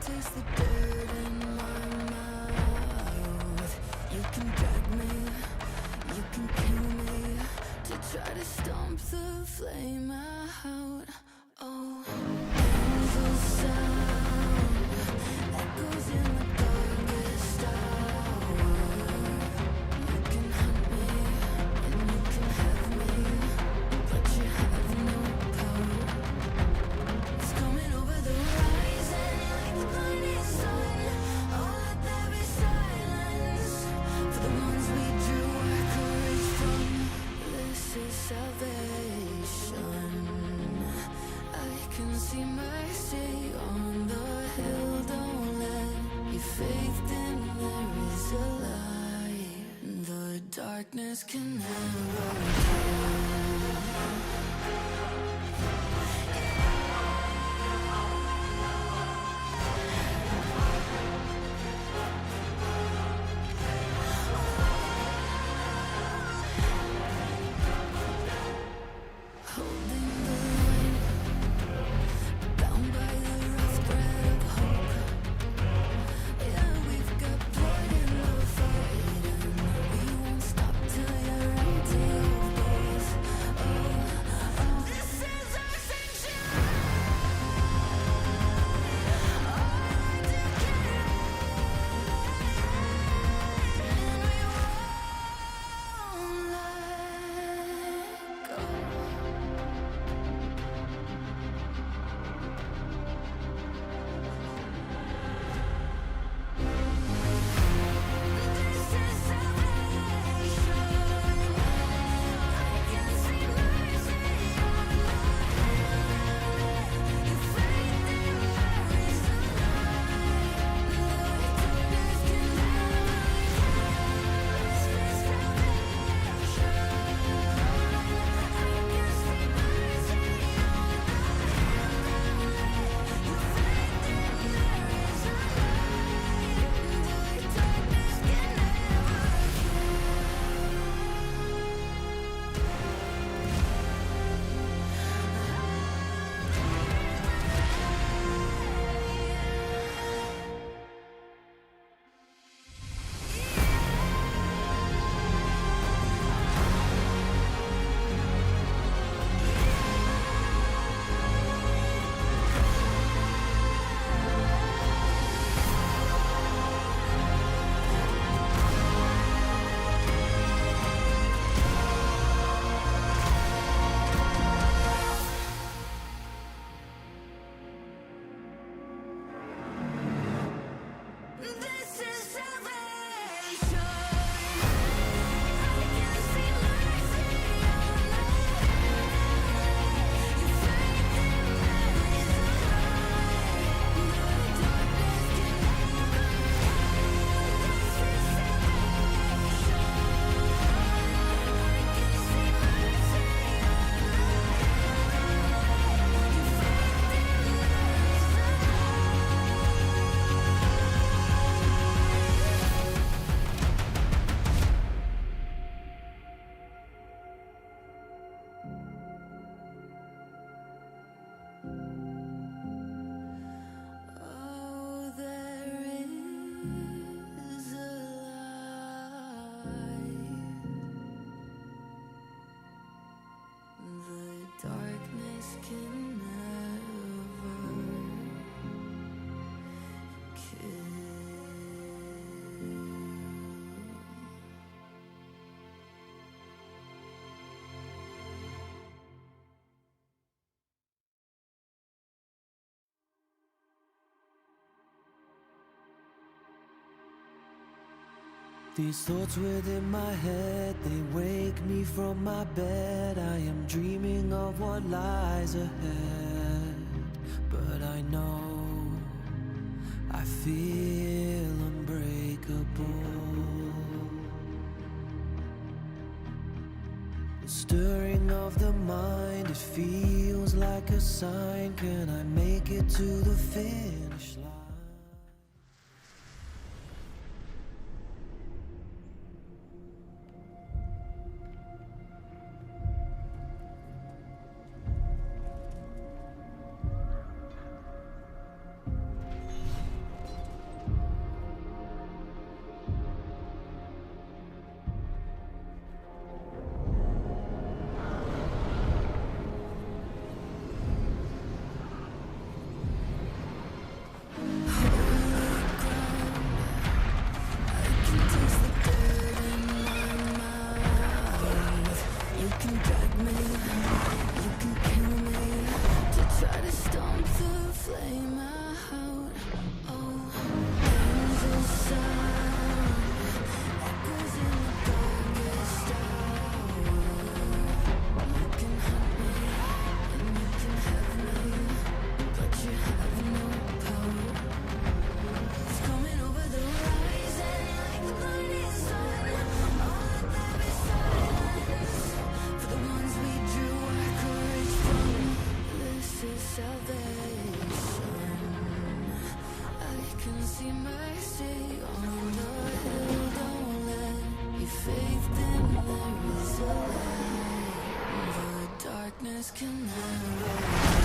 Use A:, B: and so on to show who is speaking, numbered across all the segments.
A: taste the dirt in my mouth. You can drag me, you can kill me, to try to stomp the flame out. Oh, painful sound echoes in the darkest hour. You can hunt me and you can have me, but you have no power. It's coming over the horizon like the blinding sun. Oh, let there be silence for the ones we drew our courage from. This is salvation. I can see mercy on the hill. Don't let your faith dim. There is a light the darkness can never kill. Holding the line, bound by the rough thread of hope. Yeah, we've got blood in the fight, and we won't stop till you're empty of both. Oh, oh, this is our sanctuary. Our decay, and we won't let go. This is salvation. I can see mercy on the hill. Your faith in there is a light the darkness can never kill. This is salvation. I can see mercy on the hill. Your faith in there is a light the darkness can never This is salvation. I can see mercy on the hill. Your faith in there is a light the darkness can never kill. This is salvation. I can see mercy on the hill. Your faith in there is a Oh, there is a light the darkness can never kill.
B: These thoughts within my head, they wake me from my bed. I am dreaming of what lies ahead, but I know I feel unbreakable. The stirring of the mind, it feels like a sign. Can I make it to the finish line?
A: darkness can never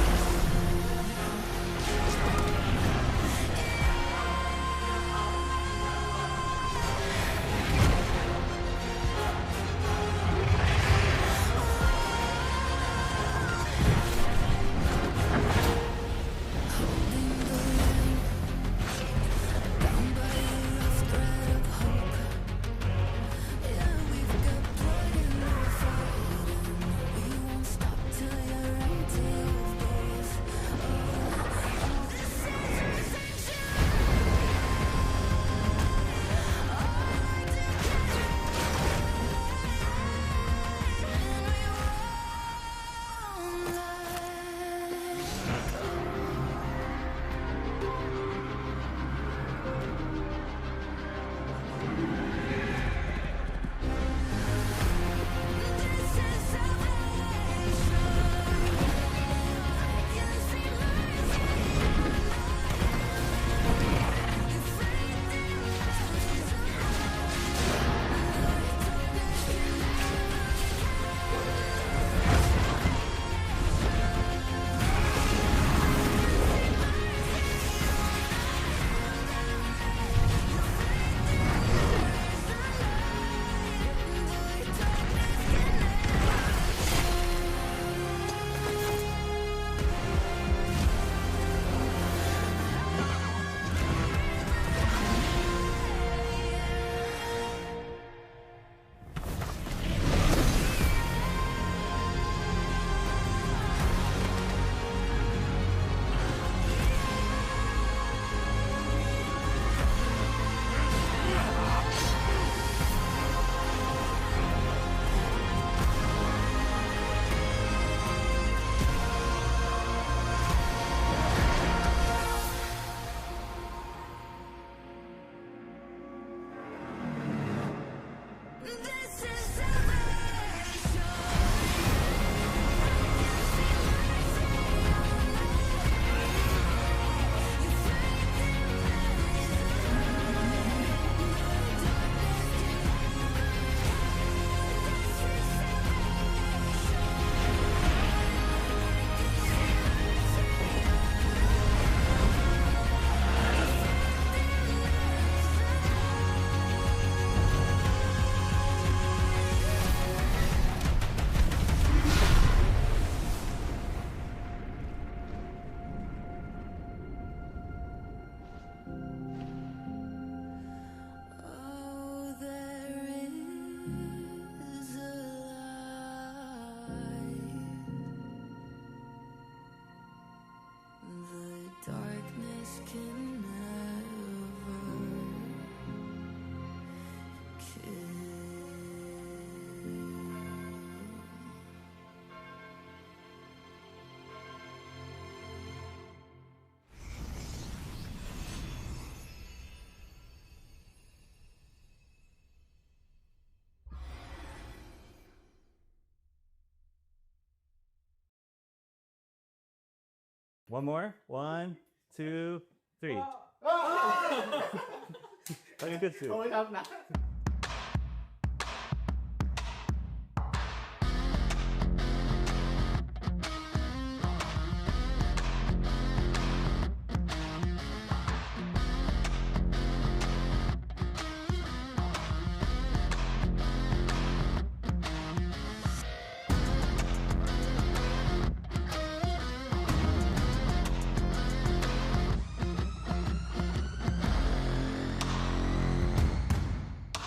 A: darkness can never kill.
C: One more. 1, 2, 3. Okay, good suit.
D: โอ้ยครับนะ
A: I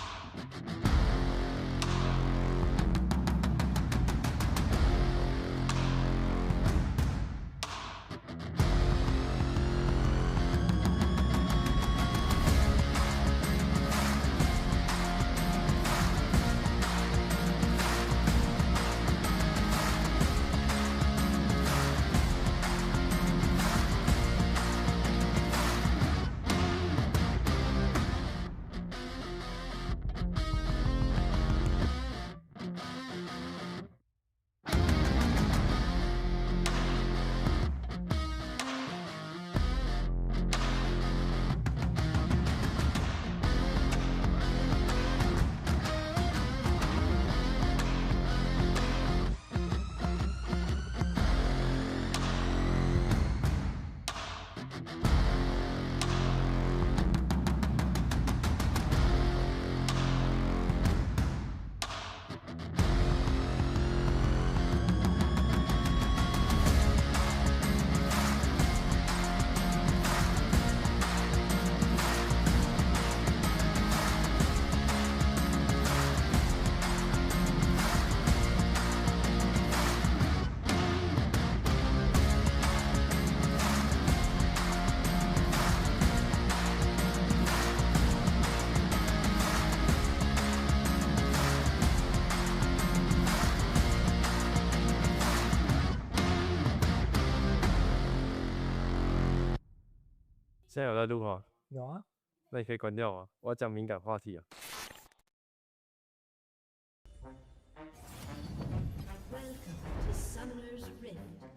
C: 现在有在录吗？
D: 有啊。
C: 那你可以关掉吗？我要讲敏感话题啊。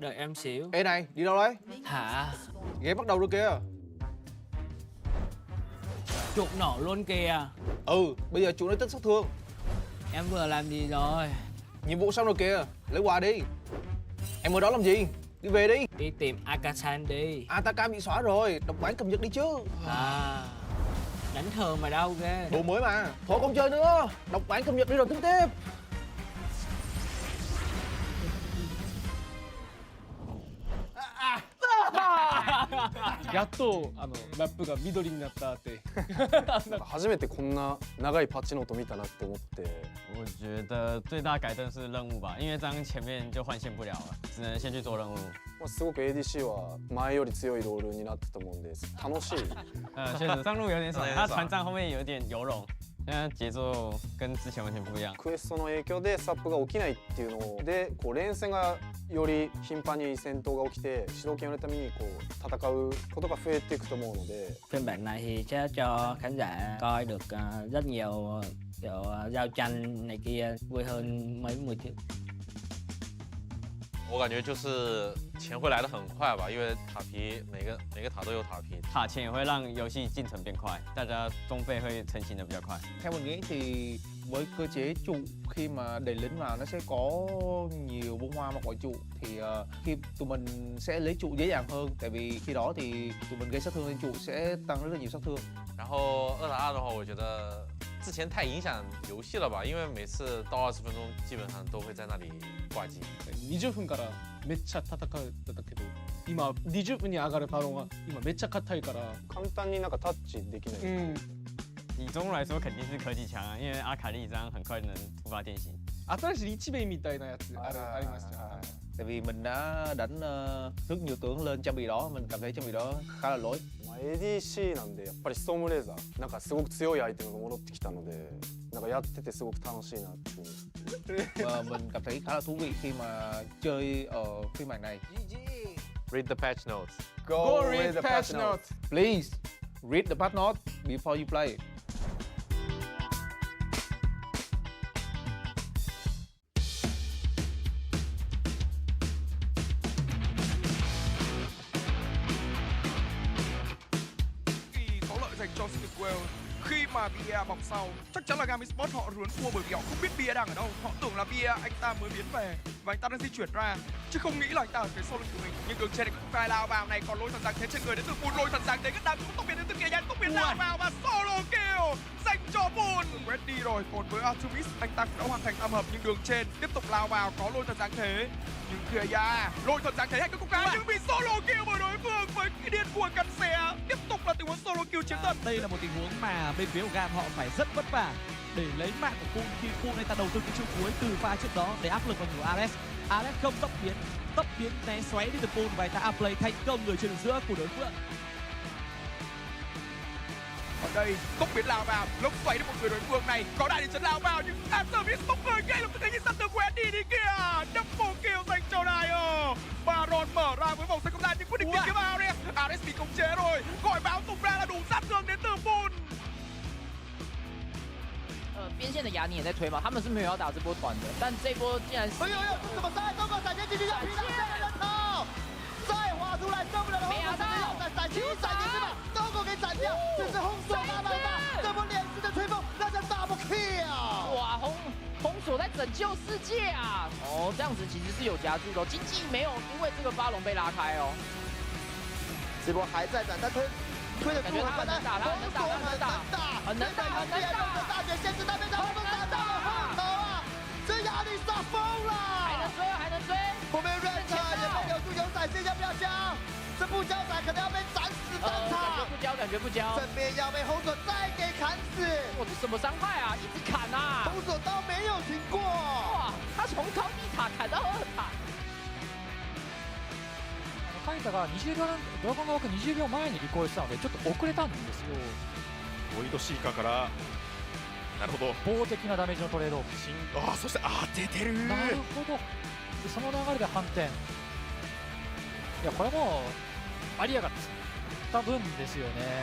D: Đợi em xíu.
E: Ê này, đi đâu đấy?
D: Hả?
E: Game bắt đầu rồi kìa.
D: Chuột nổ luôn kìa.
E: Ừ, bây giờ chủ nói tích sát thương.
D: Em vừa làm gì rồi?
E: Nhiệm vụ xong rồi kìa, lấy quà đi. Em ở đó làm gì? Đi về đi.
D: Đi tìm Akasan đi.
E: Ataka bị xóa rồi, độc bản cập nhật đi chứ.
D: À, đánh thường mà đâu ghê.
E: Đồ mới mà. Thôi không chơi nữa, độc bản cập nhật đi rồi tính tiếp.
F: やっとラップが緑になったって。
G: なんか初めてこんな長いパッチノート見たなって思って。
H: 我觉得最大改正是任务吧，因为这样前面就换线不了了，只能先去做任务。
G: すごく ADC は前より強いロールになったと思うんで楽しい。
H: 确实上路有点爽，他船长后面有点游泳，现在节奏跟之前完全不一样。
G: クエストの影響でスタップが起きないっていうので、こう連戦がより頻繁に戦闘が起きて主導権を得るためにこう戦うことが増えていくと思うので。
D: Phiên bản này thì sẽ cho khán giả coi được rất nhiều kiểu giao tranh này kia vui hơn mấy 10 triệu。
I: 我感觉就是钱会来得很快吧，因為塔皮每個塔都有塔皮，
H: 塔钱也会让游戏进程变快，大家装备会成型的比较快。
E: Theo mình nghĩ thì với cơ chế trụ khi mà đẩy lính vào nó sẽ có nhiều bông hoa hoặc quả trụ thì khi tụi mình sẽ lấy trụ dễ dàng hơn, tại vì khi đó thì tụi mình gây sát thương lên trụ sẽ tăng rất là nhiều sát thương。
I: 然后2打2的話，我覺得之前太影響遊戲了吧，因為每次到20分鐘基本上都會在那裡掛機。
F: 20分からめっちゃ戦うんだけど、今20分に上がるパロンは今めっちゃ硬いから。
G: 簡単になんかタッチできない。
H: 以中路来说肯定是科技强啊，因为阿卡丽这样很快能突发电刑。
F: 新しい一面みたいなやつありました。
E: Tại vì mình đã đánh rất nhiều tướng lên trang bị đó, mình cảm thấy trang bị đó khá là lỗi.
G: ADC なんでやっぱりストームレーザーなんかすごく強いアイテムが戻ってきたので、なんかやっててすごく楽しいなっていう。
E: Và mình cảm thấy khá là thú vị khi mà chơi ở phiên bản này.
I: Read the patch notes.
E: Go read the patch notes. Please read the patch notes before you play.
J: có lợi dành cho Speedwell. Khi mà Bia bọc sau, chắc chắn là Gami Sport họ rướn thua bởi vì họ không biết Bia đang ở đâu. Họ tưởng là Bia anh ta mới biến về và anh ta đang di chuyển ra, chứ không nghĩ là anh ta ở cái solo của mình. Nhưng đường trên này cũng phải lao vào này, còn lôi thần giáng thế trên người đến từ Bull. Lôi thần giáng thế rất đáng cũng tốc biến đến từ kia nhanh, tốc biến lao vào và solo kill dành cho Bull. Quét đi rồi, còn với Artemis anh ta cũng đã hoàn thành tam hợp, nhưng đường trên tiếp tục lao vào có lôi thần giáng thế. Nhưng kìa lôi thần giáng thế hay cái cục đá nhưng bị solo kill bởi đối phương với cái điên cuồng cắn xé. Tiếp tục là tình huống solo kill chiếm tận.
K: Đây là một tình huống mà bên phía của Gam họ phải rất vất vả để lấy mạng của Pool khi Pool này ta đầu tư cái chiêu cuối từ pha trước đó để áp lực vào người Ares. Ares không tốc biến né xoáy đi từ Pool và anh ta outplay thành công người trên đường giữa của đối phương.
J: Ở đây tốc biến lao vào, lốc xoáy đến một người đối phương này, có đại địa chấn lao vào nhưng Artemis tốc người ngay lập tức thấy nhìn sát từ quét đi kìa. Double kill dành cho Dyer. Baron mở ra với vòng xoay không gian nhưng quyết định tìm kiếm Ares. Ares bị khống chế rồi, gọi báo tung ra là đủ sát thương đến từ Pool.
L: 边线的雅尼也在推嘛，他们是没有要打这波团的，但这波竟然是。
M: 哎呦，怎么塞？中国闪现进去，要皮打下人头，再滑出来，受不了的红手直接要闪击是吧？中国给斩掉，这是红手大爆发，这波连续的吹风，那叫 double kill。
L: 哇，红手在拯救世界啊！哦，这样子其实是有加注的，经济没有因为这个巴龙被拉开哦。
M: 这波还在斩，但推得住，
L: 很能打，很能打，很能打，
M: 大姐限制那边，然后打到了后头啊！这压力杀疯了，
L: 还能追，
M: 后面 Red 也被留住，有闪现要不要交？这不交闪可能要被斩死当场。
L: 感觉不交，
M: 正面要被红手再给砍死。
L: 哇，这什么伤害啊？一直砍啊！
M: 红手刀没有停过。
L: 哇，他从高地塔砍到2塔。
N: カイタが20秒ドラゴンが枠20秒前にリコールしたのでちょっと遅れたんですよ。
O: ボイドシーカーからなるほど
N: 法的なダメージのトレードオフ。
O: そして当ててる。
N: なるほど。その流れで反転。いやこれもありやがって。多分ですよね。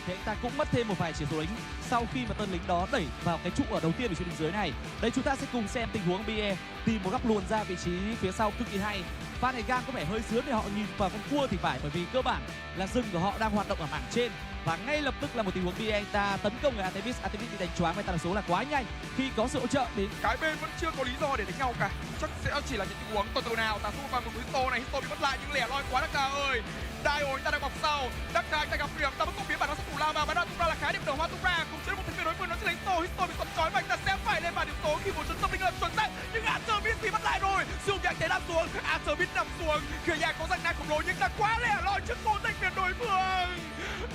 K: Thì anh ta cũng mất thêm một vài chỉ số lính sau khi mà tên lính đó đẩy vào cái trụ ở đầu tiên ở trên đường dưới này. Đây chúng ta sẽ cùng xem tình huống BE tìm một góc luồn ra vị trí phía sau cực kỳ hay. Pha này gang có vẻ hơi sướng để họ nhìn vào con cua thì phải, bởi vì cơ bản là rừng của họ đang hoạt động ở mảng trên và ngay lập tức là một tình huống BE anh ta tấn công người Artemis bị đánh choáng và tần số là quá nhanh khi có sự hỗ trợ đến.
J: Cái bên vẫn chưa có lý do để đánh nhau cả, chắc sẽ chỉ là những tình huống từ nào ta xung vào một Histo này, Histo bị mất lại nhưng lẻ loi quá Dakar ơi. Dio anh ta đang bọc sau, Dakar anh ta gặp điểm, ta vẫn không biến bản nó sẽ thủ lao vào, bản thân tung ra là khá điểm đầu hoa tung ra, cùng với một thành viên đối phương nó sẽ lấy Histo bị tuần trói và anh ta sẽ phải lên bàn điểm số khi một trận tâm linh lần chuẩn xác, nhưng Artemis bị mất lại rồi, siêu nhanh thế nằm xuống, Artemis nằm xuống, khi nhà có danh năng khổng lồ nhưng ta quá lẻ loi trước cố tình viên đối phương.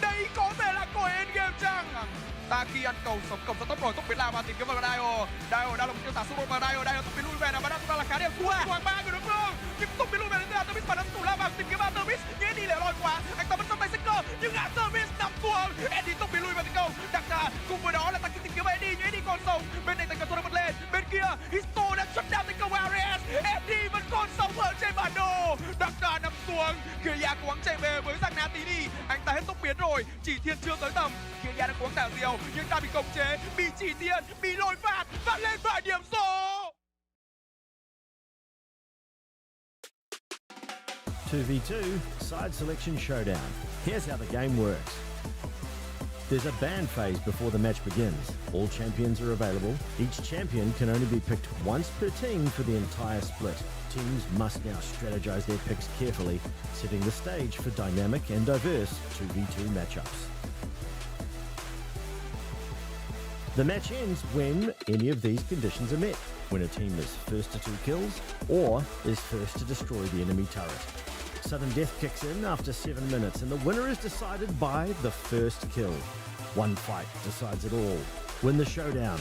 J: Đây có thể là còi endgame chăng? Ta khi ăn cầu sống cổng tốc rồi, tốc biến lao và tìm kiếm vào Dio đang là một tiêu tả xung quanh Dio tốc biến lui về nào và đang là khá điểm thua hoàng ba người đối phương, nhưng tốc biến lui về đến Artemis và đang thủ lao vào tìm kiếm Artemis, nhưng Eddie lẻ loi quá, anh ta vẫn trong tay sách cơ nhưng Artemis nằm xuống, Eddie tốc biến lui về tấn công, Dakar cùng với đó là ta tìm kiếm Eddie nhưng Eddie còn sống, bên này tấn công đang bật lên, bên kia Histo đã shut down tấn công Ares, Eddie vẫn còn sống ở trên bản đồ, Dakar nằm xuống, Kia cố gắng chạy về với rằng tí đi, anh ta hết tốc biến rồi, chỉ thiên chưa tới tầm, Kia đang cố gắng đảo diều nhưng ta bị khống chế, bị chỉ thiên, bị lôi phạt và lên phải điểm số.
P: 2v2 side selection showdown. Here's how the game works. There's a ban phase before the match begins. All champions are available. Each champion can only be picked once per team for the entire split. Teams must now strategize their picks carefully, setting the stage for dynamic and diverse 2v2 matchups. The match ends when any of these conditions are met. When a team is first to 2 kills or is first to destroy the enemy turret. Sudden death kicks in after 7 minutes and the winner is decided by the first kill. One fight decides it all. Win the showdown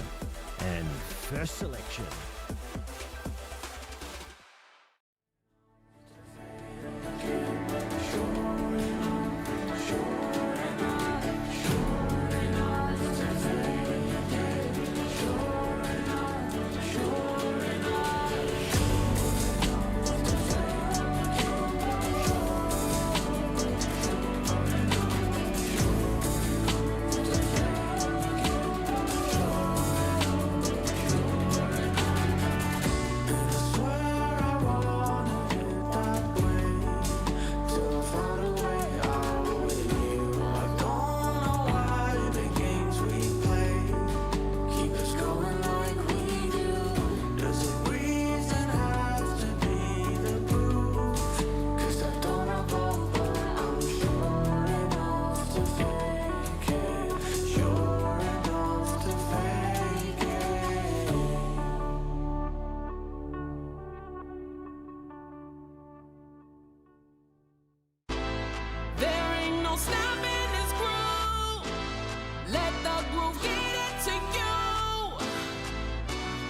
P: and first selection.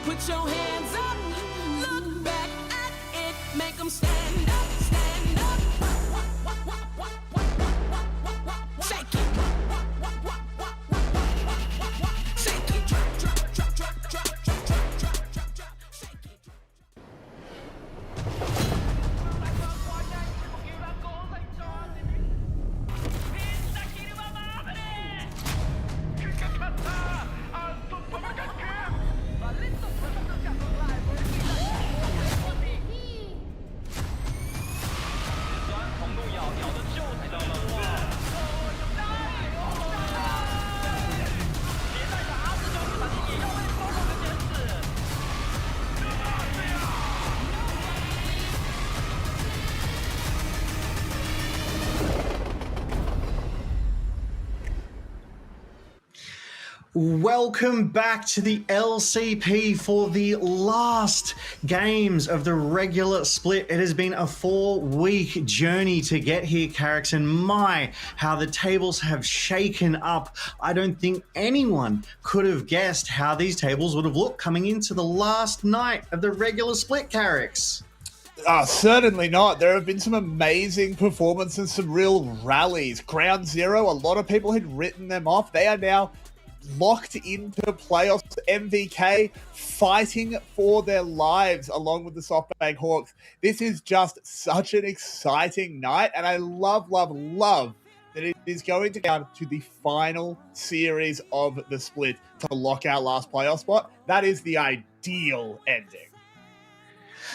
A: Put your hands up, look back at it, make them stand up, stand up. Shake it. Shake it. Drop, drop, drop, drop, drop, drop, drop, drop, drop, drop. Shake it.
Q: Welcome back to the LCP for the last games of the regular split. It has been a 4-week journey to get here, Carricks, and my, how the tables have shaken up. I don't think anyone could have guessed how these tables would have looked coming into the last night of the regular split, Carricks.
R: Certainly not. There have been some amazing performances, some real rallies. Ground Zero, a lot of people had written them off. They are now locked into playoffs. MVK fighting for their lives along with the SoftBank Hawks. This is just such an exciting night, and I love that it is going to go down to the final series of the split to lock our last playoff spot. That is the ideal ending.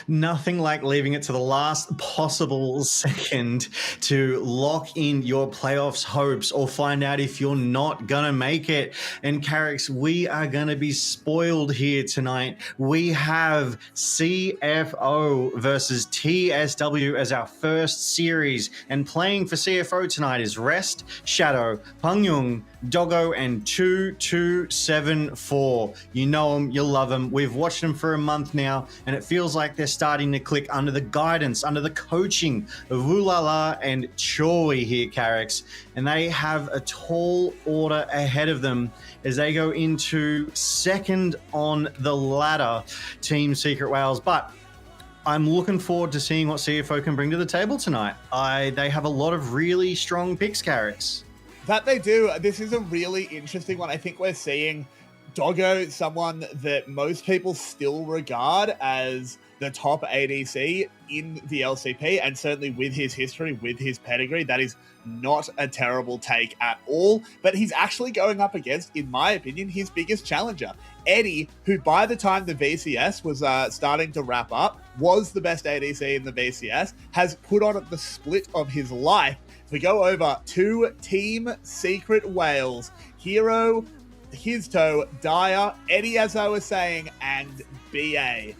Q: Nothing like leaving it to the last possible second to lock in your playoffs hopes or find out if you're not going to make it. And Carricks, we are going to be spoiled here tonight. We have CFO versus TSW as our first series. And playing for CFO tonight is Rest, Shadow, Pangyung, Doggo, and 2274. You know them, you love them. We've watched them for a month now, and it feels like they're starting to click under the guidance, under the coaching of Ulala and Choi here, Carricks. And they have a tall order ahead of them as they go into second on the ladder, Team Secret Wales. But I'm looking forward to seeing what CFO can bring to the table tonight. They have a lot of really strong picks, Carricks.
R: That they do. This is a really interesting one. I think we're seeing Doggo, someone that most people still regard as the top ADC in the LCP, and certainly with his history, with his pedigree, that is not a terrible take at all. But he's actually going up against, in my opinion, his biggest challenger, Eddie, who by the time the VCS was starting to wrap up, was the best ADC in the VCS, has put on the split of his life. We go over to Team Secret Wales. Hero, Hizto, Dyer, Eddie, as I was saying, and BA.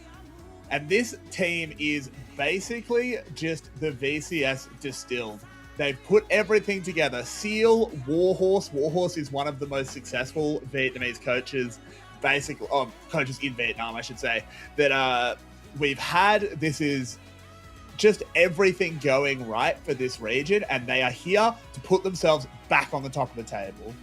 R: And this team is basically just the VCS distilled. They've put everything together. Seal, Warhorse. Warhorse is one of the most successful Vietnamese coaches, coaches in Vietnam, I should say, that we've had. This is just everything going right for this region, and they are here to put themselves back on the top of the table.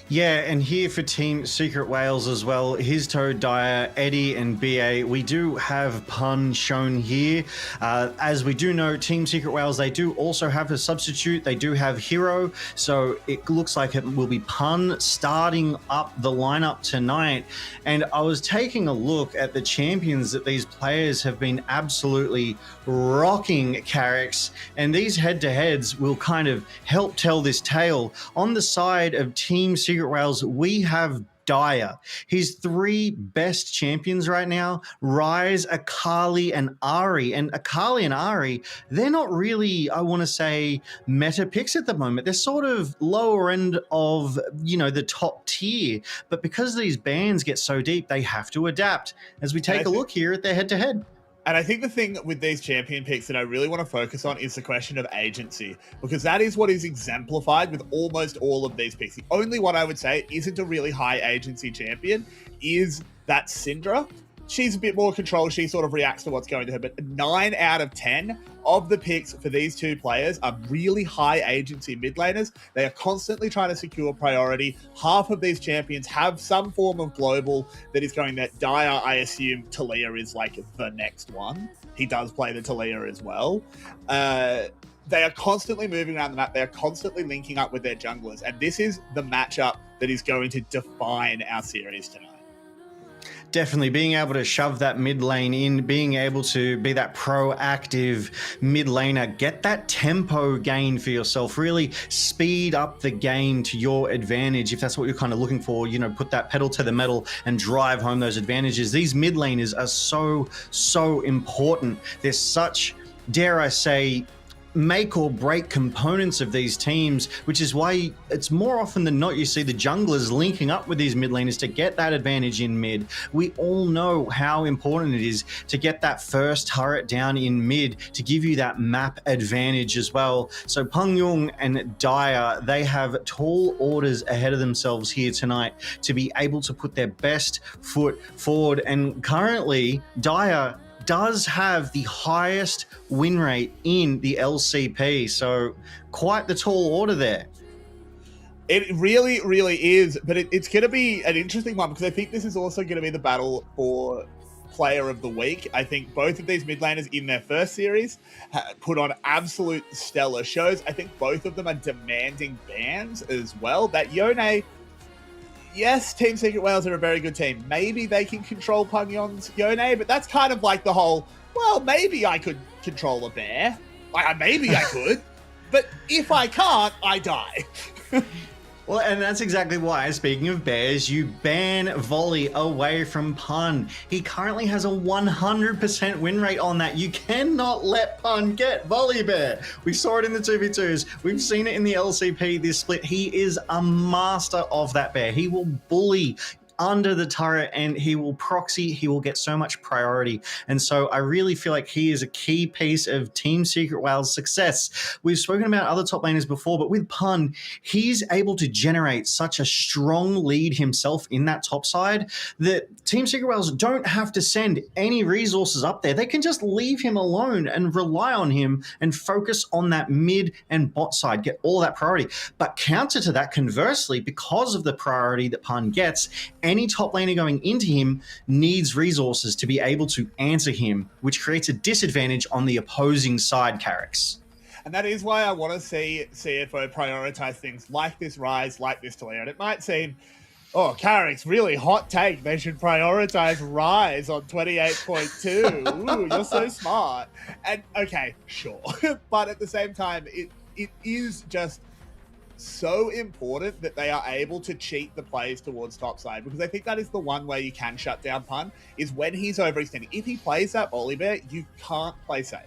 Q: Yeah, and here for Team Secret Wales as well, Hizto, Dyer, Eddie, and BA. We do have Pun shown here. As we do know, Team Secret Wales, they do also have a substitute. They do have Hero, so it looks like it will be Pun starting up the lineup tonight. And I was taking a look at the champions that these players have been absolutely rocking, Carricks, and these head-to-heads will kind of help tell this tale. On the side of Team Secret Wales, we have Dyer. His three best champions right now, Rise, Akali, and Ari. And Akali and Ari, they're not really, I want to say, meta picks at the moment. They're sort of lower end of, the top tier. But because these bans get so deep, they have to adapt. As we take a look here at their head-to-head.
R: And I think the thing with these champion picks that I really want to focus on is the question of agency, because that is what is exemplified with almost all of these picks. The only one I would say isn't a really high agency champion is that Syndra. She's a bit more control. She sort of reacts to what's going to her. But 9 out of 10 of the picks for these two players are really high agency mid laners. They are constantly trying to secure priority. Half of these champions have some form of global that is going that. Dyer, I assume Talia is like the next one. He does play the Talia as well. They are constantly moving around the map. They are constantly linking up with their junglers. And this is the matchup that is going to define our series tonight.
Q: Definitely being able to shove that mid lane in, being able to be that proactive mid laner, get that tempo gain for yourself, really speed up the game to your advantage if that's what you're kind of looking for, put that pedal to the metal and drive home those advantages. These mid laners are so important. There's such, dare I say, make or break components of these teams, which is why it's more often than not you see the junglers linking up with these mid laners to get that advantage in mid. We all know how important it is to get that first turret down in mid to give you that map advantage as well. So Pangyung and Dyer, they have tall orders ahead of themselves here tonight to be able to put their best foot forward. And currently, Dyer does have the highest win rate in the LCP, so quite the tall order there.
R: It really, really is, but it's going to be an interesting one because I think this is also going to be the battle for Player of the Week. I think both of these mid laners in their first series put on absolute stellar shows. I think both of them are demanding bans as well. That Yone, yes, Team Secret Wales are a very good team. Maybe they can control Pungyon's Yone, but that's kind of like the whole, well, maybe I could control a bear. Maybe I could. But if I can't, I die.
Q: Well, and that's exactly why, speaking of bears, you ban volley away from Pun. He currently has a 100% win rate on that. You cannot let Pun get volley bear. We saw it in the 2v2s. We've seen it in the LCP this split. He is a master of that bear. He will bully under the turret and he will proxy. He will get so much priority. And so I really feel like he is a key piece of Team Secret Wales' success. We've spoken about other top laners before, but with Pun, he's able to generate such a strong lead himself in that top side that Team Secret Wales don't have to send any resources up there. They can just leave him alone and rely on him and focus on that mid and bot side, get all that priority. But counter to that, conversely, because of the priority that Pun gets, any top laner going into him needs resources to be able to answer him, which creates a disadvantage on the opposing side, Carrix.
R: And that is why I want to see CFO prioritize things like this Rise, like this Talia. And it might seem, oh, Carrix, really hot take. They should prioritize Rise on 28.2. Ooh, you're so smart. And okay, sure. But at the same time, it is just so important that they are able to cheat the plays towards topside, because I think that is the one way you can shut down Pun, is when he's overextending. If he plays that volley bear, you can't play safe.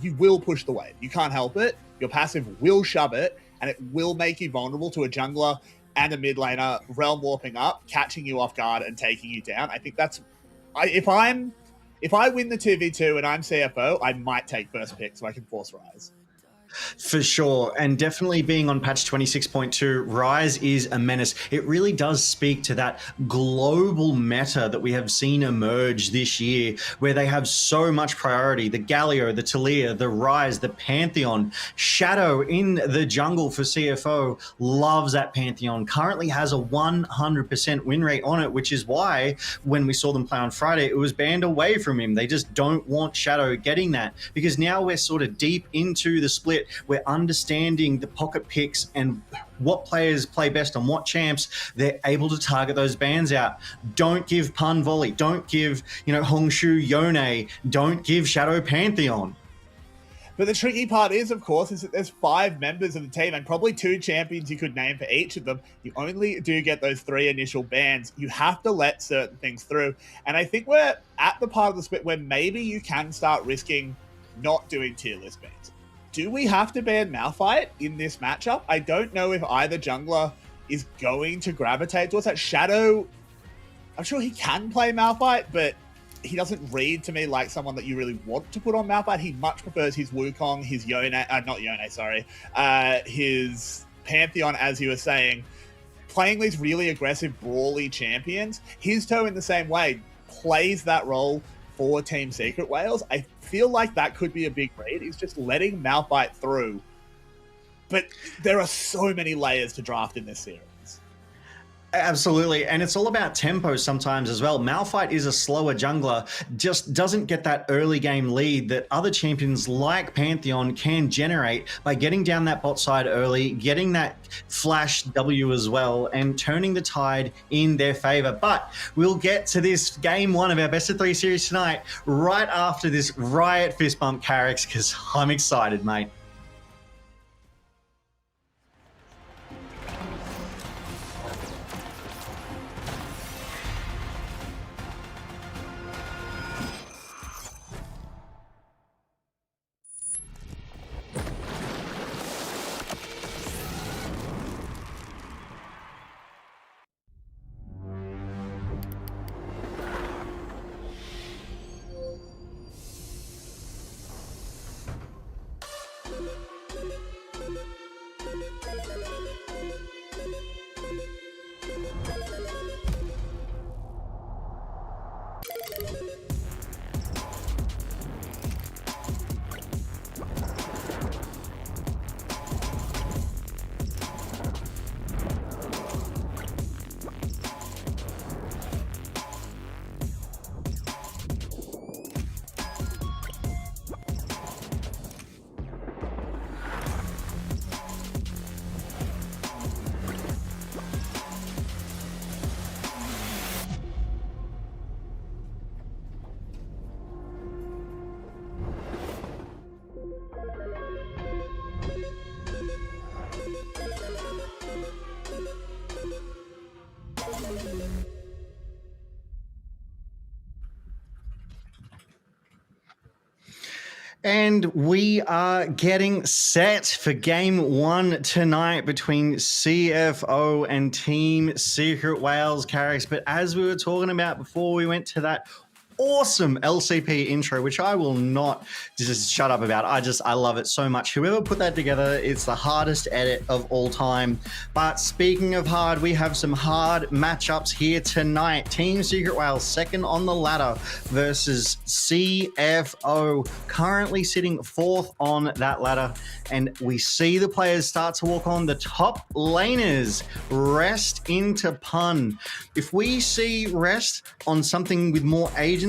R: You will push the wave. You can't help it. Your passive will shove it, and it will make you vulnerable to a jungler and a mid laner realm warping up, catching you off guard and taking you down. I think that's... If I win the 2v2 and I'm CFO, I might take first pick so I can force Rise.
Q: For sure, and definitely being on patch 26.2, Rise is a menace. It really does speak to that global meta that we have seen emerge this year, where they have so much priority. The Galio, the Talia, the Rise, the Pantheon. Shadow in the jungle for CFO loves that Pantheon, currently has a 100% win rate on it, which is why when we saw them play on Friday, it was banned away from him. They just don't want Shadow getting that, because now we're sort of deep into the split. We're understanding the pocket picks and what players play best on what champs. They're able to target those bans out. Don't give Pun volley. Don't give, Hongshu Yone. Don't give Shadow Pantheon.
R: But the tricky part is, of course, is that there's 5 members of the team and probably 2 champions you could name for each of them. You only do get those 3 initial bans. You have to let certain things through. And I think we're at the part of the split where maybe you can start risking not doing tier list bans. Do we have to ban Malphite in this matchup? I don't know if either jungler is going to gravitate towards that. Shadow, I'm sure he can play Malphite, but he doesn't read to me like someone that you really want to put on Malphite. He much prefers his Wukong, his Yone, his Pantheon, as you were saying. Playing these really aggressive, brawly champions, his toe in the same way plays that role for Team Secret Wales. I feel like that could be a big read. He's just letting Malphite through. But there are so many layers to draft in this series.
Q: Absolutely, and it's all about tempo sometimes as well. Malphite is a slower jungler, just doesn't get that early game lead that other champions like Pantheon can generate by getting down that bot side early, getting that flash W as well, and turning the tide in their favor. But we'll get to this game 1 of our best of 3 series tonight, right after this Riot fist bump, Carrix, because I'm excited, mate. And we are getting set for game one tonight between CFO and Team Secret Wales, Carricks. But as we were talking about before we went to that awesome LCP intro, which I will not just shut up about. I love it so much. Whoever put that together, it's the hardest edit of all time. But speaking of hard, we have some hard matchups here tonight. Team Secret Wales second on the ladder versus CFO, currently sitting fourth on that ladder. And we see the players start to walk on. The top laners rest into pun. If we see rest on something with more agency,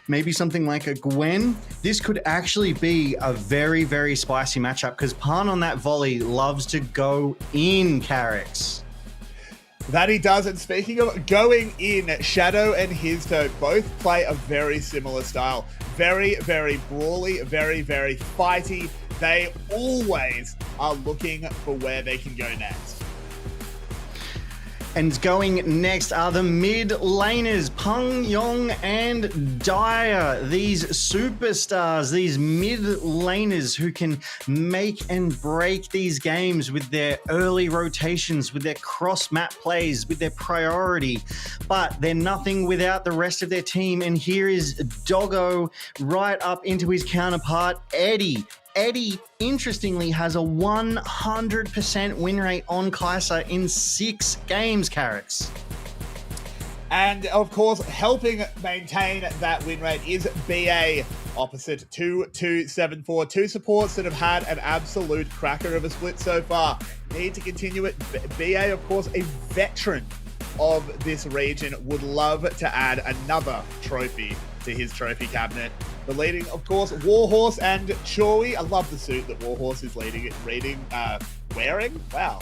Q: maybe something like a Gwen, this could actually be a very, very spicy matchup because Pun on that volley loves to go in, Carricks.
R: That he does. And speaking of going in, Shadow and Histo both play a very similar style. Very, very brawly, very, very fighty. They always are looking for where they can go next.
Q: And going next are the mid laners, Peng Yong and Dyer. These superstars, these mid laners who can make and break these games with their early rotations, with their cross map plays, with their priority. But they're nothing without the rest of their team. And here is Doggo right up into his counterpart, Eddie. Eddie, interestingly, has a 100% win rate on Kaiser in 6 games, Carricks.
R: And of course, helping maintain that win rate is BA, opposite 2274. Two supports that have had an absolute cracker of a split so far. Need to continue it. BA, of course, a veteran of this region, would love to add another trophy to his trophy cabinet. The leading, of course, Warhorse and Chewy. I love the suit that Warhorse is wearing. Wow.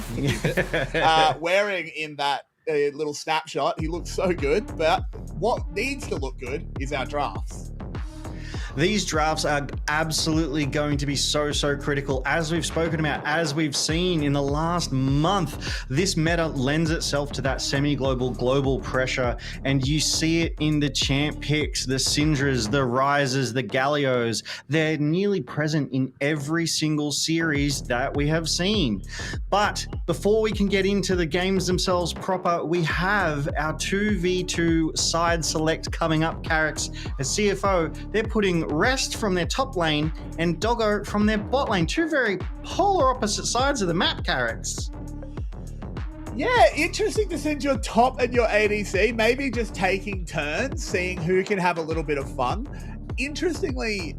R: Wearing in that little snapshot. He looks so good, but what needs to look good is our drafts.
Q: These drafts are absolutely going to be so critical. As we've spoken about, as we've seen in the last month, this meta lends itself to that semi-global, global pressure, and you see it in the champ picks, the Syndras, the Risers, the Gallios. They're nearly present in every single series that we have seen. But before we can get into the games themselves proper, we have our 2v2 side select coming up, Carricks. As CFO, they're putting Rest from their top lane and Doggo from their bot lane. Two very polar opposite sides of the map, Carricks.
R: Yeah, interesting to send your top and your ADC, maybe just taking turns, seeing who can have a little bit of fun. Interestingly,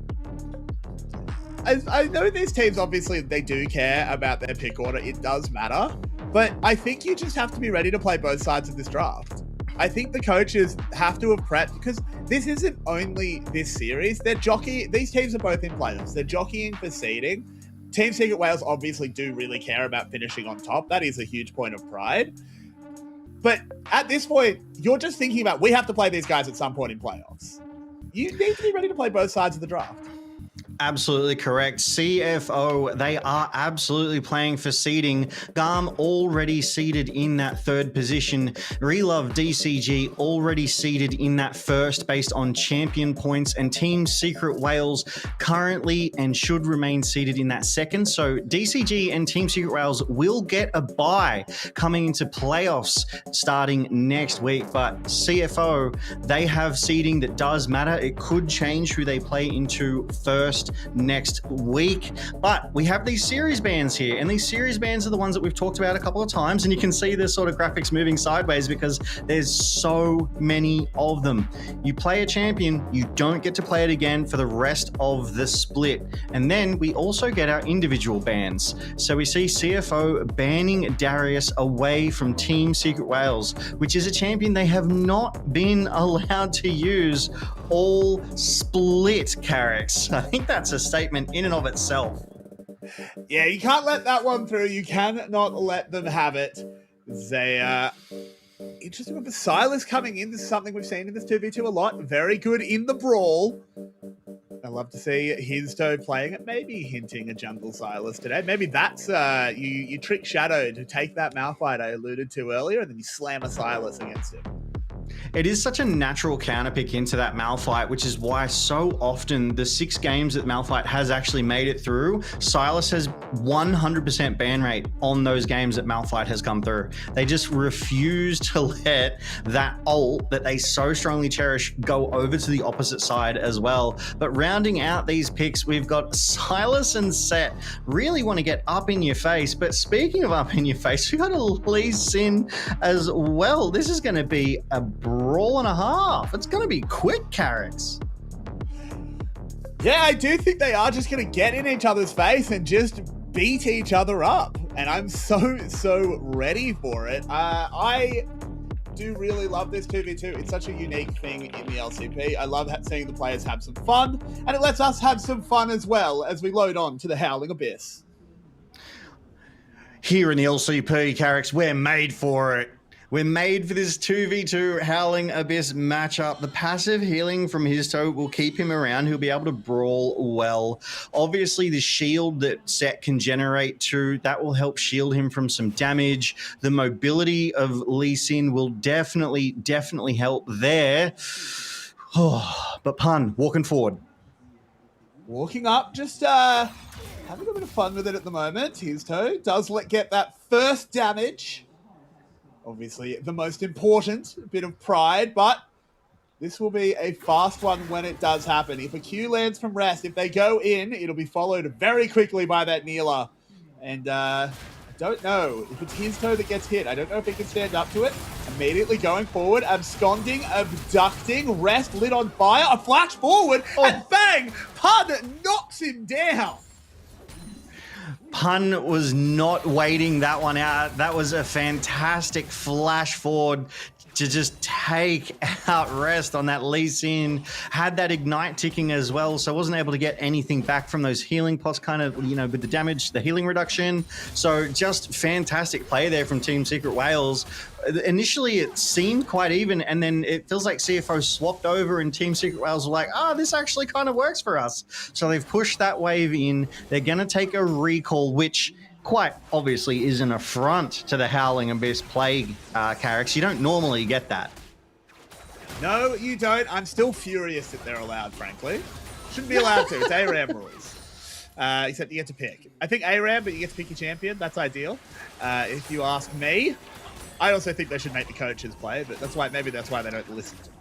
R: I know these teams, obviously, they do care about their pick order. It does matter. But I think you just have to be ready to play both sides of this draft. I think the coaches have to have prepped, because this isn't only this series. These teams are both in playoffs. They're jockeying for seeding. Team Secret Wales obviously do really care about finishing on top. That is a huge point of pride. But at this point, you're just thinking about, we have to play these guys at some point in playoffs. You need to be ready to play both sides of the draft.
Q: Absolutely correct. CFO, they are absolutely playing for seeding. Garm already seeded in that third position. Relove DCG already seeded in that first based on champion points. And Team Secret Wales currently and should remain seeded in that second. So DCG and Team Secret Wales will get a bye coming into playoffs starting next week. But CFO, they have seeding that does matter. It could change who they play into first next week. But we have these series bans here, and these series bans are the ones that we've talked about a couple of times, and you can see the sort of graphics moving sideways because there's so many of them. You play a champion, you don't get to play it again for the rest of the split. And then we also get our individual bans. So we see CFO banning Darius away from Team Secret Wales, which is a champion they have not been allowed to use all split, Carricks. I think that's a statement in and of itself.
R: Yeah, you can't let that one through. You cannot let them have it. They interesting with the Silas coming in. This is something we've seen in this 2v2 a lot. Very good in the brawl. I love to see Histo playing it. Maybe hinting a jungle Silas today. Maybe that's you trick Shadow to take that Malphite I alluded to earlier, and then you slam a Silas against him.
Q: It is such a natural counterpick into that Malphite, which is why so often the 6 games that Malphite has actually made it through, Silas has 100% ban rate on those games that Malphite has come through. They just refuse to let that ult that they so strongly cherish go over to the opposite side as well. But rounding out these picks, we've got Silas and Set really want to get up in your face. But speaking of up in your face, we got a Lee Sin as well. This is going to be a brawl and a half. It's going to be quick, Carrots.
R: Yeah, I do think they are just going to get in each other's face and just beat each other up. And I'm so ready for it. I do really love this 2v2. It's such a unique thing in the LCP. I love seeing the players have some fun, and it lets us have some fun as well as we load on to the Howling Abyss.
Q: Here in the LCP, Carricks, we're made for it. We're made for this 2v2 Howling Abyss matchup. The passive healing from his toe will keep him around. He'll be able to brawl well. Obviously, the shield that Set can generate too, that will help shield him from some damage. The mobility of Lee Sin will definitely help there. Oh, but Pun, walking forward.
R: Walking up, just having a bit of fun with it at the moment. His toe does get that first damage. Obviously, the most important bit of pride, but this will be a fast one when it does happen. If a Q lands from rest, if they go in, it'll be followed very quickly by that kneeler. And I don't know if it's his toe that gets hit. I don't know if he can stand up to it. Immediately going forward, absconding, abducting, rest lit on fire, a flash forward, and bang! Pun knocks him down.
Q: Pun was not waiting that one out. That was a fantastic flash forward to just take out rest on that Lee Sin. Had that ignite ticking as well, so wasn't able to get anything back from those healing pots, kind of, you know, with the damage, the healing reduction. So just fantastic play there from Team Secret Wales. Initially, it seemed quite even, and then it feels like CFO swapped over and Team Secret Wales were like, this actually kind of works for us. So they've pushed that wave in. They're going to take a recall, which quite obviously is an affront to the Howling Abyss Plague, Carricks. You don't normally get that.
R: No, you don't. I'm still furious that they're allowed, frankly. Shouldn't be allowed to. It's ARAM rules. Except you get to pick. I think ARAM, but you get to pick your champion. That's ideal. If you ask me, I also think they should make the coaches play, but maybe that's why they don't listen to me.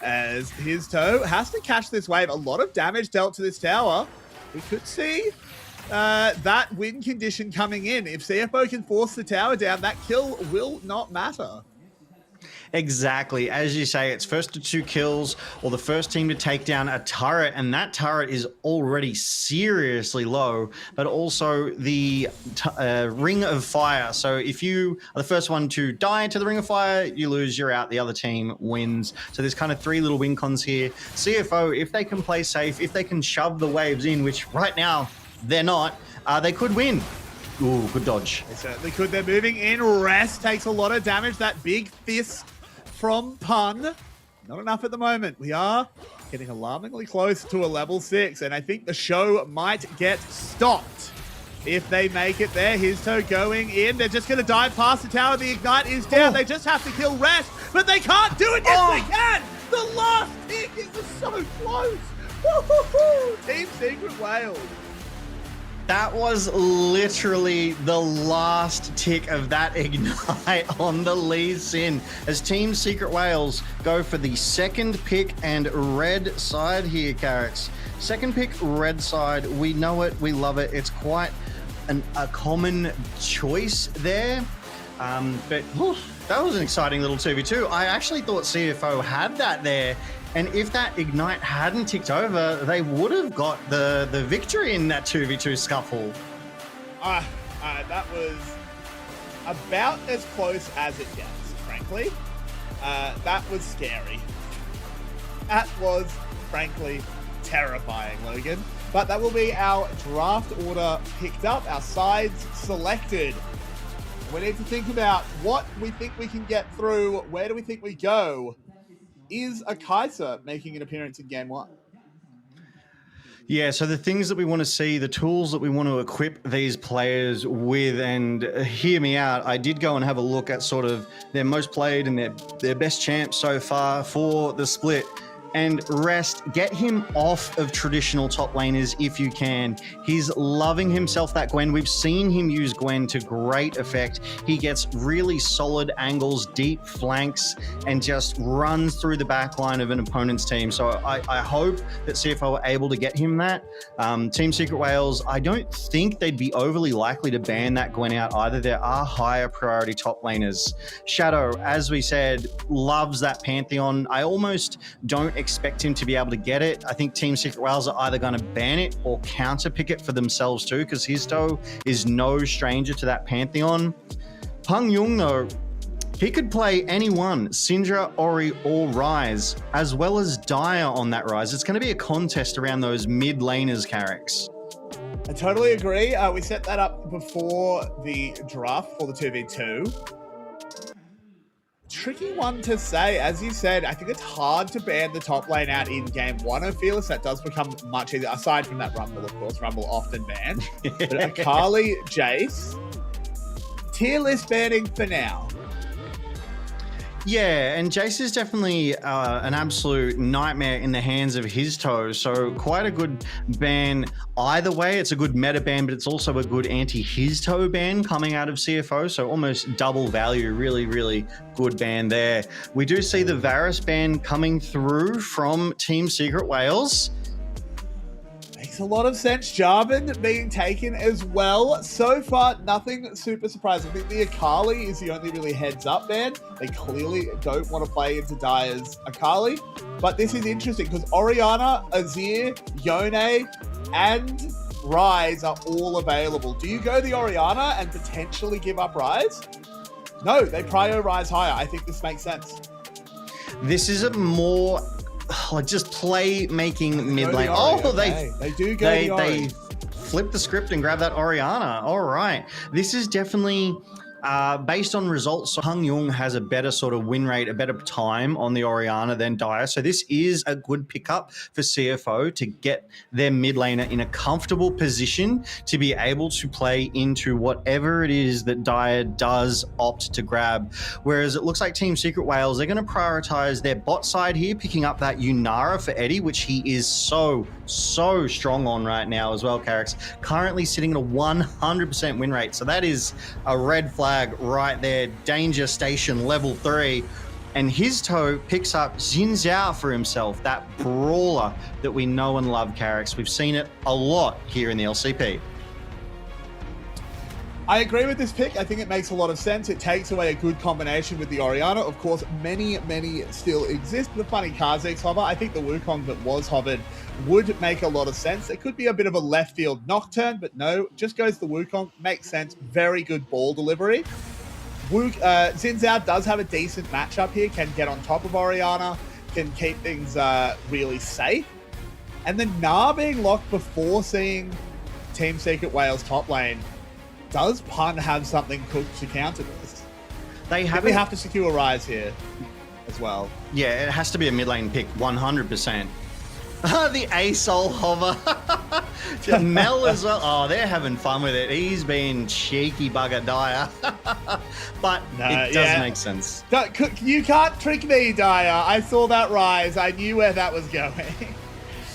R: As his toe has to catch this wave. A lot of damage dealt to this tower. We could see that win condition coming in. If CFO can force the tower down, that kill will not matter.
Q: Exactly. As you say, it's first to 2 kills or the first team to take down a turret, and that turret is already seriously low, but also the ring of fire. So if you are the first one to die to the ring of fire, you lose, you're out, the other team wins. So there's kind of 3 little win cons here. CFO, if they can play safe, if they can shove the waves in, which right now they're not, they could win. Ooh, good dodge.
R: They certainly could. They're moving in. Rest takes a lot of damage. That big fist from Pun. Not enough at the moment. We are getting alarmingly close to a level 6, and I think the show might get stopped if they make it there. His toe going in. They're just going to dive past the tower. The ignite is down. They just have to kill Rest, but they can't do it. Yes, they can. The last tick, it was so close. Woo-hoo-hoo. Team Secret Wales.
Q: That was literally the last tick of that ignite on the Lee Sin as Team Secret Wales go for the second pick and red side here, Carrots. Second pick, red side. We know it. We love it. It's quite a common choice there. But that was an exciting little 2v2. I actually thought CFO had that there. And if that ignite hadn't ticked over, they would have got the victory in that 2v2 scuffle.
R: That was about as close as it gets, frankly. That was scary. That was, frankly, terrifying, Logan. But that will be our draft order picked up, our sides selected. We need to think about what we think we can get through. Where do we think we go? Is a Kaiser making an appearance in game 1?
Q: Yeah, so the things that we want to see, the tools that we want to equip these players with, and hear me out, I did go and have a look at sort of their most played and their best champs so far for the split. And Rest, get him off of traditional top laners if you can. He's loving himself that Gwen. We've seen him use Gwen to great effect. He gets really solid angles, deep flanks, and just runs through the back line of an opponent's team. So I hope that CFO are able to get him that. Team Secret Wales, I don't think they'd be overly likely to ban that Gwen out either. There are higher priority top laners. Shadow, as we said, loves that Pantheon. I almost don't expect him to be able to get it. I think Team Secret Wales are either going to ban it or counter pick it for themselves too, because Histo is no stranger to that Pantheon. Peng Yung, though, he could play anyone, Syndra, Ori, or Ryze, as well as Dire on that Ryze. It's going to be a contest around those mid laners, Carrix.
R: I totally agree. We set that up before the draft for the 2v2. Tricky one to say. As you said, I think it's hard to ban the top lane out in game one of Fearless. That does become much easier, aside from that Rumble, of course. Rumble often banned. But Akali, Jace, tier list banning for now.
Q: Yeah, and Jace is definitely an absolute nightmare in the hands of his toes. So quite a good ban either way. It's a good meta ban, but it's also a good anti-his toe ban coming out of CFO. So almost double value. Really, really good ban there. We do see the Varus ban coming through from Team Secret Wales.
R: Makes a lot of sense. Jarvan being taken as well. So far, nothing super surprising. I think the Akali is the only really heads up ban. They clearly don't want to play into Dire's Akali. But this is interesting because Orianna, Azir, Yone, and Ryze are all available. Do you go the Orianna and potentially give up Ryze? No, they prio Ryze higher. I think this makes sense.
Q: This is a more just play making mid lane.
R: They do go
Q: they flip the script and grab that Orianna. All right. This is definitely based on results. So Peng Yung has a better sort of win rate, a better time on the Orianna than Dire. So this is a good pickup for CFO to get their mid laner in a comfortable position to be able to play into whatever it is that Dire does opt to grab. Whereas it looks like Team Secret Wales, they're going to prioritize their bot side here, picking up that Yunara for Eddie, which he is so strong on right now as well, Carrix. Currently sitting at a 100% win rate. So that is a red flag right there. Danger station level 3. And his toe picks up Xin Zhao for himself, that brawler that we know and love, Carrix. We've seen it a lot here in the LCP.
R: I agree with this pick. I think it makes a lot of sense. It takes away a good combination with the Orianna. Of course, many still exist. The funny Kha'Zix hover. I think the Wukong that was hovered would make a lot of sense. It could be a bit of a left field Nocturne, but no, just goes the Wukong. Makes sense. Very good ball delivery. Xin Zhao does have a decent matchup here. Can get on top of Orianna. Can keep things really safe. And then Na being locked before seeing Team Secret Wales top lane. Does Pun have something cooked to counter this? They have to secure Ryze here as well.
Q: Yeah, it has to be a mid lane pick, 100%. The ASOL hover. Mel as well. Oh, they're having fun with it. He's been cheeky bugger Dire. But it does make sense.
R: You can't trick me, Dire. I saw that Ryze. I knew where that was going.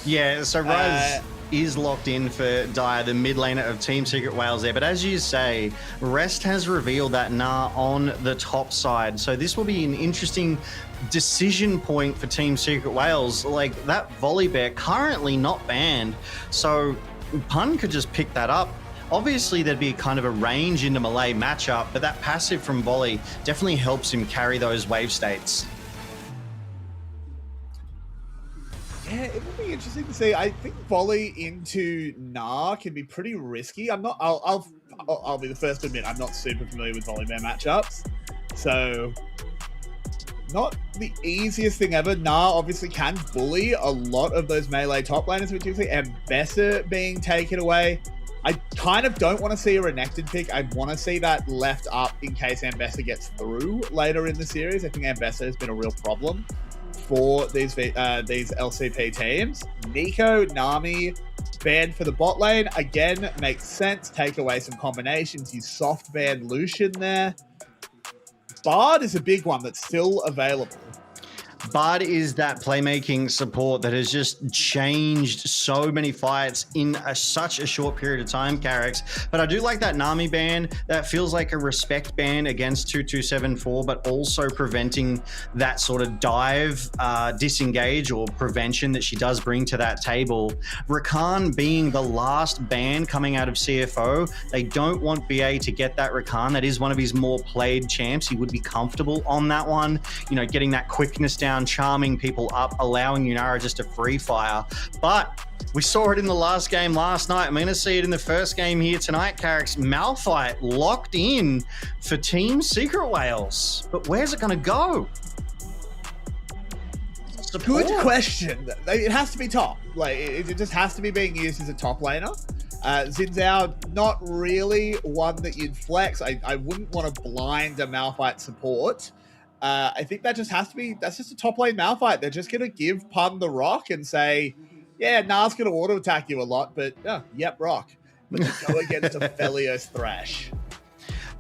Q: Yeah, so Ryze is locked in for Dire, the mid laner of Team Secret Wales there. But as you say, Rest has revealed that Na on the top side. So this will be an interesting decision point for Team Secret Wales. Like, that volley bear currently not banned. So Pun could just pick that up. Obviously, there'd be kind of a range into Malay matchup, but that passive from volley definitely helps him carry those wave states.
R: Yeah, it would be interesting to see. I think volley into Na can be pretty risky. I'll be the first to admit I'm not super familiar with volley bear matchups, so not the easiest thing ever. Na obviously can bully a lot of those melee top laners, which you see, and Besser being taken away. I kind of don't want to see a Renekton pick. I want to see that left up in case Ambessa gets through later in the series. I think Ambessa has been a real problem for these LCP teams. Nico, Nami, Ban for the bot lane, again, makes sense. Take away some combinations. You soft ban Lucian there. Bard is a big one that's still available.
Q: Bard is that playmaking support that has just changed so many fights in such a short period of time, Carrix. But I do like that Nami ban. That feels like a respect ban against 2274, but also preventing that sort of dive, disengage, or prevention that she does bring to that table. Rakan being the last ban coming out of CFO, they don't want BA to get that Rakan. That is one of his more played champs. He would be comfortable on that one, you know, getting that quickness down, charming people up, allowing Yunara just to free fire. But we saw it in the last game last night. I'm going to see it in the first game here tonight, Carrix. Malphite locked in for Team Secret Whales. But where's it going to go?
R: Support. Good question. It has to be top. Like, it just has to be being used as a top laner. Xin Zhao, not really one that you'd flex. I wouldn't want to blind a Malphite support. I think that just has to be, that's just a top lane Malphite. They're just going to give Pun the rock and say, yeah, Na's going to auto attack you a lot, but yep, rock. But to go against Aphelios Thresh.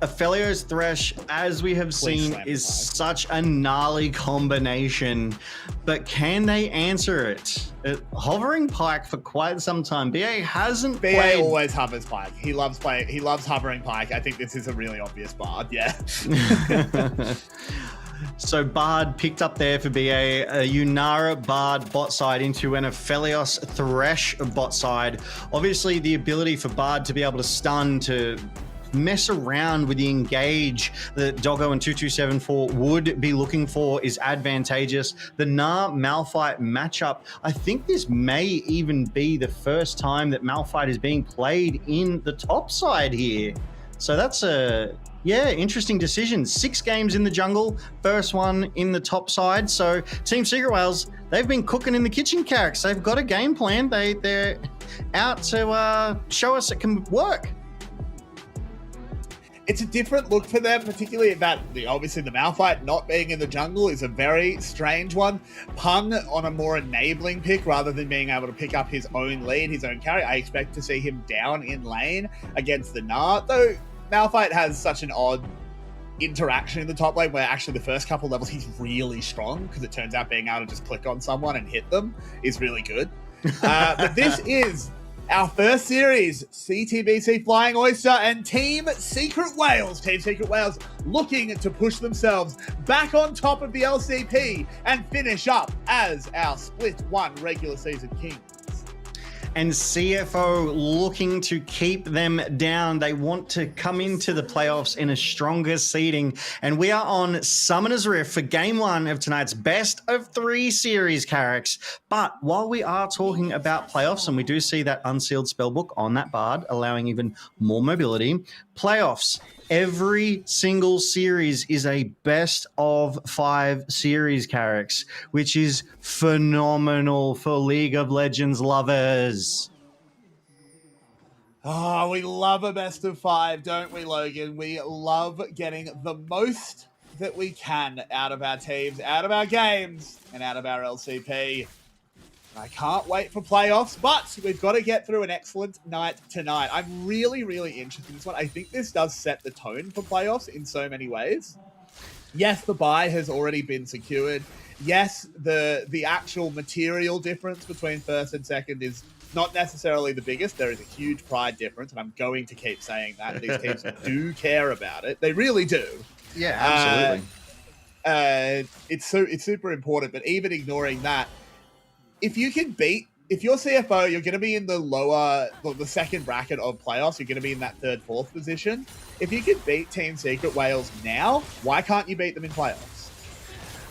Q: Aphelios Thresh, as we have seen, is such a gnarly combination, but can they answer it? Hovering Pike for quite some time. BA hasn't played.
R: BA always hovers Pike. He loves hovering Pike. I think this is a really obvious Bard, yeah.
Q: So Bard picked up there for BA, a Yunara Bard bot side into an Aphelios Thresh bot side. Obviously, the ability for Bard to be able to stun, to mess around with the engage that Doggo and 2274 would be looking for is advantageous. The Na Malphite matchup, I think this may even be the first time that Malphite is being played in the top side here. So that's a interesting decision. 6 games in the jungle, first one in the top side. So Team Secret Whales, they've been cooking in the kitchen, Carrix. They've got a game plan. They're out to show us it can work.
R: It's a different look for them, particularly that obviously the Malphite not being in the jungle is a very strange one. Pun on a more enabling pick rather than being able to pick up his own lead, his own carry. I expect to see him down in lane against the Na, though Malphite has such an odd interaction in the top lane where actually the first couple levels he's really strong because it turns out being able to just click on someone and hit them is really good. But this is our first series, CTBC Flying Oyster and Team Secret Whales. Team Secret Whales looking to push themselves back on top of the LCP and finish up as our Split 1 regular season kings.
Q: And CFO looking to keep them down. They want to come into the playoffs in a stronger seeding. And we are on Summoner's Rift for game 1 of tonight's best of 3 series, Carrix. But while we are talking about playoffs, and we do see that unsealed spellbook on that Bard, allowing even more mobility, playoffs. Every single series is a best of 5 series, Carrix, which is phenomenal for League of Legends lovers.
R: Oh, we love a best of 5, don't we, Logan? We love getting the most that we can out of our teams, out of our games, and out of our LCP. I can't wait for playoffs, but we've got to get through an excellent night tonight. I'm really, really interested in this one. I think this does set the tone for playoffs in so many ways. Yes, the bye has already been secured. Yes, the actual material difference between first and second is not necessarily the biggest. There is a huge pride difference, and I'm going to keep saying that. These teams do care about it. They really do.
Q: Yeah, absolutely.
R: It's super important, but even ignoring that, if you're CFO, you're going to be in the second bracket of playoffs. You're going to be in that 3rd, 4th position. If you can beat Team Secret Whales now, why can't you beat them in playoffs?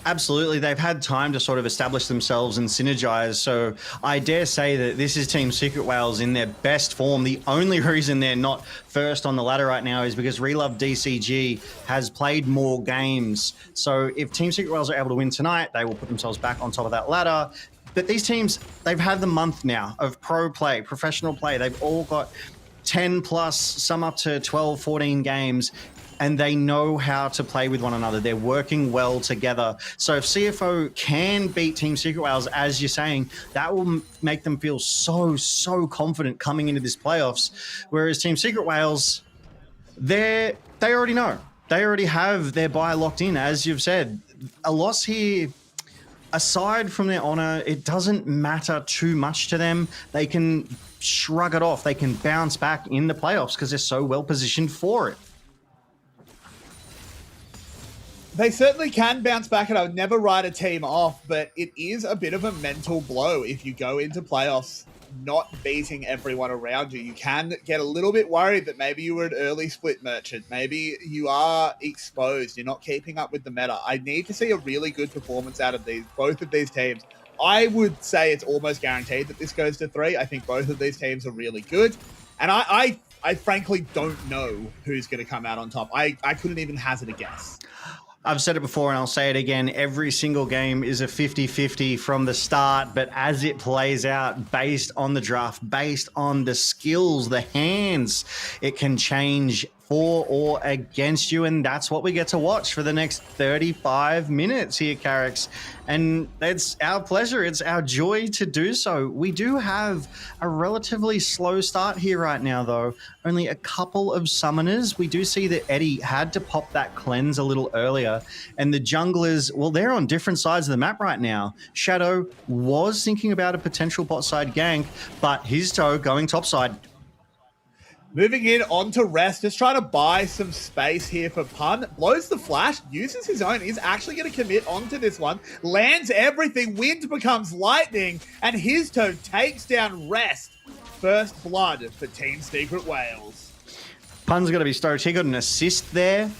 Q: Absolutely. They've had time to sort of establish themselves and synergize. So I dare say that this is Team Secret Whales in their best form. The only reason they're not first on the ladder right now is because Relove DCG has played more games. So if Team Secret Whales are able to win tonight, they will put themselves back on top of that ladder. But these teams, they've had the month now of pro play, professional play. They've all got 10 plus, some up to 12, 14 games. and they know how to play with one another. They're working well together. So if CFO can beat Team Secret Whales, as you're saying, that will make them feel so confident coming into this playoffs. Whereas Team Secret Whales, they already know. They already have their bye locked in, as you've said. A loss here, aside from their honor, it doesn't matter too much to them. They can shrug it off. They can bounce back in the playoffs because they're so well positioned for it.
R: They certainly can bounce back, and I would never write a team off, but it is a bit of a mental blow if you go into playoffs not beating everyone around you. You can get a little bit worried that maybe you were an early split merchant. Maybe you are exposed. You're not keeping up with the meta. I need to see a really good performance out of both of these teams. I would say it's almost guaranteed that this goes to 3. I think both of these teams are really good. And I frankly don't know who's going to come out on top. I couldn't even hazard a guess.
Q: I've said it before and I'll say it again. Every single game is a 50-50 from the start, but as it plays out based on the draft, based on the skills, the hands, it can change for or against you, and that's what we get to watch for the next 35 minutes here, Carrix. And it's our pleasure, it's our joy to do so. We do have a relatively slow start here right now, though. Only a couple of summoners. We do see that Eddie had to pop that cleanse a little earlier, and the junglers, well, they're on different sides of the map right now. Shadow was thinking about a potential bot side gank, but his toe going top side.
R: Moving in onto Rest, just trying to buy some space here for Pun. Blows the flash, uses his own, is actually going to commit onto this one. Lands everything, wind becomes lightning, and his toe takes down Rest. First blood for Team Secret Whales.
Q: Pun's got to be stoked. He got an assist there.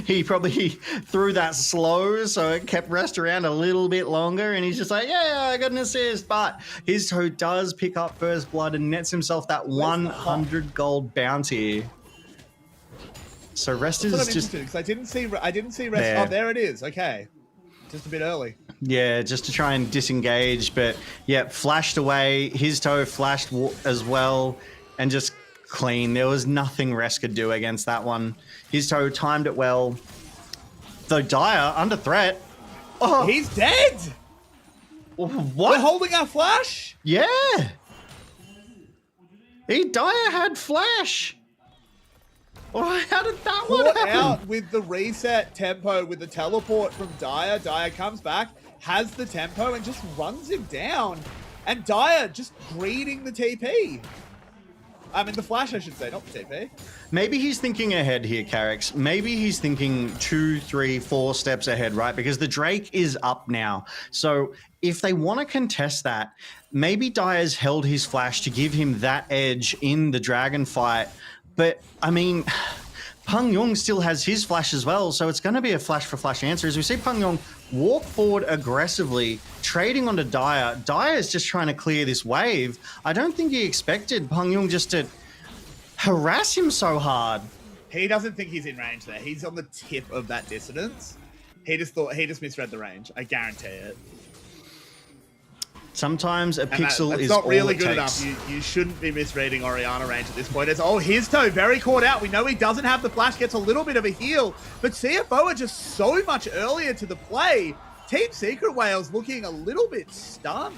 Q: He probably threw that slow, so it kept Rest around a little bit longer, and he's just like, yeah, I got an assist. But his toe does pick up first blood and nets himself that 100 gold bounty. So Rest is just...
R: because I didn't see Rest.
Q: There.
R: Oh, there it is. Okay. Just a bit early.
Q: Yeah, just to try and disengage, but yeah, flashed away. His toe flashed as well, and just clean. There was nothing Rest could do against that one. His toe timed it well. Though Dire under threat.
R: Oh, he's dead.
Q: What?
R: We're holding our flash?
Q: Yeah. Dire had flash. Oh, how did that one happen?
R: Out with the reset tempo with the teleport from Dire. Dire comes back, has the tempo, and just runs him down. And Dire just greeting the TP. I mean, the flash, I should say, not the TP.
Q: Maybe he's thinking ahead here, Carrix. Maybe he's thinking 2, 3, 4 steps ahead, right? Because the Drake is up now. So if they want to contest that, maybe Dire's held his flash to give him that edge in the dragon fight. But, I mean, Peng Yong still has his flash as well, so it's going to be a flash for flash answer. As we see Peng Yong walk forward aggressively, trading onto Dire. Dire's just trying to clear this wave. I don't think he expected Peng Yong just to harass him so hard.
R: He doesn't think he's in range there. He's on the tip of that dissonance. He just misread the range. I guarantee it.
Q: Sometimes a pixel
R: that's
Q: is
R: not really
Q: all it
R: good
Q: takes.
R: enough. You shouldn't be misreading Orianna range at this point. It's, oh, his toe very caught out. We know he doesn't have the flash, gets a little bit of a heal, but CFO are just so much earlier to the play. Team Secret Whales looking a little bit stunned.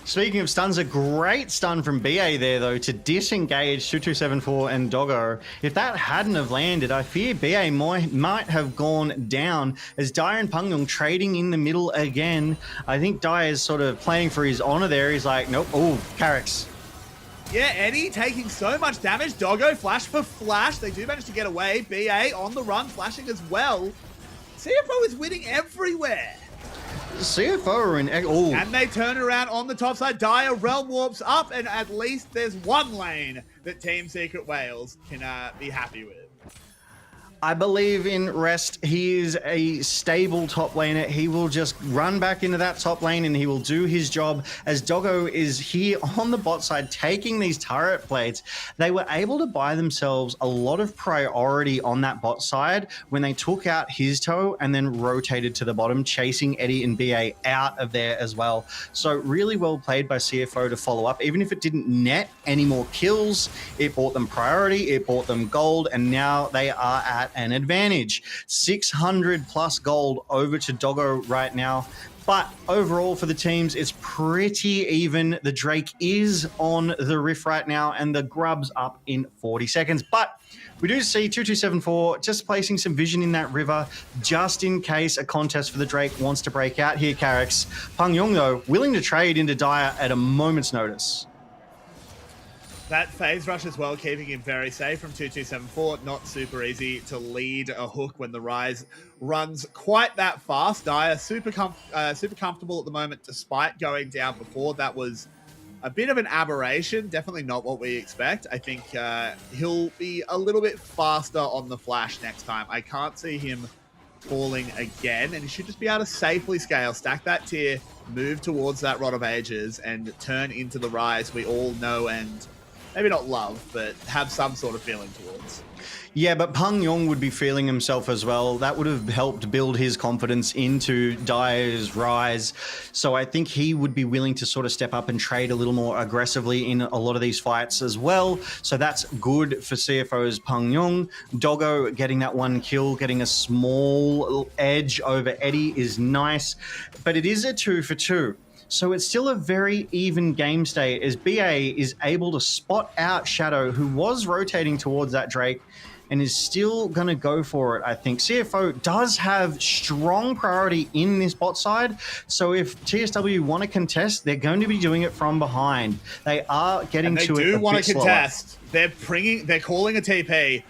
Q: Speaking of stuns, a great stun from BA there, though, to disengage 2274 and Doggo. If that hadn't have landed, I fear BA might have gone down, as Dire and Peng Yong trading in the middle again. I think Dire is sort of playing for his honor there. He's like, nope. Oh, Carrix.
R: Yeah, Eddie taking so much damage. Doggo flash for flash. They do manage to get away. BA on the run, flashing as well. CFO is winning everywhere.
Q: CFO are in... Oh.
R: And they turn around on the top side. Dire realm warps up, and at least there's one lane that Team Secret Whales can be happy with.
Q: I believe in Rest. He is a stable top laner. He will just run back into that top lane and he will do his job. As Doggo is here on the bot side taking these turret plates, they were able to buy themselves a lot of priority on that bot side when they took out his toe and then rotated to the bottom, chasing Eddie and BA out of there as well. So really well played by CFO to follow up. Even if it didn't net any more kills, it bought them priority, it bought them gold, and now they are at an advantage. 600 plus gold over to Doggo right now. But overall for the teams, it's pretty even. The Drake is on the Rift right now and the Grub's up in 40 seconds. But we do see 2274 just placing some vision in that river just in case a contest for the Drake wants to break out here, Carrix. Pang Yong, though, willing to trade into Dire at a moment's notice.
R: That phase rush as well, keeping him very safe from 2274. Not super easy to lead a hook when the Rise runs quite that fast. Dire super comfortable at the moment, despite going down before. That was a bit of an aberration. Definitely not what we expect. I think he'll be a little bit faster on the flash next time. I can't see him falling again, and he should just be able to safely scale, stack that tier, move towards that Rod of Ages, and turn into the Rise we all know and maybe not love, but have some sort of feeling towards.
Q: Yeah, but Pang Yong would be feeling himself as well. That would have helped build his confidence into Dire's Rise. So I think he would be willing to sort of step up and trade a little more aggressively in a lot of these fights as well. So that's good for CFO's Pang Yong. Doggo getting that one kill, getting a small edge over Eddie is nice. But it is a 2 for 2. So it's still a very even game state as BA is able to spot out Shadow, who was rotating towards that Drake, and is still going to go for it, I think. CFO does have strong priority in this bot side, so if TSW want to contest, they're going to be doing it from behind. They are getting to it a bit slower.
R: They do want to contest. They're calling a TP.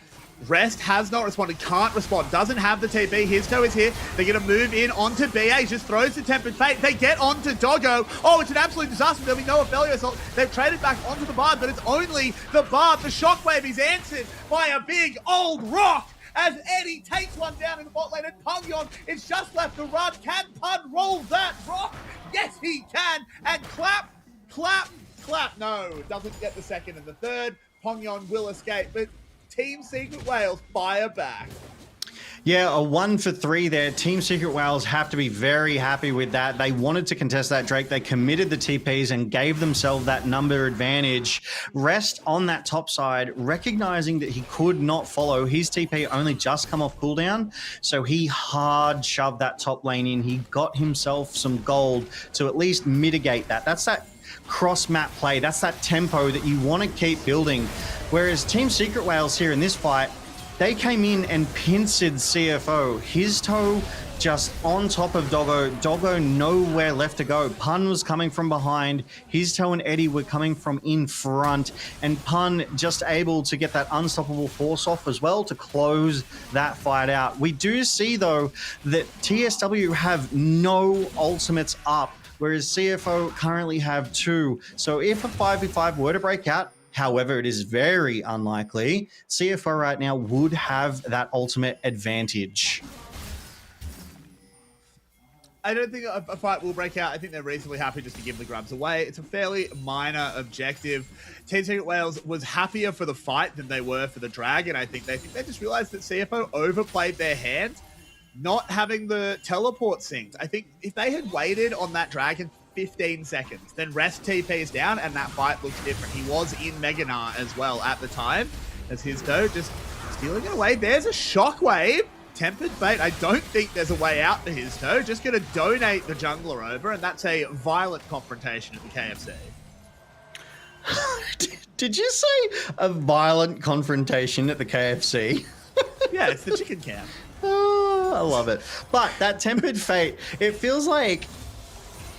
R: Rest has not responded, can't respond, doesn't have the TP. His toe is here. They're going to move in onto BA, just throws the Tempered Fate. They get onto Doggo. Oh, it's an absolute disaster. There'll be no Ophelio assault. They've traded back onto the Bard, but it's only the Bard. The Shockwave is answered by a big old rock as Eddie takes one down in the bot lane, and Pungyon is just left to run. Can Pun roll that rock? Yes, he can. And clap, clap, clap. No, doesn't get the second and the third. Pungyon will escape, but Team Secret Wales fire back.
Q: Yeah, a 1 for 3 there. Team Secret Wales have to be very happy with that. They wanted to contest that Drake. They committed the TPs and gave themselves that number advantage. Rest on that top side, recognizing that he could not follow. His TP only just come off cooldown, so he hard shoved that top lane in. He got himself some gold to at least mitigate that. That's that cross-map play. That's that tempo that you want to keep building. Whereas Team Secret Wales here in this fight, they came in and pincered CFO. His toe just on top of Doggo. Doggo nowhere left to go. Pun was coming from behind. His toe and Eddie were coming from in front. And Pun just able to get that unstoppable force off as well to close that fight out. We do see, though, that TSW have no ultimates up, whereas CFO currently have 2. So if a 5v5 were to break out, however, it is very unlikely, CFO right now would have that ultimate advantage.
R: I don't think a fight will break out. I think they're reasonably happy just to give the grubs away. It's a fairly minor objective. Team Secret Wales was happier for the fight than they were for the dragon. I think they just realized that CFO overplayed their hand, not having the teleport synced. I think if they had waited on that dragon 15 seconds, then Rest TP's down and that fight looks different. He was in Meganar as well at the time as his toe just stealing it away. There's a Shockwave. Tempered Fate. I don't think there's a way out for his toe. Just going to donate the jungler over, and that's a violent confrontation at the KFC.
Q: Did you say a violent confrontation at the KFC?
R: Yeah, it's the chicken camp.
Q: Oh, I love it. But that Tempered Fate, it feels like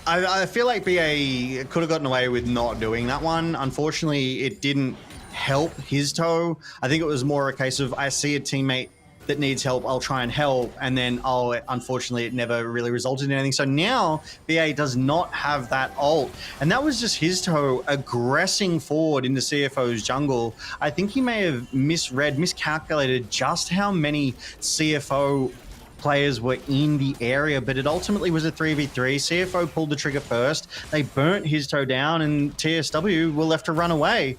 Q: I feel like BA could have gotten away with not doing that one. Unfortunately, it didn't help his toe. I think it was more a case of I see a teammate that needs help, I'll try and help. And then, unfortunately, it never really resulted in anything. So now BA does not have that ult. And that was just his toe aggressing forward into CFO's jungle. I think he may have miscalculated just how many CFO players were in the area, but it ultimately was a 3v3. CFO pulled the trigger first. They burnt his toe down, and TSW were left to run away.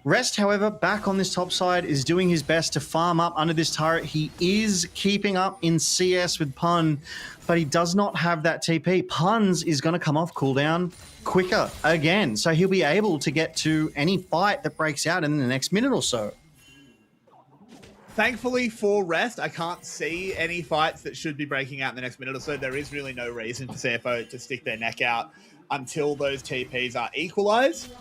Q: Rest, however, back on this top side, is doing his best to farm up under this turret. He is keeping up in CS with Pun, but he does not have that TP. Pun's is going to come off cooldown quicker again, so he'll be able to get to any fight that breaks out in the next minute or so.
R: Thankfully for Rest, I can't see any fights that should be breaking out in the next minute or so. There is really no reason for CFO to stick their neck out until those TPs are equalized.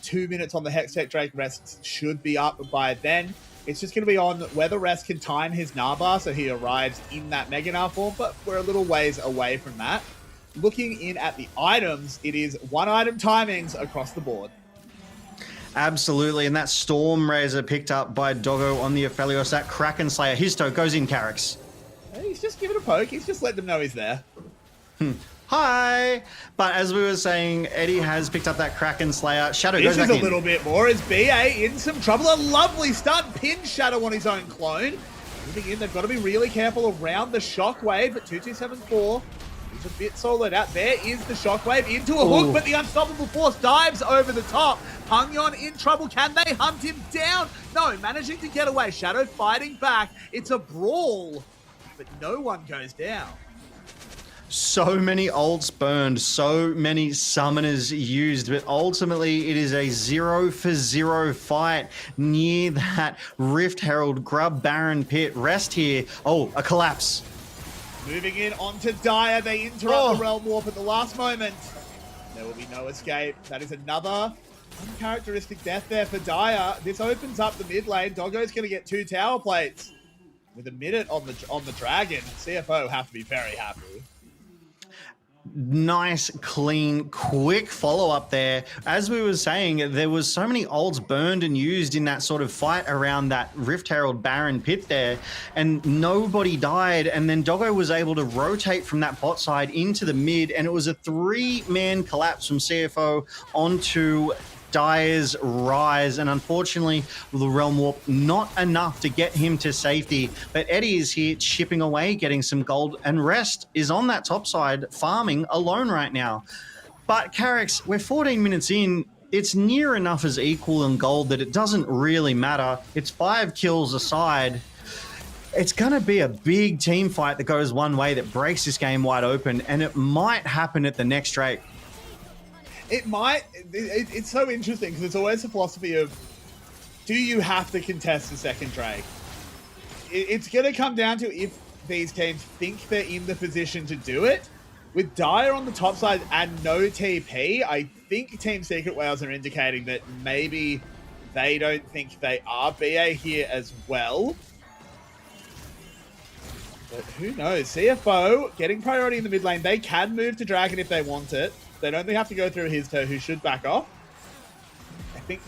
R: 2 minutes on the Hextech Drake. Rest should be up by then. It's just going to be on whether Rest can time his Narbar so he arrives in that Mega Gnar form, but we're a little ways away from that. Looking in at the items, it is one item timings across the board.
Q: Absolutely, and that Storm Razor picked up by Doggo on the Aphelios, that Kraken Slayer. His toe goes in, Carrix.
R: He's just giving a poke. He's just letting them know he's there.
Q: Hi! But as we were saying, Eddie has picked up that Kraken Slayer. Shadow goes
R: This
Q: back
R: is a little bit more as BA in some trouble. A lovely stun. Pin Shadow on his own clone. Moving in, they've got to be really careful around the Shockwave, but 2274 is a bit soloed out. There is the Shockwave into a hook, but the Unstoppable Force dives over the top. Pungyon in trouble. Can they hunt him down? No, managing to get away. Shadow fighting back. It's a brawl, but no one goes down.
Q: So many ults burned, so many summoners used, but ultimately it is a 0-for-0 fight near that Rift Herald Grub Baron pit. Rest here. Oh, a collapse.
R: Moving in onto Dire. They interrupt the Realm Warp at the last moment. There will be no escape. That is another uncharacteristic death there for Dire. This opens up the mid lane. Doggo's going to get 2 tower plates. With a minute on the Dragon, CFO have to be very happy.
Q: Nice, clean, quick follow-up there. As we were saying, there was so many ults burned and used in that sort of fight around that Rift Herald Baron pit there, and nobody died, and then Doggo was able to rotate from that bot side into the mid, and it was a 3-man collapse from CFO onto Dire's Rise, and unfortunately the Realm Warp not enough to get him to safety, but Eddie is here chipping away, getting some gold, and Rest is on that top side farming alone right now. But Carrix, we're 14 minutes in. It's near enough as equal in gold that it doesn't really matter. It's 5 kills aside. It's going to be a big team fight that goes one way that breaks this game wide open, and it might happen at the next Drake.
R: It might. It's so interesting because it's always the philosophy of, do you have to contest the second Drake? It's going to come down to if these teams think they're in the position to do it. With Dire on the top side and no TP, I think Team Secret Whales are indicating that maybe they don't think they are BA here as well. But who knows? CFO getting priority in the mid lane. They can move to Dragon if they want it. They'd only have to go through his toe, who should back off. I think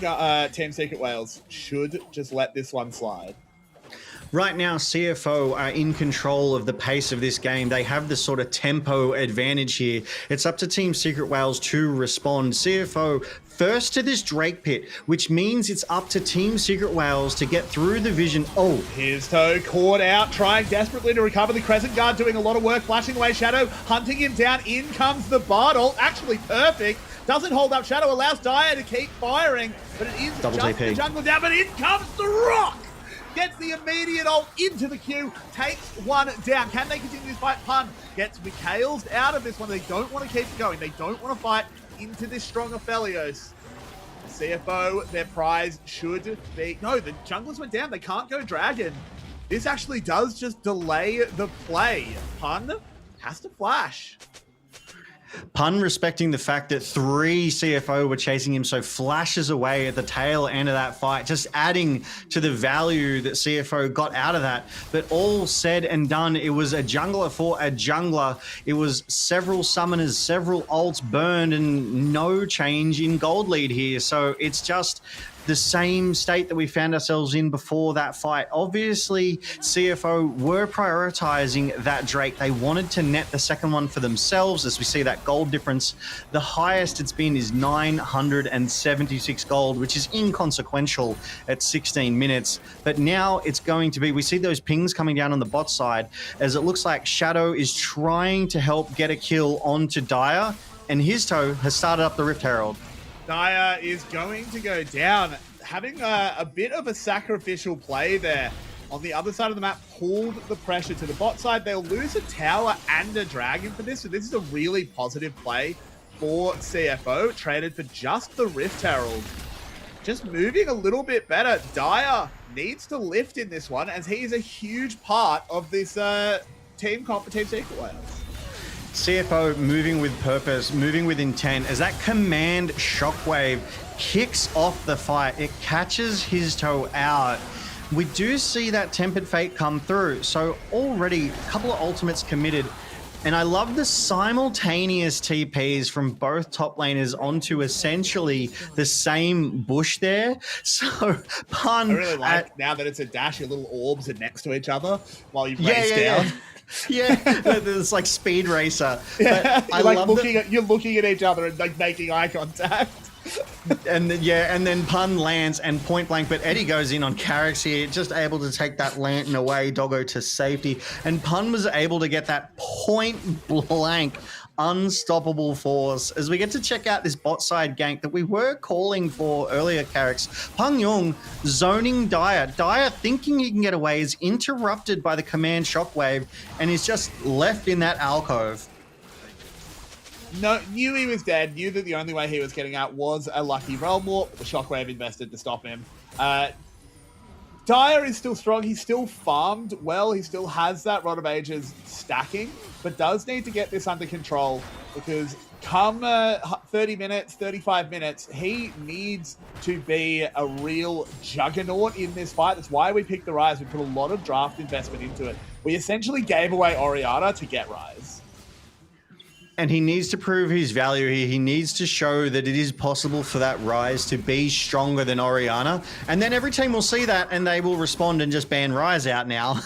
R: Team Secret Whales should just let this one slide.
Q: Right now, CFO are in control of the pace of this game. They have the sort of tempo advantage here. It's up to Team Secret Whales to respond. CFO first to this Drake pit, which means it's up to Team Secret Whales to get through the vision. Oh,
R: his toe caught out, trying desperately to recover the Crescent Guard, doing a lot of work, flashing away Shadow, hunting him down. In comes the Bard ult, actually perfect. Doesn't hold up Shadow, allows Dire to keep firing, but it is
Q: double
R: just
Q: TP.
R: the jungle down, but in comes the Rock! Gets the immediate ult into the queue, takes one down. Can they continue this fight? Pun gets Mikhail's out of this one. They don't want to keep going. They don't want to fight into this strong Aphelios. CFO, their prize should be... No, the junglers went down. They can't go Dragon. This actually does just delay the play. Pun has to flash.
Q: Pun respecting the fact that 3 CFO were chasing him, so flashes away at the tail end of that fight, just adding to the value that CFO got out of that. But all said and done, it was a jungler for a jungler. It was several summoners, several ults burned, and no change in gold lead here. So it's just the same state that we found ourselves in before that fight. Obviously, CFO were prioritizing that Drake. They wanted to net the second one for themselves. As we see that gold difference, the highest it's been is 976 gold, which is inconsequential at 16 minutes. But now it's going to be, we see those pings coming down on the bot side, as it looks like Shadow is trying to help get a kill onto Dire, and his toe has started up the Rift Herald.
R: Dire is going to go down, having a bit of a sacrificial play there. On the other side of the map, pulled the pressure to the bot side. They'll lose a tower and a dragon for this, so this is a really positive play for CFO, traded for just the Rift Herald. Just moving a little bit better. Dire needs to lift in this one, as he is a huge part of this team Secret Wales.
Q: CFO moving with purpose, moving with intent, as that command shockwave kicks off the fight. It catches his toe out. We do see that Tempered Fate come through, so already a couple of ultimates committed. And I love the simultaneous TPs from both top laners onto essentially the same bush there. So Pun,
R: I really like now that it's a dash, your little orbs are next to each other while you race down.
Q: Yeah, it's like Speed Racer.
R: Yeah.
Q: I
R: like
Q: love
R: you're looking at each other and like making eye contact.
Q: And then Pun lands and point blank, but Eddie goes in on Carrick's here, just able to take that lantern away, Doggo to safety. And Pun was able to get that point blank unstoppable force as we get to check out this bot side gank that we were calling for earlier, Carrick's. Peng Yong zoning Dire. Dire thinking he can get away is interrupted by the command shockwave and is just left in that alcove.
R: No, knew he was dead, knew that the only way he was getting out was a lucky realm warp. The shockwave invested to stop him. Dire is still strong. He's still farmed well. He still has that Rod of Ages stacking, but does need to get this under control because come 30 minutes, 35 minutes, he needs to be a real juggernaut in this fight. That's why we picked the Rise. We put a lot of draft investment into it. We essentially gave away Orianna to get Rise.
Q: And he needs to prove his value here. He needs to show that it is possible for that Rise to be stronger than Orianna. And then every team will see that and they will respond and just ban Rise out now.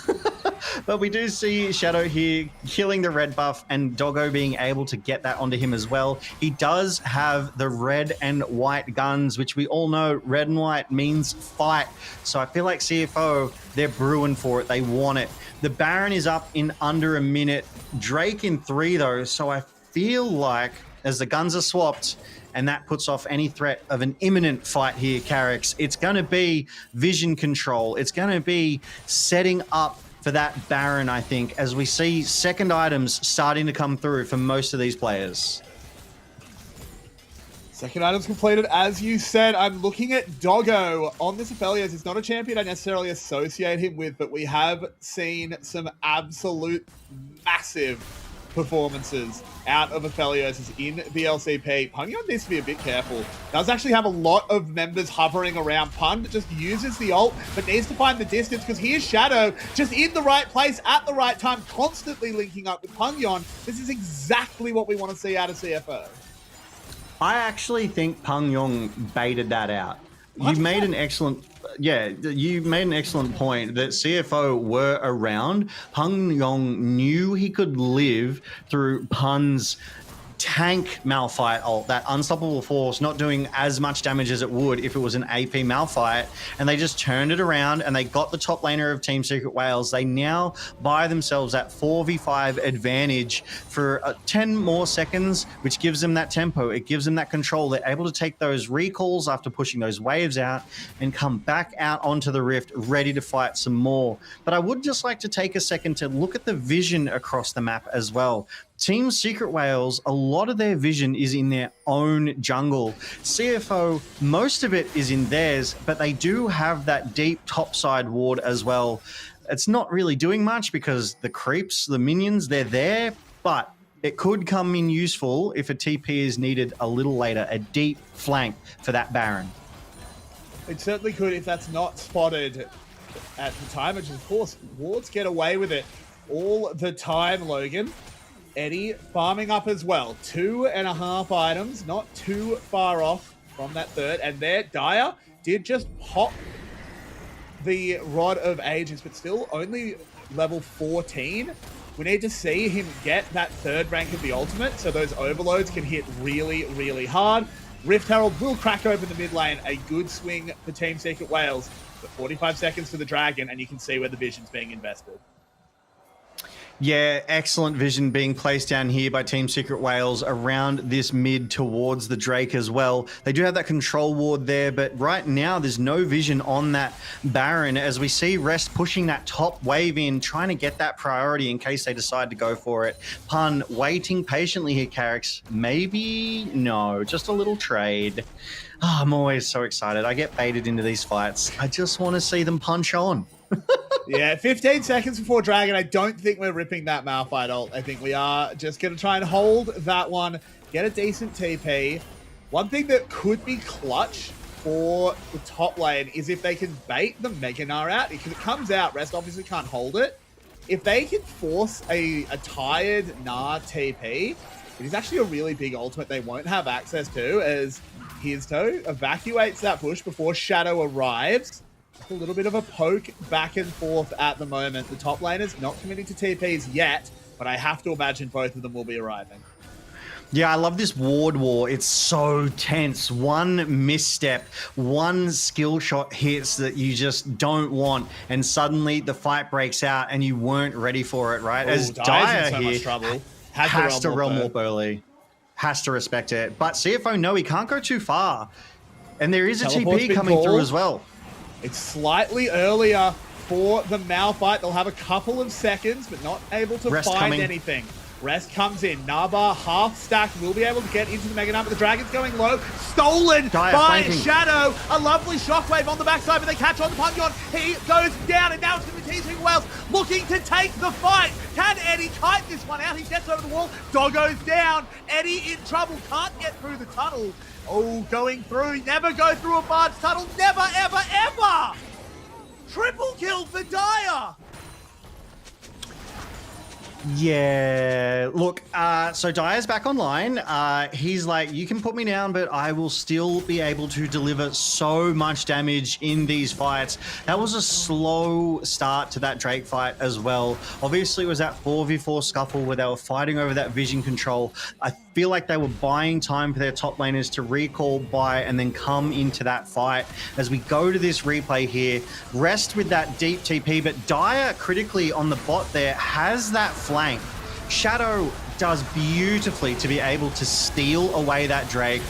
Q: But we do see Shadow here killing the red buff and Doggo being able to get that onto him as well. He does have the red and white guns, which we all know red and white means fight. So I feel like CFO, they're brewing for it. They want it. The Baron is up in under a minute. Drake in 3 though, so I feel like as the guns are swapped and that puts off any threat of an imminent fight here, Carrick's, it's going to be vision control. It's going to be setting up for that Baron, I think, as we see second items starting to come through for most of these players.
R: Second item's completed, as you said. I'm looking at Doggo on this Aphelios. It's not a champion I necessarily associate him with, but we have seen some absolute massive performances out of Aphelios in the LCP. Pun needs to be a bit careful. Does actually have a lot of members hovering around Pun, just uses the ult, but needs to find the distance because here's Shadow just in the right place at the right time, constantly linking up with Pun Yon. This is exactly what we want to see out of CFO.
Q: I actually think Peng Yong baited that out. You made an excellent point that CFO were around. Peng Yong knew he could live through Pun's tank Malphite ult, that unstoppable force not doing as much damage as it would if it was an AP Malphite, and they just turned it around and they got the top laner of Team Secret Wales. They now buy themselves that 4v5 advantage for 10 more seconds, which gives them that tempo, it gives them that control. They're able to take those recalls after pushing those waves out and come back out onto the Rift ready to fight some more. But I would just like to take a second to look at the vision across the map as well. Team Secret Wales, a lot of their vision is in their own jungle. CFO, most of it is in theirs, but they do have that deep topside ward as well. It's not really doing much because the creeps, the minions, they're there, but it could come in useful if a TP is needed a little later, a deep flank for that Baron.
R: It certainly could if that's not spotted at the time, which of course, wards get away with it all the time, Logan. Eddie farming up as well. 2.5 items, not too far off from that third. And there, Dire did just pop the Rod of Ages, but still only level 14. We need to see him get that 3rd rank of the ultimate, so those overloads can hit really, really hard. Rift Herald will crack open the mid lane. A good swing for Team Secret Wales. But 45 seconds for the Dragon, and you can see where the vision's being invested.
Q: Yeah, excellent vision being placed down here by Team Secret Wales around this mid towards the Drake as well. They do have that control ward there, but right now there's no vision on that Baron as we see Rest pushing that top wave in, trying to get that priority in case they decide to go for it. Pun waiting patiently here, Carrix. Maybe? No, just a little trade. Oh, I'm always so excited. I get baited into these fights. I just want to see them punch on.
R: Yeah, 15 seconds before Dragon. I don't think we're ripping that Malphite ult. I think we are just going to try and hold that one, get a decent TP. One thing that could be clutch for the top lane is if they can bait the Mega Gnar out. Because it comes out, Rest obviously can't hold it. If they can force a tired Gnar TP, it is actually a really big ultimate they won't have access to, as Hizto evacuates that bush before Shadow arrives. A little bit of a poke back and forth at the moment. The top laners not committing to TPs yet, but I have to imagine both of them will be arriving.
Q: Yeah, I love this ward war. It's so tense. One misstep, one skill shot hits that you just don't want, and suddenly the fight breaks out and you weren't ready for it, right? As Dire
R: in so
Q: here
R: much trouble.
Q: has to realm warp early. Has to respect it. But CFO, no, he can't go too far. And there is a TP coming through as well.
R: It's slightly earlier for the Malphite. They'll have a couple of seconds, but not able to find anything. Rest comes in. Nabar half stacked, will be able to get into the Mega Gnar, but the Dragon's going low. Stolen by Shadow. A lovely shockwave on the backside, but they catch on to Punyon. He goes down, and now it's going to be Team Wales looking to take the fight. Can Eddie kite this one out? He gets over the wall. Doggo's down. Eddie in trouble. Can't get through the tunnel. Oh, going through. Never go through a Bard's tunnel. Never, ever, ever. Triple kill for Dire.
Q: Yeah, look, so Dire's back online. He's like, you can put me down, but I will still be able to deliver so much damage in these fights. That was a slow start to that Drake fight as well. Obviously, it was that 4v4 scuffle where they were fighting over that vision control. I feel like they were buying time for their top laners to recall, buy, and then come into that fight. As we go to this replay here, Rest with that deep TP, but Dire critically on the bot there has that flank. Shadow does beautifully to be able to steal away that Drake.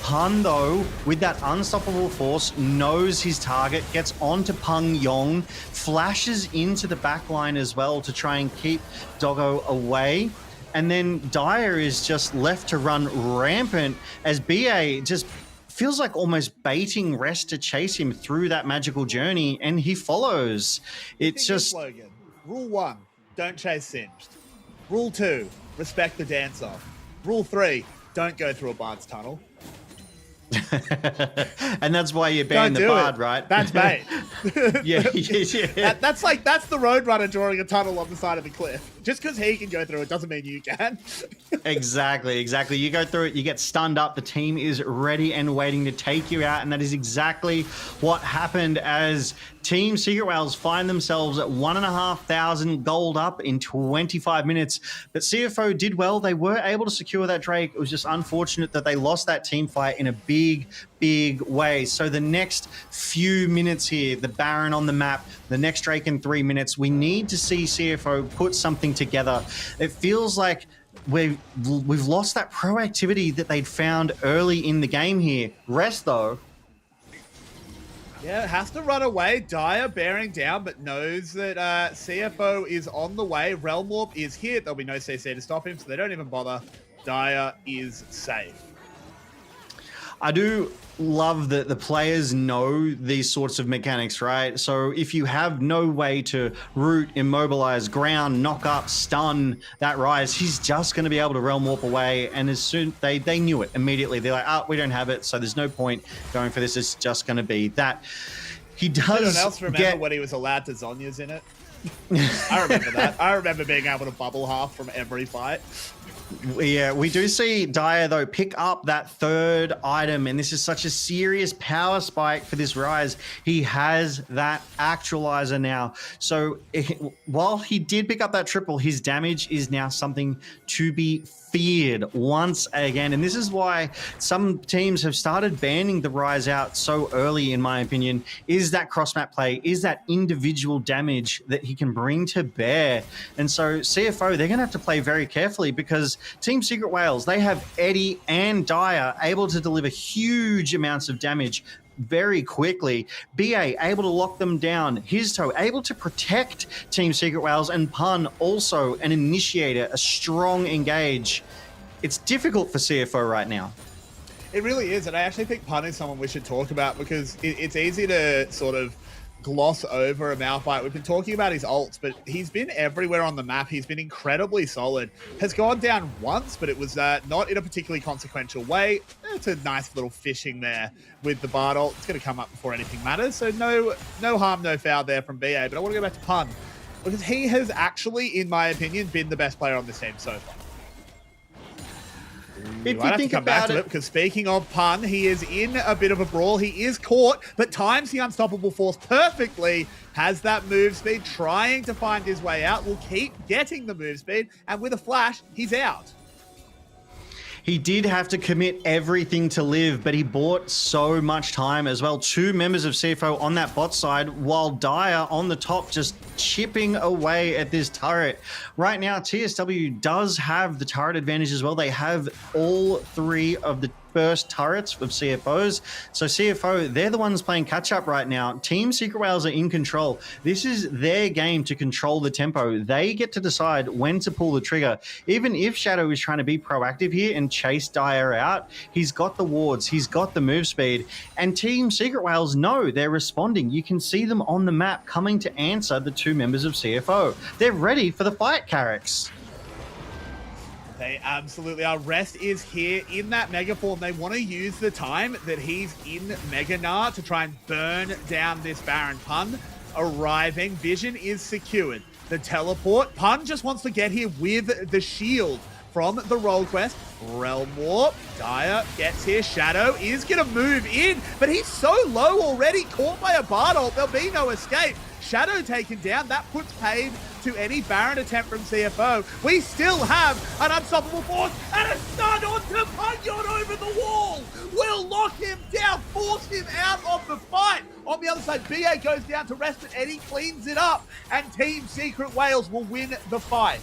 Q: Pun, though, with that unstoppable force, knows his target, gets onto Peng Yong, flashes into the backline as well to try and keep Doggo away. And then Dire is just left to run rampant as BA just feels like almost baiting Rest to chase him through that magical journey, and he follows. It's just...
R: Slogan. Rule 1, don't chase Singed. Rule 2, respect the dance-off. Rule 3, don't go through a Bard's tunnel.
Q: And that's why you banned the Bard, right?
R: That's bait.
Q: Yeah.
R: That's the Roadrunner drawing a tunnel on the side of the cliff. Just because he can go through it doesn't mean you can.
Q: Exactly. You go through it, you get stunned up, the team is ready and waiting to take you out, and that is exactly what happened as Team Secret Wales find themselves at 1,500 gold up in 25 minutes. But CFO did well. They were able to secure that Drake. It was just unfortunate that they lost that team fight in a big way. So the next few minutes here, the Baron on the map, the next Drake in 3 minutes, we need to see CFO put something together. It feels like we've lost that proactivity that they'd found early in the game here. Rest, though.
R: Yeah, it has to run away. Dire bearing down, but knows that CFO is on the way. Realm Warp is here. There'll be no CC to stop him, so they don't even bother. Dire is safe.
Q: I do love that the players know these sorts of mechanics, right? So if you have no way to root, immobilize, ground, knock up, stun that Rise, he's just going to be able to Realm Warp away. And as soon they knew it immediately. They're like, oh, we don't have it, so there's no point going for this. It's just going to be that. He does.
R: Anyone else remember when he was allowed to Zhonya's in it? I remember that. I remember being able to bubble half from every fight.
Q: We do see Dyer, though, pick up that third item, and this is such a serious power spike for this Rise. He has that actualizer now. So while he did pick up that triple, his damage is now something to be feared once again. And this is why some teams have started banning the Rise out so early, in my opinion, is that cross-map play, is that individual damage that he can bring to bear. And so CFO, they're going to have to play very carefully, because Team Secret Whales, they have Eddie and Dyer able to deliver huge amounts of damage very quickly. BA able to lock them down. Hizto able to protect Team Secret Whales, and Pun also an initiator, a strong engage. It's difficult for CFO right now.
R: It really is, and I actually think Pun is someone we should talk about, because it's easy to sort of gloss over a Malphite. We've been talking about his ults, but he's been everywhere on the map. He's been incredibly solid. Has gone down once, but it was not in a particularly consequential way. It's a nice little fishing there with the Bard ult. It's going to come up before anything matters, so no harm, no foul there from BA. But I want to go back to Pun, because he has actually, in my opinion, been the best player on this team so far.
Q: If
R: I have to come back to it, because speaking of Pun, he is in a bit of a brawl. He is caught, but times the unstoppable force perfectly. Has that move speed, trying to find his way out. Will keep getting the move speed, and with a flash, he's out.
Q: He did have to commit everything to live, but he bought so much time as well. 2 members of CFO on that bot side, while Dyer on the top just chipping away at this turret. Right now, TSW does have the turret advantage as well. They have all 3 of the first turrets of CFOs. So CFO, they're the ones playing catch up right now. Team Secret Whales are in control. This is their game to control the tempo. They get to decide when to pull the trigger. Even if Shadow is trying to be proactive here and chase Dyer out, he's got the wards, he's got the move speed, and Team Secret Whales know they're responding. You can see them on the map coming to answer the 2 members of CFO. They're ready for the fight, Carrix.
R: They absolutely are. Rest is here in that mega form. They want to use the time that he's in Mega Gnar to try and burn down this Baron. Pun arriving. Vision is secured. The teleport. Pun just wants to get here with the shield from the roll quest. Realm Warp. Dyer gets here. Shadow is going to move in, but he's so low already. Caught by a Bard ult. There'll be no escape. Shadow taken down. That puts paid to any Baron attempt from CFO. We still have an unstoppable force and a stun onto Punyon over the wall. Will lock him down, force him out of the fight. On the other side, BA goes down to Rest, but Eddie cleans it up, and Team Secret Whales will win the fight.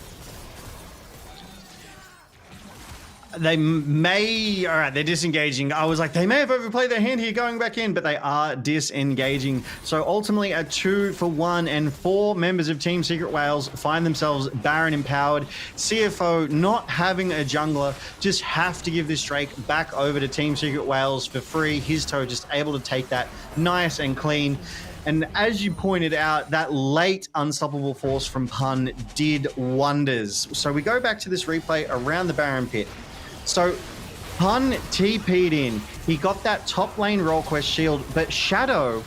Q: They may... All right, they're disengaging. I was like, they may have overplayed their hand here going back in, but they are disengaging. So ultimately, a 2-for-1, and 4 members of Team Secret Whales find themselves Baron empowered. CFO not having a jungler, just have to give this Drake back over to Team Secret Whales for free. Hizto just able to take that nice and clean. And as you pointed out, that late unstoppable force from Pun did wonders. So we go back to this replay around the Baron pit. So Pun TP'd in. He got that top lane roll quest shield, but Shadow,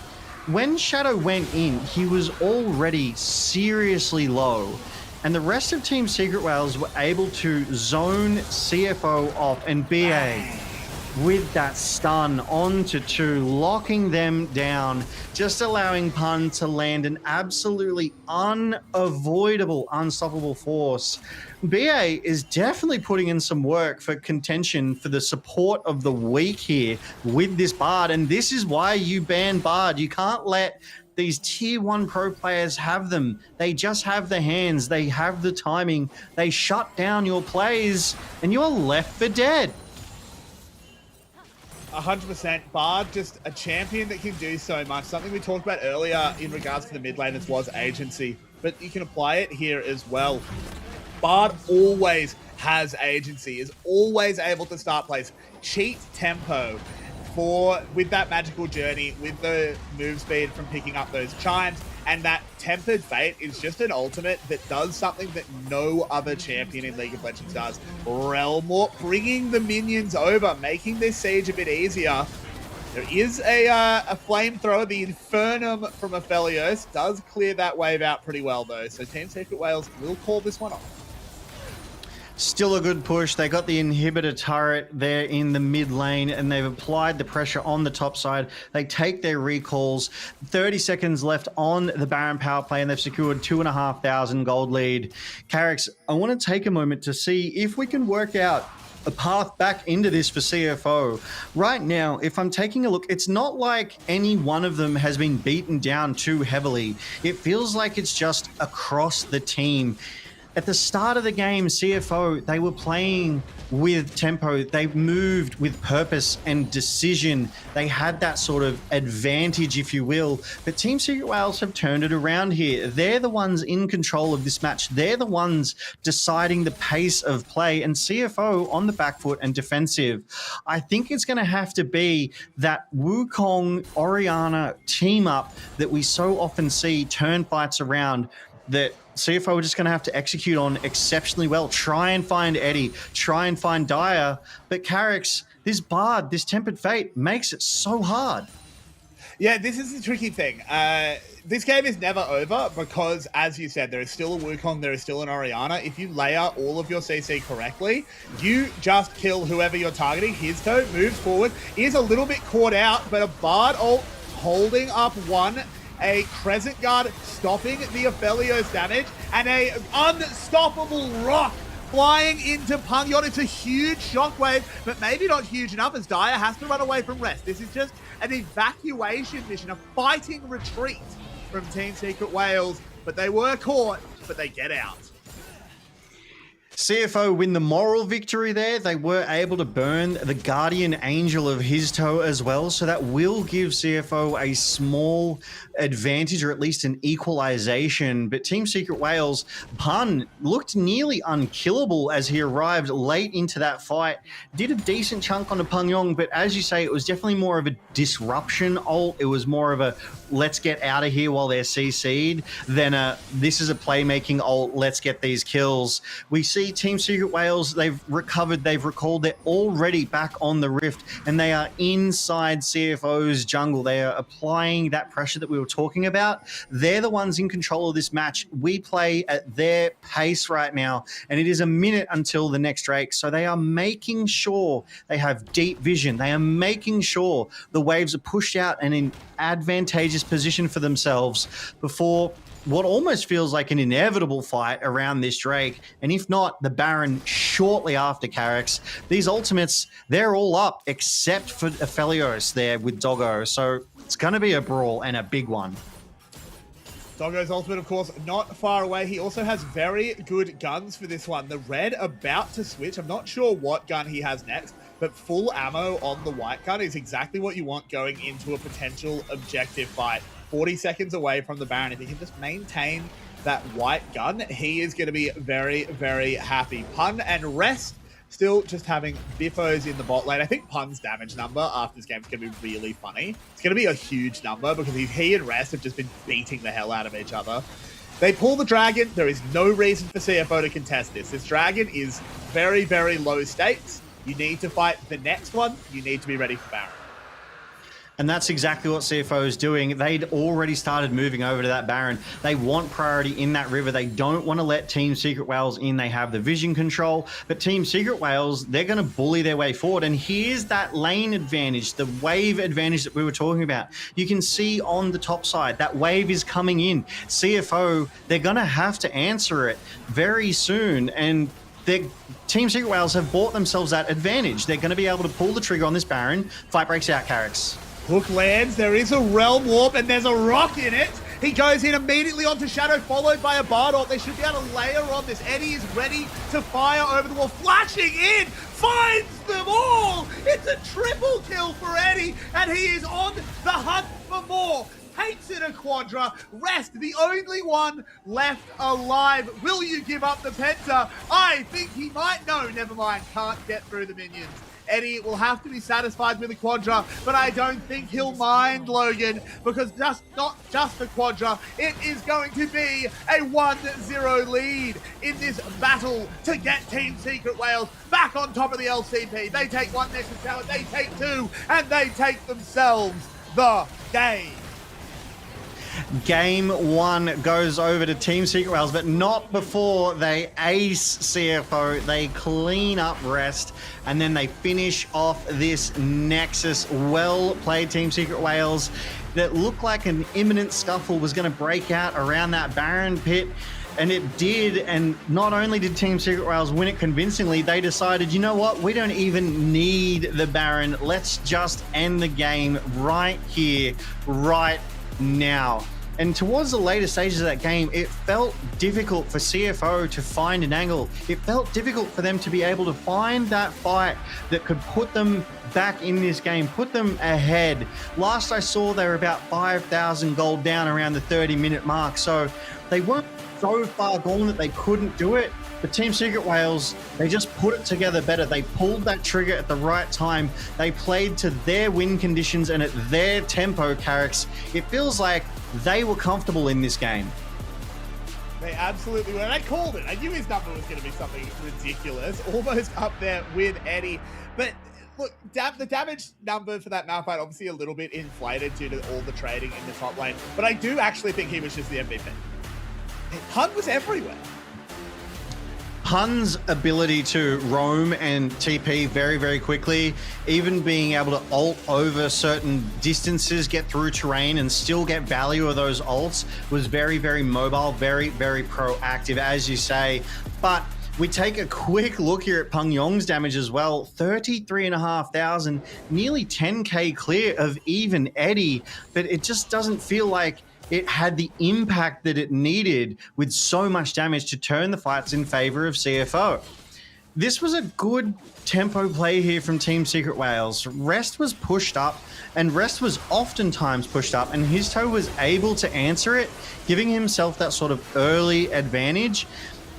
Q: when Shadow went in, he was already seriously low. And the rest of Team Secret Whales were able to zone CFO off, and BA with that stun onto 2, locking them down, just allowing Pun to land an absolutely unavoidable unstoppable force. BA is definitely putting in some work for contention for the support of the week here with this Bard, and this is why you ban Bard. You can't let these tier 1 pro players have them. They just have the hands, they have the timing, they shut down your plays, and you're left for dead.
R: 100%. Bard, just a champion that can do so much. Something we talked about earlier in regards to the mid laners was agency, but you can apply it here as well. Bard always has agency, is always able to start plays, cheat tempo with that magical journey, with the move speed from picking up those chimes, and that tempered fate is just an ultimate that does something that no other champion in League of Legends does. Realm Warp bringing the minions over, making this siege a bit easier. There is a flamethrower, the Infernum from Aphelios, does clear that wave out pretty well though, so Team Secret Whales will call this one off.
Q: Still a good push. They got the inhibitor turret there in the mid lane, and they've applied the pressure on the top side. They take their recalls. 30 seconds left on the Baron power play, and they've secured 2,500 gold lead. Carrick's, I want to take a moment to see if we can work out a path back into this for CFO. Right now, if I'm taking a look, it's not like any one of them has been beaten down too heavily. It feels like it's just across the team. At the start of the game, CFO, they were playing with tempo. They moved with purpose and decision. They had that sort of advantage, if you will. But Team Secret Wales have turned it around here. They're the ones in control of this match. They're the ones deciding the pace of play. And CFO on the back foot and defensive. I think it's going to have to be that Wukong Orianna team up that we so often see turn fights around, that CFO are just going to have to execute on exceptionally well. Try and find Eddie, try and find Dyer. But Carrick's, this Bard, this Tempered Fate makes it so hard.
R: Yeah, this is the tricky thing. This game is never over because, as you said, there is still a Wukong, there is still an Orianna. If you layer all of your CC correctly, you just kill whoever you're targeting. His toe moves forward, is a little bit caught out, but a Bard ult holding up one, a Crescent Guard stopping the Aphelios damage, and a unstoppable rock flying into Pangyon. It's a huge shockwave, but maybe not huge enough as Dyer has to run away from Rest. This is just an evacuation mission, a fighting retreat from Team Secret Wales, but they were caught, but they get out.
Q: CFO win the moral victory there. They were able to burn the Guardian Angel of his toe as well, so that will give CFO a small advantage, or at least an equalization. But Team Secret Wales, Pun looked nearly unkillable as he arrived late into that fight. Did a decent chunk on the Pangyon, but as you say, it was definitely more of a disruption ult. It was more of a let's get out of here while they're CC'd than a this is a playmaking ult, let's get these kills. We see Team Secret Wales, they've recovered, they've recalled, they're already back on the Rift, and they are inside CFO's jungle. They are applying that pressure that we were talking about. They're the ones in control of this match. We play at their pace right now, and it is a minute until the next Drake, so they are making sure they have deep vision. They are making sure the waves are pushed out and in advantageous position for themselves before what almost feels like an inevitable fight around this Drake, and if not, the Baron shortly after Carrick's. These ultimates, they're all up except for Aphelios there with Doggo, so it's going to be a brawl and a big one.
R: Doggo's ultimate, of course, not far away. He also has very good guns for this one. The red about to switch. I'm not sure what gun he has next, but full ammo on the white gun is exactly what you want going into a potential objective fight. 40 seconds away from the Baron. If he can just maintain that white gun, he is going to be very, very happy. Pun and Rest still just having biffos in the bot lane. I think Pun's damage number after this game is going to be really funny. It's going to be a huge number because he and Rest have just been beating the hell out of each other. They pull the dragon. There is no reason for CFO to contest this. This dragon is very, very low stakes. You need to fight the next one. You need to be ready for Baron.
Q: And that's exactly what CFO is doing. They'd already started moving over to that Baron. They want priority in that river. They don't want to let Team Secret Wales in. They have the vision control. But Team Secret Wales, they're going to bully their way forward. And here's that lane advantage, the wave advantage that we were talking about. You can see on the top side, that wave is coming in. CFO, they're going to have to answer it very soon. And Team Secret Wales have bought themselves that advantage. They're going to be able to pull the trigger on this Baron. Fight breaks out, Carrick's.
R: Hook lands, there is a Realm Warp, and there's a rock in it. He goes in immediately onto Shadow, followed by a Bard ult. They should be able to layer on this. Eddie is ready to fire over the wall, flashing in, finds them all. It's a triple kill for Eddie, and he is on the hunt for more. Takes it a Quadra. Rest, the only one left alive. Will you give up the Penta? I think he might. No, never mind. Can't get through the minions. Eddie will have to be satisfied with the Quadra, but I don't think he'll mind, Logan, because not just the Quadra, it is going to be a 1-0 lead in this battle to get Team Secret Wales back on top of the LCP. They take one Nexus Tower, they take two, and they take themselves the game.
Q: Game 1 goes over to Team Secret Whales, but not before they ace CFO. They clean up Rest, and then they finish off this Nexus. Well played, Team Secret Whales. That looked like an imminent scuffle was going to break out around that Baron pit. And it did, and not only did Team Secret Whales win it convincingly, they decided, you know what, we don't even need the Baron. Let's just end the game right here, right now. And towards the later stages of that game, it felt difficult for CFO to find an angle. It felt difficult for them to be able to find that fight that could put them back in this game, put them ahead. Last I saw, they were about 5,000 gold down around the 30-minute mark. So they weren't so far gone that they couldn't do it. But Team Secret Whales, they just put it together better. They pulled that trigger at the right time. They played to their win conditions and at their tempo, Carrix. It feels like they were comfortable in this game.
R: They absolutely were. And I called it. I knew his number was going to be something ridiculous, almost up there with Eddie. But look, the damage number for that Malphite obviously a little bit inflated due to all the trading in the top lane. But I do actually think he was just the MVP. Hun was everywhere.
Q: Hun's ability to roam and TP very, very quickly, even being able to ult over certain distances, get through terrain and still get value of those ults was very, very mobile, very, very proactive, as you say. But we take a quick look here at Peng Yong's damage as well. 33,500, nearly 10k clear of even Eddie, but it just doesn't feel like it had the impact that it needed with so much damage to turn the fights in favor of CFO. This was a good tempo play here from Team Secret Whales. Rest was pushed up, and Rest was oftentimes pushed up, and Histo was able to answer it, giving himself that sort of early advantage.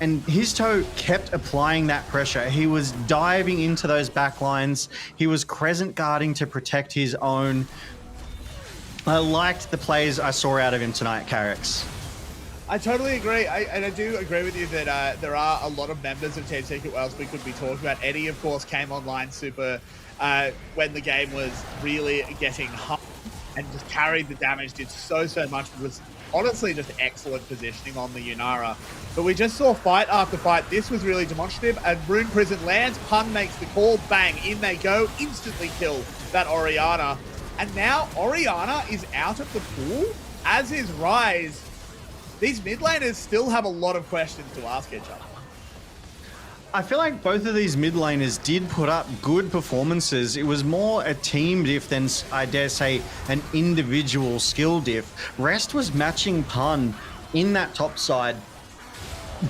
Q: And Histo kept applying that pressure. He was diving into those backlines. He was crescent guarding to protect his own. I liked the plays I saw out of him tonight, Carrix.
R: I totally agree. I do agree with you that there are a lot of members of Team Secret Whales we could be talking about. Eddie, of course, came online super when the game was really getting hot and just carried the damage, did so much. It was honestly just excellent positioning on the Yunara. But we just saw fight after fight. This was really demonstrative. And Rune Prison lands, Pun makes the call, bang, in they go, instantly kill that Orianna. And now Orianna is out of the pool, as is Rise. These mid laners still have a lot of questions to ask each other.
Q: I feel like both of these mid laners did put up good performances. It was more a team diff than, I dare say, an individual skill diff. Rest was matching Pun in that top side.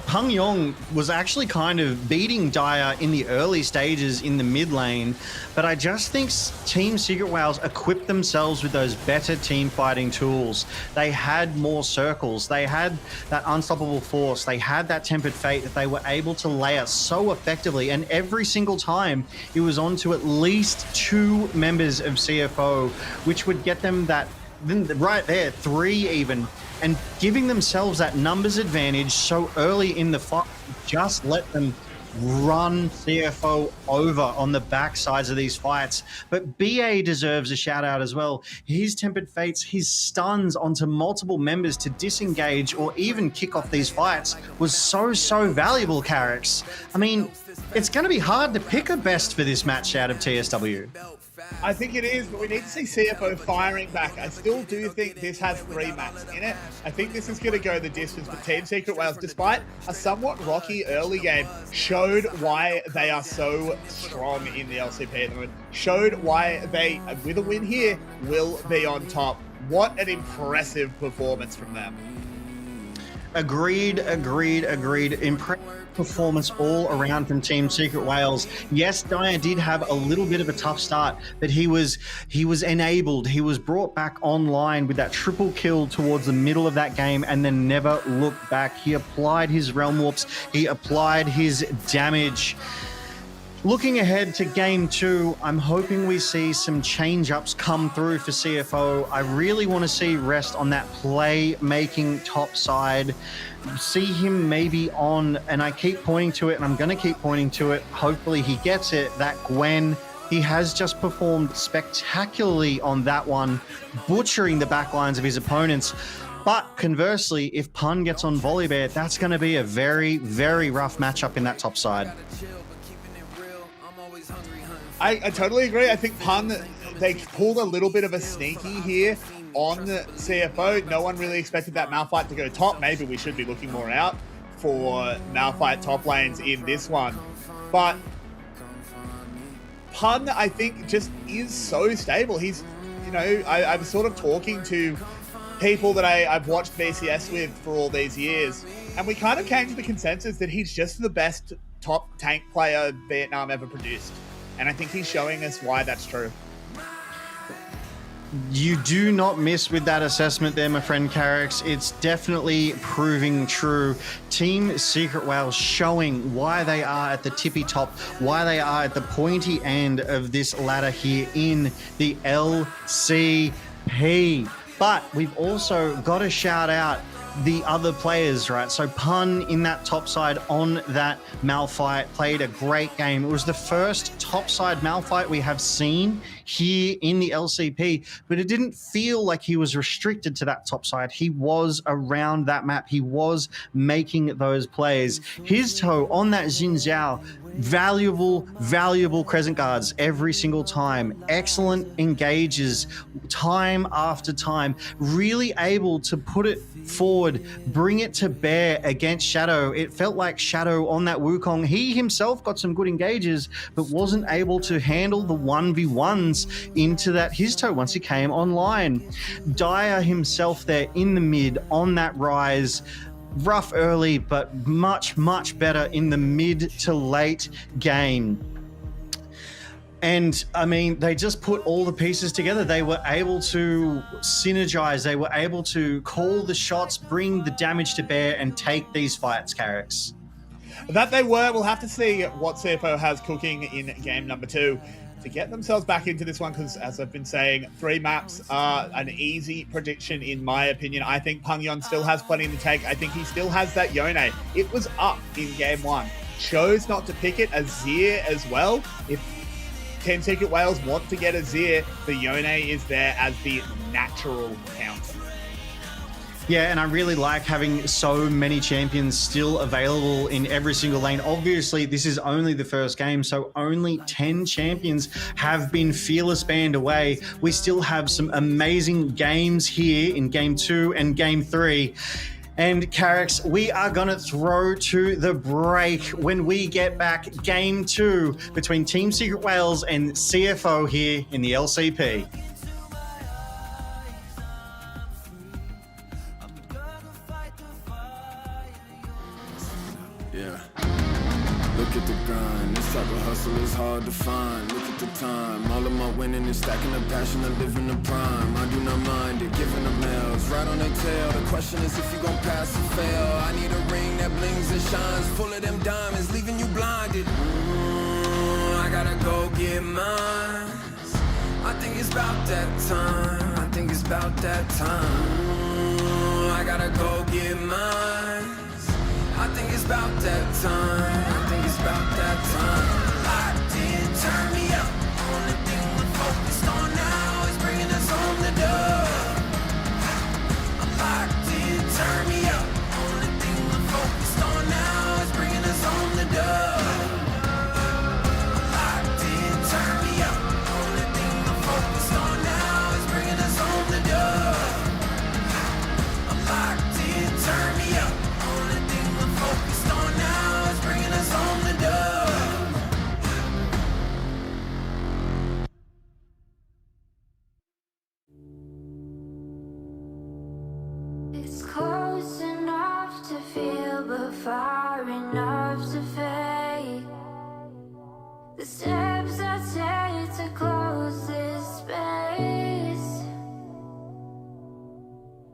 Q: Peng Yong was actually kind of beating Dyer in the early stages in the mid lane, but I just think Team Secret Whales equipped themselves with those better team fighting tools. They had more circles, they had that unstoppable force, they had that tempered fate that they were able to layer so effectively, and every single time it was onto at least 2 members of CFO, which would get them that, right there, 3 even. And giving themselves that numbers advantage so early in the fight, just let them run CFO over on the backsides of these fights. But BA deserves a shout out as well. His tempered fates, his stuns onto multiple members to disengage or even kick off these fights was so valuable, Carrix. I mean, it's going to be hard to pick a best for this match out of TSW.
R: I think it is, but we need to see CFO firing back. I still do think this has 3 maps in it. I think this is going to go the distance, but Team Secret Whales, despite a somewhat rocky early game, showed why they are so strong in the LCP at the moment. Showed why they, with a win here, will be on top. What an impressive performance from them.
Q: Agreed. Impressive performance all around from Team Secret Whales. Yes, Dyer did have a little bit of a tough start, but he was enabled. He was brought back online with that triple kill towards the middle of that game and then never looked back. He applied his Realm Warps. He applied his damage. Looking ahead to Game 2, I'm hoping we see some change-ups come through for CFO. I really want to see Rest on that play-making top side. See him maybe on, and I keep pointing to it, and I'm going to keep pointing to it. Hopefully he gets it, that Gwen. He has just performed spectacularly on that one, butchering the backlines of his opponents. But conversely, if Pun gets on Volibear, that's going to be a very, very rough matchup in that top side.
R: I totally agree. I think Pun, they pulled a little bit of a sneaky here on the CFO. No one really expected that Malphite to go top. Maybe we should be looking more out for Malphite top lanes in this one. But Pun, I think, just is so stable. He's, you know, I'm sort of talking to people that I've watched VCS with for all these years, and we kind of came to the consensus that he's just the best top tank player Vietnam ever produced. And I think he's showing us why that's true.
Q: You do not miss with that assessment there, my friend Carrix. It's definitely proving true. Team Secret Whale showing why they are at the tippy top, why they are at the pointy end of this ladder here in the LCP. But we've also got to shout out the other players, right? So Pun in that top side on that Malphite played a great game. It was the first top side Malphite we have seen here in the LCP, but it didn't feel like he was restricted to that top side. He was around that map. He was making those plays. His toe on that Xin Zhao, valuable crescent guards every single time. Excellent engages time after time. Really able to put it forward, bring it to bear against Shadow. It felt like Shadow on that Wukong, he himself got some good engages, but wasn't able to handle the 1v1s into that his toe once he came online. Dyer himself there in the mid on that rise. Rough early, but much better in the mid to late game. And I mean, they just put all the pieces together. They were able to synergize. They were able to call the shots, bring the damage to bear, and take these fights, Carrix.
R: That they were. We'll have to see what CFO has cooking in game number 2 to get themselves back into this one, because as I've been saying, 3 maps are an easy prediction in my opinion. I think Pangyon still has plenty to take. I think he still has that Yone. It was up in game 1. Chose not to pick it. Azir as well. If Team Secret Whales want to get Azir, the Yone is there as the natural counter.
Q: Yeah, and I really like having so many champions still available in every single lane. Obviously, this is only the first game, so only 10 champions have been Fearless banned away. We still have some amazing games here in Game 2 and Game 3. And Carrix, we are going to throw to the break. When we get back, Game 2 between Team Secret Whales and CFO here in the LCP.
S: Yeah. Look at the grind. This type of hustle is hard to find. Look at the time. All of my winning is stacking the passion of living the prime. I do not mind it, giving them L's right on their tail. The question is if you gon' pass or fail. I need a ring that blings and shines, full of them diamonds, leaving you blinded. I gotta go get mine. I think it's about that time. I think it's about that time. I gotta go get mine. I think it's about that time. I think it's about that time. Locked in, turn me up. Only thing we're focused on now is bringing us home the dub. I'm locked in, turn me up. Only thing we're focused on now is bringing us home the dub. I'm locked in, turn me up. Only thing we're focused on now is bringing us home the dub. I'm locked in, turn me up. Focused on now is bringing us home the dub.
A: It's close enough to feel, but far enough to fade. The steps I take to close this space.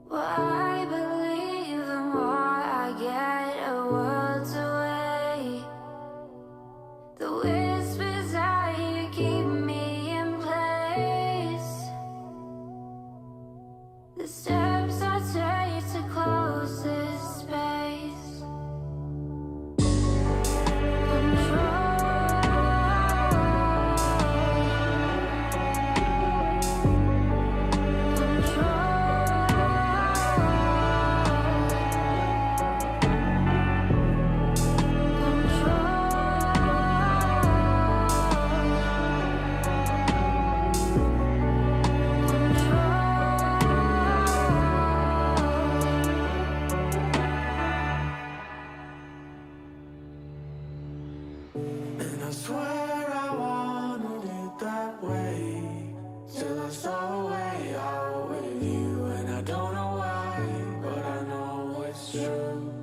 A: What I believe the more I get a world away. The whispers I hear keep me in place. The steps I take to close this space. Control.
B: swear I wanted it that way, till I saw a way out with you, and I don't know why, but I know it's true.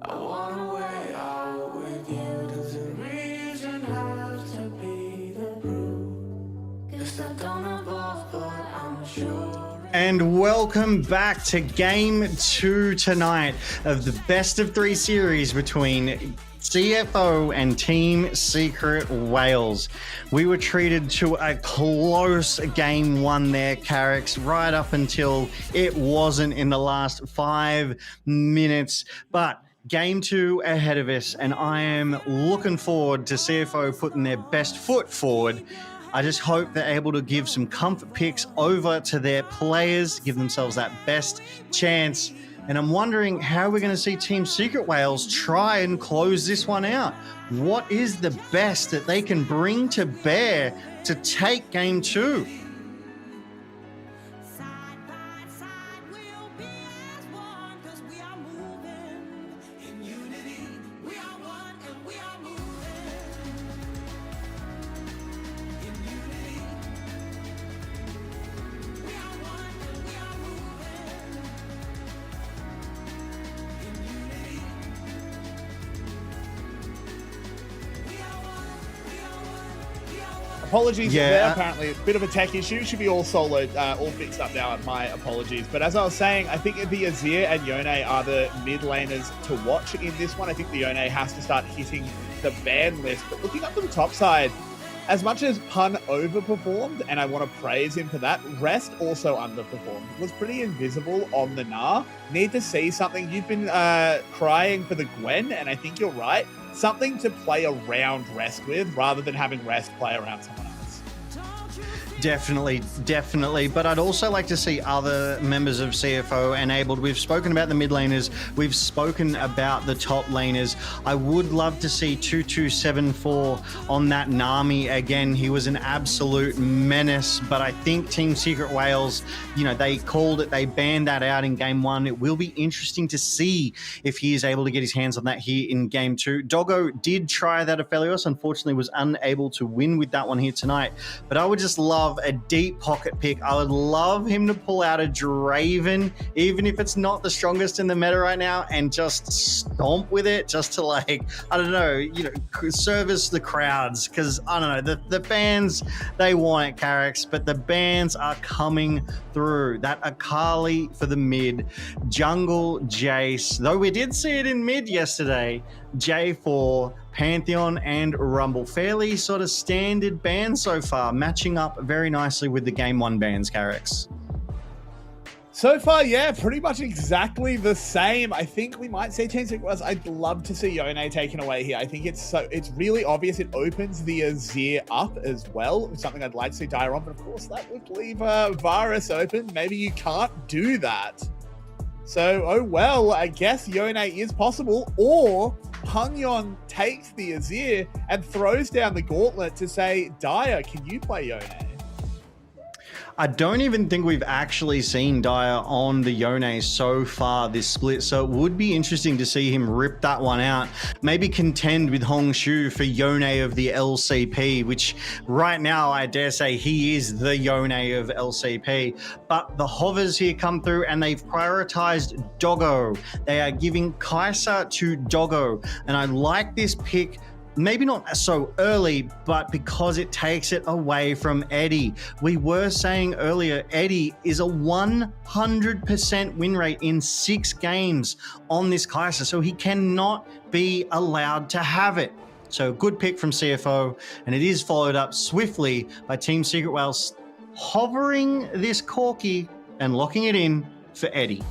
B: I want a way out with you. Does the reason have to be the root? Guess I don't evolve, but I'm sure.
Q: And welcome back to Game 2 tonight of the best of 3 series between CFO and Team Secret Wales. We were treated to a close Game 1 there, Carrick's, right up until it wasn't in the last 5 minutes. But Game 2 ahead of us, and I am looking forward to CFO putting their best foot forward. I just hope they're able to give some comfort picks over to their players, give themselves that best chance. And I'm wondering how we're going to see Team Secret Wales try and close this one out. What is the best that they can bring to bear to take Game 2?
R: Apologies there, apparently a bit of a tech issue. Should be all soloed, all fixed up now. My apologies. But as I was saying, I think the Azir and Yone are the mid laners to watch in this one. I think the Yone has to start hitting the ban list. But looking up to the top side, as much as Pun overperformed, and I want to praise him for that, Rest also underperformed. Was pretty invisible on the Gnar. Need to see something. You've been crying for the Gwen, and I think you're right. Something to play around Rest with rather than having Rest play around someone else.
Q: Definitely. But I'd also like to see other members of CFO enabled. We've spoken about the mid laners. We've spoken about the top laners. I would love to see 2274 on that Nami again. He was an absolute menace, but I think Team Secret Wales, they called it. They banned that out in Game 1. It will be interesting to see if he is able to get his hands on that here in Game 2. Doggo did try that Aphelios, unfortunately was unable to win with that one here tonight. But I would just love a deep pocket pick. I would love him to pull out a Draven, even if it's not the strongest in the meta right now, and just stomp with it, just to service the crowds. Because I don't know, the bans, they want it, Carrick's, but the bans are coming through. That Akali for the mid, jungle Jace, though we did see it in mid yesterday, J4, Pantheon and Rumble. Fairly sort of standard bans so far, matching up very nicely with the Game 1 bans, Carrick's.
R: So far, yeah, pretty much exactly the same. I think we might see Team Secret Wales. I'd love to see Yone taken away here. I think it's really obvious. It opens the Azir up as well. It's something I'd like to see Dire on, but of course that would leave Varus open. Maybe you can't do that. So, oh well, I guess Yone is possible, or Punyon takes the Azir and throws down the gauntlet to say, Dire, can you play Yone?
Q: I don't even think we've actually seen Dire on the Yone so far this split, so it would be interesting to see him rip that one out. Maybe contend with Hongshu for Yone of the LCP, which right now I dare say he is the Yone of LCP. But the hovers here come through and they've prioritized Doggo. They are giving Kai'Sa to Doggo, and I like this pick. Maybe not so early, but because it takes it away from Eddie. We were saying earlier, Eddie is a 100% win rate in 6 games on this Kai'Sa, so he cannot be allowed to have it. So good pick from CFO, and it is followed up swiftly by Team Secret Wales hovering this Corki and locking it in for Eddie.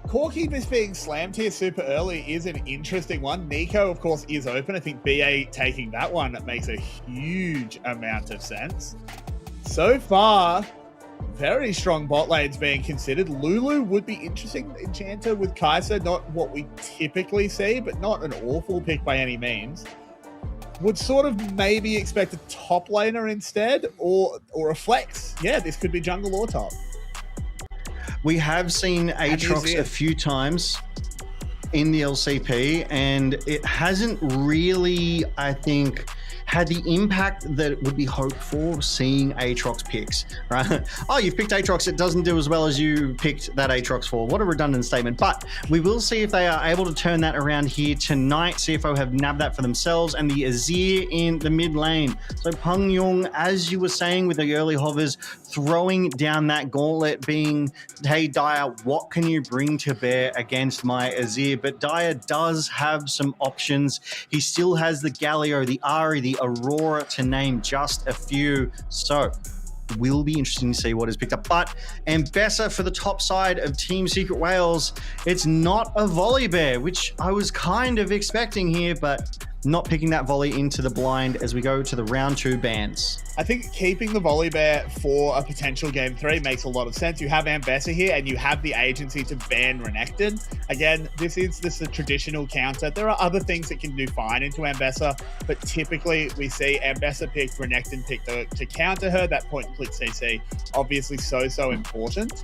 R: Corki just being slammed here super early is an interesting one. Nico, of course, is open. I think BA taking that one makes a huge amount of sense. So far, very strong bot lanes being considered. Lulu would be interesting. Enchanter with Kai'Sa, not what we typically see, but not an awful pick by any means. Would sort of maybe expect a top laner instead, or a flex. Yeah, this could be jungle or top.
Q: We have seen Aatrox a few times. in the LCP, and it hasn't really, I think, had the impact that would be hoped for seeing Aatrox picks, right? Oh, you've picked Aatrox, it doesn't do as well as you picked that Aatrox for. What a redundant statement. But we will see if they are able to turn that around here tonight. CFO have nabbed that for themselves, and the Azir in the mid lane. So Pungyong, as you were saying with the early hovers, throwing down that gauntlet being, hey, Dyer, what can you bring to bear against my Azir? But Dyer does have some options. He still has the Galio, the Ahri, the Aurora, to name just a few. So it will be interesting to see what is picked up. But Ambessa for the top side of Team Secret Wales, it's not a volley bear, which I was kind of expecting here, but not picking that volley into the blind as we go to the round 2 bans.
R: I think keeping the volley bear for a potential game 3 makes a lot of sense. You have Ambessa here and you have the agency to ban Renekton. Again, this is a traditional counter. There are other things that can do fine into Ambessa, but typically we see Ambessa picked, Renekton picked to counter her. That point and click CC, obviously so important.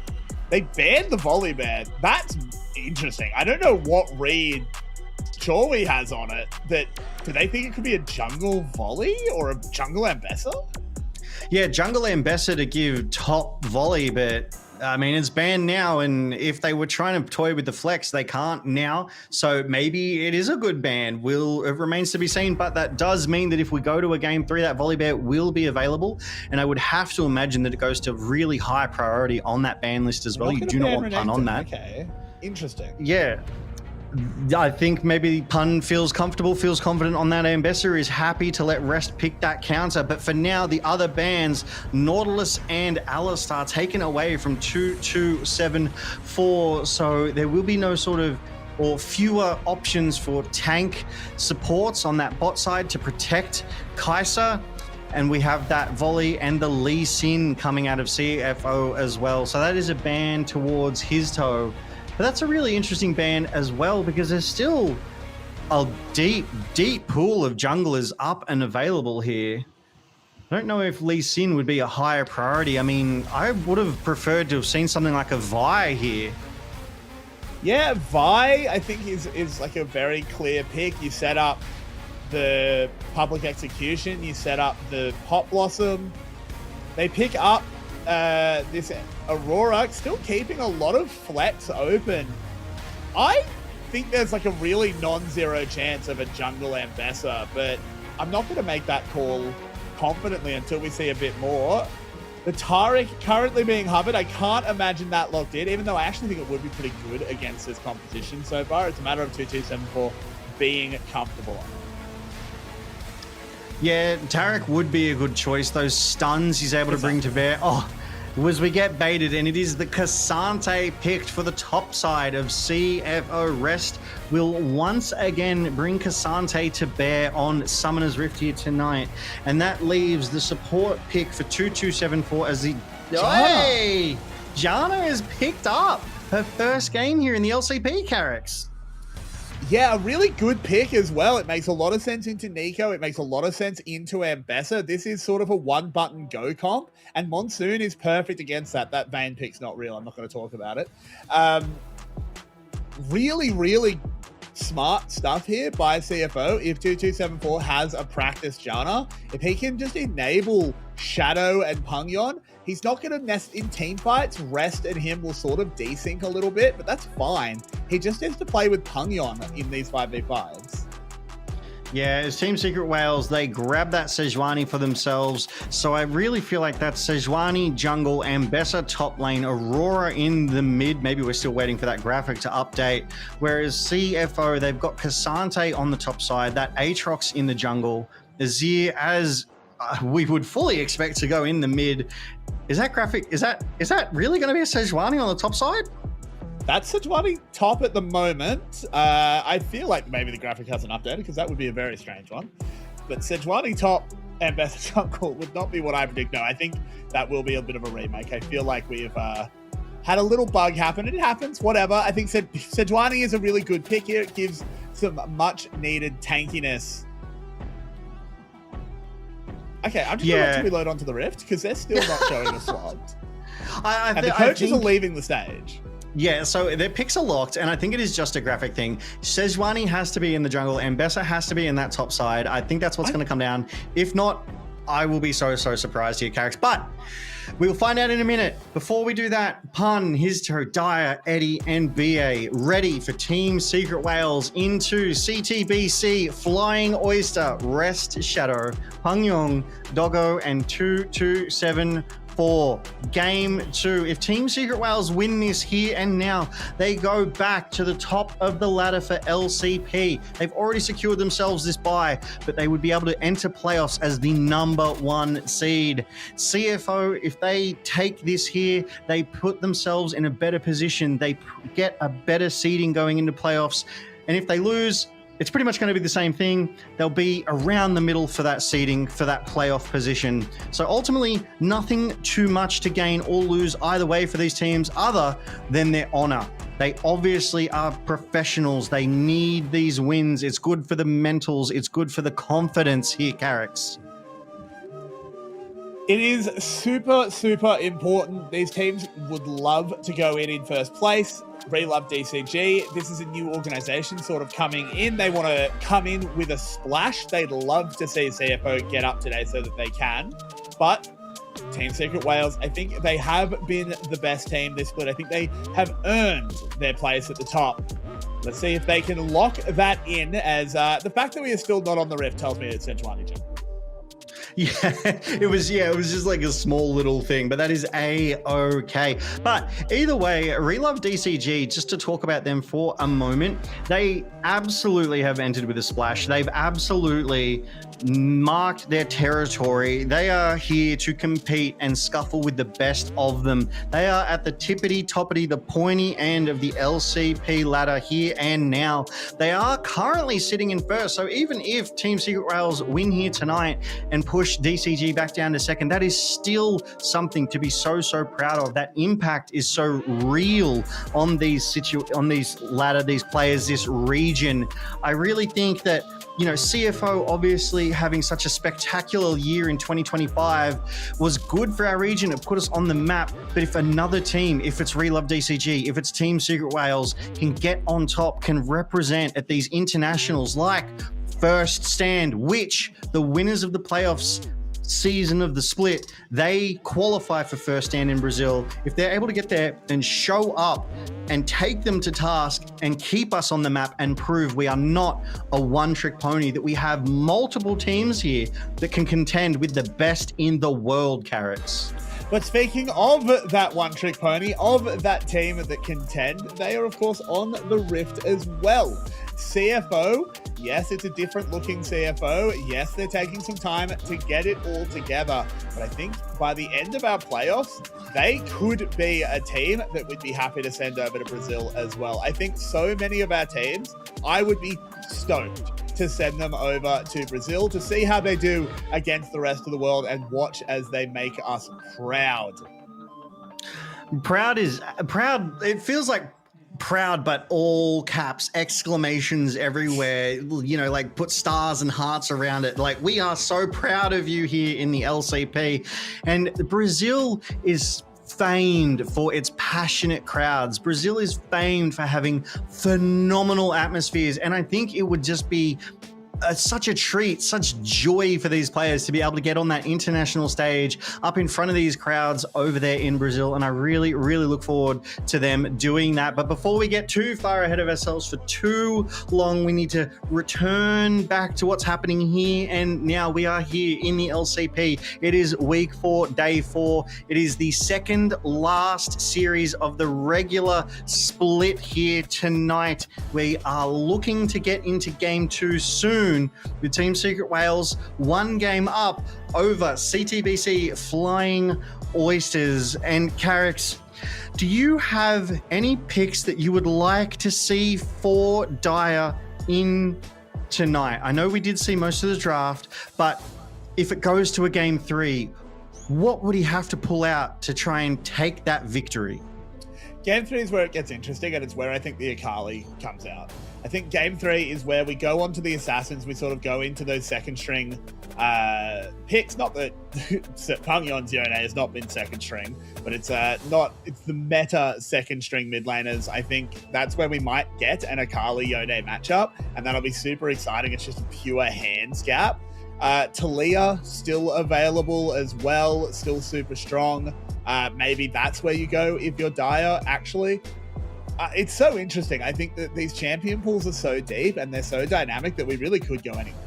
R: They banned the volley bear. That's interesting. I don't know what read Chorley has on it. Do they think it could be a jungle volley or a jungle Ambessa?
Q: Yeah, jungle Ambessa to give top volley, but I mean, it's banned now, and if they were trying to toy with the flex, they can't now. So maybe it is a good ban. It remains to be seen, but that does mean that if we go to a game 3, that volley bear will be available, and I would have to imagine that it goes to really high priority on that ban list as well. You do not want pun on that.
R: Okay, interesting.
Q: Yeah. I think maybe Pun feels comfortable, feels confident on that. Ambessa is happy to let Rest pick that counter. But for now, the other bans, Nautilus and Alistar, taken away from 2-2-7-4. So there will be no sort of, or fewer options for tank supports on that bot side to protect Kai'Sa. And we have that volley and the Lee Sin coming out of CFO as well. So that is a ban towards his toe. But that's a really interesting ban as well, because there's still a deep pool of junglers up and available here. I don't know if Lee Sin would be a higher priority. I mean, I would have preferred to have seen something like a Vi here.
R: Yeah, Vi, I think is like a very clear pick. You set up the Public Execution, you set up the Pop Blossom. They pick up this Aurora, still keeping a lot of flex open. I think there's like a really non-zero chance of a jungle Ambessa, but I'm not going to make that call confidently until we see a bit more. The Taric currently being hovered, I can't imagine that locked in, even though I actually think it would be pretty good against this competition so far. It's a matter of 2-2-7-4 being comfortable on it.
Q: Yeah, Taric would be a good choice. Those stuns he's able to bring to bear. Oh, as we get baited, and it is the K'Sante picked for the top side of CFO. Rest will once again bring K'Sante to bear on Summoner's Rift here tonight. And that leaves the support pick for 2-2-7-4 as the... Hey! Janna is picked up her first game here in the LCP, Carrix.
R: Yeah, a really good pick as well. It makes a lot of sense into Nico. It makes a lot of sense into Ambessa. This is sort of a one-button go comp, and Monsoon is perfect against that. That Vayne pick's not real. I'm not going to talk about it. Really smart stuff here by CFO. If 2-2-7-4 has a practice Janna, if he can just enable Shadow and Pungyon, he's not going to nest in team fights. Rest and him will sort of desync a little bit, but that's fine. He just has to play with Pungyon in these 5v5s.
Q: Yeah, as Team Secret Wales, they grab that Sejuani for themselves. So I really feel like that's Sejuani jungle, Ambessa top lane, Aurora in the mid. Maybe we're still waiting for that graphic to update. Whereas CFO, they've got K'Sante on the top side, that Aatrox in the jungle, Azir as we would fully expect to go in the mid. Is that graphic, is that really going to be a Sejuani on the top side?
R: That's Sejuani top at the moment. I feel like maybe the graphic hasn't updated because that would be a very strange one. But Sejuani top and Best Jungle would not be what I predict. No, I think that will be a bit of a remake. I feel like we've had a little bug happen. It happens, whatever. I think Sejuani is a really good pick here. It gives some much needed tankiness. Okay, I'm just going to let you reload onto the Rift because they're still not showing a slot. And the coaches are leaving the stage.
Q: Yeah, so their picks are locked, and I think it is just a graphic thing. Sejuani has to be in the jungle, and Bessa has to be in that top side. I think that's what's going to come down. If not, I will be so surprised here, Carrick. But we'll find out in a minute. Before we do that, Pun, Hizto, Dyer, Eddie, and BA ready for Team Secret Whales into CTBC, Flying Oyster, Rest Shadow, Pungyong, Doggo, and 2274. Game 2. If Team Secret Whales win this here and now, they go back to the top of the ladder for LCP. They've already secured themselves this bye, but they would be able to enter playoffs as the #1 seed. CFO, if they take this here, they put themselves in a better position. They get a better seeding going into playoffs. And if they lose, it's pretty much going to be the same thing. They'll be around the middle for that seeding, for that playoff position. So ultimately, nothing too much to gain or lose either way for these teams other than their honor. They obviously are professionals. They need these wins. It's good for the mentals. It's good for the confidence here, Carricks.
R: It is super, super important. These teams would love to go in first place. Relove DCG. This is a new organization sort of coming in. They want to come in with a splash. They'd love to see CFO get up today so that they can. But Team Secret Whales, I think they have been the best team this split. I think they have earned their place at the top. Let's see if they can lock that in, as the fact that we are still not on the Rift tells me it's Sejuani.
Q: Yeah, it was just like a small little thing, but that is A-okay. But either way, Relove DCG, just to talk about them for a moment, they absolutely have entered with a splash. They've absolutely marked their territory. They are here to compete and scuffle with the best of them. They are at the tippity-toppity, the pointy end of the LCP ladder here and now. They are currently sitting in first, so even if Team Secret Whales win here tonight and push DCG back down to second, that is still something to be so proud of. That impact is so real on these ladder, these players, this region. I really think that, you know, CFO obviously having such a spectacular year in 2025 was good for our region. It put us on the map. But if another team, if it's Relove DCG, if it's Team Secret Whales, can get on top, can represent at these internationals like First Stand, which the winners of the playoffs season of the split, they qualify for First Stand in Brazil. If they're able to get there and show up and take them to task and keep us on the map and prove we are not a one-trick pony, that we have multiple teams here that can contend with the best in the world, Carrots.
R: But speaking of that one-trick pony, of that team that contend, they are, of course, on the Rift as well. CFO, yes, it's a different looking CFO. Yes, they're taking some time to get it all together. But I think by the end of our playoffs, they could be a team that we'd be happy to send over to Brazil as well. I think so many of our teams, I would be stoked to send them over to Brazil to see how they do against the rest of the world and watch as they make us proud.
Q: Proud. It feels like proud, but all caps, exclamations everywhere, you know, like put stars and hearts around it. Like, we are so proud of you here in the LCP. And Brazil is famed for its passionate crowds. Brazil is famed for having phenomenal atmospheres. And I think it would just be such a treat, such joy for these players to be able to get on that international stage up in front of these crowds over there in Brazil. And I really, really look forward to them doing that. But before we get too far ahead of ourselves for too long, we need to return back to what's happening here. And now we are here in the LCP. It is week 4, day 4. It is the second last series of the regular split here tonight. We are looking to get into game 2 soon, with Team Secret Whales 1 game up over CTBC Flying Oysters. And Carricks, do you have any picks that you would like to see for Dyer in tonight? I know we did see most of the draft, but if it goes to a game 3, what would he have to pull out to try and take that victory?
R: Game 3 is where it gets interesting, and it's where I think the Akali comes out. I think Game 3 is where we go on to the Assassins. We sort of go into those second string picks. Not that Pangyon's Yone has not been second string, but it's it's the meta second string mid laners. I think that's where we might get an Akali Yone matchup, and that'll be super exciting. It's just a pure hands gap. Talia still available as well, still super strong. Maybe that's where you go if you're Dire, actually. It's so interesting. I think that these champion pools are so deep and they're so dynamic that we really could go anywhere.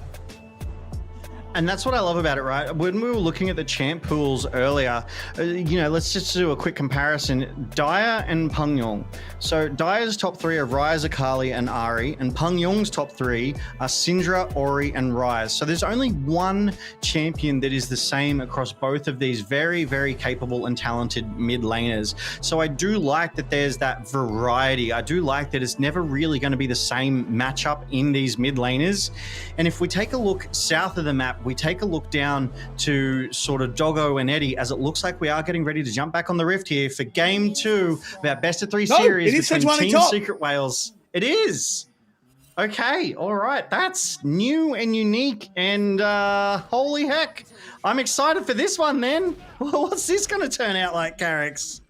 Q: And that's what I love about it, right? When we were looking at the champ pools earlier, let's just do a quick comparison. Dire and Pangyong. So Dire's top 3 are Ryze, Akali, and Ahri, and Pangyong's top 3 are Syndra, Ori, and Ryze. So there's only one champion that is the same across both of these very, very capable and talented mid laners. So I do like that there's that variety. I do like that it's never really going to be the same matchup in these mid laners. And if we take a look south of the map, we take a look down to sort of Doggo and Eddie, as it looks like we are getting ready to jump back on the Rift here for Game 2 of our best of 3 series between Team Secret Wales. It is. Okay, all right. That's new and unique, and holy heck. I'm excited for this one then. What's this going to turn out like, Carrix?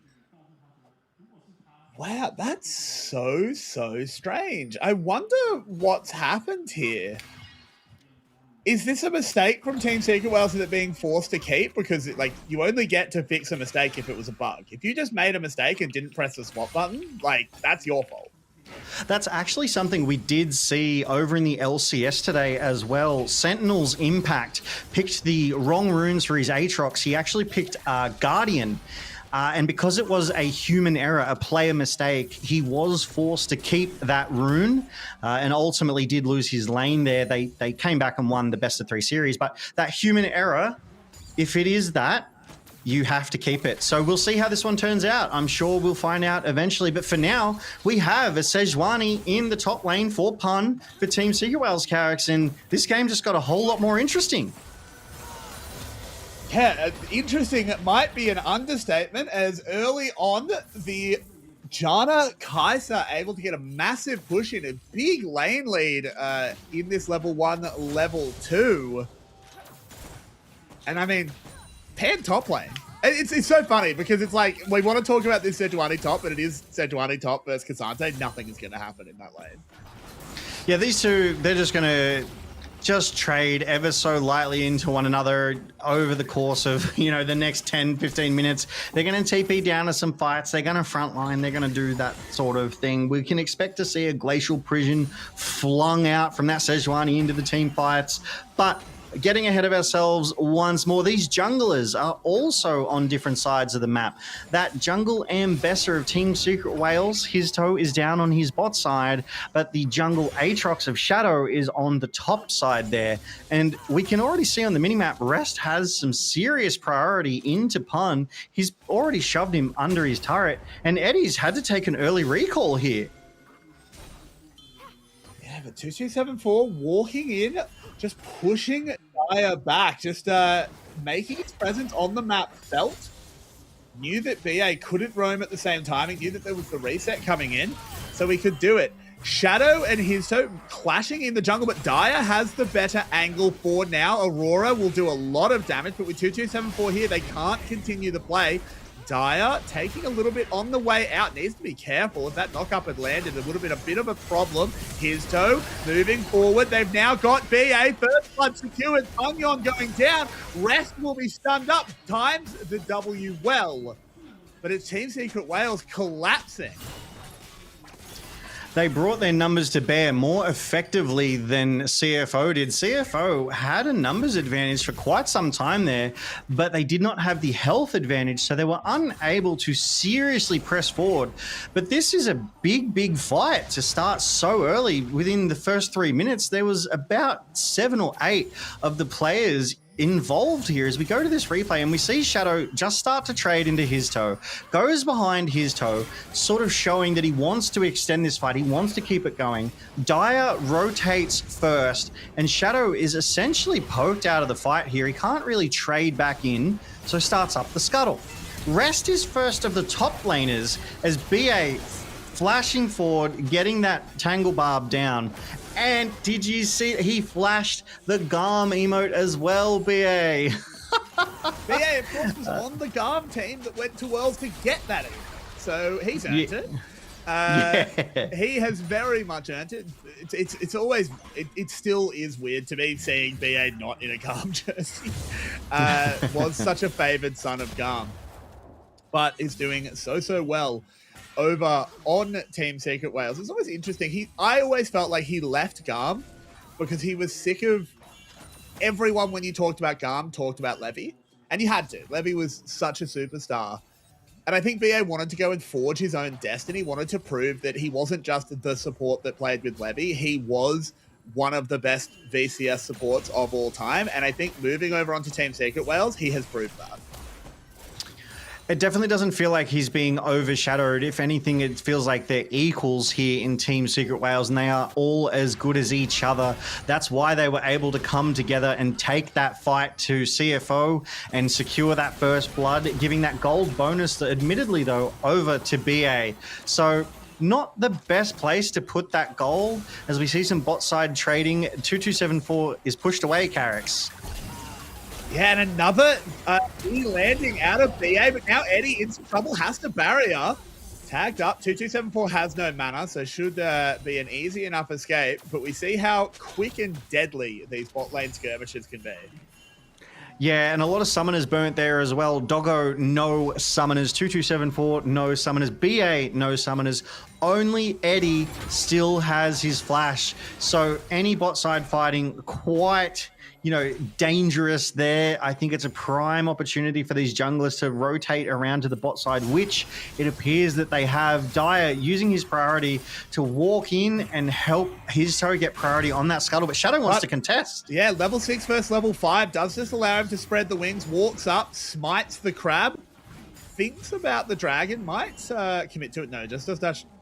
R: Wow, that's so strange. I wonder what's happened here. Is this a mistake from Team Secret Wales that being forced to keep? Because you only get to fix a mistake if it was a bug. If you just made a mistake and didn't press the swap button, that's your fault.
Q: That's actually something we did see over in the LCS today as well. Sentinel's Impact picked the wrong runes for his Aatrox. He actually picked Guardian. And because it was a human error, a player mistake, he was forced to keep that rune and ultimately did lose his lane there. They came back and won the best of 3 series. But that human error, if it is that, you have to keep it. So we'll see how this one turns out. I'm sure we'll find out eventually. But for now, we have a Sejuani in the top lane for Pun for Team Secret Wales, Carrix. And this game just got a whole lot more interesting.
R: Yeah, interesting might be an understatement, as early on, the Janna Kai'Sa able to get a massive push in, a big lane lead in this level 1, level 2. And I mean, pan top lane. It's so funny because it's like, we want to talk about this Sejuani top, but it is Sejuani top versus K'Sante. Nothing is going to happen in that lane.
Q: Yeah, these two, they're just going to trade ever so lightly into one another over the course of, the next 10, 15 minutes. They're going to TP down to some fights. They're going to frontline. They're going to do that sort of thing. We can expect to see a Glacial Prison flung out from that Sejuani into the team fights. But getting ahead of ourselves once more, these junglers are also on different sides of the map. That jungle ambassador of Team Secret Wales, his toe is down on his bot side, but the jungle Aatrox of Shadow is on the top side there. And we can already see on the minimap, Rest has some serious priority into Pun. He's already shoved him under his turret, and Eddie's had to take an early recall here.
R: Yeah, but 2274 walking in, just pushing Dire back, just making its presence on the map felt. Knew that BA couldn't roam at the same time. He knew that there was the reset coming in, so he could do it. Shadow and his toe clashing in the jungle, but Dire has the better angle for now. Aurora will do a lot of damage, but with 2274 here, they can't continue the play. Dire taking a little bit on the way out. Needs to be careful. If that knock-up had landed, it would have been a bit of a problem. His toe moving forward. They've now got BA. First blood secured. Pangyong going down. Rest will be stunned up. Times the W well. But it's Team Secret Wales collapsing.
Q: They brought their numbers to bear more effectively than CFO did. CFO had a numbers advantage for quite some time there, but they did not have the health advantage, so they were unable to seriously press forward. But this is a big fight to start so early. Within the first 3 minutes, there was about 7 or 8 of the players involved here as we go to this replay and we see Shadow just start to trade into his toe, goes behind his toe, sort of showing that he wants to extend this fight, he wants to keep it going. Dire rotates first and Shadow is essentially poked out of the fight here. He can't really trade back in, so starts up the scuttle. Rest is first of the top laners as BA flashing forward, getting that Tangle Barb down. And did you see he flashed the Garm emote as well, BA?
R: BA, of course, was on the Garm team that went to Worlds to get that in. So he's earned it. He has very much earned it. It's always, it still is weird to me seeing BA not in a Garm jersey. Was such a favoured son of Garm. But is doing so well over on Team Secret Wales. It's always interesting. I always felt like he left Garm because he was sick of everyone, when you talked about Garm, talked about Levy. And you had to. Levy was such a superstar. And I think BA wanted to go and forge his own destiny, wanted to prove that he wasn't just the support that played with Levy. He was one of the best VCS supports of all time. And I think moving over onto Team Secret Wales, he has proved that.
Q: It definitely doesn't feel like he's being overshadowed. If anything, it feels like they're equals here in Team Secret Wales, and they are all as good as each other. That's why they were able to come together and take that fight to CFO and secure that first blood, giving that gold bonus, admittedly though, over to BA. So not the best place to put that gold, as we see some bot side trading. 2274 is pushed away, Carrix.
R: Yeah, and another landing out of BA, but now Eddie in some trouble, has to barrier. Tagged up, 2274 has no mana, so should be an easy enough escape, but we see how quick and deadly these bot lane skirmishes can be.
Q: Yeah, and a lot of summoners burnt there as well. Doggo, no summoners. 2274, no summoners. BA, no summoners. Only Eddie still has his flash. So any bot side fighting, quite, dangerous there. I think it's a prime opportunity for these junglers to rotate around to the bot side, which it appears that they have. Dyer using his priority to walk in and help his toe get priority on that scuttle, but Shadow wants to contest.
R: Yeah, level 6 versus level 5 does just allow him to spread the wings, walks up, smites the crab, thinks about the dragon, might commit to it. No,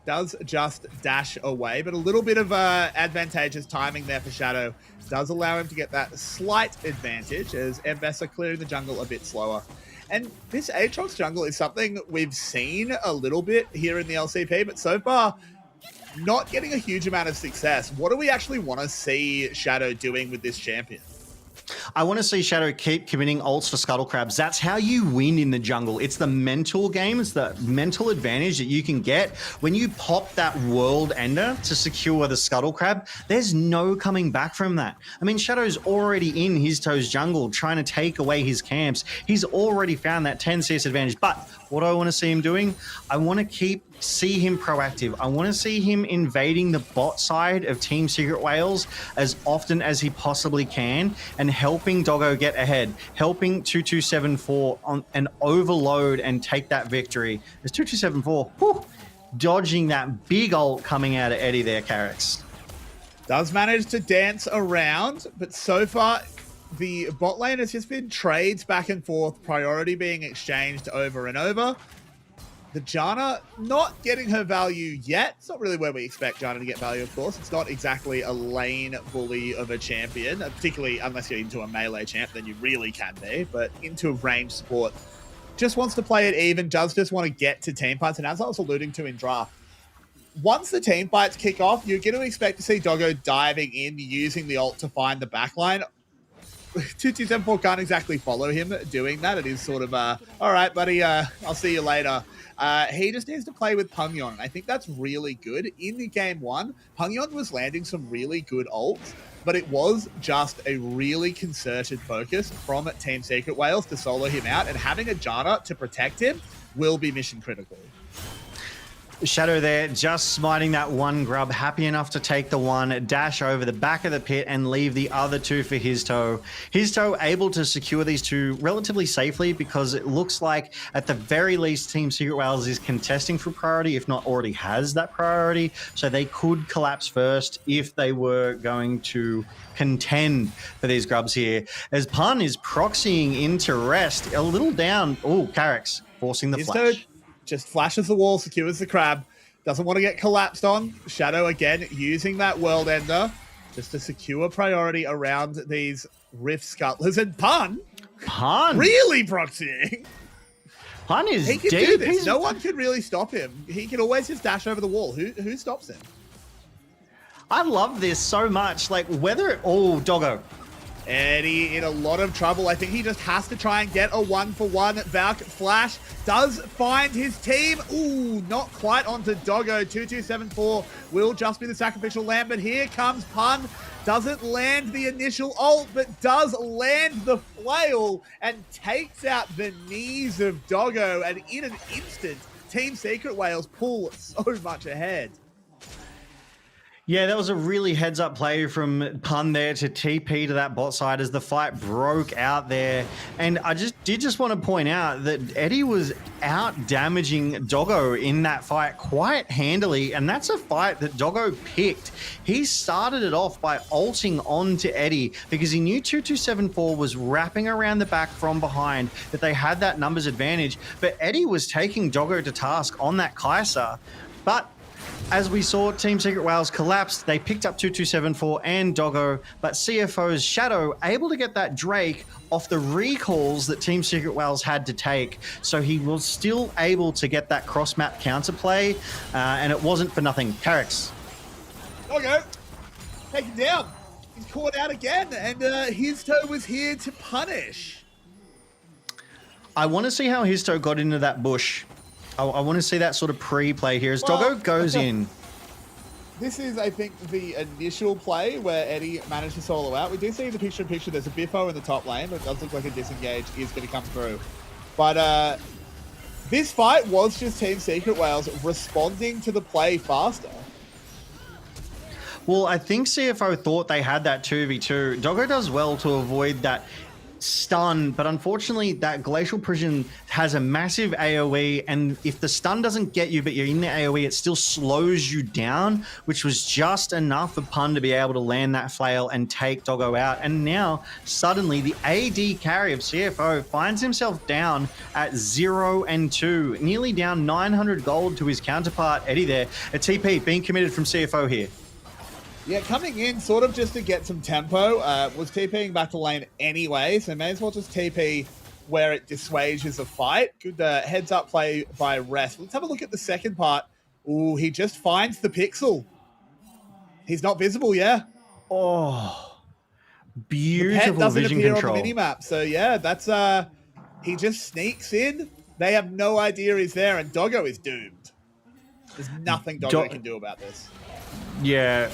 R: does just dash away, but a little bit of advantageous timing there for Shadow does allow him to get that slight advantage as MVS are clearing the jungle a bit slower. And this Aatrox jungle is something we've seen a little bit here in the LCP, but so far not getting a huge amount of success. What do we actually want to see Shadow doing with this champion?
Q: I want to see Shadow keep committing ults for Scuttle Crabs. That's how you win in the jungle. It's the mental game. It's the mental advantage that you can get when you pop that World Ender to secure the Scuttle Crab. There's no coming back from that. I mean, Shadow's already in his toes jungle trying to take away his camps. He's already found that 10 CS advantage. But what do I want to see him doing? I want to see him proactive. I want to see him invading the bot side of Team Secret Wales as often as he possibly can and helping Doggo get ahead, helping 2274 on an overload and take that victory. As 2274 dodging that big ult coming out of Eddie there, Carrix.
R: Does manage to dance around, but so far the bot lane has just been trades back and forth, priority being exchanged over and over. The Janna not getting her value yet. It's not really where we expect Janna to get value, of course. It's not exactly a lane bully of a champion, particularly unless you're into a melee champ, then you really can be. But into a range support, just wants to play it even, does just want to get to team fights. And as I was alluding to in draft, once the team fights kick off, you're going to expect to see Doggo diving in, using the ult to find the backline. 2274 can't exactly follow him doing that. It is sort of, all right, buddy, I'll see you later. He just needs to play with Pungyon. I think that's really good. In the game one, Pungyon was landing some really good ults, but it was just a really concerted focus from Team Secret Wales to solo him out, and having a Janna to protect him will be mission critical.
Q: Shadow there, just smiting that one grub, happy enough to take the one, dash over the back of the pit and leave the other two for his toe. His toe able to secure these two relatively safely because it looks like at the very least Team Secret Wales is contesting for priority, if not already has that priority. So they could collapse first if they were going to contend for these grubs here. As Pun is proxying into rest, a little down. Oh, Carrix forcing the flash.
R: Just flashes the wall, secures the crab. Doesn't want to get collapsed on. Shadow again using that World Ender just to secure priority around these Rift Scuttlers. And Pun really proxying.
Q: Pun is
R: He can
Q: deep.
R: do this. No one can really stop him. He can always just dash over the wall. Who stops him?
Q: I love this so much. Like, whether... Oh, Doggo.
R: Eddie in a lot of trouble. I think he just has to try and get a 1-for-1. Valk Flash does find his team. Ooh, not quite onto Doggo. 2274 will just be the sacrificial lamb, but here comes Pun. Doesn't land the initial ult, but does land the flail and takes out the knees of Doggo. And in an instant, Team Secret Whales pull so much ahead.
Q: Yeah, that was a really heads-up play from Pun there to TP to that bot side as the fight broke out there. And I just want to point out that Eddie was out damaging Doggo in that fight quite handily, and that's a fight that Doggo picked. He started it off by ulting onto Eddie because he knew 2274 was wrapping around the back from behind, that they had that numbers advantage, but Eddie was taking Doggo to task on that Kai'Sa. But as we saw, Team Secret Whales collapsed. They picked up 2274 and Doggo, but CFO's Shadow able to get that Drake off the recalls that Team Secret Whales had to take. So he was still able to get that cross-map counterplay, and it wasn't for nothing. Carrix.
R: Doggo, taken down. He's caught out again, and his toe was here to punish.
Q: I want to see how his toe got into that bush. I want to see that sort of pre-play here as Doggo goes in.
R: This is, I think, the initial play where Eddie managed to solo out. We do see the picture-in-picture. There's a Biffo in the top lane, but it does look like a disengage is going to come through. But this fight was just Team Secret Whales responding to the play faster.
Q: Well, I think CFO thought they had that 2v2. Doggo does well to avoid that stun, but unfortunately that Glacial Prison has a massive AoE, and if the stun doesn't get you but you're in the AoE, it still slows you down, which was just enough for Pun to be able to land that flail and take Doggo out. And now suddenly the AD carry of CFO finds himself down at 0-2, nearly down 900 gold to his counterpart Eddie there. A TP being committed from CFO here.
R: Yeah, coming in sort of just to get some tempo, was TPing back to lane anyway, so may as well just TP where it dissuades a fight. Good heads-up play by Rest. Let's have a look at the second part. Ooh, he just finds the pixel. He's not visible, yeah.
Q: Oh, beautiful
R: the pet doesn't
Q: vision
R: appear
Q: control
R: on the minimap, so yeah, that's he just sneaks in. They have no idea he's there, and Doggo is doomed. There's nothing Doggo can do about this.
Q: Yeah.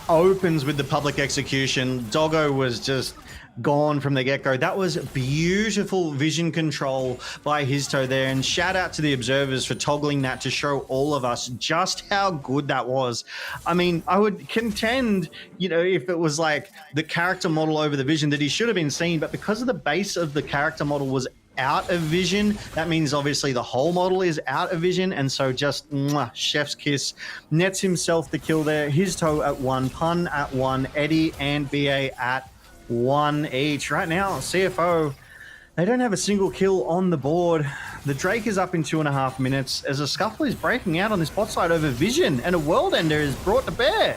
Q: Opens with the public execution. Doggo was just gone from the get-go. That was beautiful vision control by Histo there, and shout out to the observers for toggling that to show all of us just how good that was. I mean, I would contend, you know, if it was like the character model over the vision, that he should have been seen, but because of the base of the character model was out of vision, that means obviously the whole model is out of vision, and so just chef's kiss. Nets himself the kill there. His toe at 1, Pun at 1, Eddie and BA at 1 each. Right now, CFO, they don't have a single kill on the board. The Drake is up in 2.5 minutes as a scuffle is breaking out on this bot side over vision, and a world ender is brought to bear.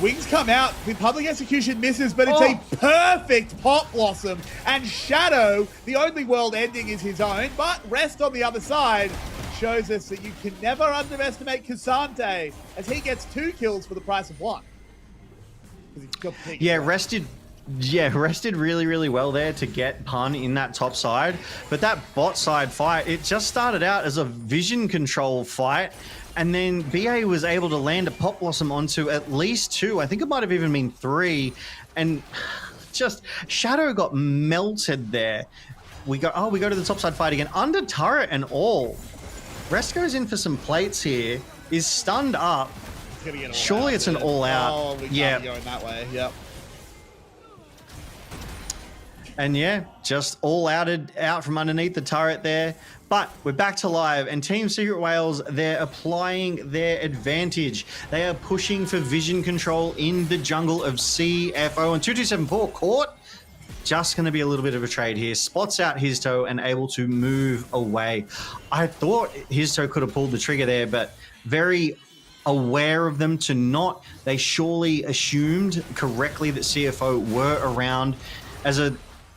R: Wings come out, the public execution misses, but it's a perfect Pop Blossom, and Shadow, the only world ending is his own, but Rest on the other side shows us that you can never underestimate Cassante, as he gets 2 kills for the price of 1.
Q: Yeah, rested really, really well there to get Pun in that top side, but that bot side fight, it just started out as a vision control fight, and then BA was able to land a Pop Blossom onto at least 2. I think it might have even been 3. And just Shadow got melted there. We go to the top side fight again. Under turret and all. Rest goes in for some plates here. Is stunned up. Surely it's an all out.
R: Oh, we can't be going that way. Yep.
Q: And yeah, just all outed out from underneath the turret there. But we're back to live, and Team Secret Whales, they're applying their advantage. They are pushing for vision control in the jungle of CFO. And 2274 caught. Just going to be a little bit of a trade here. Spots out Histo and able to move away. I thought Histo could have pulled the trigger there, but very aware of them to not. They surely assumed correctly that CFO were around as a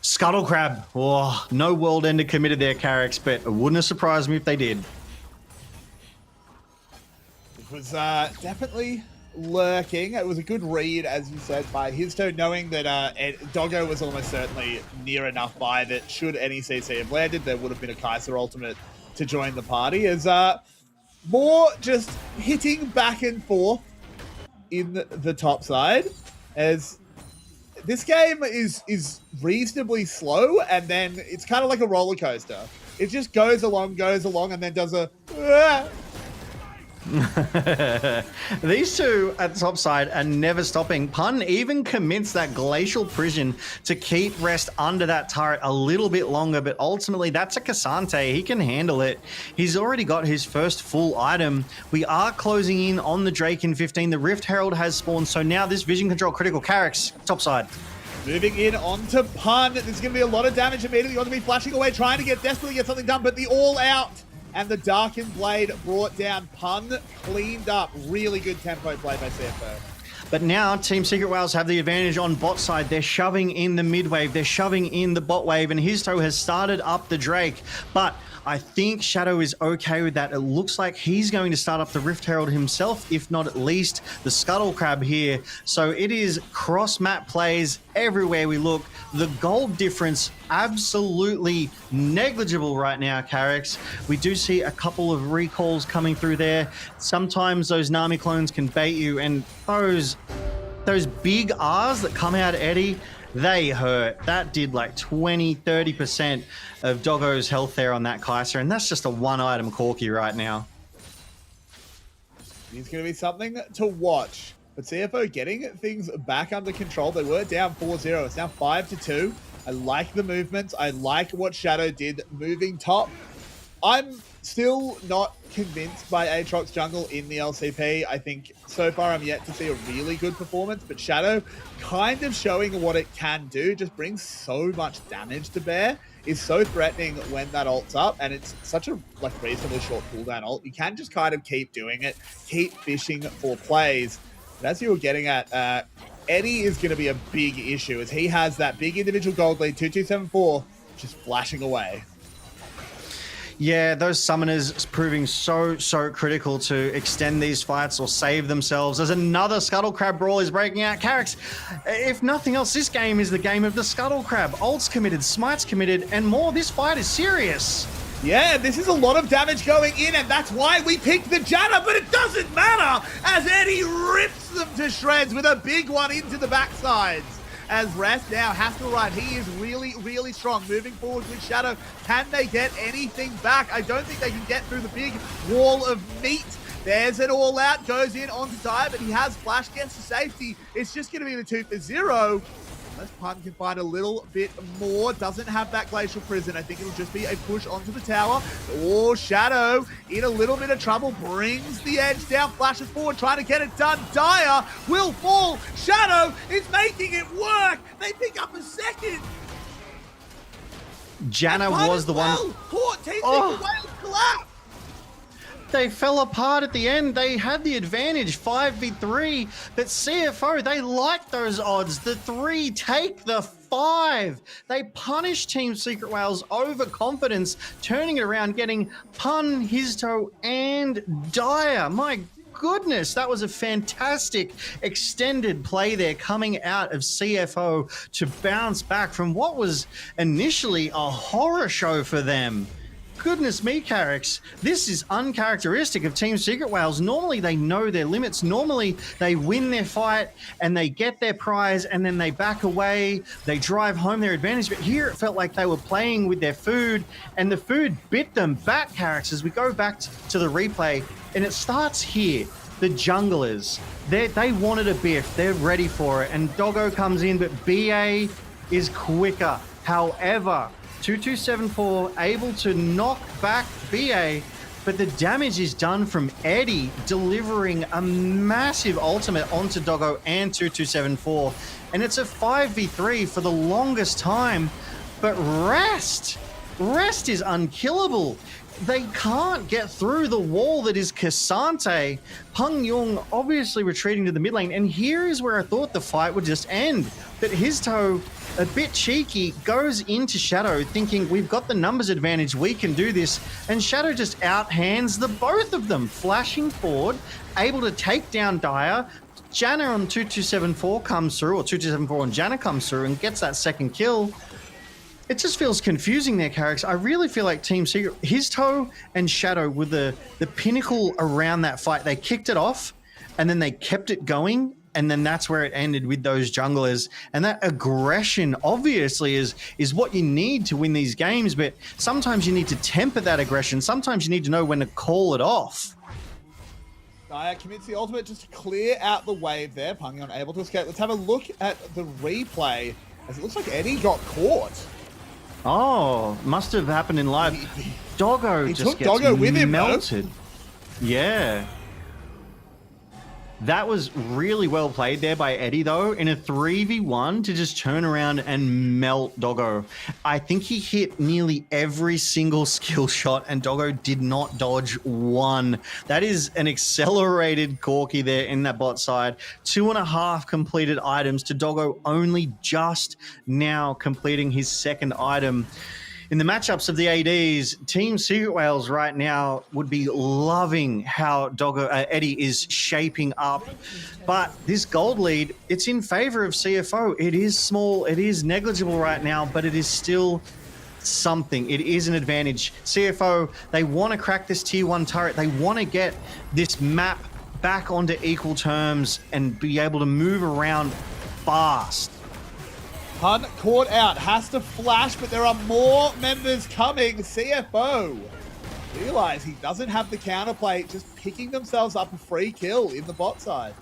Q: Scuttle Crab. Oh, no World Ender committed there, Carrick's, but it wouldn't have surprised me if they did.
R: It was definitely lurking. It was a good read, as you said, by Histo, knowing that Doggo was almost certainly near enough by that should any CC have landed, there would have been a Kaiser ultimate to join the party. As more just hitting back and forth in the top side, as this game is reasonably slow, and then it's kind of like a roller coaster. It just goes along, and then does a...
Q: These two at the top side are never stopping. Pun even commits that Glacial Prison to keep Rest under that turret a little bit longer, but ultimately that's a Cassante. He can handle it. He's already got his first full item. We are closing in on the Drake in 15. The Rift Herald has spawned, so now this vision control critical. Carrick's top side.
R: Moving in onto Pun. There's going to be a lot of damage immediately. Going to be flashing away, trying to desperately get something done, but the all out and the Darkened Blade brought down. Pun cleaned up. Really good tempo play by CFO.
Q: But now Team Secret Whales have the advantage on bot side. They're shoving in the mid wave. They're shoving in the bot wave, and Histo has started up the Drake. But I think Shadow is okay with that. It looks like he's going to start up the Rift Herald himself, if not at least the Scuttle Crab here. So it is cross-map plays everywhere we look. The gold difference absolutely negligible right now, Carrick's. We do see a couple of recalls coming through there. Sometimes those Nami clones can bait you, and those big R's that come out of Eddie, they hurt. That did like 20-30% of Doggo's health there on that Kaiser, and that's just a one-item Corki right now.
R: It's going to be something to watch. But CFO getting things back under control. They were down 4-0. It's now 5-2. I like the movements. I like what Shadow did moving top. I'm still not convinced by Aatrox jungle in the LCP. I think so far I'm yet to see a really good performance, but Shadow kind of showing what it can do, just brings so much damage to bear, is so threatening when that ult's up, and it's such a reasonably short cooldown ult. You can just kind of keep doing it, keep fishing for plays. But as you were getting at, Eddie is going to be a big issue as he has that big individual gold lead, 2274, just flashing away.
Q: Yeah, those summoners proving so critical to extend these fights or save themselves. As another Scuttle Crab brawl is breaking out. Carrick's, if nothing else, this game is the game of the Scuttle Crab. Ult's committed, Smite's committed, and more. This fight is serious.
R: Yeah, this is a lot of damage going in, and that's why we picked the Janna, but it doesn't matter as Eddie rips them to shreds with a big one into the backsides. As Rest now has to arrive. He is really strong. Moving forward with Shadow. Can they get anything back? I don't think they can get through the big wall of meat. There's it all out. Goes in onto Dire, but he has flash, gets to safety. It's just going to be the 2-0. Unless Pun can find a little bit more. Doesn't have that Glacial Prison. I think it'll just be a push onto the tower. Oh, Shadow in a little bit of trouble. Brings the edge down. Flashes forward, trying to get it done. Dire will fall. Shadow is making it work. They pick up a second.
Q: Janna was the one.
R: Poor Team Secret Whales collapse.
Q: They fell apart at the end. They had the advantage, 5v3, but CFO, they like those odds. The 3 take the 5. They punish Team Secret Whales' overconfidence, turning it around, getting Pun, Histo, and Dire. My goodness, that was a fantastic extended play there coming out of CFO to bounce back from what was initially a horror show for them. Goodness me, Carrick's. This is uncharacteristic of Team Secret Whales. Normally they know their limits. Normally they win their fight and they get their prize and then they back away. They drive home their advantage. But here it felt like they were playing with their food and the food bit them back, Carrick's, as we go back to the replay. And it starts here. The junglers, they wanted a biff. They're ready for it. And Doggo comes in, but BA is quicker. However, 2274 able to knock back BA, but the damage is done from Eddie delivering a massive ultimate onto Doggo and 2274, and it's a 5v3 for the longest time. But Rest, Rest is unkillable. They can't get through the wall that is Kasante. Peng Yong obviously retreating to the mid lane, and here is where I thought the fight would just end. But Histo, a bit cheeky, goes into Shadow thinking we've got the numbers advantage, we can do this, and Shadow just outhands the both of them, flashing forward, able to take down Dyer. Janna on 2274 comes through, or 2274 on Janna comes through and gets that second kill. It just feels confusing there, Carrix. I really feel like Team Secret, Histo and Shadow were the pinnacle around that fight. They kicked it off, and then they kept it going, and then that's where it ended with those junglers. And that aggression, obviously, is what you need to win these games, but sometimes you need to temper that aggression. Sometimes you need to know when to call it off.
R: Dyer commits the ultimate just to clear out the wave there. Pangyon able to escape. Let's have a look at the replay, as it looks like Eddie got caught.
Q: Oh, must have happened in live. Doggo just gets
R: Doggo with him,
Q: melted. Yeah. That was really well played there by Eddie, though, in a 3v1 to just turn around and melt Doggo. I think he hit nearly every single skill shot, and Doggo did not dodge one. That is an accelerated Corki there in that bot side. 2.5 completed items to Doggo only just now completing his second item. In the matchups of the ADs, Team Secret Whales right now would be loving how Eddie is shaping up. But this gold lead, it's in favor of CFO. It is small, it is negligible right now, but it is still something. It is an advantage. CFO, they want to crack this tier 1 turret. They want to get this map back onto equal terms and be able to move around fast.
R: Hun caught out, has to flash, but there are more members coming. CFO realize he doesn't have the counterplay, just picking themselves up a free kill in the bot side.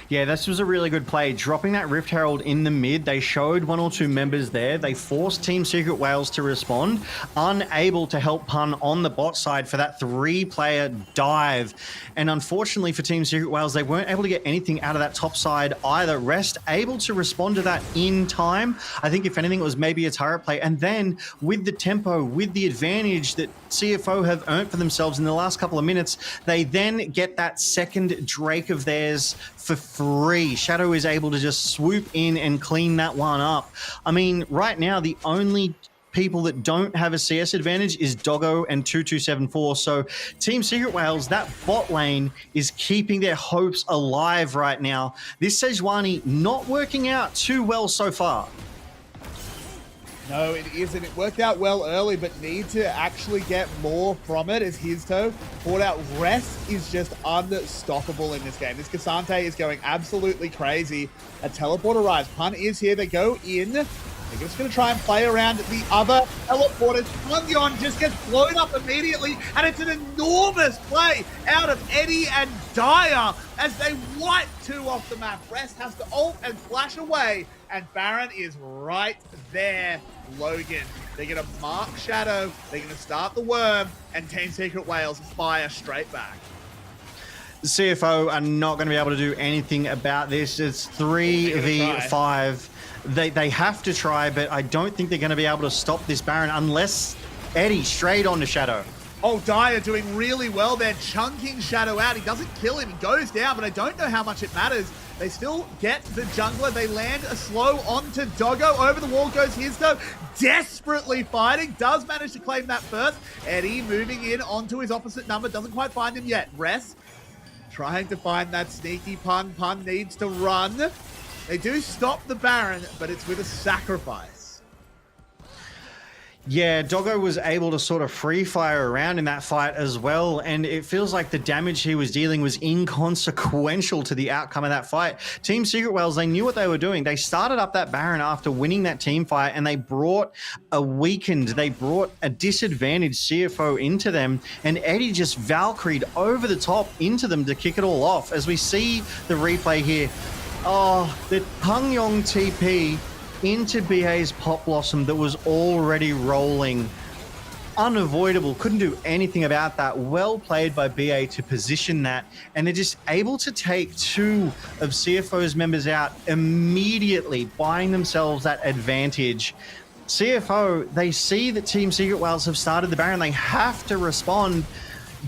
Q: Yeah, this was a really good play. Dropping that Rift Herald in the mid, they showed 1 or 2 members there. They forced Team Secret Whales to respond, unable to help Pun on the bot side for that 3-player dive. And unfortunately for Team Secret Whales, they weren't able to get anything out of that top side either. Rest able to respond to that in time. I think if anything, it was maybe a turret play. And then with the tempo, with the advantage that CFO have earned for themselves in the last couple of minutes, they then get that second Drake of theirs for free. Shadow is able to just swoop in and clean that one up. I mean, right now, the only people that don't have a CS advantage is Doggo and 2274. So Team Secret Whales, that bot lane is keeping their hopes alive right now. This Sejuani not working out too well so far.
R: No, it isn't. It worked out well early, but need to actually get more from it as Histo brought out. Rest is just unstoppable in this game. This Kasante is going absolutely crazy. A teleport arrives. Pun is here. They go in. They're just going to try and play around the other teleporters. Pungyon just gets blown up immediately, and it's an enormous play out of Eddie and Dyer as they wipe 2 off the map. Rest has to ult and flash away, and Baron is right there. Logan, they're going to mark Shadow, they're going to start the worm, and Team Secret Whales fire straight back.
Q: The CFO are not going to be able to do anything about this. It's 3v5. They have to try, but I don't think they're going to be able to stop this Baron unless Eddie straight onto Shadow.
R: Oh, Dyer doing really well there, chunking Shadow out. He doesn't kill him, he goes down, but I don't know how much it matters. They still get the jungler. They land a slow onto Doggo. Over the wall goes Histo, desperately fighting. Does manage to claim that first. Eddie moving in onto his opposite number. Doesn't quite find him yet. Rest trying to find that sneaky Pun. Pun needs to run. They do stop the Baron, but it's with a sacrifice.
Q: Yeah, Doggo was able to sort of free fire around in that fight as well, and it feels like the damage he was dealing was inconsequential to the outcome of that fight. Team Secret Whales, they knew what they were doing. They started up that Baron after winning that team fight, and they brought a disadvantaged CFO into them, and Eddie just Valkyried over the top into them to kick it all off. As we see the replay here, oh, the Pungyon TP into BA's Pop Blossom that was already rolling. Unavoidable, couldn't do anything about that. Well played by BA to position that, and they're just able to take 2 of CFO's members out immediately, buying themselves that advantage. CFO, they see that Team Secret Wales have started the Baron. They have to respond.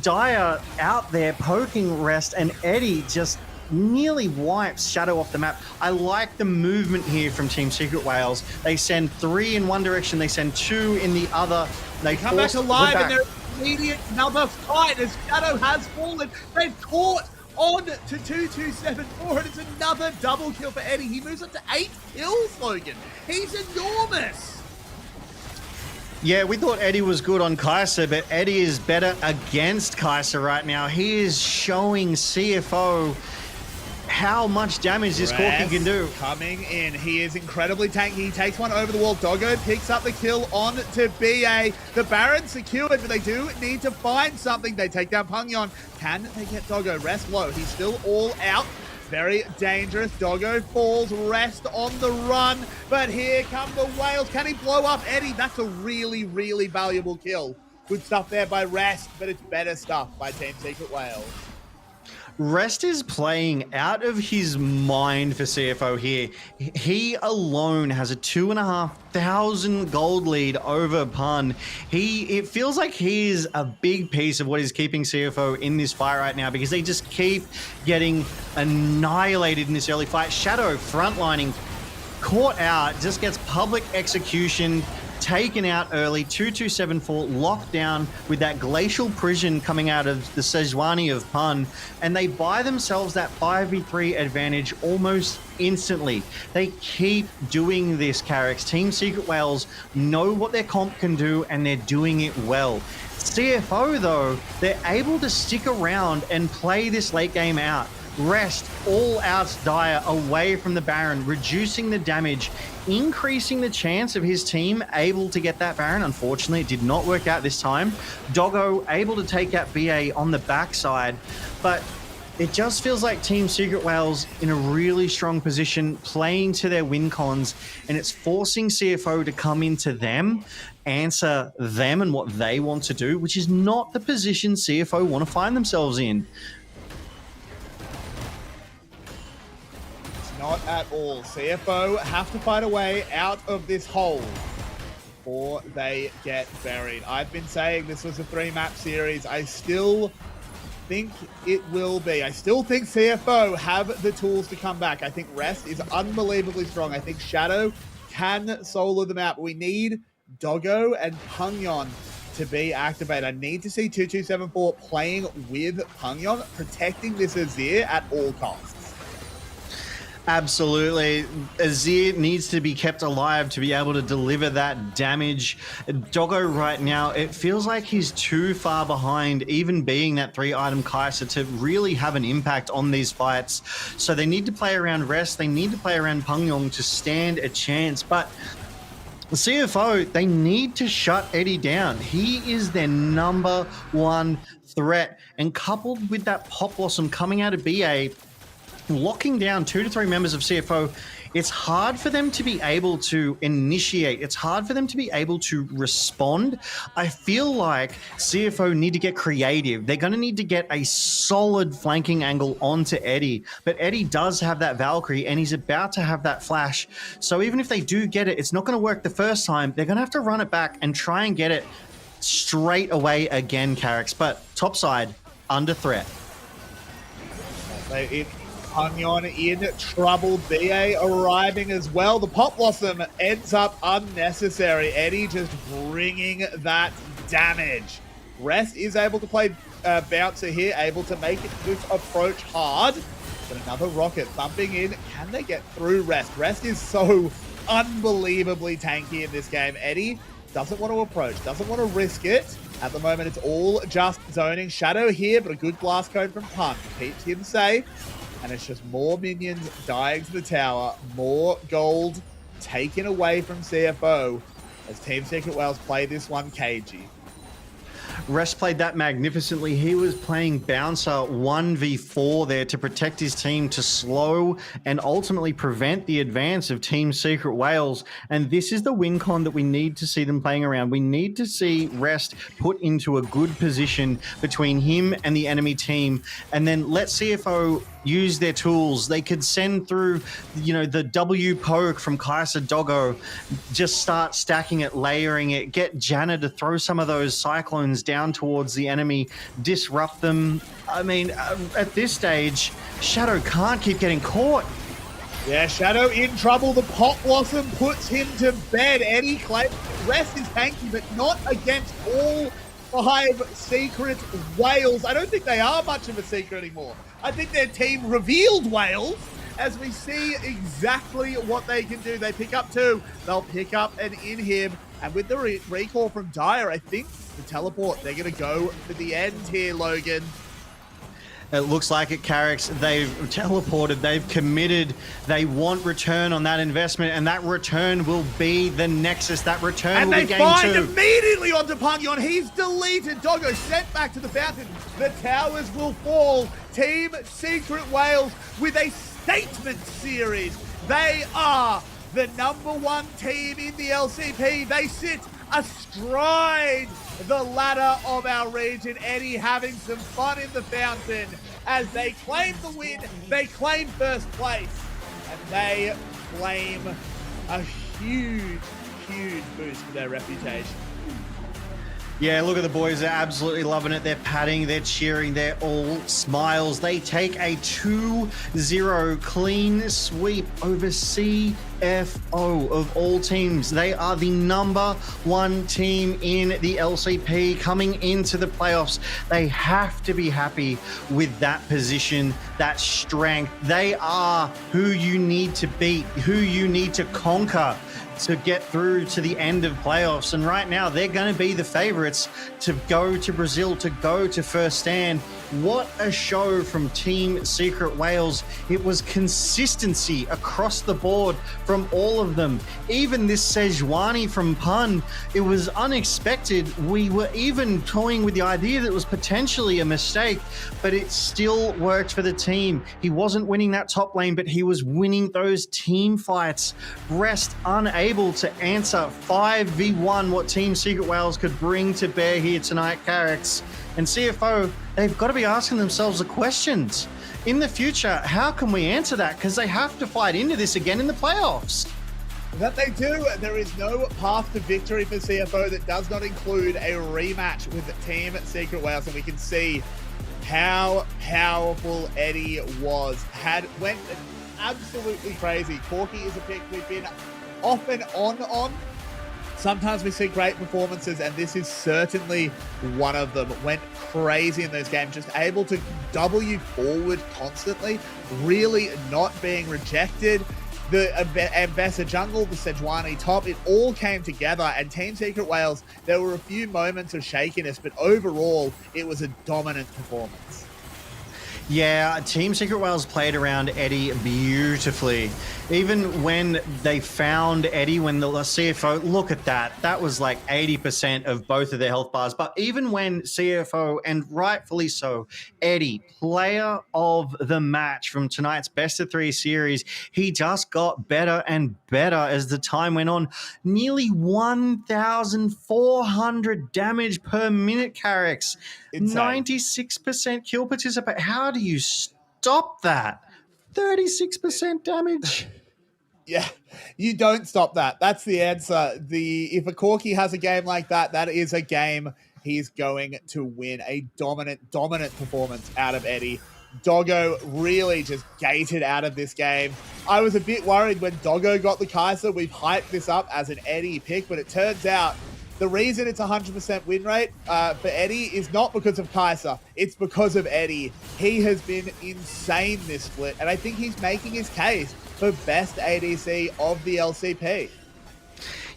Q: Dyer out there poking Rest, and Eddie just nearly wipes Shadow off the map. I like the movement here from Team Secret Wales. They send 3 in one direction, they send 2 in the other. They
R: come back
Q: force
R: alive,
Q: the
R: and there's immediate another fight as Shadow has fallen. They've caught on to 2274, and it's another double kill for Eddie. He moves up to 8 kills, Logan. He's enormous.
Q: Yeah, we thought Eddie was good on Kaiser, but Eddie is better against Kaiser right now. He is showing CFO how much damage this Corki can do.
R: Coming in, he is incredibly tanky. He takes one over the wall. Doggo picks up the kill on to BA. The Baron secured, but they do need to find something. They take down Pungyon. Can they get Doggo? Rest low. He's still all out. Very dangerous. Doggo falls. Rest on the run. But here come the Whales. Can he blow up Eddie? That's a really, really valuable kill. Good stuff there by Rest, but it's better stuff by Team Secret Wales.
Q: Rest is playing out of his mind for CFO here. He alone has a 2,500 gold lead over Pun. It feels like he's a big piece of what is keeping CFO in this fight right now, because they just keep getting annihilated in this early fight. Shadow frontlining, caught out, just gets public execution, taken out early. 2274 locked down with that glacial prison coming out of the Sejuani of Pun, and they buy themselves that 5v3 advantage almost instantly. They keep doing this, Carrick. Team Secret Wales know what their comp can do, and they're doing it well. CFO, though, they're able to stick around and play this late game out. Rest all out Dyer away from the Baron, reducing the damage, increasing the chance of his team able to get that Baron. Unfortunately, it did not work out this time. Doggo able to take out BA on the backside, but it just feels like Team Secret Wales in a really strong position, playing to their win cons, and it's forcing CFO to come into them, answer them and what they want to do, which is not the position CFO want to find themselves in.
R: Not at all. CFO have to find a way out of this hole before they get buried. I've been saying this was a 3-map series. I still think it will be. I still think CFO have the tools to come back. I think Rest is unbelievably strong. I think Shadow can solo them out. We need Doggo and Pungyon to be activated. I need to see 2274 playing with Pungyon, protecting this Azir at all costs.
Q: Absolutely. Azir needs to be kept alive to be able to deliver that damage. Doggo right now, it feels like he's too far behind, even being that 3-item Kaiser, to really have an impact on these fights. So they need to play around Rest. They need to play around Pungyon to stand a chance. But the CFO, they need to shut Eddie down. He is their #1 threat. And coupled with that Pop Blossom coming out of BA, locking down 2 to 3 members of CFO, it's hard for them to be able to initiate. It's hard for them to be able to respond. I feel like CFO need to get creative. They're going to need to get a solid flanking angle onto Eddie. But Eddie does have that Valkyrie, and he's about to have that flash. So even if they do get it, it's not going to work the first time. They're going to have to run it back and try and get it straight away again, Carrick. But topside, under threat.
R: Pungyon in trouble. BA arriving as well. The Pop Blossom ends up unnecessary. Eddie just bringing that damage. Rest is able to play Bouncer here, able to make this approach hard. But another rocket thumping in. Can they get through Rest? Rest is so unbelievably tanky in this game. Eddie doesn't want to approach, doesn't want to risk it. At the moment, it's all just zoning. Shadow here, but a good blast code from Pun keeps him safe. And it's just more minions dying to the tower, more gold taken away from CFO as Team Secret Wales play this one cagey.
Q: Rest played that magnificently. He was playing Bouncer 1v4 there to protect his team, to slow and ultimately prevent the advance of Team Secret Wales. And this is the win con that we need to see them playing around. We need to see Rest put into a good position between him and the enemy team, and then let CFO use their tools. They could send through, the W poke from Kaiser Doggo, just start stacking it, layering it, get Janna to throw some of those cyclones down towards the enemy, disrupt them. I mean, at this stage, Shadow can't keep getting caught.
R: Yeah, Shadow in trouble. The Pot Blossom puts him to bed. Eddie claims rest is tanky, but not against all 5 secret whales. I don't think they are much of a secret anymore. I think their team revealed whales as we see exactly what they can do. They pick up 2. They'll pick up an inhib. And with the recall from Dire, I think the teleport, they're going to go for the end here, Logan.
Q: It looks like it, Carrick's. They've teleported, they've committed, they want return on that investment, and that return will be the Nexus. That return will be game 2.
R: And they find immediately onto Pungion. He's deleted. Doggo sent back to the fountain. The towers will fall. Team Secret Wales with a statement series. They are the #1 team in the LCP. They sit astride the ladder of our region. Eddie having some fun in the fountain as they claim the win, they claim first place, and they claim a huge boost for their reputation.
Q: Yeah, look at the boys. They're absolutely loving it. They're patting, they're cheering, they're all smiles. They take a 2-0 clean sweep over CFO of all teams. They are the #1 team in the LCP coming into the playoffs. They have to be happy with that position, that strength. They are who you need to beat, who you need to conquer to get through to the end of playoffs. And right now, they're going to be the favorites to go to Brazil, to go to first stand. What a show from Team Secret Wales. It was consistency across the board from all of them. Even this Sejuani from Pun, it was unexpected. We were even toying with the idea that it was potentially a mistake, but it still worked for the team. He wasn't winning that top lane, but he was winning those team fights. Rest unable to answer 5v1 what Team Secret Wales could bring to bear here tonight, Carrick's. And CFO, they've got to be asking themselves the questions. In the future, how can we answer that? Because they have to fight into this again in the playoffs.
R: That they do. There is no path to victory for CFO that does not include a rematch with Team Secret Wales, and we can see how powerful Eddie was. Went absolutely crazy. Corky is a pick we've been off and on. Sometimes we see great performances, and this is certainly one of them. Went crazy in those games, just able to W forward constantly, really not being rejected. The Ambessa jungle, the Sejuani top, it all came together, and Team Secret Wales, there were a few moments of shakiness, but overall, it was a dominant performance.
Q: Yeah, Team Secret Wales played around Eddie beautifully. Even when they found Eddie, when the CFO, look at that. That was like 80% of both of their health bars. But even when CFO, and rightfully so, Eddie, player of the match from tonight's best of 3 series, he just got better and better as the time went on. Nearly 1,400 damage per minute, Carrick's. 96% kill participate. How do you stop that? 36% damage.
R: Yeah, you don't stop that. That's the answer. If a Corky has a game like that, that is a game he's going to win. A dominant performance out of Eddie. Doggo really just gated out of this game. I was a bit worried when Doggo got the Kaiser. We've hyped this up as an Eddie pick, but it turns out the reason it's 100% win rate for Eddie is not because of Kaiser. It's because of Eddie. He has been insane this split, and I think he's making his case for best ADC of the LCP.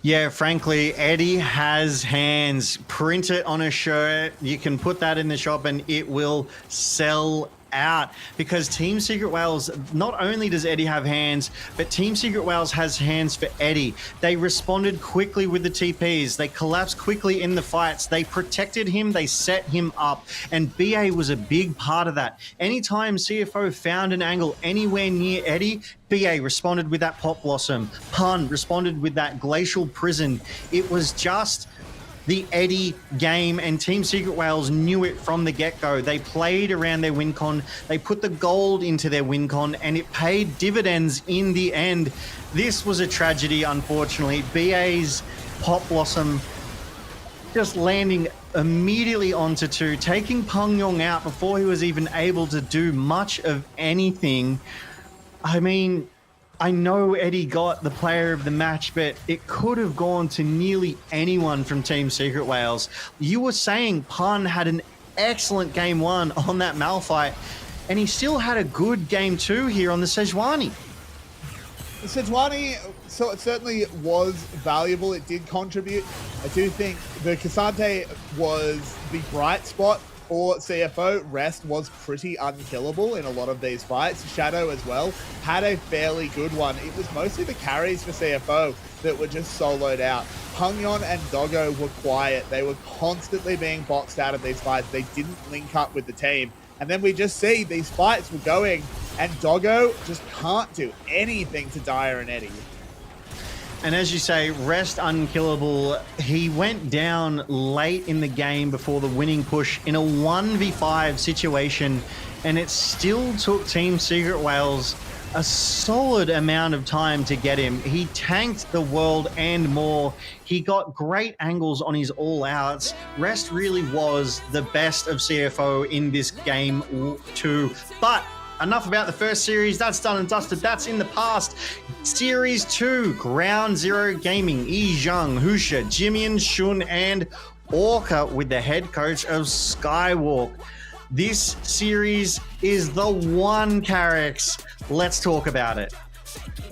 Q: Yeah, frankly, Eddie has hands. Print it on a shirt. You can put that in the shop and it will sell out, because Team Secret Wales, not only does Eddie have hands, but Team Secret Wales has hands for Eddie. They responded quickly with the TPs. They collapsed quickly in the fights. They protected him. They set him up. And BA was a big part of that. Anytime CFO found an angle anywhere near Eddie, BA responded with that Pot Blossom. Pun responded with that Glacial Prison. It was just the Eddie game, and Team Secret Wales knew it from the get-go. They played around their win con, they put the gold into their win con, and it paid dividends in the end. This was a tragedy, unfortunately. BA's Pop Blossom just landing immediately onto 2, taking Peng Yong out before he was even able to do much of anything. I mean, I know Eddie got the player of the match, but it could have gone to nearly anyone from Team Secret Wales. You were saying Pun had an excellent game 1 on that Malphite, and he still had a good game 2 here on the Sejuani.
R: The Sejuani, so it certainly was valuable. It did contribute. I do think the Cassante was the bright spot for CFO. Rest was pretty unkillable in a lot of these fights. Shadow as well had a fairly good one. It was mostly the carries for CFO that were just soloed out. Pungyon and Doggo were quiet. They were constantly being boxed out of these fights. They didn't link up with the team. And then we just see these fights were going, and Doggo just can't do anything to Dyer and Eddie.
Q: And as you say, Rest unkillable. He went down late in the game before the winning push in a 1v5 situation, and it still took Team Secret Wales a solid amount of time to get him. He tanked the world and more. He got great angles on his all-outs. Rest really was the best of CFO in this game 2. But enough about the first series. That's done and dusted. That's in the past. Series 2, Ground Zero Gaming, Yi Zhang, Husha, Jimian, Shun, and Orca with the head coach of Skywalk. This series is the one, Carrix. Let's talk about it.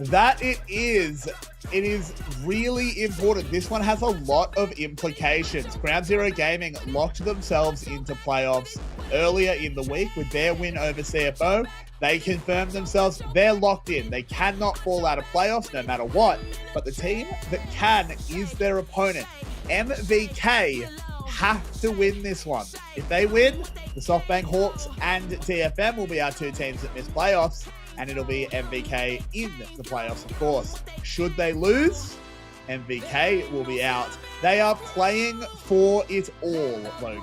R: That it is. It is really important. This one has a lot of implications. Ground Zero Gaming locked themselves into playoffs earlier in the week with their win over CFO. They confirmed themselves. They're locked in. They cannot fall out of playoffs no matter what. But the team that can is their opponent. MVK have to win this one. If they win, the SoftBank Hawks and TFM will be our 2 teams that miss playoffs, and it'll be MVK in the playoffs, of course. Should they lose, MVK will be out. They are playing for it all, Logan.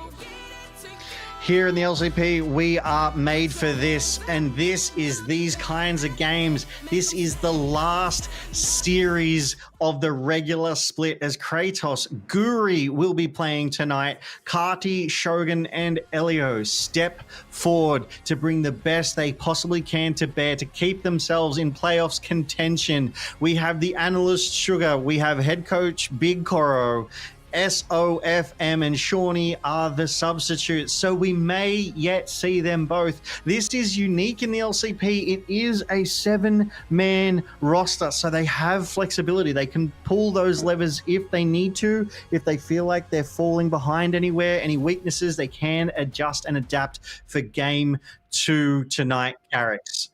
Q: Here in the LCP, we are made for this, and this is these kinds of games. This is the last series of the regular split as Kratos, Guri will be playing tonight. Kati, Shogun, and Elio step forward to bring the best they possibly can to bear to keep themselves in playoffs contention. We have the analyst Sugar, we have head coach Big Koro, SOFM and Shawnee are the substitutes, so we may yet see them both. This is unique in the LCP. It is a 7-man roster, so they have flexibility. They can pull those levers if they need to. If they feel like they're falling behind anywhere, any weaknesses, they can adjust and adapt for game 2 tonight, Carrix.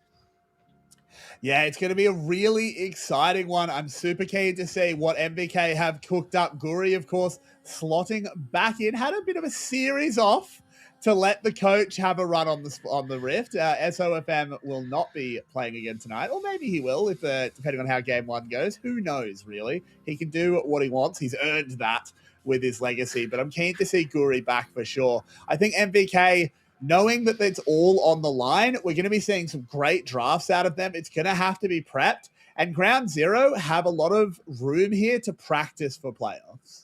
R: Yeah, it's going to be a really exciting one. I'm super keen to see what MVK have cooked up. Guri, of course, slotting back in. Had a bit of a series off to let the coach have a run on the Rift. SOFM will not be playing again tonight, or maybe he will, if depending on how game 1 goes. Who knows, really? He can do what he wants. He's earned that with his legacy, but I'm keen to see Guri back for sure. I think MVK, knowing that it's all on the line, we're going to be seeing some great drafts out of them. It's going to have to be prepped. And Ground Zero have a lot of room here to practice for playoffs.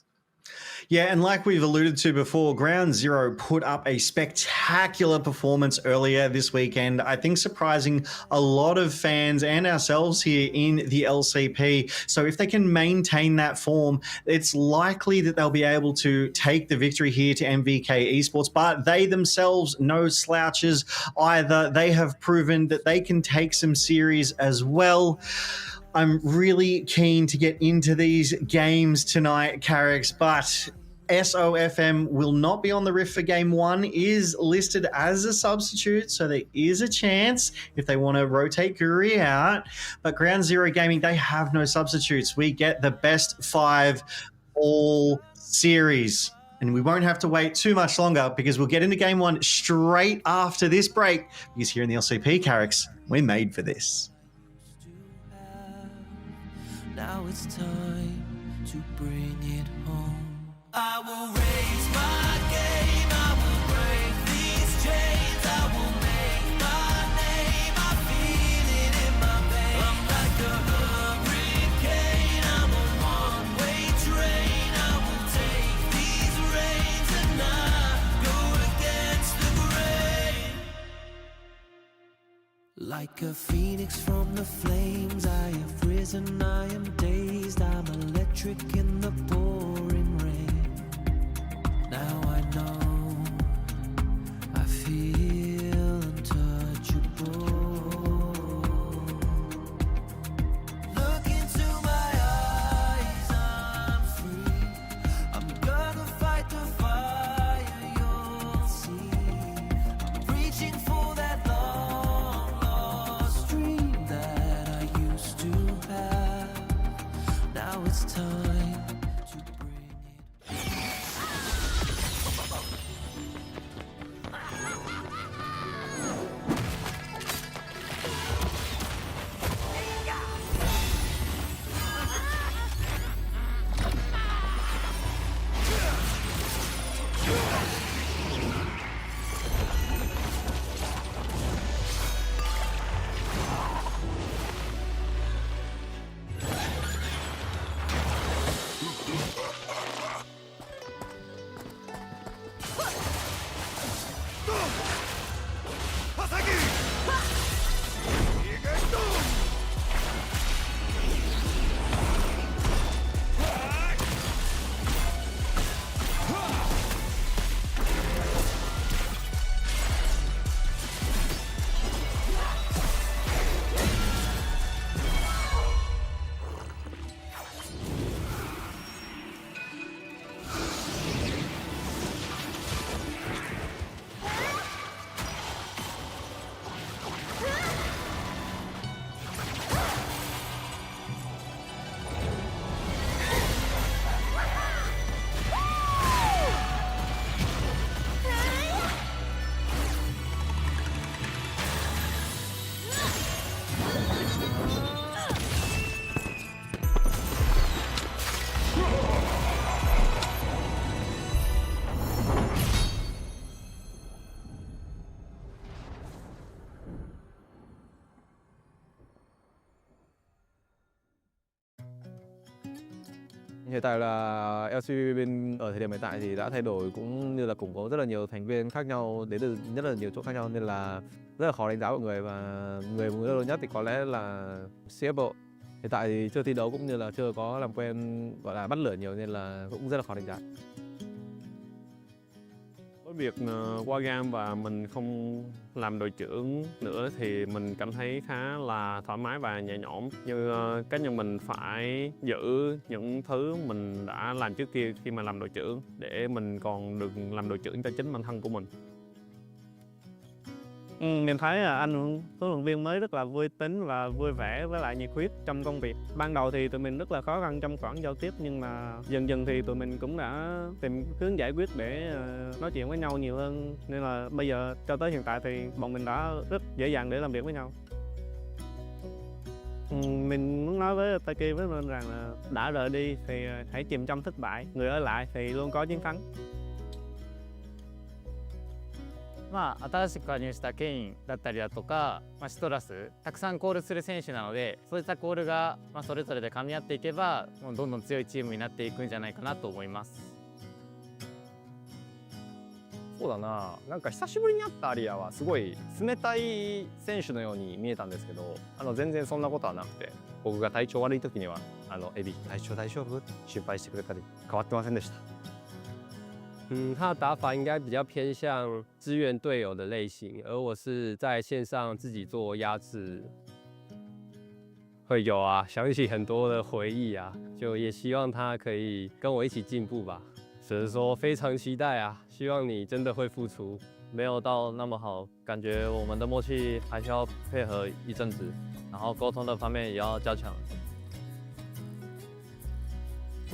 Q: Yeah, and like we've alluded to before, Ground Zero put up a spectacular performance earlier this weekend. I think surprising a lot of fans and ourselves here in the LCP. So if they can maintain that form, it's likely that they'll be able to take the victory here to MVK Esports. But they themselves, no slouches either. They have proven that they can take some series as well. I'm really keen to get into these games tonight, Carrix, but SOFM will not be on the Rift for game 1, is listed as a substitute, so there is a chance if they want to rotate Guri out. But Ground Zero Gaming, they have no substitutes. We get the best 5 all series. And we won't have to wait too much longer because we'll get into game 1 straight after this break. Because here in the LCP, Carrix, we're made for this.
B: Now it's time to bring it home. I will raise my game, I will break these chains, I will make my name, I feel it in my veins. I'm like a hurricane, I'm a one-way train, I will take these reins and not go against the grain. Like a phoenix from the flames, I have risen, I am dazed, I'm electric in the pouring rain. Now I know, I feel untouchable. Look into my eyes, I'm free. I'm gonna fight the fire, you'll see. I'm reaching for that long lost dream that I used to have. Now it's time.
T: Hiện tại là LCP bên ở thời điểm hiện tại thì đã thay đổi cũng như là củng cố rất là nhiều thành viên khác nhau đến từ rất là nhiều chỗ khác nhau nên là rất là khó đánh giá mọi người, và người lớn nhất thì có lẽ là CFO. Hiện tại thì chưa thi đấu cũng như là chưa có làm quen gọi là bắt lửa nhiều nên là cũng rất là khó đánh giá. Với việc qua game và mình không làm đội trưởng nữa thì mình cảm thấy khá là thoải mái và nhẹ nhõm. Như cá nhân mình phải giữ những thứ mình đã làm trước kia khi mà làm đội trưởng để mình còn được làm đội trưởng cho chính bản thân của mình.
C: Mình thấy là anh huấn luyện viên mới rất là vui tính và vui vẻ với lại nhiệt huyết trong công việc. Ban đầu thì tụi mình rất là khó khăn trong khoảng giao tiếp, nhưng mà dần dần thì tụi mình cũng đã tìm hướng giải quyết để nói chuyện với nhau nhiều hơn. Nên là bây giờ cho tới hiện tại thì bọn mình đã rất dễ dàng để làm việc với nhau. Mình muốn nói với Taki với mình rằng là đã rời đi thì hãy chìm trong thất bại, người ở lại thì luôn có chiến thắng.
H: まあ、新しく加入したケインだったりだとか、シトラスたくさんコールする選手なので、そういったコールが、それぞれで噛み合っていけばどんどん強いチームになっていくんじゃないかなと思います。
U: そうだな、なんか久しぶりに会ったアリアはすごい冷たい選手のように見えたんですけど、全然そんなことはなくて、僕が体調悪い時にはエビ体調大丈夫？心配してくれたり変わってませんでした。
V: 他的打法应该比较偏向支援队友的类型，而我是在线上自己做压制。
U: 会有啊，想起很多的回忆啊，就也希望他可以跟我一起进步吧。只是说非常期待啊，希望你真的会付出。
T: 没有到那么好，感觉我们的默契还需要配合一阵子，然后沟通的方面也要加强。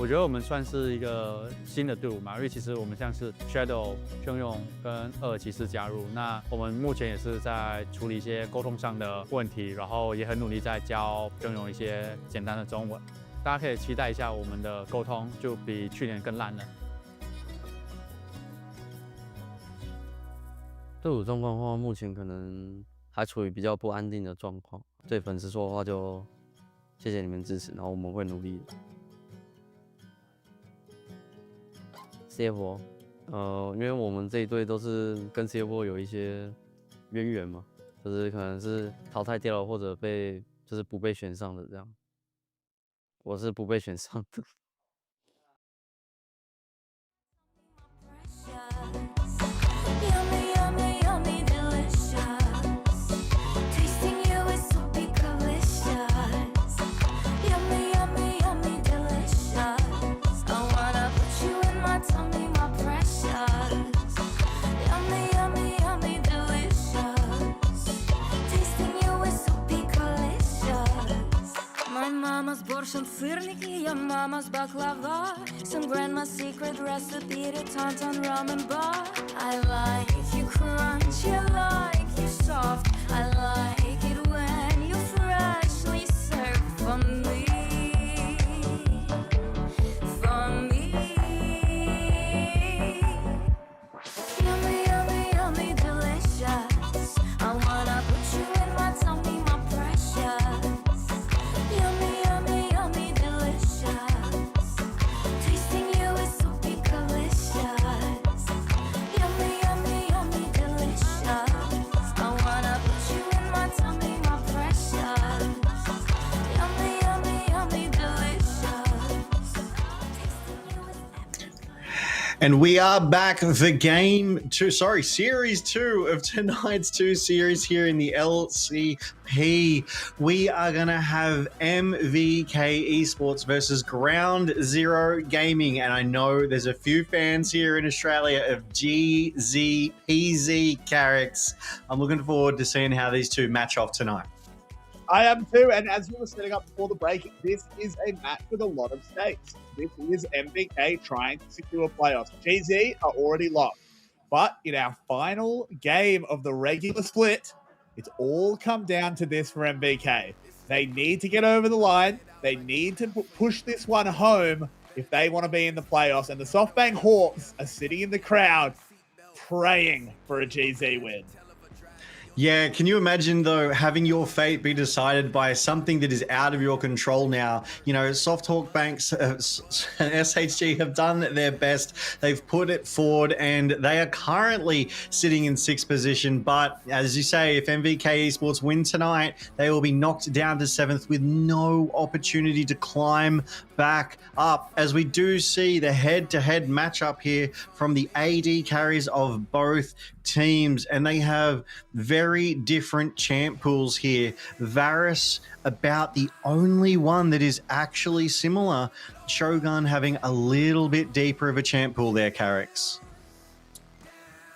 W: 我觉得我们算是一个新的队伍嘛，因为其实我们像是 Shadow、汹涌跟厄尔骑士加入，那我们目前也是在处理一些沟通上的问题，然后也很努力在教汹涌一些简单的中文。大家可以期待一下我们的沟通就比去年更烂了。
D: 队伍状况的话，目前可能还处于比较不安定的状况。对粉丝说的话就谢谢你们支持，然后我们会努力的。CFO，因为我们这一队都是跟 CFO 有一些渊源嘛，就是可能是淘汰掉了或者就是不被选上的这样。我是不被选上的。
A: Yummy, yummy, yummy, delicious. Tasting you is so delicious. Yummy, yummy, yummy, delicious. I wanna put you in my tummy, my precious. Yummy, yummy, yummy, delicious. Tasting you is so delicious. My mama's borscht and syrniki, your mama's baklava. Some grandma's secret recipe to tauntaun ramen bar. I like you crunch, you like you soft. I like it when you freshly serve for me. For me. Yummy, yummy, yummy, delicious. I wanna put you in my tummy, my precious. Yummy, yummy, yummy, delicious. Tasting you is so delicious. Yummy, yummy, yummy, delicious. I wanna put you in my tummy, my precious. Yummy, yummy, yummy, delicious.
Q: And we are back for series 2 of tonight's 2 series here in the LCP. We are going to have MVK Esports versus Ground Zero Gaming. And I know there's a few fans here in Australia of GZPZ Carricks. I'm looking forward to seeing how these two match off tonight.
R: I am too, and as you were setting up before the break, this is a match with a lot of stakes. This is MVK trying to secure playoffs. GZ are already locked. But in our final game of the regular split, it's all come down to this for MVK. They need to get over the line. They need to push this one home if they want to be in the playoffs. And the SoftBank Hawks are sitting in the crowd praying for a GZ win.
Q: Yeah, can you imagine, though, having your fate be decided by something that is out of your control now? You know, Soft Hawk Banks and SHG have done their best. They've put it forward, and they are currently sitting in 6th position. But as you say, if MVK Esports win tonight, they will be knocked down to 7th with no opportunity to climb back up. As we do see the head-to-head matchup here from the AD carries of both teams, and they have very different champ pools here. Varus about the only one that is actually similar. Shogun having a little bit deeper of a champ pool there, Carricks.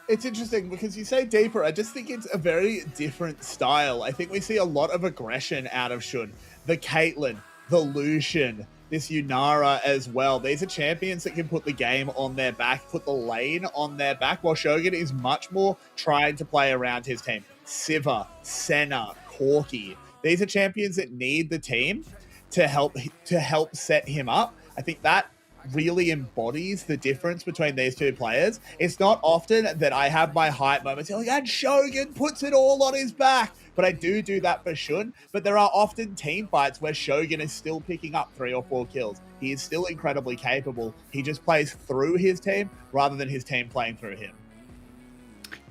R: It's interesting because you say deeper. I just think it's a very different style. I think we see a lot of aggression out of Shun. The Caitlyn, the Lucian, this Yunara as well. These are champions that can put the game on their back, put the lane on their back, while Shogun is much more trying to play around his team. Siva, Senna, Corki. These are champions that need the team to help set him up. I think that really embodies the difference between these two players. It's not often that I have my hype moments, like, and Shogun puts it all on his back. But I do that for Shun. But there are often team fights where Shogun is still picking up 3 or 4 kills. He is still incredibly capable. He just plays through his team rather than his team playing through him.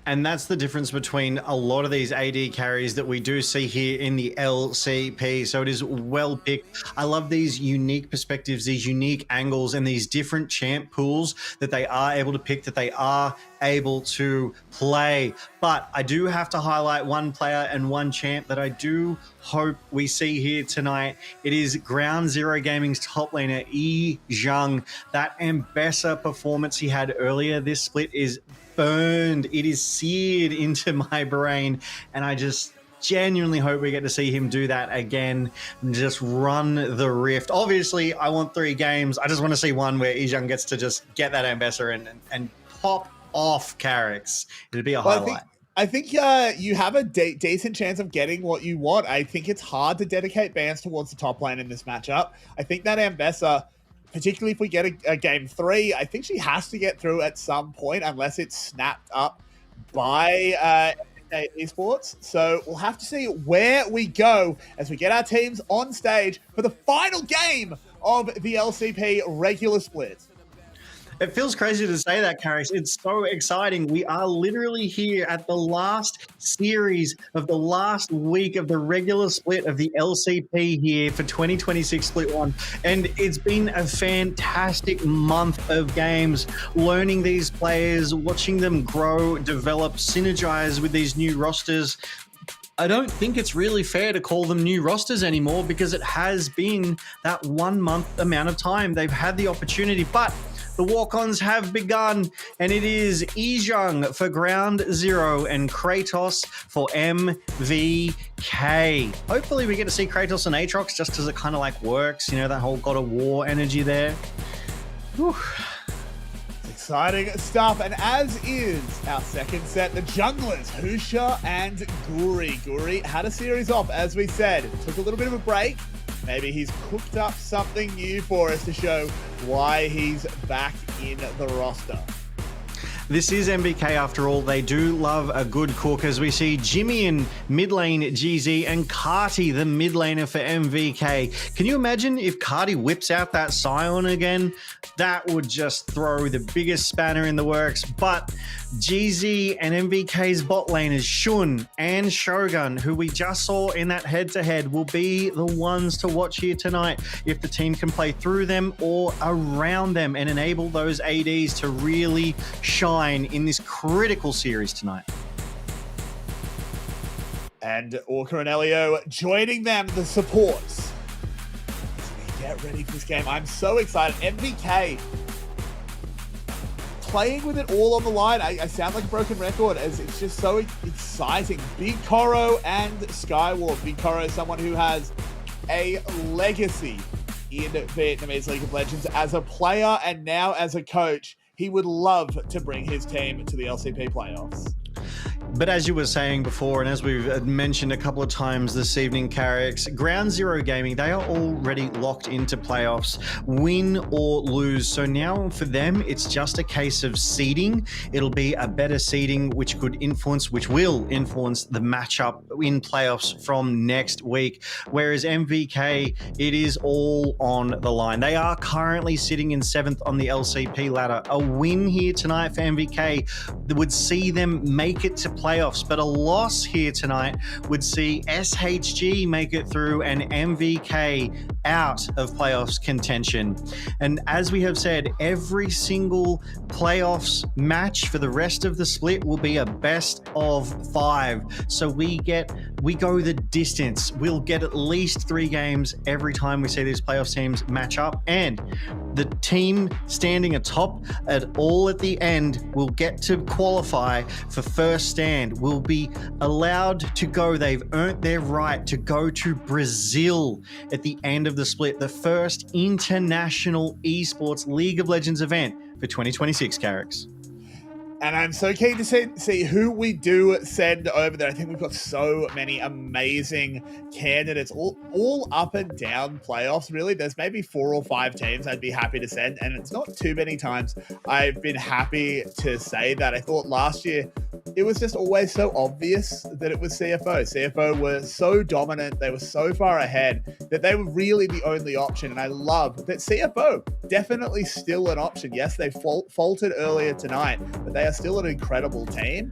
Q: And that's the difference between a lot of these AD carries that we do see here in the LCP. So it is well picked. I love these unique perspectives, these unique angles, and these different champ pools that they are able to pick, that they are able to play. But I do have to highlight one player and one champ that I do hope we see here tonight. It is Ground Zero Gaming's top laner, Yi Zhang. That Ambessa performance he had earlier this split is burned. It is seared into my brain, and I just genuinely hope we get to see him do that again and just run the rift. Obviously, I want 3 games. I just want to see one where Yi Zhang gets to just get that Ambessa and pop off Carricks. It'd be a highlight.
R: I think you have a decent chance of getting what you want. I think it's hard to dedicate bans towards the top lane in this matchup. I think that Ambessa, particularly if we get a game 3, I think she has to get through at some point unless it's snapped up by Esports. So we'll have to see where we go as we get our teams on stage for the final game of the LCP regular split.
Q: It feels crazy to say that, Karis. It's so exciting. We are literally here at the last series of the last week of the regular split of the LCP here for 2026 Split 1. And it's been a fantastic month of games, learning these players, watching them grow, develop, synergize with these new rosters. I don't think it's really fair to call them new rosters anymore because it has been that 1 month amount of time they've had the opportunity. But the walk-ons have begun, and it is Ijung for Ground Zero and Kratos for MVK. Hopefully we get to see Kratos and Aatrox just because it kind of like works, you know, that whole God of War energy there. Whew.
R: Exciting stuff, and as is our second set, the junglers, Husha and Guri. Guri had a series off, as we said, took a little bit of a break. Maybe he's cooked up something new for us to show why he's back in the roster.
Q: This is MVK after all. They do love a good cook as we see Jimmy in mid lane GZ and Carti, the mid laner for MVK. Can you imagine if Carti whips out that Scion again? That would just throw the biggest spanner in the works. But GZ and MVK's bot laners, Shun and Shogun, who we just saw in that head-to-head, will be the ones to watch here tonight if the team can play through them or around them and enable those ADs to really shine in this critical series tonight.
R: And Orca and Elio joining them, the supports. Get ready for this game. I'm so excited. MVK playing with it all on the line. I sound like a broken record as it's just so exciting. Big Koro and Skywalk. Big Koro is someone who has a legacy in Vietnamese League of Legends as a player and now as a coach. He would love to bring his team to the LCP playoffs.
Q: But as you were saying before, and as we've mentioned a couple of times this evening, Carrix, Ground Zero Gaming, they are already locked into playoffs, win or lose. So now for them, it's just a case of seeding. It'll be a better seeding, which will influence the matchup in playoffs from next week. Whereas MVK, it is all on the line. They are currently sitting in 7th on the LCP ladder. A win here tonight for MVK would see them make it to playoffs, but a loss here tonight would see SHG make it through and MVK out of playoffs contention. And as we have said, every single playoffs match for the rest of the split will be a best of 5. So we go the distance. We'll get at least 3 games every time we see these playoffs teams match up, and the team standing atop at the end will get to qualify for first stand, will be allowed to go. They've earned their right to go to Brazil at the end of the split, the first international esports League of Legends event for 2026, Carrix.
R: And I'm so keen to see who we do send over there. I think we've got so many amazing candidates, all up and down playoffs, really. There's maybe 4 or 5 teams I'd be happy to send, and it's not too many times I've been happy to say that. I thought last year it was just always so obvious that it was CFO. CFO were so dominant, they were so far ahead that they were really the only option, and I love that CFO definitely still an option. Yes, they faltered earlier tonight, but they are still an incredible team.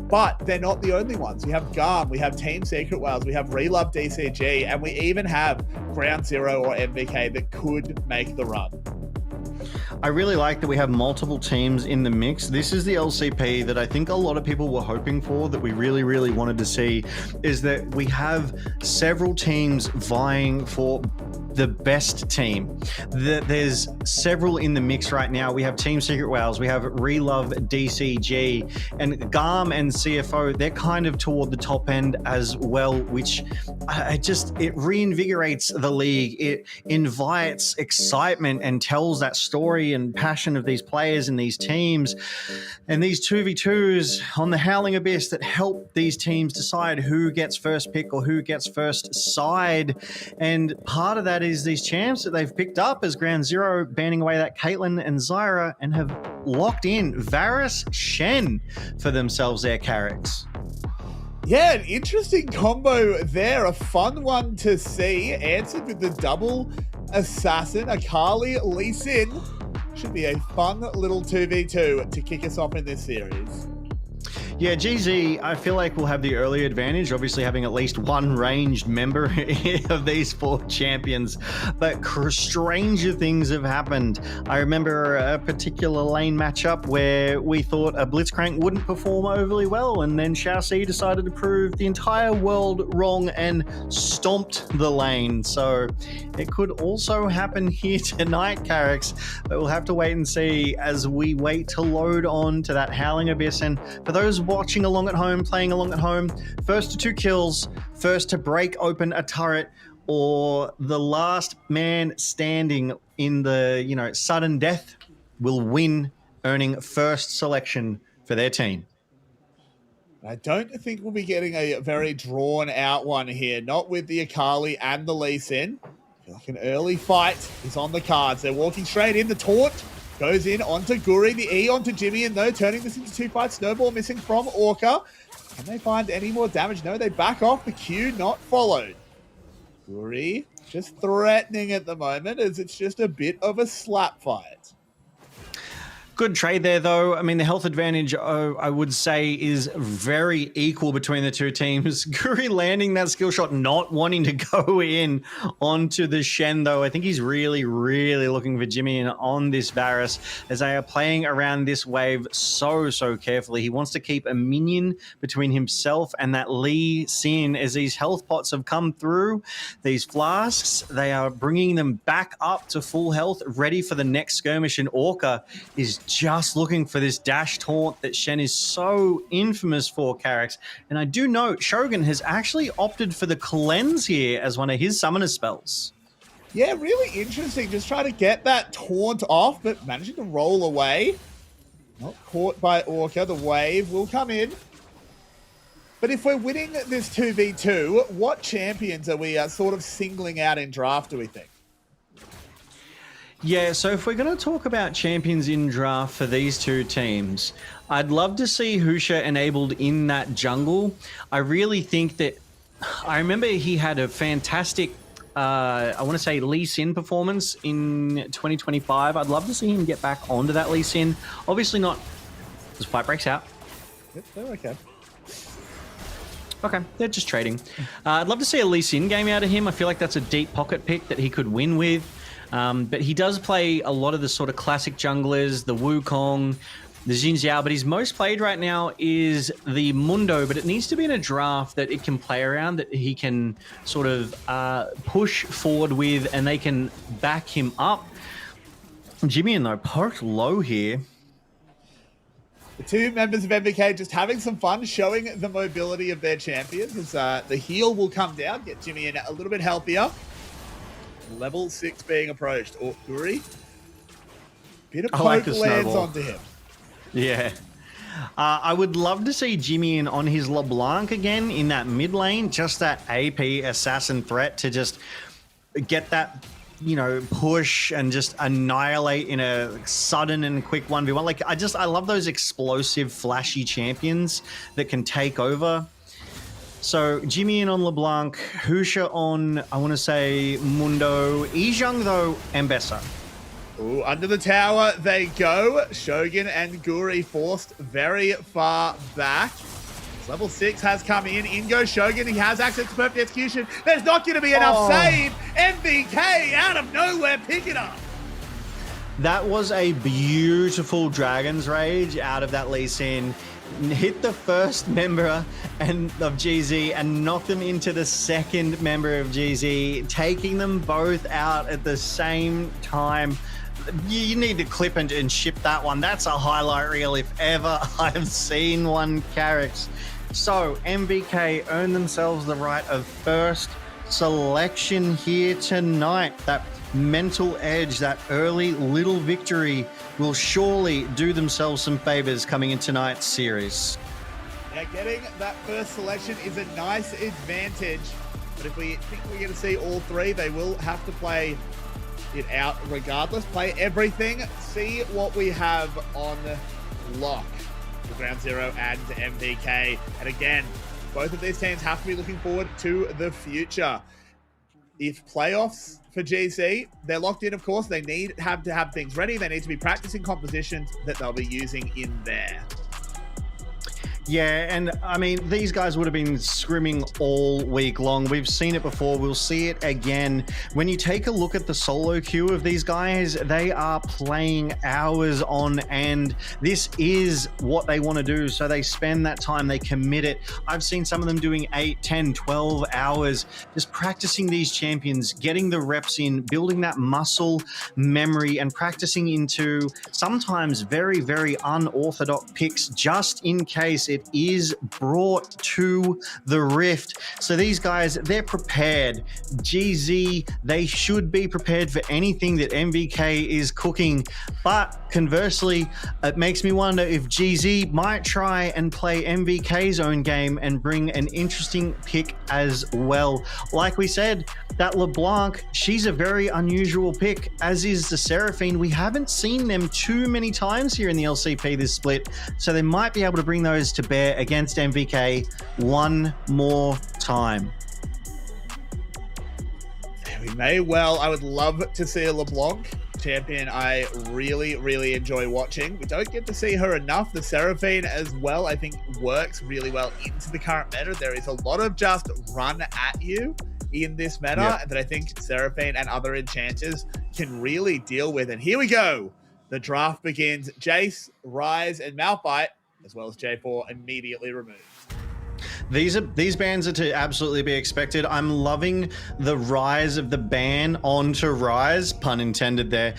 R: But they're not the only ones. We have GARM, we have Team Secret Wales, we have Relove DCG, and we even have Ground Zero or MVK that could make the run.
Q: I really like that we have multiple teams in the mix. This is the LCP that I think a lot of people were hoping for, that we really, really wanted to see, is that we have several teams vying for the best team. There's several in the mix right now. We have Team Secret Wales, we have Relove DCG, and GARM and CFO, they're kind of toward the top end as well, which it reinvigorates the league. It invites excitement and tells that story and passion of these players and these teams. And these 2v2s on the Howling Abyss that help these teams decide who gets first pick or who gets first side. And part of that is these champs that they've picked up as Ground Zero, banning away that Caitlyn and Zyra, and have locked in. Varus, Shen for themselves there, Carricks.
R: Yeah, an interesting combo there. A fun one to see. Answered with the double assassin. Akali, Lee Sin. Should be a fun little 2v2 to kick us off in this series.
Q: Yeah, GZ, I feel like will have the early advantage, obviously having at least one ranged member of these 4 champions, but stranger things have happened. I remember a particular lane matchup where we thought a Blitzcrank wouldn't perform overly well, and then Xiaoxi decided to prove the entire world wrong and stomped the lane. So it could also happen here tonight, Carricks, but we'll have to wait and see as we wait to load on to that Howling Abyss. And for those watching along at home, playing along at home, first to 2 kills, first to break open a turret, or the last man standing in the, sudden death will win, earning first selection for their team.
R: I don't think we'll be getting a very drawn out one here, not with the Akali and the Lee Sin. I feel like an early fight is on the cards. They're walking straight in. The taunt goes in onto Guri, the E onto Jimmy, and though turning this into 2 fights. Snowball missing from Orca. Can they find any more damage? No, they back off. The Q not followed. Guri just threatening at the moment as it's just a bit of a slap fight.
Q: Good trade there, though. I mean, the health advantage, I would say, is very equal between the 2 teams. Guri landing that skill shot, not wanting to go in onto the Shen, though. I think he's really, really looking for Jimmy in on this Varus as they are playing around this wave so carefully. He wants to keep a minion between himself and that Lee Sin as these health pots have come through. These flasks, they are bringing them back up to full health, ready for the next skirmish, and Orca is just looking for this dash taunt that Shen is so infamous for, Carricks. And I do note Shogun has actually opted for the cleanse here as one of his summoner spells.
R: Yeah, really interesting. Just trying to get that taunt off, but managing to roll away. Not caught by Orca. The wave will come in. But if we're winning this 2v2, what champions are we sort of singling out in draft, do we think?
Q: Yeah, so if we're going to talk about champions in draft for these 2 teams, I'd love to see Husha enabled in that jungle. I really think that, I remember he had a fantastic, I want to say Lee Sin performance in 2025. I'd love to see him get back onto that Lee Sin. Obviously not, this fight breaks out.
R: Yep, they're okay.
Q: Okay, they're just trading. I'd love to see a Lee Sin game out of him. I feel like that's a deep pocket pick that he could win with. But he does play a lot of the sort of classic junglers, the Wukong, the Xin Xiao, but his most played right now is the Mundo, but it needs to be in a draft that it can play around, that he can sort of push forward with, and they can back him up. Jimmy and though poked low here.
R: The 2 members of MVK just having some fun, showing the mobility of their champions as the heal will come down, get Jimmy in a little bit healthier. Level 6 being approached. Oh, Guri. Bit of poke lands onto him.
Q: Yeah. I would love to see Jimmy in on his LeBlanc again in that mid lane. Just that AP assassin threat to just get that, push and just annihilate in a sudden and quick 1v1. Like, I love those explosive, flashy champions that can take over. So Jimmy in on LeBlanc, Husha on, I want to say, Mundo, Izhang though, and Bessa.
R: Ooh, under the tower they go. Shogun and Guri forced very far back. Level 6 has come in. In goes Shogun. He has access to perfect execution. There's not going to be enough save. MVK out of nowhere, pick it up.
Q: That was a beautiful Dragon's Rage out of that Lee Sin. Hit the first member of GZ and knock them into the second member of GZ, taking them both out at the same time. You need to clip and ship that one. That's a highlight reel if ever I've seen one, Carricks. So MVK earn themselves the right of first selection here tonight. That mental edge, that early little victory will surely do themselves some favors coming in tonight's series.
R: Yeah, getting that first selection is a nice advantage. But if we think we're going to see all 3, they will have to play it out regardless. Play everything. See what we have on lock for Ground Zero and MVK. And again, both of these teams have to be looking forward to the future. If playoffs for GC, they're locked in, of course. They need to have things ready. They need to be practicing compositions that they'll be using in there.
Q: Yeah, and I mean, these guys would have been scrimming all week long. We've seen it before. We'll see it again. When you take a look at the solo queue of these guys, they are playing hours on end. This is what they want to do. So they spend that time, they commit it. I've seen some of them doing 8, 10, 12 hours, just practicing these champions, getting the reps in, building that muscle memory and practicing into sometimes very, very unorthodox picks just in case it is brought to the Rift. So these guys, they're prepared. GZ, they should be prepared for anything that MVK is cooking. But conversely, it makes me wonder if GZ might try and play MVK's own game and bring an interesting pick as well. Like we said, that LeBlanc, she's a very unusual pick, as is the Seraphine. We haven't seen them too many times here in the LCP this split, so they might be able to bring those to bear against MVK one more time.
R: We may well. I would love to see a LeBlanc champion I really, really enjoy watching. We don't get to see her enough. The Seraphine as well, I think, works really well into the current meta. There is a lot of just run at you in this meta that I think Seraphine and other enchanters can really deal with. And here we go. The draft begins. Jace, Rise, and Malphite, as well as J4, immediately removed.
Q: These bans are to absolutely be expected. I'm loving the rise of the ban onto Rise, pun intended there.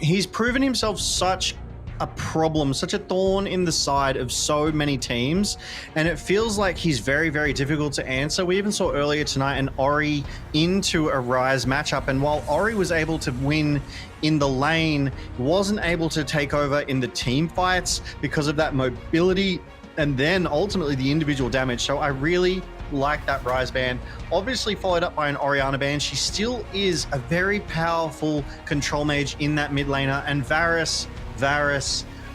Q: He's proven himself such a problem, such a thorn in the side of so many teams, and it feels like he's very, very difficult to answer. We even saw earlier tonight an Ori into a Rise matchup, and while Ori was able to win in the lane, wasn't able to take over in the team fights because of that mobility and then ultimately the individual damage. So I really like that Rise ban. Obviously followed up by an Orianna ban. She still is a very powerful control mage in that mid laner, and Varus,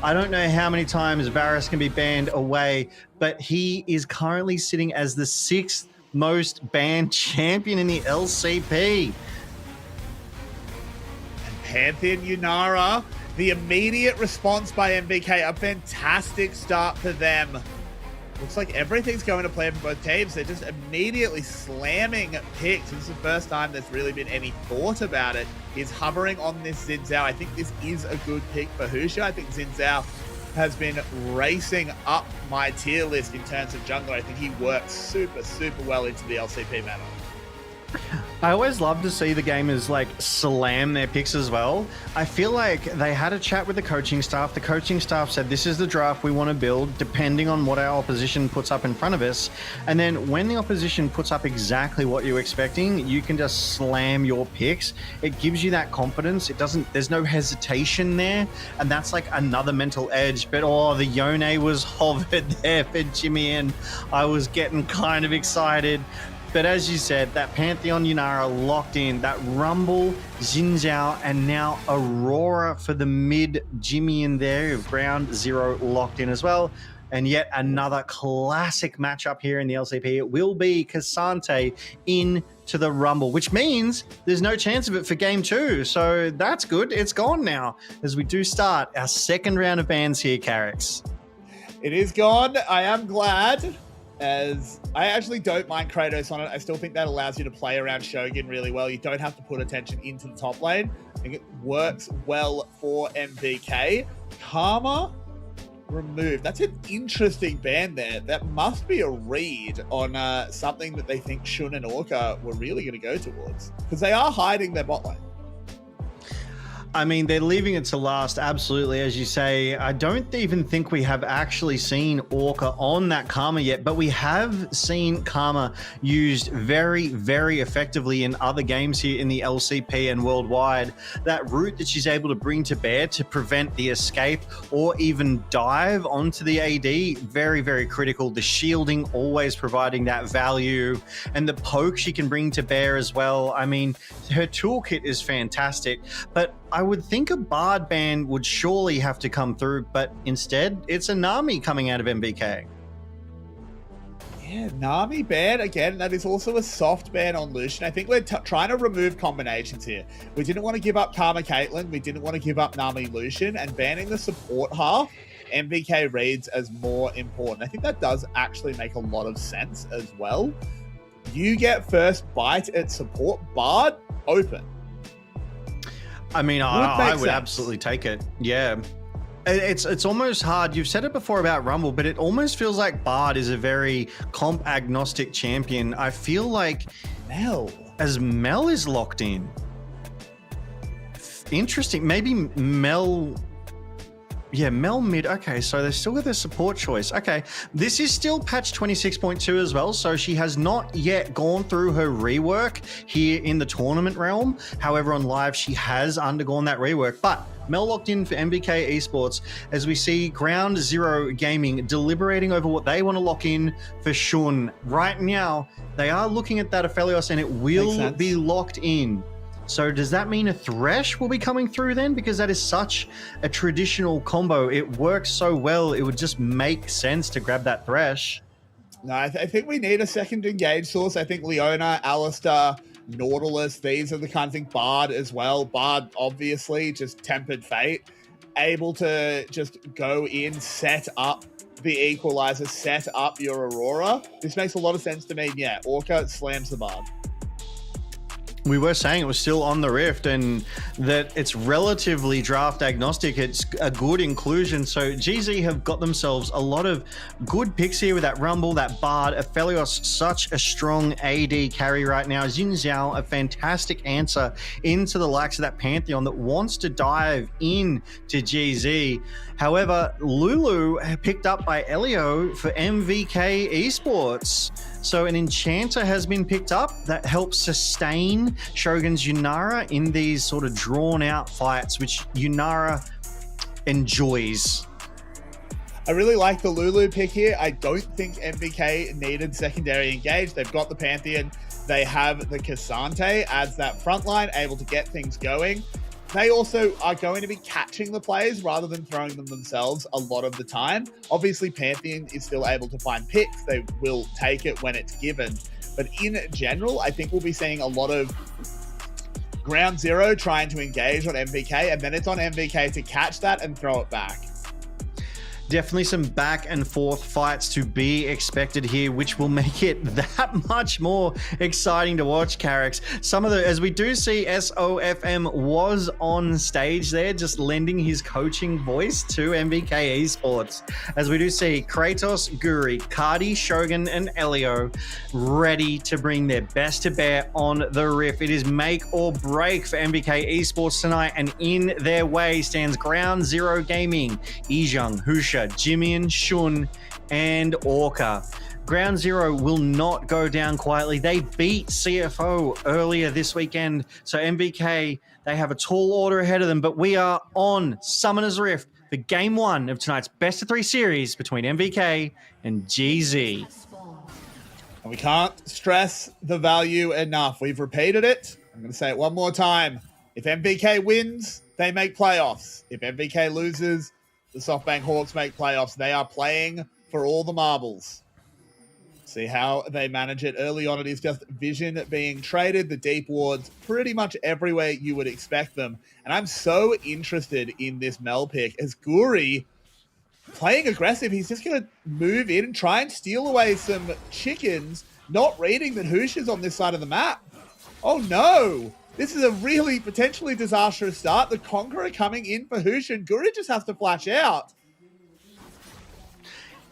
Q: I don't know how many times Varus can be banned away, but he is currently sitting as the 6th most banned champion in the LCP.
R: And Pantheon Yunara, the immediate response by MVK, a fantastic start for them. Looks like everything's going to plan for both teams. They're just immediately slamming picks. This is the first time there's really been any thought about it. He's hovering on this Xin Zhao. I think this is a good pick for Husha. I think Xin Zhao has been racing up my tier list in terms of jungler. I think he works super, super well into the LCP meta.
Q: I always love to see the gamers like slam their picks as well. I feel like they had a chat with the coaching staff. The coaching staff said, this is the draft we want to build depending on what our opposition puts up in front of us. And then when the opposition puts up exactly what you're expecting, you can just slam your picks. It gives you that confidence. There's no hesitation there. And that's like another mental edge. But the Yone was hovered there for Jimmy, and I was getting kind of excited. But as you said, that Pantheon Yunara locked in, that Rumble, Xin Zhao, and now Aurora for the mid Jimmy in there, Ground Zero locked in as well. And yet another classic matchup here in the LCP. It will be Cassante into the Rumble, which means there's no chance of it for game 2. So that's good. It's gone now as we do start our second round of bans here, Carrix.
R: It is gone. I am glad, as I actually don't mind Kratos on it. I still think that allows you to play around Shogun really well. You don't have to put attention into the top lane. I think it works well for MVK. Karma removed. That's an interesting ban there. That must be a read on something that they think Shun and Orca were really going to go towards, because they are hiding their bot lane.
Q: I mean, they're leaving it to last, absolutely, as you say. I don't even think we have actually seen Orca on that Karma yet, but we have seen Karma used very, very effectively in other games here in the LCP and worldwide. That route that she's able to bring to bear to prevent the escape or even dive onto the AD, very, very critical. The shielding always providing that value, and the poke she can bring to bear as well. I mean, her toolkit is fantastic, but I would think a Bard ban would surely have to come through, but instead it's a Nami coming out of MVK.
R: Yeah, Nami ban again. That is also a soft ban on Lucian. I think we're trying to remove combinations here. We didn't want to give up Karma Caitlyn. We didn't want to give up Nami Lucian, and banning the support half, MVK reads as more important. I think that does actually make a lot of sense as well. You get first bite at support. Bard, open.
Q: I mean, I would absolutely take it. Yeah. It's almost hard. You've said it before about Rumble, but it almost feels like Bard is a very comp agnostic champion. I feel like Mel is locked in. Interesting. Maybe Mel... Yeah, Mel mid. Okay, so they still got their support choice. Okay, this is still patch 26.2 as well, so she has not yet gone through her rework here in the tournament realm. However, on live, she has undergone that rework. But Mel locked in for MVK Esports as we see Ground Zero Gaming deliberating over what they want to lock in for Shun. Right now, they are looking at that Aphelios and it will be locked in. So does that mean a Thresh will be coming through then? Because that is such a traditional combo. It works so well. It would just make sense to grab that Thresh.
R: No, I think we need a second engage source. I think Leona, Alistair, Nautilus, these are the kind of thing. Bard as well. Bard, obviously, just Tempered Fate. Able to just go in, set up the Equalizer, set up your Aurora. This makes a lot of sense to me. Yeah, Orca slams the Bard.
Q: We were saying it was still on the Rift and that it's relatively draft agnostic. It's a good inclusion. So GZ have got themselves a lot of good picks here with that Rumble, that Bard, Aphelios, such a strong AD carry right now. Xin Zhao, a fantastic answer into the likes of that Pantheon that wants to dive in to GZ. However, Lulu picked up by Elio for MVK Esports. So an Enchanter has been picked up that helps sustain Shogun's Yunara in these sort of drawn out fights, which Yunara enjoys.
R: I really like the Lulu pick here. I don't think MVK needed secondary engage. They've got the Pantheon. They have the Cassante, adds that front line, able to get things going. They also are going to be catching the plays rather than throwing them themselves a lot of the time. Obviously, Pantheon is still able to find picks. They will take it when it's given. But in general, I think we'll be seeing a lot of Ground Zero trying to engage on MVK, and then it's on MVK to catch that and throw it back.
Q: Definitely some back and forth fights to be expected here, which will make it that much more exciting to watch, Carrix. Some of the, as we do see, SOFM was on stage there, just lending his coaching voice to MVK Esports. As we do see Kratos, Guri, Cardi, Shogun, and Elio ready to bring their best to bear on the Rift. It is make or break for MVK Esports tonight, and in their way stands Ground Zero Gaming, Ijung, Husha, Jimmian, Shun, and Orca. Ground Zero will not go down quietly. They beat CFO earlier this weekend, so MVK, they have a tall order ahead of them, but we are on Summoner's Rift for Game 1 of tonight's Best of 3 series between MVK and GZ.
R: And we can't stress the value enough. We've repeated it. I'm going to say it one more time. If MVK wins, they make playoffs. If MVK loses, the SoftBank Hawks make playoffs. They are playing for all the marbles. See how they manage it. Early on, it is just Vision being traded. The deep wards pretty much everywhere you would expect them. And I'm so interested in this Mel pick as Guri playing aggressive. He's just going to move in and try and steal away some chickens, not reading that Hoosh is on this side of the map. Oh no! This is a really potentially disastrous start. The Conqueror coming in for Husha, and Guri just has to flash out.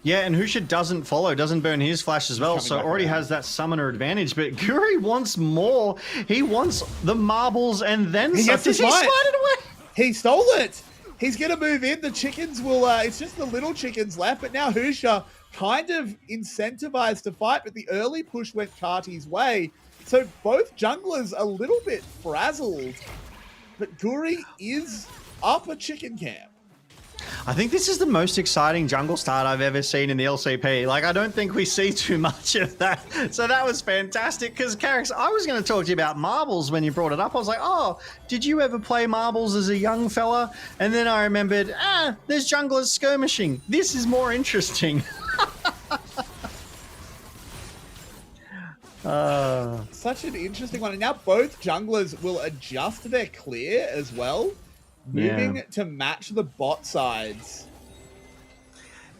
Q: Yeah, and Husha doesn't follow, doesn't burn his flash as well, so already has that summoner advantage, but Guri wants more. He wants the marbles and then
R: he gets to
Q: slide it away.
R: He stole it. He's going to move in. The chickens will, it's just the little chickens left. But now Husha kind of incentivized to fight, but the early push went Carty's way. So both junglers a little bit frazzled. But Guri is up a chicken camp.
Q: I think this is the most exciting jungle start I've ever seen in the LCP. Like, I don't think we see too much of that. So that was fantastic because, Carix, I was going to talk to you about marbles when you brought it up. I was like, oh, did you ever play marbles as a young fella? And then I remembered, there's junglers skirmishing. This is more interesting.
R: Such an interesting one. And now both junglers will adjust their clear as well. Moving to match the bot sides.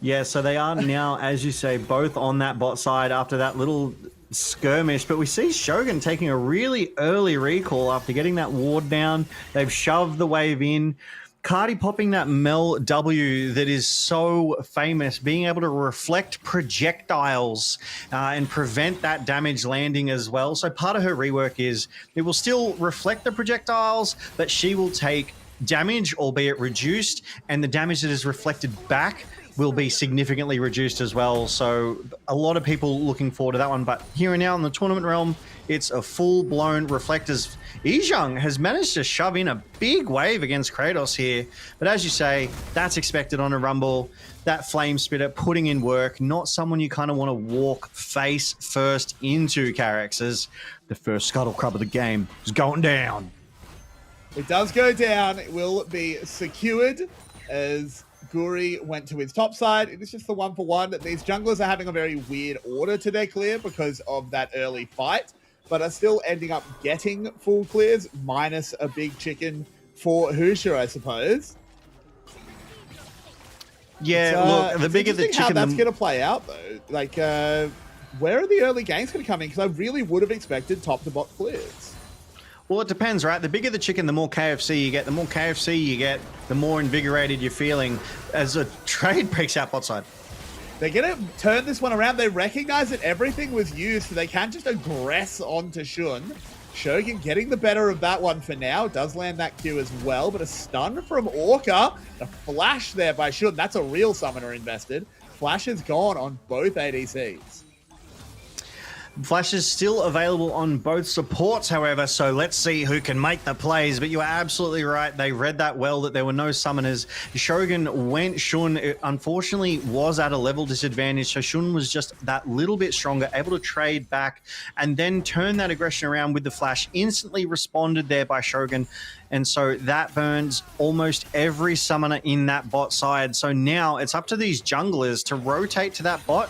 Q: Yeah, so they are now, as you say, both on that bot side after that little skirmish. But we see Shogun taking a really early recall after getting that ward down. They've shoved the wave in. Cardi popping that Mel W that is so famous, being able to reflect projectiles and prevent that damage landing as well. So part of her rework is it will still reflect the projectiles, but she will take damage, albeit reduced, and the damage that is reflected back will be significantly reduced as well. So a lot of people looking forward to that one. But here and now in the tournament realm, it's a full-blown reflectors. Ijang has managed to shove in a big wave against Kratos here. But as you say, that's expected on a Rumble. That Flame Spitter putting in work, not someone you kind of want to walk face first into, Carix, as the first Scuttle Crab of the game is going down.
R: It does go down. It will be secured as Guri went to his top side. It is just the 1-for-1. These junglers are having a very weird order to their clear because of that early fight, but are still ending up getting full clears, minus a big chicken for Husha, I suppose.
Q: Yeah, look, the bigger the chicken...
R: how that's going to play out, though. Like, where are the early games going to come in? Because I really would have expected top-to-bot clears.
Q: Well, it depends, right? The bigger the chicken, the more KFC you get. The more KFC you get, the more invigorated you're feeling as a trade breaks out bot side.
R: They're going to turn this one around. They recognize that everything was used, so they can't just aggress onto Shun. Shogun getting the better of that one for now. Does land that Q as well, but a stun from Orca. A flash there by Shun. That's a real summoner invested. Flash is gone on both ADCs.
Q: Flash is still available on both supports, however, so let's see who can make the plays. But you are absolutely right. They read that well, that there were no summoners. Shogun went Shun. It unfortunately was at a level disadvantage, so Shun was just that little bit stronger, able to trade back and then turn that aggression around with the flash. Instantly responded there by Shogun. And so that burns almost every summoner in that bot side. So now it's up to these junglers to rotate to that bot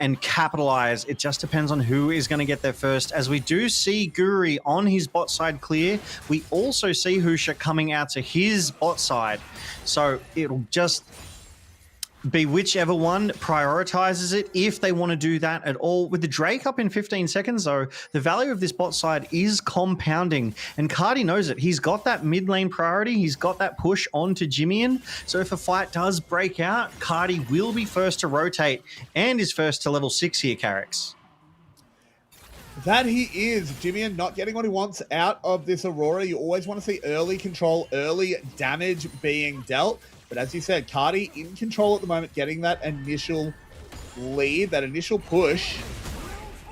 Q: and capitalize. It just depends on who is going to get there first. As we do see Guri on his bot side clear, we also see Husha coming out to his bot side. So it'll just be whichever one prioritizes it, if they want to do that at all. With the Drake up in 15 seconds, though, the value of this bot side is compounding, and Cardi knows it. He's got that mid lane priority. He's got that push onto Jimmian. So if a fight does break out, Cardi will be first to rotate and is first to level 6 here, Carix.
R: That he is. Jimmian not getting what he wants out of this Aurora. You always want to see early control, early damage being dealt. But as you said, Cardi in control at the moment, getting that initial lead, that initial push.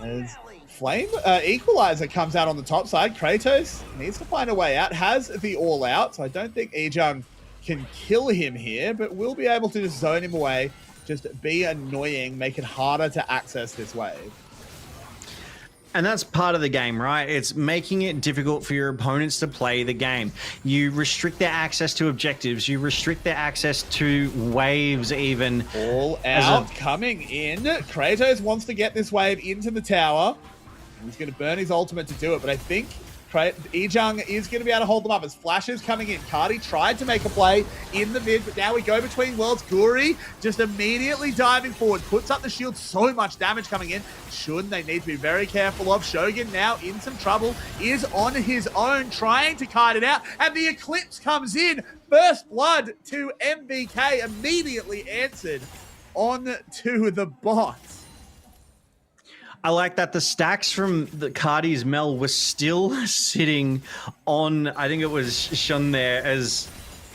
R: As Flame Equalizer comes out on the top side. Kratos needs to find a way out, has the all out, so I don't think Ijang can kill him here, but will be able to just zone him away, just be annoying, make it harder to access this wave.
Q: And that's part of the game, right? It's making it difficult for your opponents to play the game. You restrict their access to objectives. You restrict their access to waves even.
R: All out coming in. Kratos wants to get this wave into the tower. He's going to burn his ultimate to do it, but I think Ijang is going to be able to hold them up as Flash is coming in. Cardi tried to make a play in the mid, but now we go between worlds. Guri just immediately diving forward, puts up the shield, so much damage coming in. Shun, they need to be very careful of. Shogun now in some trouble, is on his own, trying to kite it out, and the Eclipse comes in. First blood to MVK, immediately answered on to the bot.
Q: I like that the stacks from the Cardi's Mel were still sitting on, I think it was Shun there, as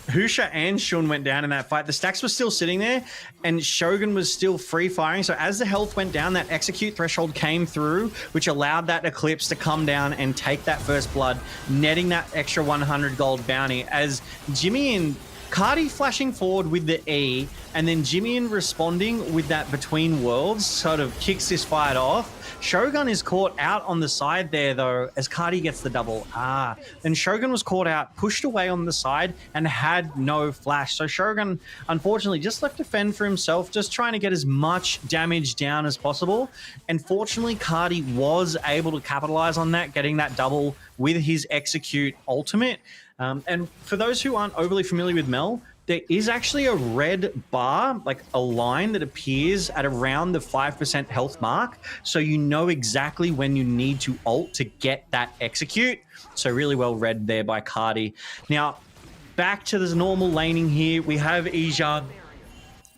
Q: Husha and Shun went down in that fight. The stacks were still sitting there, and Shogun was still free firing. So as the health went down, that execute threshold came through, which allowed that Eclipse to come down and take that first blood, netting that extra 100 gold bounty. As Jimmy and Cardi flashing forward with the E, and then Jimmy responding with that between worlds sort of kicks this fight off. Shogun is caught out on the side there, though, as Cardi gets the double. And Shogun was caught out, pushed away on the side, and had no flash. So Shogun, unfortunately, just left to fend for himself, just trying to get as much damage down as possible. And fortunately, Cardi was able to capitalize on that, getting that double with his execute ultimate. And for those who aren't overly familiar with Mel, there is actually a red bar, like a line that appears at around the 5% health mark. So you know exactly when you need to ult to get that execute. So really well read there by Cardi. Now, back to this normal laning here. We have Ija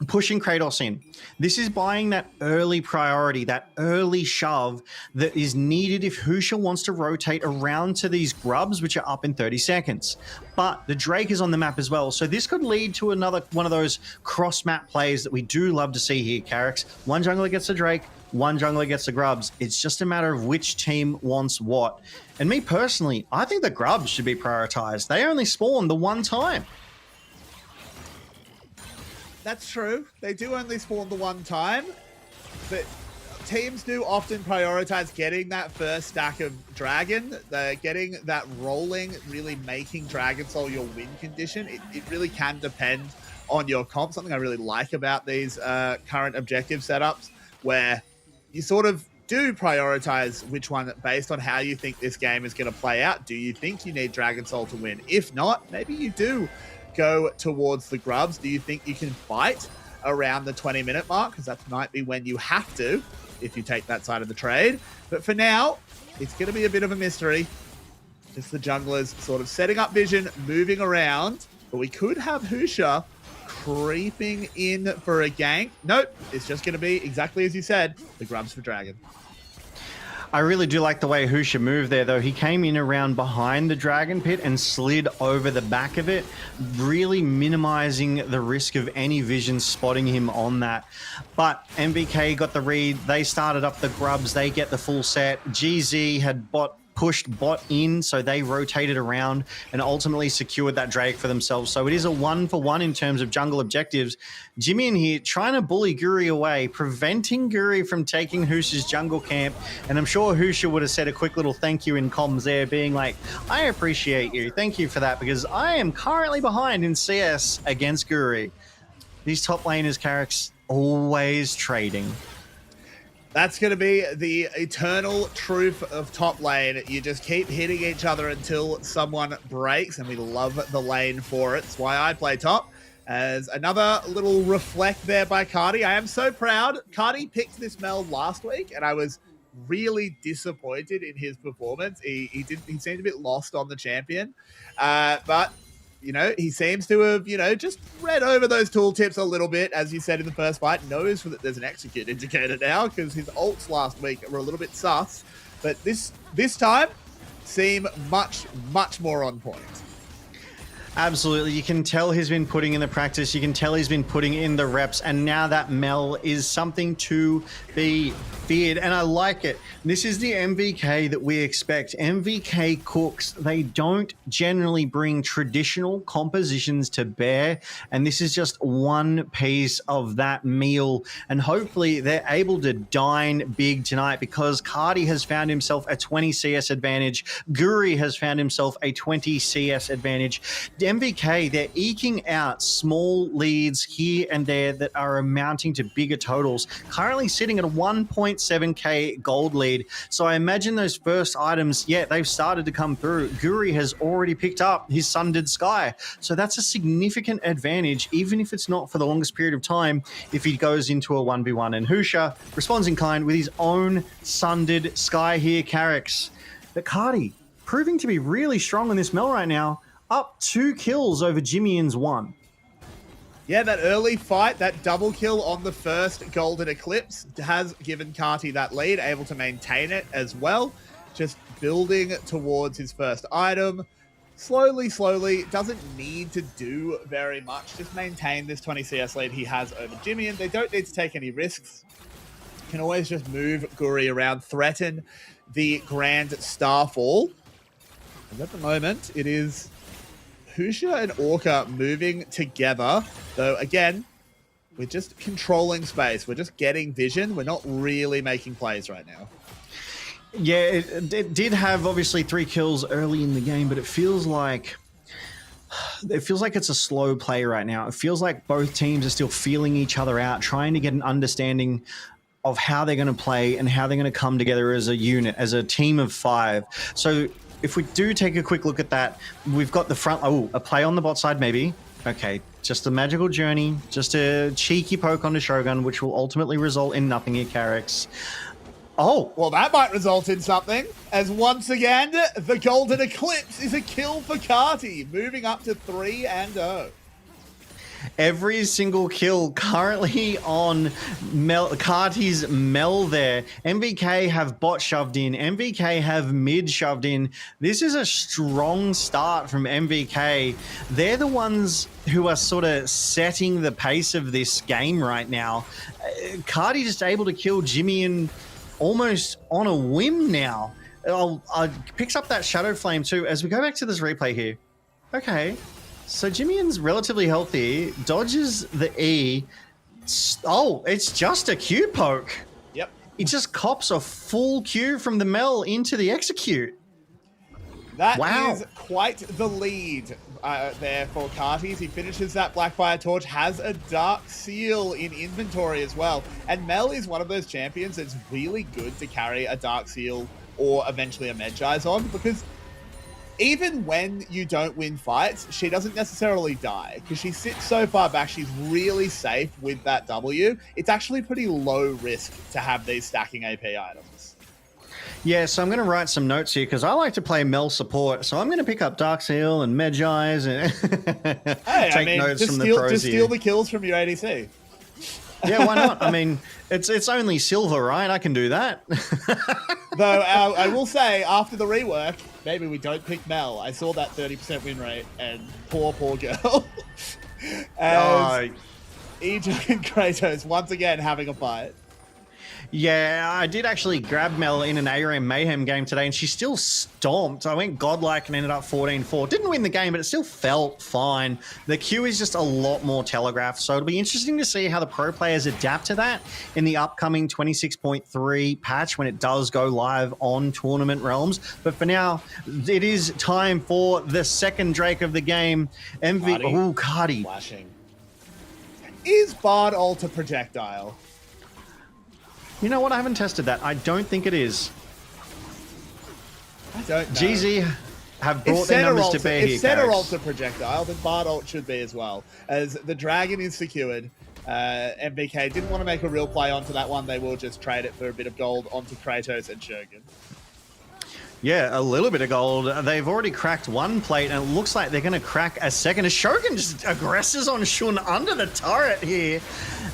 Q: pushing Kratos in. This is buying that early priority, that early shove that is needed if Husha wants to rotate around to these grubs, which are up in 30 seconds. But the Drake is on the map as well, so this could lead to another one of those cross-map plays that we do love to see here, Carrix. One jungler gets the Drake, one jungler gets the grubs. It's just a matter of which team wants what. And me personally, I think the grubs should be prioritized. They only spawn the one time.
R: That's true. They do only spawn the one time, but teams do often prioritize getting that first stack of Dragon. They're getting that rolling, really making Dragon Soul your win condition. It really can depend on your comp. Something I really like about these current objective setups, where you sort of do prioritize which one based on how you think this game is going to play out. Do you think you need Dragon Soul to win? If not, maybe you do go towards the grubs. Do you think you can fight around the 20-minute mark? Because that might be when you have to, if you take that side of the trade. But for now, it's going to be a bit of a mystery. Just the junglers sort of setting up vision, moving around. But we could have Husha creeping in for a gank. Nope, it's just going to be exactly as you said, the grubs for Dragon.
Q: I really do like the way Husha moved there, though. He came in around behind the Dragon Pit and slid over the back of it, really minimizing the risk of any vision spotting him on that. But MVK got the read. They started up the grubs. They get the full set. GZ had pushed bot in, so they rotated around and ultimately secured that Drake for themselves. So it is a 1-for-1 in terms of jungle objectives. Jimmy in here trying to bully Guri away, preventing Guri from taking Husha's jungle camp. And I'm sure Husha would have said a quick little thank you in comms there, being like, I appreciate you. Thank you for that, because I am currently behind in CS against Guri. These top laners, Carrix, always trading.
R: That's going to be the eternal truth of top lane. You just keep hitting each other until someone breaks, and we love the lane for it. It's why I play top. As another little reflect there by Cardi. I am so proud. Cardi picked this Mel last week, and I was really disappointed in his performance. He seemed a bit lost on the champion. But you know, he seems to have, you know, just read over those tooltips a little bit, as you said in the first fight. Knows that there's an execute indicator now, because his ults last week were a little bit sus. But this time seem much, much more on point.
Q: Absolutely. You can tell he's been putting in the practice. You can tell he's been putting in the reps. And now that Mel is something to be feared. And I like it. This is the MVK that we expect. MVK cooks, they don't generally bring traditional compositions to bear. And this is just one piece of that meal. And hopefully they're able to dine big tonight, because Cardi has found himself a 20 CS advantage. Guri has found himself a 20 CS advantage. MVK, they're eking out small leads here and there that are amounting to bigger totals. Currently sitting at a 1.7k gold lead. So I imagine those first items, yeah, they've started to come through. Guri has already picked up his Sundered Sky. So that's a significant advantage, even if it's not for the longest period of time, if he goes into a 1v1. And Husha responds in kind with his own Sundered Sky here, Carrix. But Cardi, proving to be really strong in this Mel right now, up 2 kills over Jimmy's 1.
R: Yeah, that early fight, that double kill on the first Golden Eclipse has given Carti that lead, able to maintain it as well. Just building towards his first item. slowly, doesn't need to do very much. Just maintain this 20 CS lead he has over Jimmy, and they don't need to take any risks. Can always just move Guri around, threaten the Grand Starfall. And at the moment, it is Husha and Orca moving together. Though, again, we're just controlling space. We're just getting vision. We're not really making plays right now.
Q: Yeah, it did have obviously 3 kills early in the game, but it feels like it's a slow play right now. It feels like both teams are still feeling each other out, trying to get an understanding of how they're going to play and how they're going to come together as a unit, as a team of 5. So if we do take a quick look at that, we've got the front, a play on the bot side maybe. Okay, just a magical journey, just a cheeky poke onto Shogun, which will ultimately result in nothing here, Carrix. Oh,
R: well, that might result in something, as once again, the Golden Eclipse is a kill for Carti, moving up to 3-0.
Q: Every single kill currently on Carti's Mel there. MVK have bot shoved in. MVK have mid shoved in. This is a strong start from MVK. They're the ones who are sort of setting the pace of this game right now. Carti just able to kill Jimmy and almost on a whim now. Picks up that Shadow Flame too. As we go back to this replay here. Okay. So Jimmy's relatively healthy, dodges the E. Oh, it's just a Q poke.
R: Yep.
Q: He just cops a full Q from the Mel into the execute.
R: That is quite the lead there for Carti. He finishes that Blackfire Torch, has a Dark Seal in inventory as well. And Mel is one of those champions that's really good to carry a Dark Seal or eventually a Medjai's on, because even when you don't win fights, she doesn't necessarily die because she sits so far back. She's really safe with that W. It's actually pretty low risk to have these stacking AP items.
Q: Yeah, so I'm going to write some notes here because I like to play Mel support. So I'm going to pick up Dark Seal and Medjai's and take notes from the pros
R: just steal the kills from your ADC.
Q: Yeah, why not? I mean, it's only silver, right? I can do that.
R: Though I will say, after the rework, maybe we don't pick Mel. I saw that 30% win rate, and poor girl. As Ejok and Kratos once again having a fight.
Q: Yeah, I did actually grab Mel in an ARAM Mayhem game today, and she still stomped. I went godlike and ended up 14-4. Didn't win the game, but it still felt fine. The Q is just a lot more telegraphed, so it'll be interesting to see how the pro players adapt to that in the upcoming 26.3 patch when it does go live on Tournament Realms. But for now, it is time for the second Drake of the game. Carti.
R: Flashing. Is Bard ult a projectile?
Q: You know what? I haven't tested that. I don't think it is.
R: I don't know.
Q: GZ have brought their numbers to bear here.
R: If Center ult's a projectile, then Bard ult should be as well. As the Dragon is secured, MVK didn't want to make a real play onto that one. They will just trade it for a bit of gold onto Kratos and Shogun.
Q: Yeah, a little bit of gold. They've already cracked one plate, and it looks like they're going to crack a second. Shogun just aggresses on Shun under the turret here.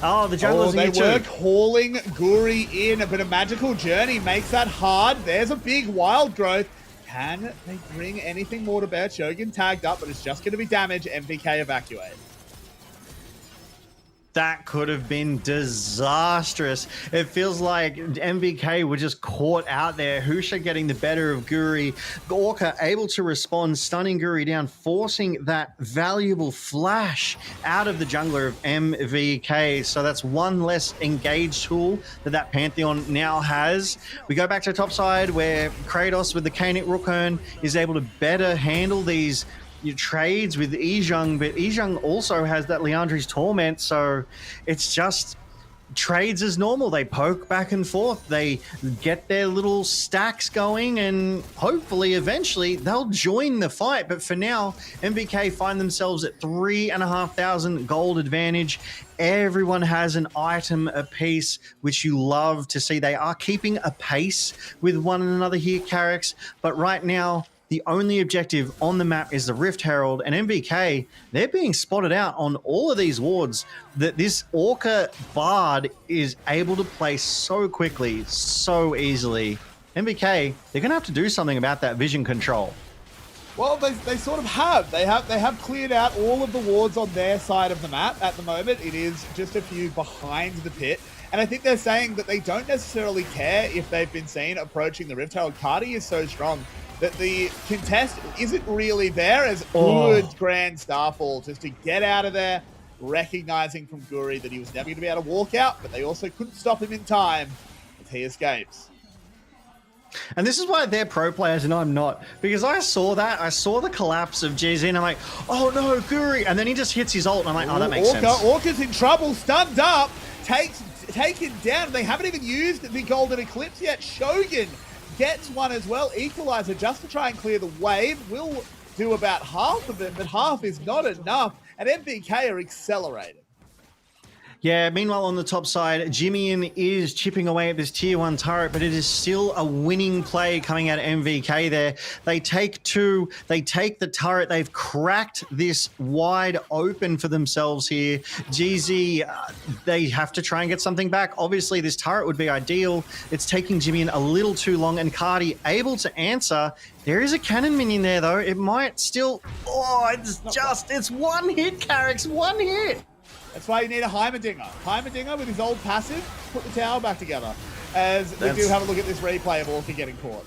Q: Oh, the jungler's
R: they
Q: here too.
R: were calling Guri in, but a magical journey makes that hard. There's a big wild growth. Can they bring anything more to bear? Shogun tagged up, but it's just going to be damage. MVK evacuate.
Q: That could have been disastrous. It feels like MVK were just caught out there. Husha getting the better of Guri. Orca able to respond, stunning Guri down, forcing that valuable flash out of the jungler of MVK. So that's one less engaged tool that Pantheon now has. We go back to the top side where Kratos with the Kainic Rookern is able to better handle these trades with Ejong, but Ejong also has that Liandry's Torment, so it's just trades as normal. They poke back and forth, they get their little stacks going, and hopefully eventually they'll join the fight. But for now, MVK find themselves at 3,500 gold advantage. Everyone has an item apiece, which you love to see. They are keeping a pace with one another here, Carrix, but right now the only objective on the map is the Rift Herald, and MVK, they're being spotted out on all of these wards that this Orca Bard is able to play so quickly, so easily. MVK, they're going to have to do something about that vision control.
R: Well, they sort of have. They have cleared out all of the wards on their side of the map at the moment. It is just a few behind the pit. And I think they're saying that they don't necessarily care if they've been seen approaching the Rift Herald. Cardi is so strong that the contest isn't really there as good Grand Starfall just to get out of there, recognizing from Guri that he was never going to be able to walk out, but they also couldn't stop him in time as he escapes.
Q: And this is why they're pro players and I'm not. Because I saw that. I saw the collapse of GZ and I'm like, oh no, Guri. And then he just hits his ult and I'm like, oh, that makes sense.
R: Orca's in trouble, stunned up, taken down. They haven't even used the Golden Eclipse yet. Shogun gets one as well. Equalizer just to try and clear the wave. Will do about half of it, but half is not enough. And MVK are accelerated.
Q: Yeah, meanwhile on the top side, Jimmian is chipping away at this tier 1 turret, but it is still a winning play coming out of MVK there. They take 2, they take the turret, they've cracked this wide open for themselves here. GZ, they have to try and get something back. Obviously, this turret would be ideal. It's taking Jimmian a little too long, and Cardi able to answer. There is a cannon minion there, though. It might still... Oh, it's one hit, Carrick's, one hit.
R: That's why you need a Heimerdinger. Heimerdinger with his old passive, put the tower back together. As we do have a look at this replay of Orca getting caught.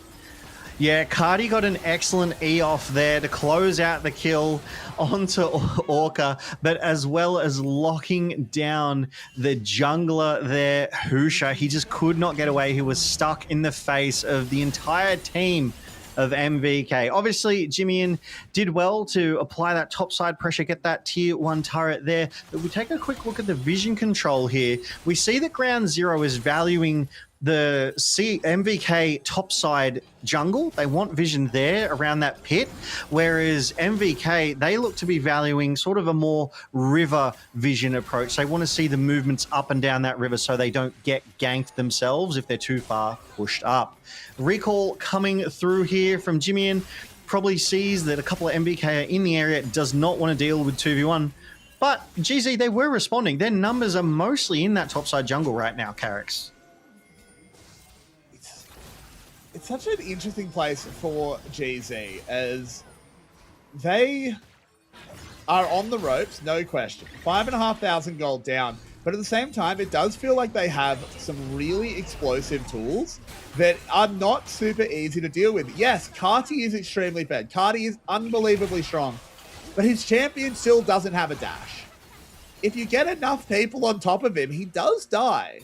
Q: Yeah, Cardi got an excellent E off there to close out the kill onto Orca, but as well as locking down the jungler there, Husha. He just could not get away. He was stuck in the face of the entire team of MVK. Obviously, Jimmian did well to apply that topside pressure, get that tier 1 turret there. But we take a quick look at the vision control here. We see that Ground Zero is valuing the MVK topside jungle. They want vision there around that pit, whereas MVK, they look to be valuing sort of a more river vision approach. They want to see the movements up and down that river so they don't get ganked themselves if they're too far pushed up. Recall coming through here from Jimmian, probably sees that a couple of MVK are in the area, does not want to deal with 2v1. But GZ, they were responding. Their numbers are mostly in that topside jungle right now, Carricks.
R: It's such an interesting place for GZ as they are on the ropes, no question. 5,500 gold down. But at the same time, it does feel like they have some really explosive tools that are not super easy to deal with. Yes, Carti is extremely bad. Carti is unbelievably strong, but his champion still doesn't have a dash. If you get enough people on top of him, he does die.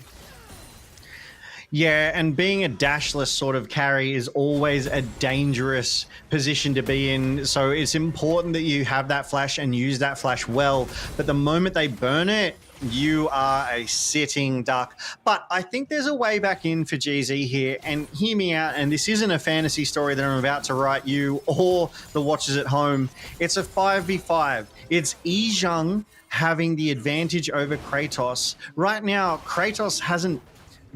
Q: Yeah, and being a dashless sort of carry is always a dangerous position to be in. So it's important that you have that flash and use that flash well. But the moment they burn it, you are a sitting duck. But I think there's a way back in for GZ here. And hear me out, and this isn't a fantasy story that I'm about to write you or the watchers at home. It's a 5v5. It's Izhang having the advantage over Kratos. Right now, Kratos hasn't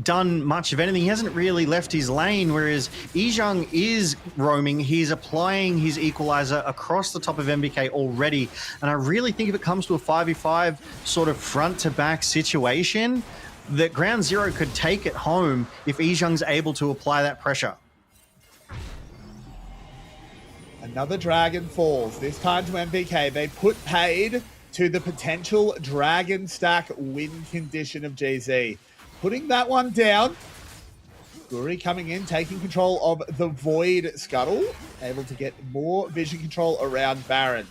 Q: done much of anything. He hasn't really left his lane, whereas Izhang is roaming. He's applying his equalizer across the top of MVK already. And I really think if it comes to a 5v5 sort of front-to-back situation, that Ground Zero could take it home if Izhang's able to apply that pressure.
R: Another dragon falls, this time to MVK. They put paid to the potential dragon stack win condition of GZ. Putting that one down. Guri coming in, taking control of the Void Scuttle. Able to get more vision control around Baron.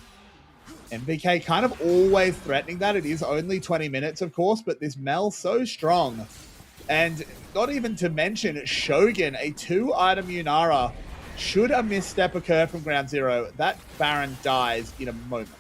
R: MVK kind of always threatening that. It is only 20 minutes, of course, but this Mel so strong. And not even to mention Shogun, a 2-item Yunara. Should a misstep occur from Ground Zero, that Baron dies in a moment.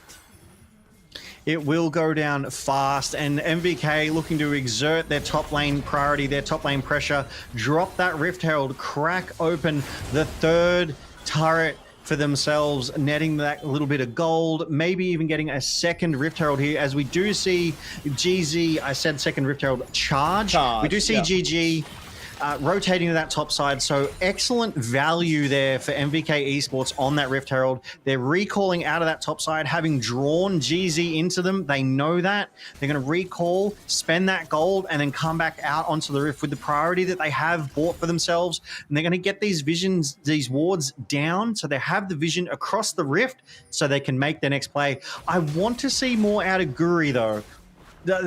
Q: It will go down fast, and MVK looking to exert their top lane priority, their top lane pressure, drop that Rift Herald, crack open the 3rd turret for themselves, netting that little bit of gold, maybe even getting a 2nd Rift Herald here, as we do see GZ, I said 2nd Rift Herald, charge. We do see GG rotating to that top side. So excellent value there for MVK Esports on that Rift Herald. They're recalling out of that top side, having drawn GZ into them. They know that. They're going to recall, spend that gold, and then come back out onto the Rift with the priority that they have bought for themselves. And they're going to get these visions, these wards down, so they have the vision across the Rift so they can make their next play. I want to see more out of Guri, though.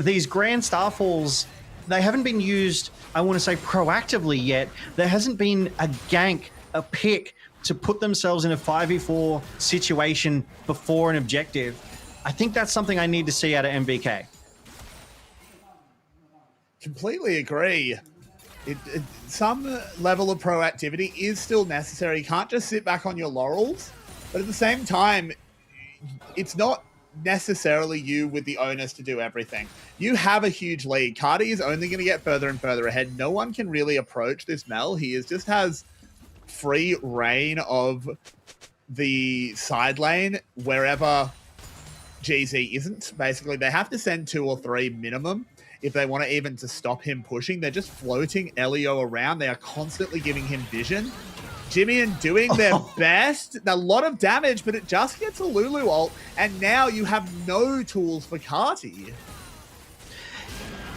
Q: These Grand Starfalls, they haven't been used, I want to say, proactively yet. There hasn't been a gank, a pick to put themselves in a 5v4 situation before an objective. I think that's something I need to see out of MVK.
R: Completely agree. Some level of proactivity is still necessary. You can't just sit back on your laurels, but at the same time, it's not necessarily you with the onus to do everything. You have a huge lead. Cardi is only going to get further and further ahead. No one can really approach this Mel. He just has free reign of the side lane wherever GZ isn't. Basically, they have to send 2 or 3 minimum if they want to even to stop him pushing. They're just floating Elio around. They are constantly giving him vision. Jimmy and doing their best. A lot of damage, but it just gets a Lulu ult. And now you have no tools for Carti.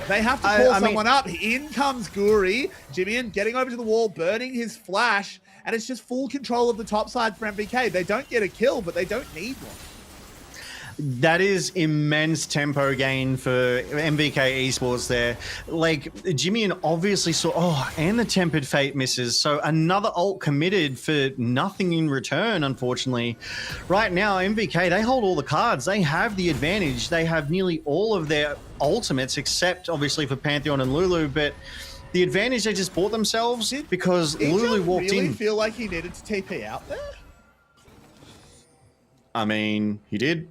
R: They have to call someone up. In comes Guri. Jimmy getting over to the wall, burning his flash. And it's just full control of the top side for MVK. They don't get a kill, but they don't need one.
Q: That is immense tempo gain for MVK Esports there. Like, Jimmy obviously saw, and the Tempered Fate misses. So another ult committed for nothing in return, unfortunately. Right now, MVK, they hold all the cards. They have the advantage. They have nearly all of their ultimates, except obviously for Pantheon and Lulu, but the advantage they just bought themselves because Lulu walked in.
R: Did he feel like he needed to TP out there?
Q: I mean, he did.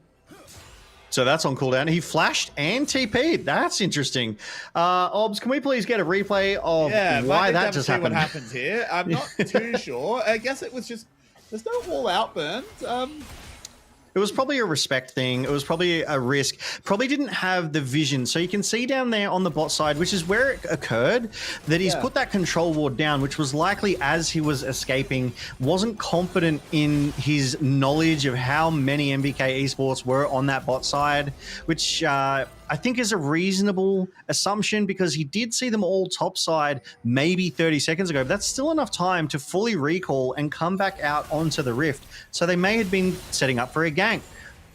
Q: So that's on cooldown. He flashed and TP'd. That's interesting. Obs, can we please get a replay of why that just happened?
R: What happened here? I'm not too sure. I guess it was just, there's no all-out burns.
Q: It was probably a respect thing. It was probably a risk. Probably didn't have the vision. So you can see down there on the bot side, which is where it occurred, that he's put that control ward down, which was likely as he was escaping, wasn't confident in his knowledge of how many MVK Esports were on that bot side, which I think is a reasonable assumption because he did see them all topside maybe 30 seconds ago. But that's still enough time to fully recall and come back out onto the Rift. So they may have been setting up for a gank.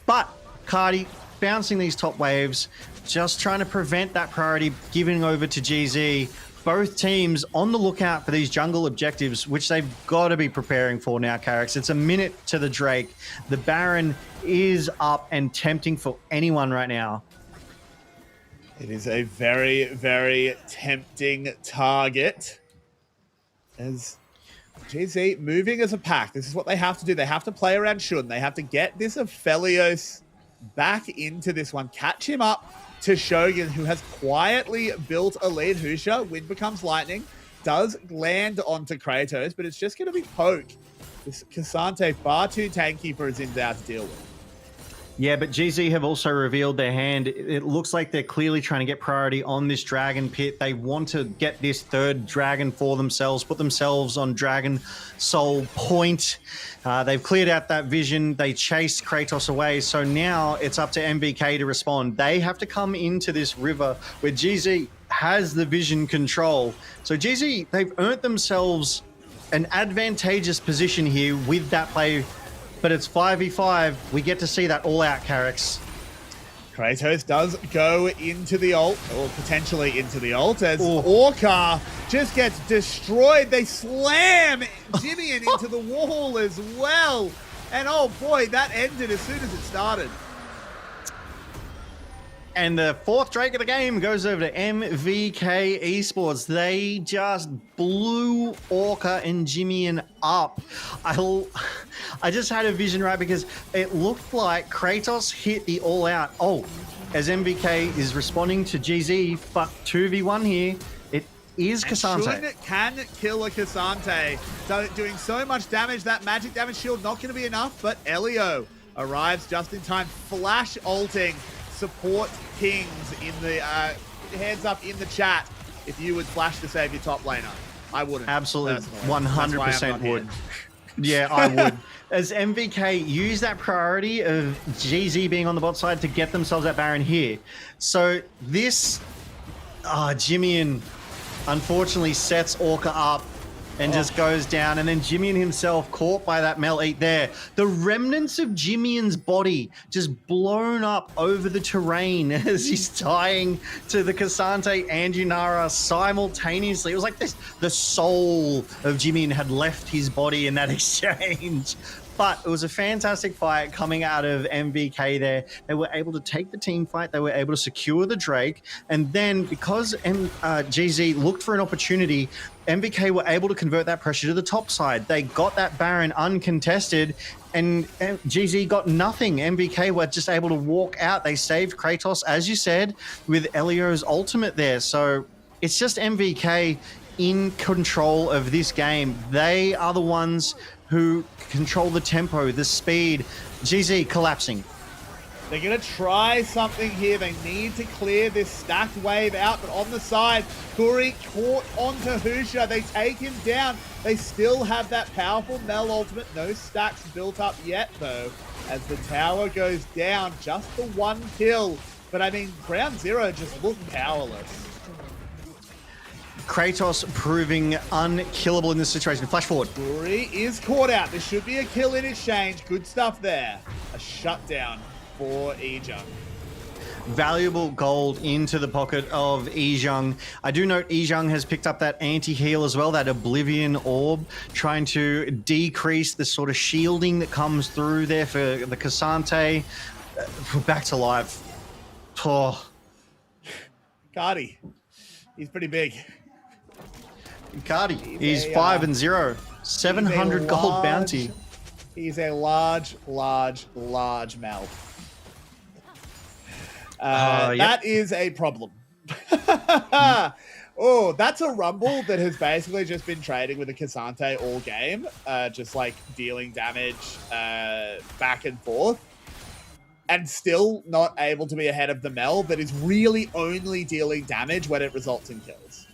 Q: But Cardi bouncing these top waves, just trying to prevent that priority giving over to GZ. Both teams on the lookout for these jungle objectives, which they've got to be preparing for now, Carrix. It's a minute to the Drake. The Baron is up and tempting for anyone right now.
R: It is a very, very tempting target. As GZ moving as a pack. This is what they have to do. They have to play around Shun. They have to get this Aphelios back into this one. Catch him up to Shogun, who has quietly built a lead. Husha, wind becomes lightning. Does land onto Kratos, but it's just going to be poke. This Cassante far too tanky for Zinzao to deal with.
Q: Yeah, but GZ have also revealed their hand. It looks like they're clearly trying to get priority on this Dragon Pit. They want to get this third Dragon for themselves, put themselves on Dragon Soul Point. They've cleared out that vision. They chased Kratos away. So now it's up to MVK to respond. They have to come into this river where GZ has the vision control. So GZ, they've earned themselves an advantageous position here with that play. But it's 5v5. We get to see that all out, Carrix.
R: Kratos does go into the ult, or potentially into the ult, as Orca just gets destroyed. They slam Jimmy into the wall as well. And oh boy, that ended as soon as it started.
Q: And the fourth Drake of the game goes over to MVK Esports. They just blew Orca and Jimmyan up. I just had a vision, right, because it looked like Kratos hit the all-out ult as MVK is responding to GZ, but 2v1 here. It is Cassante.
R: Shun can kill a Cassante. Doing so much damage. That magic damage shield not going to be enough, but Elio arrives just in time. Flash ulting. Support Kings in the heads up in the chat if you would flash to save your top laner. I wouldn't.
Q: Absolutely,
R: personally.
Q: 100% would. Yeah, I would. As MVK use that priority of GZ being on the bot side to get themselves that Baron here. So this, Jimmy unfortunately sets Orca up and just goes down, and then Jimmy himself caught by that Mel Eat there. The remnants of Jimmy's body just blown up over the terrain as he's tying to the Cassante and Yunara simultaneously. It was like this, the soul of Jimmy had left his body in that exchange. But it was a fantastic fight coming out of MVK there. They were able to take the team fight. They were able to secure the Drake. And then because GZ looked for an opportunity, MVK were able to convert that pressure to the top side. They got that Baron uncontested, and GZ got nothing. MVK were just able to walk out. They saved Kratos, as you said, with Elio's ultimate there. So it's just MVK in control of this game. They are the ones who control the tempo, the speed. GZ collapsing.
R: They're going to try something here. They need to clear this stacked wave out, but on the side, Guri caught onto Husha. They take him down. They still have that powerful Mel ultimate. No stacks built up yet, though, as the tower goes down. Just the one kill. But, I mean, Ground Zero just looked powerless.
Q: Kratos proving unkillable in this situation. Flash forward.
R: Guri is caught out. There should be a kill in exchange. Good stuff there. A shutdown for Ejung.
Q: Valuable gold into the pocket of Ejung. I do note Ejung has picked up that anti-heal as well, that Oblivion Orb, trying to decrease the sort of shielding that comes through there for the Cassante. Back to life. Oh.
R: Cardi. He's pretty big.
Q: Cardi, he's 5-0. 700 gold bounty.
R: He's a large Mel.
Q: Yep.
R: That is a problem. Oh, that's a Rumble that has basically just been trading with a Cassante all game, just like dealing damage back and forth, and still not able to be ahead of the Mel that is really only dealing damage when it results in kills.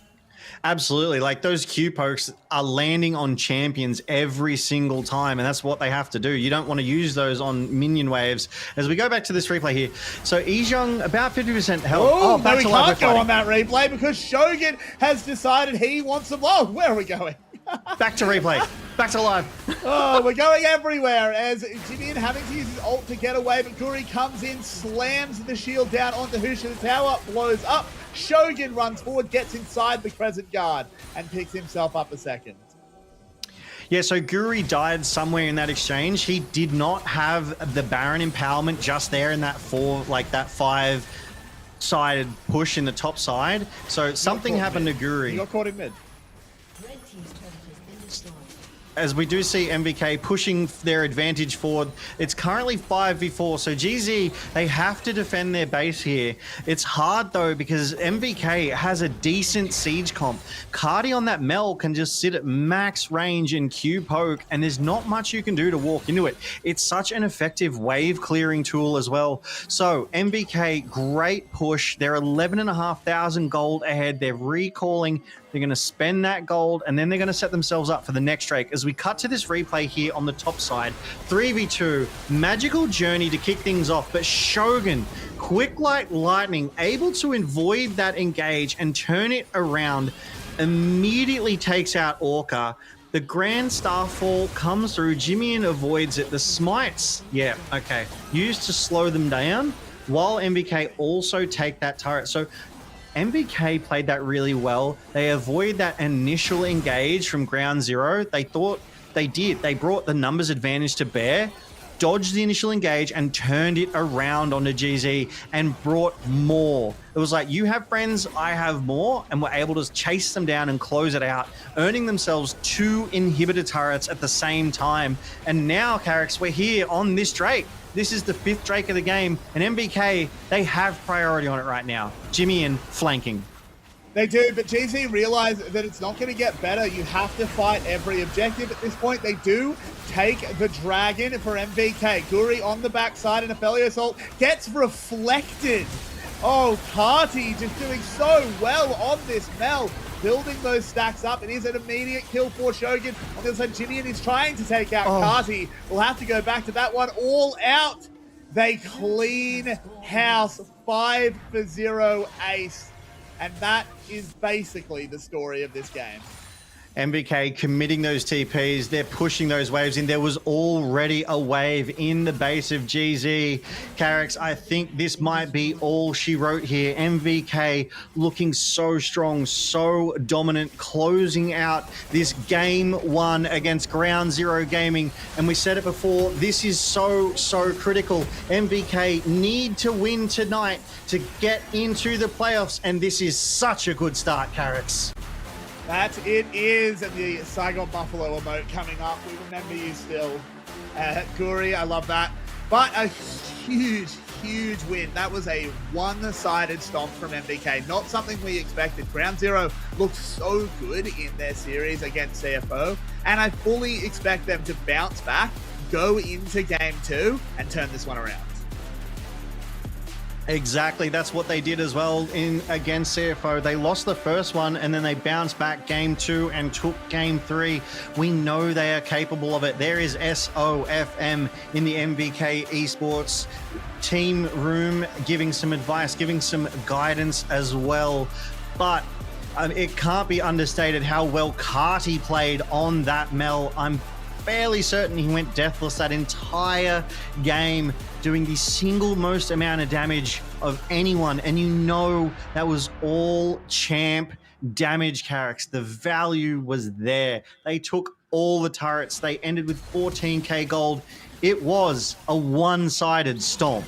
Q: Absolutely. Like, those Q pokes are landing on champions every single time, and that's what they have to do. You don't want to use those on minion waves. As we go back to this replay here, so Ejung about 50% health.
R: Oh,
Q: back
R: no,
Q: to
R: we
Q: life.
R: can't go on that replay because Shogun has decided he wants some love. Where are we going?
Q: Back to replay. Back to live.
R: Oh, we're going everywhere as Jimin having to use his ult to get away, but Guri comes in, slams the shield down onto Husha. The tower blows up. Shogun runs forward, gets inside the Crescent Guard, and picks himself up a second.
Q: Yeah, so Guri died somewhere in that exchange. He did not have the Baron empowerment just there in that 5-sided push in the top side. So something happened to Guri.
R: He got caught in mid.
Q: As we do see MVK pushing their advantage forward. It's currently 5v4, so GZ, they have to defend their base here. It's hard though because MVK has a decent siege comp. Cardi on that Mel can just sit at max range and Q poke, and there's not much you can do to walk into it. It's such an effective wave clearing tool as well. So MVK, great push. They're 11,500 gold ahead. They're recalling. They're going to spend that gold, and then they're going to set themselves up for the next Drake. As we cut to this replay here on the top side, 3v2, magical journey to kick things off, but Shogun, quick like lightning, able to avoid that engage and turn it around, immediately takes out Orca. The Grand Starfall comes through, Jimmy avoids it. The smites, yeah, okay, used to slow them down, while MVK also take that turret. So MVK played that really well. They avoid that initial engage from Ground Zero. They thought they did. They brought the numbers advantage to bear, dodged the initial engage, and turned it around onto GZ and brought more. It was like, you have friends, I have more, and were able to chase them down and close it out, earning themselves 2 inhibitor turrets at the same time. And now, Carrix, we're here on this Drake. This is the 5th Drake of the game, and MVK, they have priority on it right now. Jimmy in flanking.
R: They do, but GZ realize that it's not going to get better. You have to fight every objective at this point. They do take the dragon for MVK. Guri on the backside, and Aphelios ult gets reflected. Oh, Carti just doing so well on this Mel. building those stacks up. It is an immediate kill for Shogun. On the other side, Jimmy is trying to take out Kati. We'll have to go back to that one. All out. They clean house, 5-0 ace. And that is basically the story of this game.
Q: MVK committing those TPs, they're pushing those waves in. There was already a wave in the base of GZ. Carrix, I think this might be all she wrote here. MVK looking so strong, so dominant, closing out this game one against Ground Zero Gaming. And we said it before, this is so critical. MVK need to win tonight to get into the playoffs. And this is such a good start, Carrix.
R: That it is, and the Saigon Buffalo emote coming up. We remember you still. Guri, I love that. But a huge win. That was a one-sided stomp from MVK. Not something we expected. Ground Zero looked so good in their series against CFO, and I fully expect them to bounce back, go into game 2, and turn this one around.
Q: Exactly, that's what they did as well in against CFO. They lost the first one and then they bounced back game 2 and took game 3. We know they are capable of it. There is SOFM in the MVK esports team room giving some advice, giving some guidance as well. But it can't be understated how well Kati played on that Mel. I'm fairly certain he went deathless that entire game, doing the single most amount of damage of anyone. And you know that was all champ damage, Carrix. The value was there. They took all the turrets. They ended with 14k gold. It was a one-sided stomp.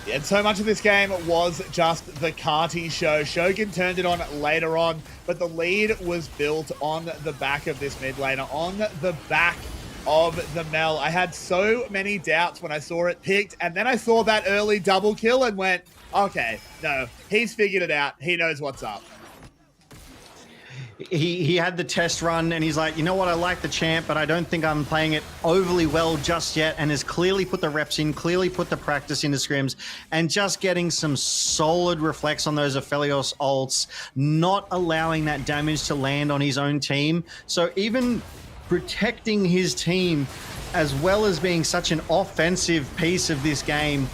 R: Yeah, and so much of this game was just the Kati show. Shogun turned it on later on, but the lead was built on the back of this mid laner, on the back of the Mel. I had so many doubts when I saw it picked, and then I saw that early double kill and went, okay, no, he's figured it out. He knows what's up.
Q: He had the test run and he's like, you know what, I like the champ, but I don't think I'm playing it overly well just yet, and has clearly put the reps in, clearly put the practice into scrims, and just getting some solid reflex on those Aphelios ults, not allowing that damage to land on his own team. So even protecting his team as well as being such an offensive piece of this game,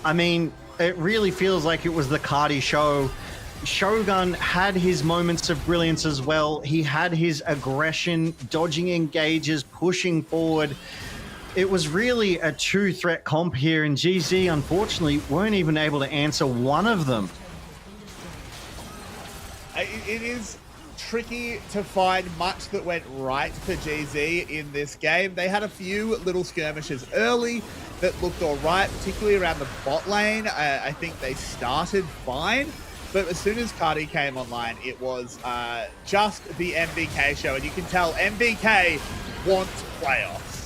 Q: I mean, it really feels like it was the Kati show. Shogun had his moments of brilliance as well. He had his aggression, dodging engages, pushing forward. It was really a two-threat comp here, and GZ, unfortunately, weren't even able to answer one of them.
R: It is tricky to find much that went right for GZ in this game. They had a few little skirmishes early that looked all right, particularly around the bot lane. I think they started fine. But as soon as Kati came online, it was just the MVK show. And you can tell MVK want playoffs.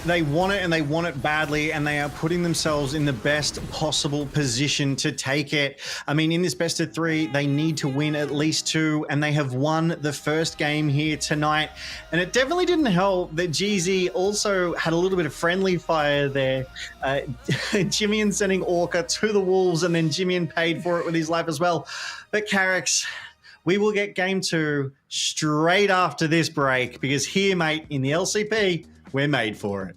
Q: They want it, and they want it badly, and they are putting themselves in the best possible position to take it. I mean, in this best of 3, they need to win at least 2, and they have won the first game here tonight. And it definitely didn't help that GZ also had a little bit of friendly fire there. Jimmy sending Orca to the Wolves, and then Jimmy paid for it with his life as well. But Carrix, we will get game 2 straight after this break, because here, mate, in the LCP, we're made for it.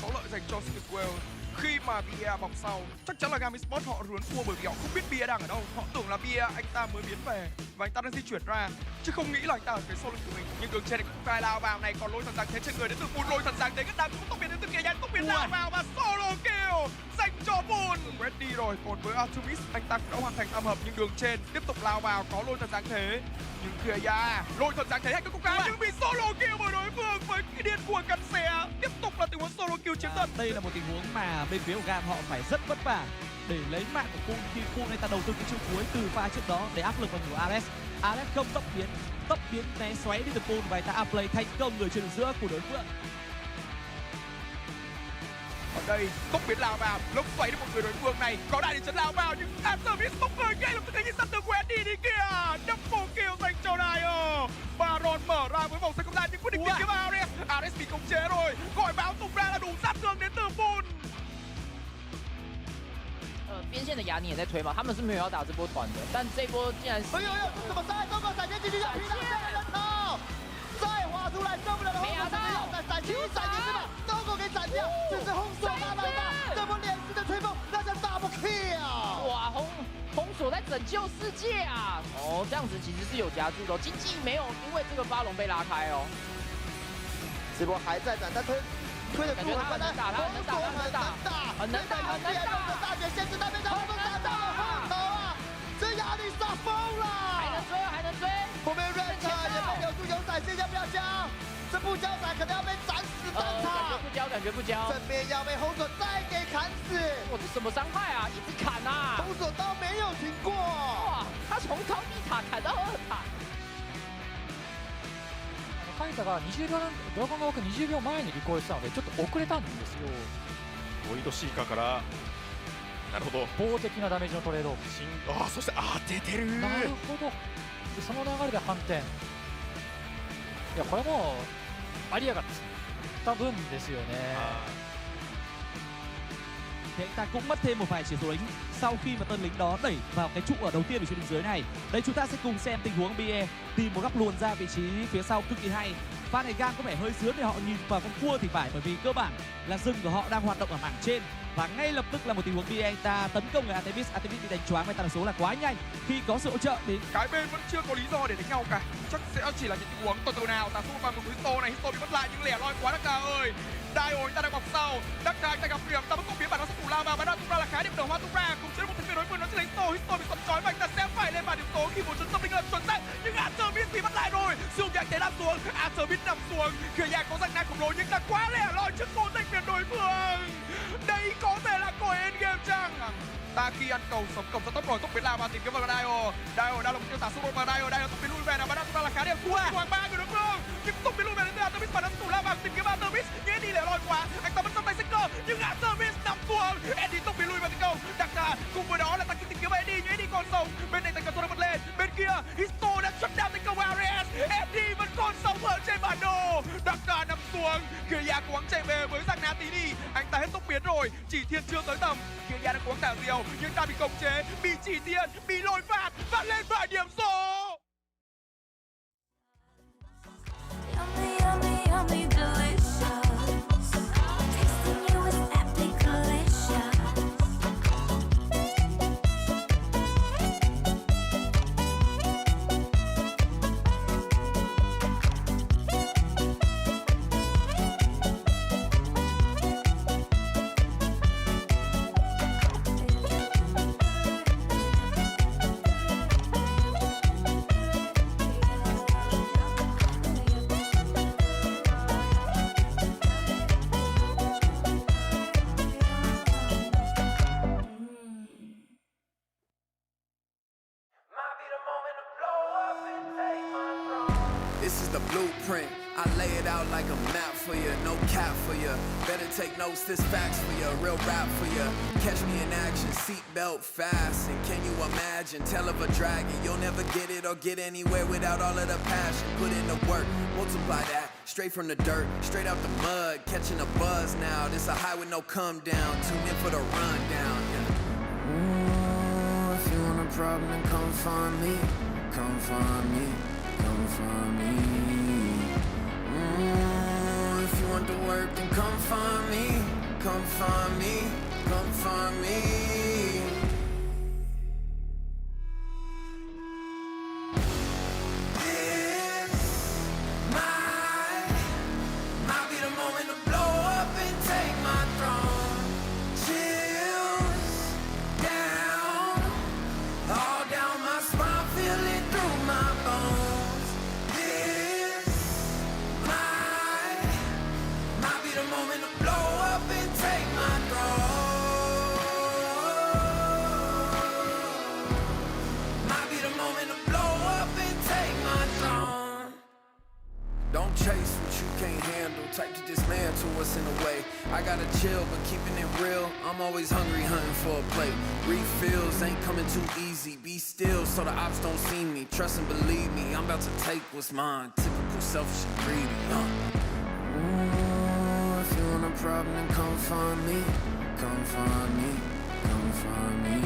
J: Có lợi dành cho CFO. khi mà bia bọc sau chắc chắn là Gami Sport họ ruốn cua bởi vì họ không biết bia đang ở đâu. Họ tưởng là bia anh ta mới biến về và anh ta đang di chuyển ra chứ không nghĩ là anh ta ở cái solo của mình. Nhưng đường trên này cũng cài lao vào này, còn lôi thần giáng thế trên người đến từ Bùn. Lôi thần giáng thế các đám cũng tốc biến đến từ kia nhanh, tốc biến lao vào và solo kill dành cho Bùn. Ready rồi, còn với Artemis anh ta cũng đã hoàn thành tam hợp nhưng đường trên tiếp tục lao vào, có lôi thần giáng thế nhưng kìa lôi thần giáng thế hay cái cúc cá nhưng bị solo kill bởi đối phương với cái điên cuồng cắn xé. Tiếp tục là tình huống solo kill chiến thuật.
K: Đây là một tình huống mà bên phía của Gam họ phải rất vất vả để lấy mạng của Kun khi Kun anh ta đầu tư cái chiêu cuối từ pha trước đó để áp lực vào người Alex. Alex không tốc biến né xoáy đi từ Kun và anh ta outplay thành công người trên đường giữa của đối phương.
J: Ở đây tốc biến lao vào, lốc xoáy được một người đối phương này, có đại địa chấn lao vào nhưng Artemis bốc người ngay lập tức thấy sắp từ Wendy đi kìa. Double kill dành cho Dyer. Baron mở ra với vòng xoay không gian nhưng quyết định tìm kiếm Ares. Ares bị khống chế rồi, gọi báo tung ra là đủ sát thương đến từ Bùn.
L: 边线的雅尼也在推嘛，他们是没有要打这波团的，但这波竟然是。
M: 哎呦呦，怎么塞？中国闪现进去就劈到这个人头，再滑出来，受不了的红手直接要闪击，闪电是吧？中国给闪掉，这是红手大爆发，这波连续的吹风，那叫 double kill。
L: 哇，红手在拯救世界啊！哦，这样子其实是有加注的，经济没有因为这个巴龙被拉开哦。
M: 这波还在斩，但推的
L: 感觉他很能打，
M: 很能打，大绝限制那边的红手打到了后头啊！这压力杀疯了，
L: 还能追，
M: 后面 Red 也被留住，有闪现要不要交？这不交闪可能要被斩死当场。
L: 感觉不交，
M: 正面要被红手再给砍死。
L: 哇，这什么伤害啊？一直砍啊！
M: 红手刀没有停过。
L: 哇，他从高地塔砍到二塔。
N: カイタが20秒ドラゴンが枠20秒前に離婚したのでちょっと遅れたんですよ。
O: ボイドシーカーからなるほど
N: 法的なダメージのトレード。
O: ああ、そして当ててる。
N: なるほど。でその流れで反転。いやこれもアリアが釣った分ですよね。
K: Thì anh ta cũng mất thêm một vài chỉ số lính sau khi mà tên lính đó đẩy vào cái trụ ở đầu tiên ở trên đường dưới này. Đây chúng ta sẽ cùng xem tình huống BE tìm một góc luồn ra vị trí phía sau cực kỳ hay. Pha này Gang có vẻ hơi sướng để họ nhìn vào con cua thì phải, bởi vì cơ bản là rừng của họ đang hoạt động ở mảng trên và ngay lập tức là một tình huống BE anh ta tấn công người Artemis bị đánh choáng với tần số là quá nhanh khi có sự hỗ trợ đến.
J: Cái bên vẫn chưa có lý do để đánh nhau cả, chắc sẽ chỉ là những tình huống từ nào ta xung vào một Histo này, Histo bị mất lại nhưng lẻ loi quá Dakar ơi. Dyer ta đang bọc sau, Dakar anh ta gặp điểm, ta vẫn không biến bản nó sẽ phủ lao vào và đang tung ra là khái điểm đầu hoa tung ra cùng chiến một thành viên đối phương nó sẽ lấy Histo bị sập chói và anh ta sẽ phải lên bàn điểm số khi một trận tâm linh lần chuẩn xác nhưng Artemis bị mất lại rồi, siêu nhạc thế làm xuống, Artemis nằm xuống, kia nhà có danh năng khổng lồ nhưng ta quá lẻ loi trước một thành viên đối phương. Đây có thể là còi endgame chăng? Ta khi ăn cầu sống cổng ra tốc rồi tốc biến lao và tìm kiếm vào Dyer đang là một tiêu tả xung và Dyer tốc biến lui về nào và đang tung ra là khá điểm thua hoàng ba người đối phương nhưng tốc biến lui về đến từ Artemis và đang tủ lao vào tìm kiếm Artemis nhưng Eddie lẻ loi quá anh ta vẫn trong tay Seeker nhưng Artemis nằm xuống Eddie tốc biến lui về thành công Dakar cùng với đó là ta tìm kiếm Eddie nhưng Eddie còn sống bên này thành công đang bật lên bên kia Histo đã shut down thành công Ares Eddie vẫn còn sống ở trên bản đồ Dakar nằm xuống Kia cố gắng chạy về với rằng tí đi anh ta hết tốc biến rồi chỉ thiên chưa tới tầm Kia đang cố gắng đảo diều nhưng ta bị khống chế bị chỉ thiên bị lôi phạt và lên vài điểm số.
A: Yummy, yummy, yummy, delicious. Tasting you is epic, delicious.
S: This is the blueprint. I lay it out like a map for you, no cap for you. Better take notes, this facts for you, real rap for you. Catch me in action, seatbelt fasten. Can you imagine? Tell of a dragon, you'll never get it or get anywhere without all of the passion. Put in the work, multiply that, straight from the dirt, straight out the mud. Catching a buzz now, this a high with no come down. Tune in for the rundown, yeah. Ooh, if you want a problem, then come find me. Come find me. Come find me. If you want the work, then come find me. Come find me. moment to blow up and take my throne. Might be the moment to blow up and take my throne. Don't chase what you can't handle, type to dismantle us in a way. I gotta chill, but keeping it real, I'm always hungry, hunting for a plate. Refills ain't coming too easy, be still so the ops don't see me. Trust and believe me, I'm about to take what's mine. Typical selfish and greedy, Ooh, if you want a problem, then come find me. Come find me, come find me.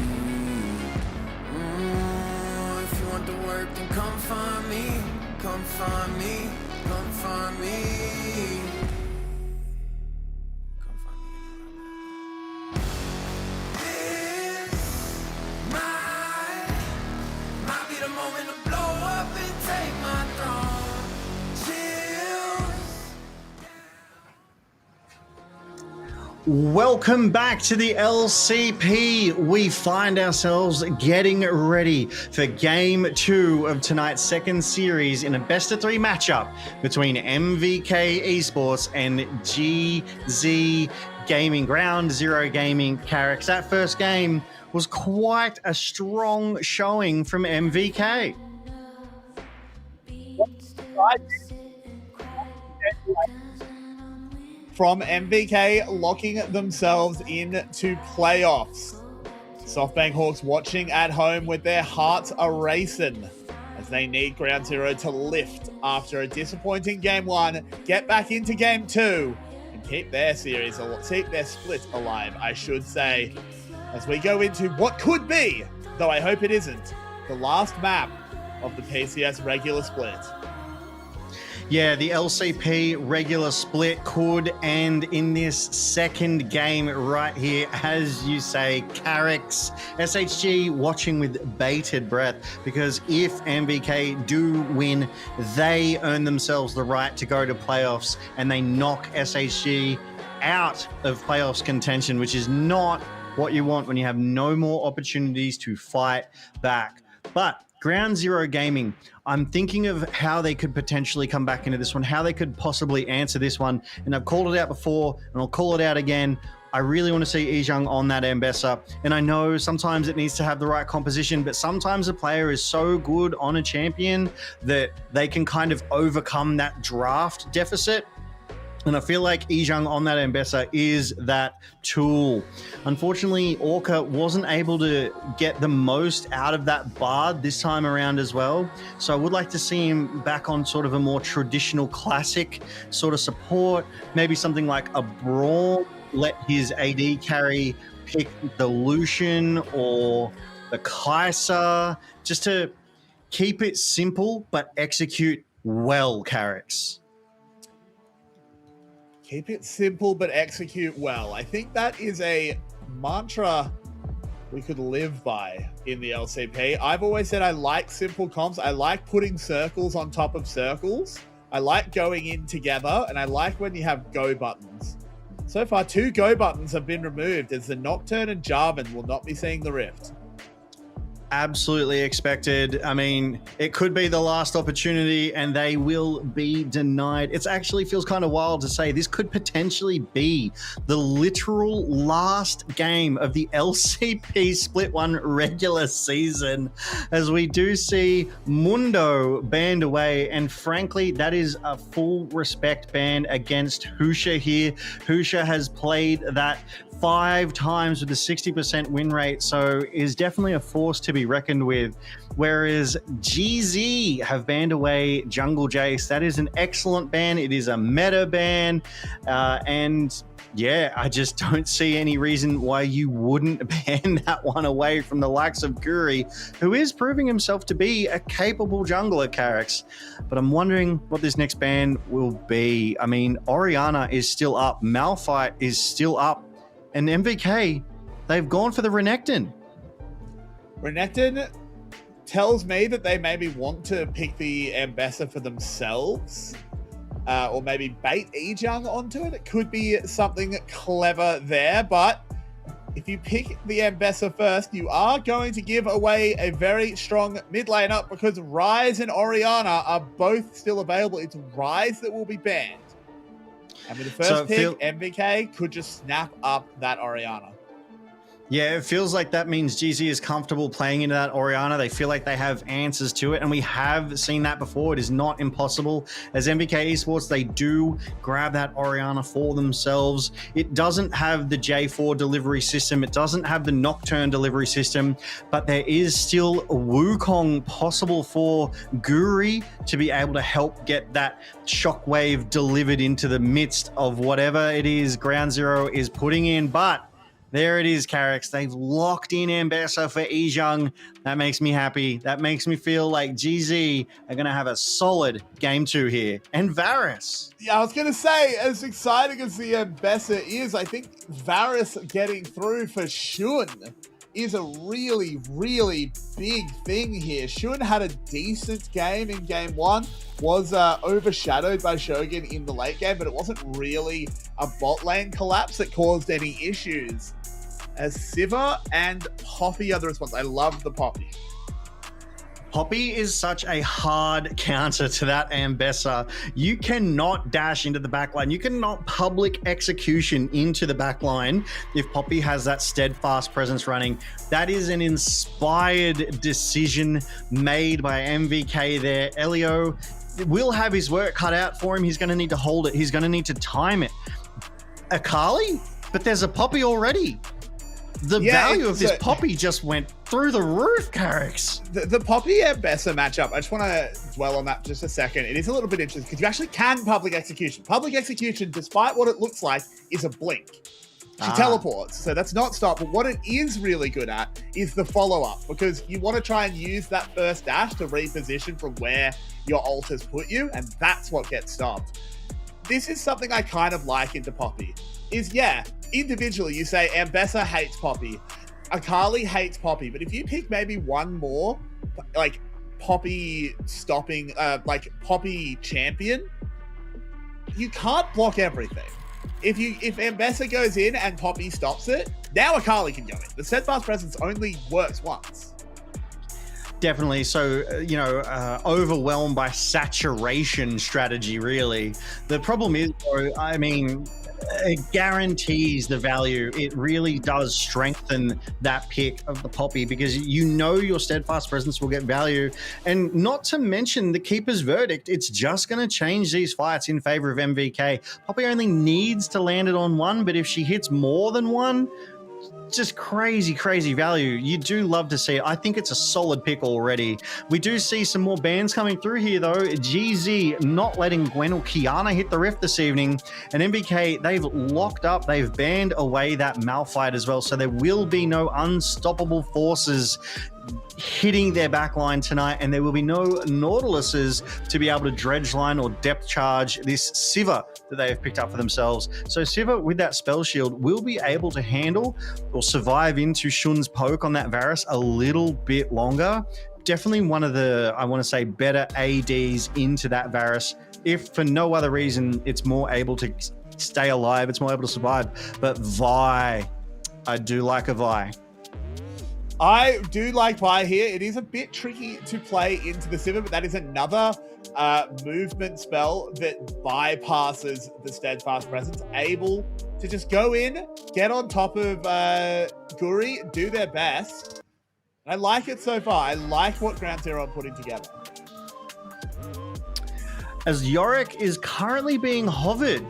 S: Ooh, if you want the work, then come find me. Come find me, come find me. Might be the moment to blow up and take my throne. Chills.
Q: Welcome back to the LCP. We find ourselves getting ready for Game 2 of tonight's second series in a best-of-3 matchup between MVK Esports and GZ Gaming, Ground Zero Gaming. Carrick, that first game was quite a strong showing from MVK.
R: From MVK locking themselves into playoffs. SoftBank Hawks watching at home with their hearts a-racing as they need Ground Zero to lift after a disappointing Game 1, get back into Game 2, and keep their series, keep their split alive, I should say, as we go into what could be, though I hope it isn't, the last map of the PCS regular split.
Q: Yeah, the LCP regular split could end in this second game right here. As you say, Carrick's SHG watching with bated breath, because if MVK do win, they earn themselves the right to go to playoffs, and they knock SHG out of playoffs contention, which is not what you want when you have no more opportunities to fight back. But Ground Zero Gaming, I'm thinking of how they could potentially come back into this one, how they could possibly answer this one. And I've called it out before, and I'll call it out again. I really want to see Ijung on that Ambessa. And I know sometimes it needs to have the right composition, but sometimes a player is so good on a champion that they can kind of overcome that draft deficit. And I feel like Ijung on that Ambessa is that tool. Unfortunately, Orca wasn't able to get the most out of that Bard this time around as well. So I would like to see him back on sort of a more traditional classic sort of support. Maybe something like a Brawl, let his AD carry pick the Lucian or the Kai'Sa, just to keep it simple but execute well, Carricks.
R: Keep it simple, but execute well. I think that is a mantra we could live by in the LCP. I've always said I like simple comps. I like putting circles on top of circles. I like going in together, and I like when you have go buttons. So far, 2 go buttons have been removed, as the Nocturne and Jarvan will not be seeing the Rift.
Q: Absolutely expected. I mean, it could be the last opportunity and they will be denied. It actually feels kind of wild to say this could potentially be the literal last game of the LCP Split 1 regular season, as we do see Mundo banned away. And frankly, that is a full respect ban against Husha here. Husha has played that 5 times with a 60% win rate, so is definitely a force to be reckoned with. Whereas GZ have banned away Jungle Jace. That is an excellent ban. It is a meta ban, and yeah, I just don't see any reason why you wouldn't ban that one away from the likes of Guri, who is proving himself to be a capable jungler, Carricks. But I'm wondering what this next ban will be. I mean, Orianna is still up, Malphite is still up, and MVK, they've gone for the Renekton.
R: Renekton tells me that they maybe want to pick the Ambessa for themselves, or maybe bait Ijung onto it. It could be something clever there, but if you pick the Ambessa first, you are going to give away a very strong mid lane up, because Ryze and Orianna are both still available. It's Ryze that will be banned. And with the first pick, MVK could just snap up that Orianna.
Q: Yeah, it feels like that means GZ is comfortable playing into that Orianna. They feel like they have answers to it, and we have seen that before. It is not impossible. As MVK Esports, they do grab that Orianna for themselves. It doesn't have the J4 delivery system. It doesn't have the Nocturne delivery system, but there is still Wukong possible for Guri to be able to help get that shockwave delivered into the midst of whatever it is Ground Zero is putting in. But there it is, Carrix. They've locked in Ambessa for Ejung. That makes me happy. That makes me feel like GZ are going to have a solid game 2 here. And Varus.
R: Yeah, I was going to say, as exciting as the Ambessa is, I think Varus getting through for Shun is a really, really big thing here. Shun had a decent game in game 1, was overshadowed by Shogun in the late game, but it wasn't really a bot lane collapse that caused any issues. As Siva and Poppy are the response. I love the Poppy.
Q: Poppy is such a hard counter to that Ambessa. You cannot dash into the backline. You cannot public execution into the backline if Poppy has that steadfast presence running. That is an inspired decision made by MVK there. Elio will have his work cut out for him. He's going to need to hold it. He's going to need to time it. Akali? But there's a Poppy already. The value of this Poppy just went through the roof, Carrix.
R: The Poppy Ambessa matchup, I just want to dwell on that just a second. It is a little bit interesting because you actually can public execution. Public execution, despite what it looks like, is a blink. She teleports, so that's not stop. But what it is really good at is the follow-up, because you want to try and use that first dash to reposition from where your ult has put you, and that's what gets stopped. This is something I kind of like into Poppy. Individually, you say Ambessa hates Poppy, Akali hates Poppy, but if you pick maybe one more, like Poppy stopping, like Poppy champion, you can't block everything. If Ambessa goes in and Poppy stops it, now Akali can go in. The steadfast presence only works once.
Q: Definitely. So, overwhelmed by saturation strategy, really. The problem is, though, I mean, it guarantees the value. It really does strengthen that pick of the Poppy, because your steadfast presence will get value. And not to mention the Keeper's Verdict, it's just going to change these fights in favor of MVK. Poppy only needs to land it on one, but if she hits more than one, just crazy, crazy value. You do love to see it. I think it's a solid pick already. We do see some more bans coming through here, though. GZ not letting Gwen or Kiana hit the Rift this evening. And MVK, they've locked up. They've banned away that Malphite as well. So there will be no unstoppable forces hitting their backline tonight, and there will be no Nautiluses to be able to dredge line or depth charge this Siva that they have picked up for themselves. So Siva, with that spell shield, will be able to handle or survive into Shun's poke on that Varus a little bit longer. Definitely one of the, I want to say, better ADs into that Varus. If for no other reason, it's more able to stay alive, it's more able to survive. But Vi, I do like a Vi.
R: I do like Vi here. It is a bit tricky to play into the Siva, but that is another movement spell that bypasses the steadfast presence, able to just go in, get on top of Guri, do their best. I like it so far. I like what Ground Zero are putting together.
Q: As Yorick is currently being hovered,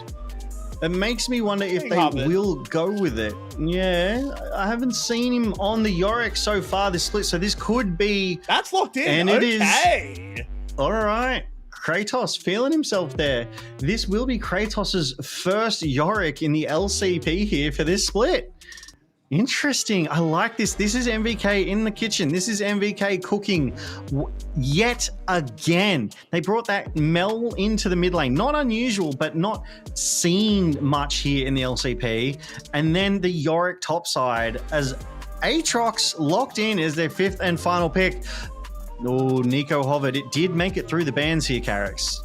Q: it makes me wonder if they will go with it. Yeah, I haven't seen him on the Yorick so far this split, so this could be...
R: That's locked in,
Q: and it
R: is.
Q: All right. Kratos feeling himself there. This will be Kratos's first Yorick in the LCP here for this split. Interesting. I like this. This is MVK in the kitchen. This is MVK cooking yet again. They brought that Mel into the mid lane. Not unusual, but not seen much here in the LCP. And then the Yorick topside as Aatrox locked in as their fifth and final pick. Oh, Nico hovered. It did make it through the bans here, Carrix.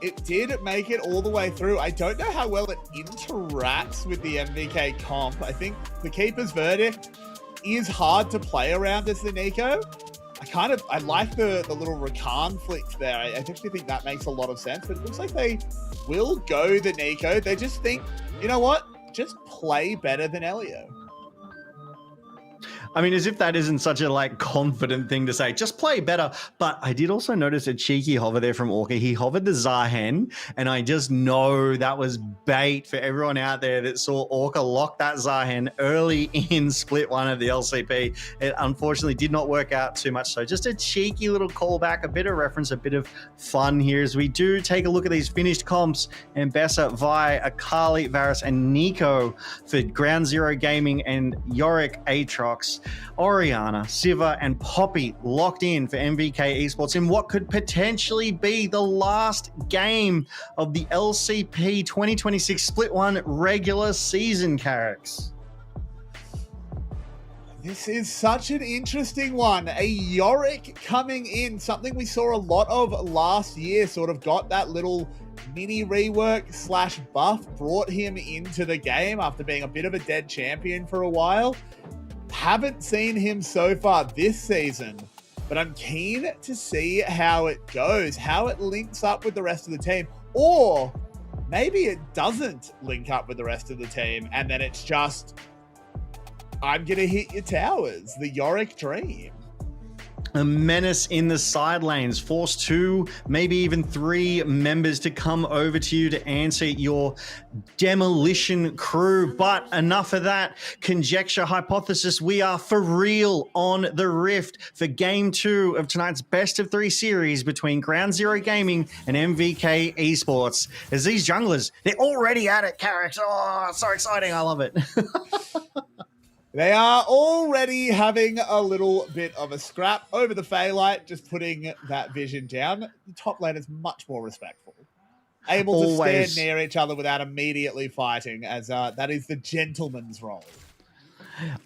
R: It did make it all the way through. I don't know how well it interacts with the MVK comp. I think the Keeper's Verdict is hard to play around as the Nico. I like the little Rakan flick there. I actually think that makes a lot of sense, but it looks like they will go the Nico. They just think, you know what? Just play better than Elio.
Q: I mean, as if that isn't such a confident thing to say. Just play better. But I did also notice a cheeky hover there from Orca. He hovered the Zahen, and I just know that was bait for everyone out there that saw Orca lock that Zahen early in split 1 of the LCP. It unfortunately did not work out too much. So just a cheeky little callback, a bit of reference, a bit of fun here as we do take a look at these finished comps. Mbessa, Vi, Akali, Varus, and Nico for Ground Zero Gaming, and Yorick, Aatrox, Oriana, Siva, and Poppy locked in for MVK Esports in what could potentially be the last game of the LCP 2026 Split 1 regular season, Carrix.
R: This is such an interesting one. A Yorick coming in, something we saw a lot of last year, sort of got that little mini rework / buff, brought him into the game after being a bit of a dead champion for a while. Haven't seen him so far this season, but I'm keen to see how it goes, how it links up with the rest of the team, or maybe it doesn't link up with the rest of the team, and then it's just, I'm going to hit your towers, the Yorick dream.
Q: A menace in the side lanes, force 2, maybe even 3 members to come over to you to answer your demolition crew. But enough of that conjecture, hypothesis. We are for real on the Rift for Game 2 of tonight's best of 3 series between Ground Zero Gaming and MVK Esports. As these junglers, they're already at it, Carrix. Oh, so exciting. I love it.
R: They are already having a little bit of a scrap over the Phaelite, just putting that vision down. The top lane is much more respectful. Able to stand near each other without immediately fighting, as that is the gentleman's role.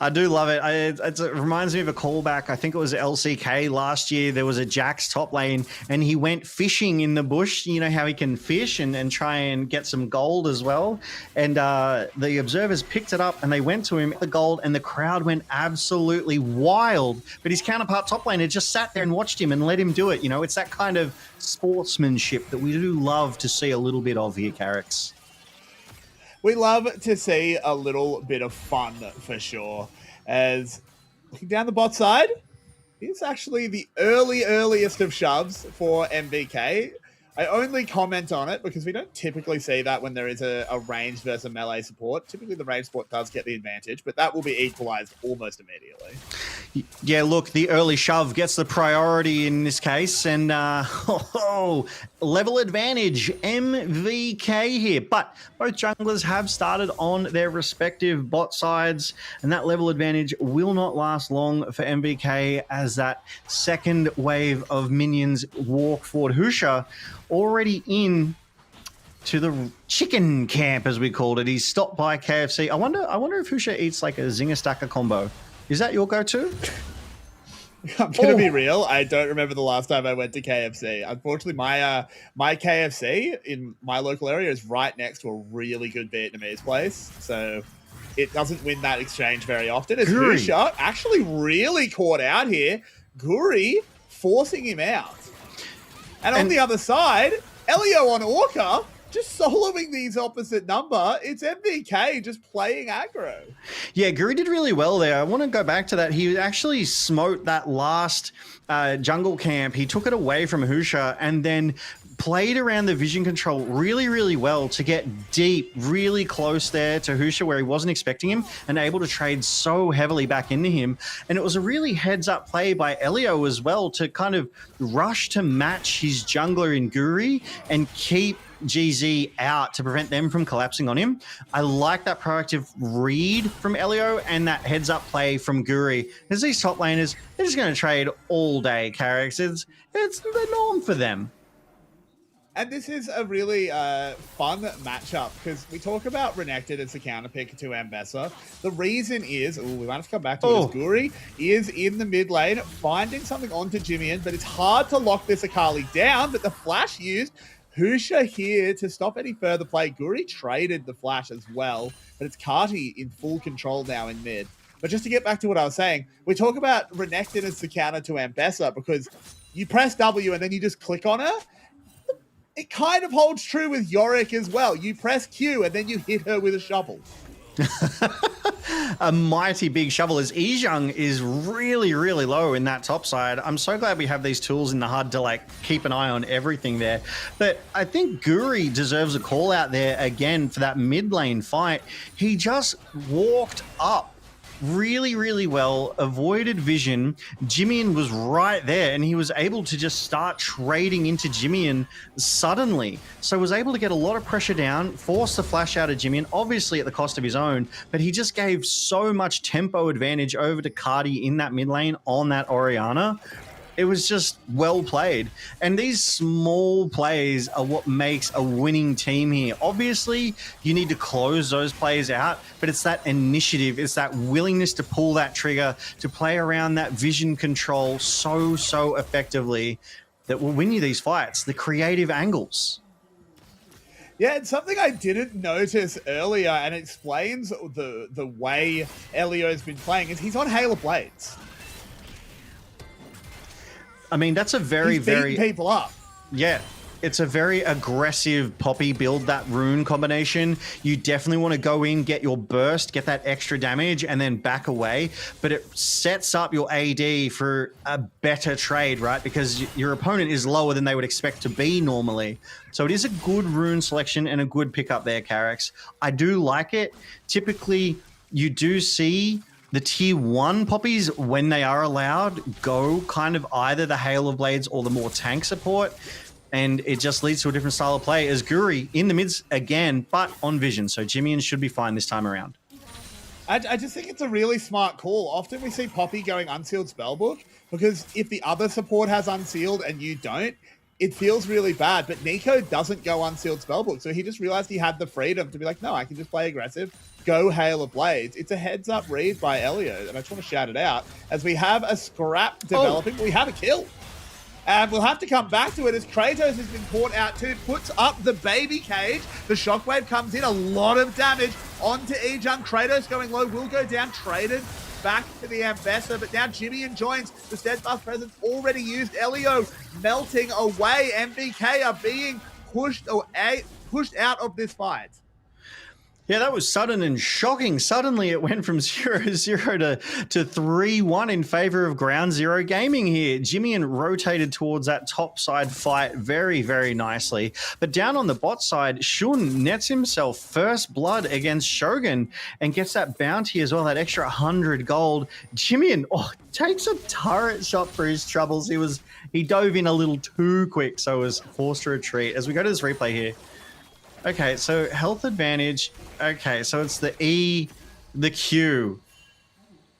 Q: I do love it. It reminds me of a callback. I think it was LCK last year. There was a Jax top lane, and he went fishing in the bush. You know how he can fish and try and get some gold as well. And the observers picked it up, and they went to him, the gold, and the crowd went absolutely wild. But his counterpart top laner just sat there and watched him and let him do it. You know, it's that kind of sportsmanship that we do love to see a little bit of here, Carrix.
R: We love to see a little bit of fun for sure. As looking down the bot side, it's actually the earliest of shoves for MVK. I only comment on it because we don't typically see that when there is a range versus melee support. Typically the range support does get the advantage, but that will be equalized almost immediately.
Q: Yeah, look, the early shove gets the priority in this case, and level advantage, MVK here. But both junglers have started on their respective bot sides, and that level advantage will not last long for MVK as that second wave of minions walk forward. Husha already in to the chicken camp, as we called it. He's stopped by KFC. I wonder if Husha eats like a Zinger Stacker combo. Is that your go-to?
R: I'm gonna be real. I don't remember the last time I went to KFC. Unfortunately, my KFC in my local area is right next to a really good Vietnamese place, so it doesn't win that exchange very often. As Husha actually really caught out here, Guri forcing him out. And on the other side, Elio on Orca, just soloing these opposite number. It's MVK just playing aggro.
Q: Yeah, Guri did really well there. I want to go back to that. He actually smote that last jungle camp. He took it away from Husha and then played around the vision control really, really well to get deep, really close there to Husha where he wasn't expecting him and able to trade so heavily back into him. And it was a really heads-up play by Elio as well to kind of rush to match his jungler in Guri and keep GZ out to prevent them from collapsing on him. I like that proactive read from Elio and that heads-up play from Guri. As these top laners, they're just going to trade all day, Carrix. It's the norm for them.
R: And this is a really fun matchup because we talk about Renekton as the counter pick to Mbessa. The reason is, we might have to come back to it, as Guri is in the mid lane finding something onto Jimmy, but it's hard to lock this Akali down, but the flash used, Husha here to stop any further play. Guri traded the flash as well, but it's Kati in full control now in mid. But just to get back to what I was saying, we talk about Renekton as the counter to Mbessa because you press W and then you just click on her. it kind of holds true with Yorick as well. You press Q and then you hit her with a shovel.
Q: A mighty big shovel as Ijang is really, really low in that top side. I'm so glad we have these tools in the HUD to like keep an eye on everything there. But I think Guri deserves a call out there again for that mid lane fight. He just walked up really, really well, avoided vision. Jimmy was right there and he was able to just start trading into Jimmy suddenly. So was able to get a lot of pressure down, force the flash out of Jimmy, obviously at the cost of his own, but he just gave so much tempo advantage over to Cardi in that mid lane on that Orianna. It was just well played. And these small plays are what makes a winning team here. Obviously, you need to close those plays out, but it's that initiative, it's that willingness to pull that trigger, to play around that vision control so effectively that will win you these fights. The creative angles.
R: Yeah, it's something I didn't notice earlier and explains the way Elio's been playing is he's on Hail of Blades.
Q: I mean, that's a very,
R: He's beating people up.
Q: Yeah, it's a very aggressive Poppy build, that rune combination. You definitely want to go in, get your burst, get that extra damage, and then back away. But it sets up your AD for a better trade, right? Because your opponent is lower than they would expect to be normally. So it is a good rune selection and a good pickup there, Carix. I do like it. Typically, you do see the tier 1 poppies, when they are allowed, go kind of either the Hail of Blades or the more tank support, and it just leads to a different style of play as Guri in the mids again, but on vision. So Jimmy should be fine this time around.
R: I just think it's a really smart call. Often we see Poppy going unsealed spellbook because if the other support has unsealed and you don't, it feels really bad. But Nico doesn't go unsealed spellbook, so he just realized he had the freedom to be like, no, I can just play aggressive. Go Hail of Blades. It's a heads up read by Elio, and I just want to shout it out as we have a scrap developing. We have a kill. And we'll have to come back to it as Kratos has been caught out too. Puts up the baby cage. The shockwave comes in. A lot of damage onto Ejung. Kratos going low. Will go down. Traded back to the Ambassador. But now Jimmy joins. The steadfast presence already used. Elio melting away. MVK are being pushed out of this fight.
Q: Yeah, that was sudden and shocking. Suddenly it went from 0-0 to 3-1 in favor of Ground Zero Gaming here. Jimmy rotated towards that top side fight very, very nicely. But down on the bot side, Shun nets himself first blood against Shogun and gets that bounty as well, that extra 100 gold. Jimmy takes a turret shot for his troubles. He dove in a little too quick, so was forced to retreat. As we go to this replay here. Okay, so health advantage. Okay, so it's the E, the Q.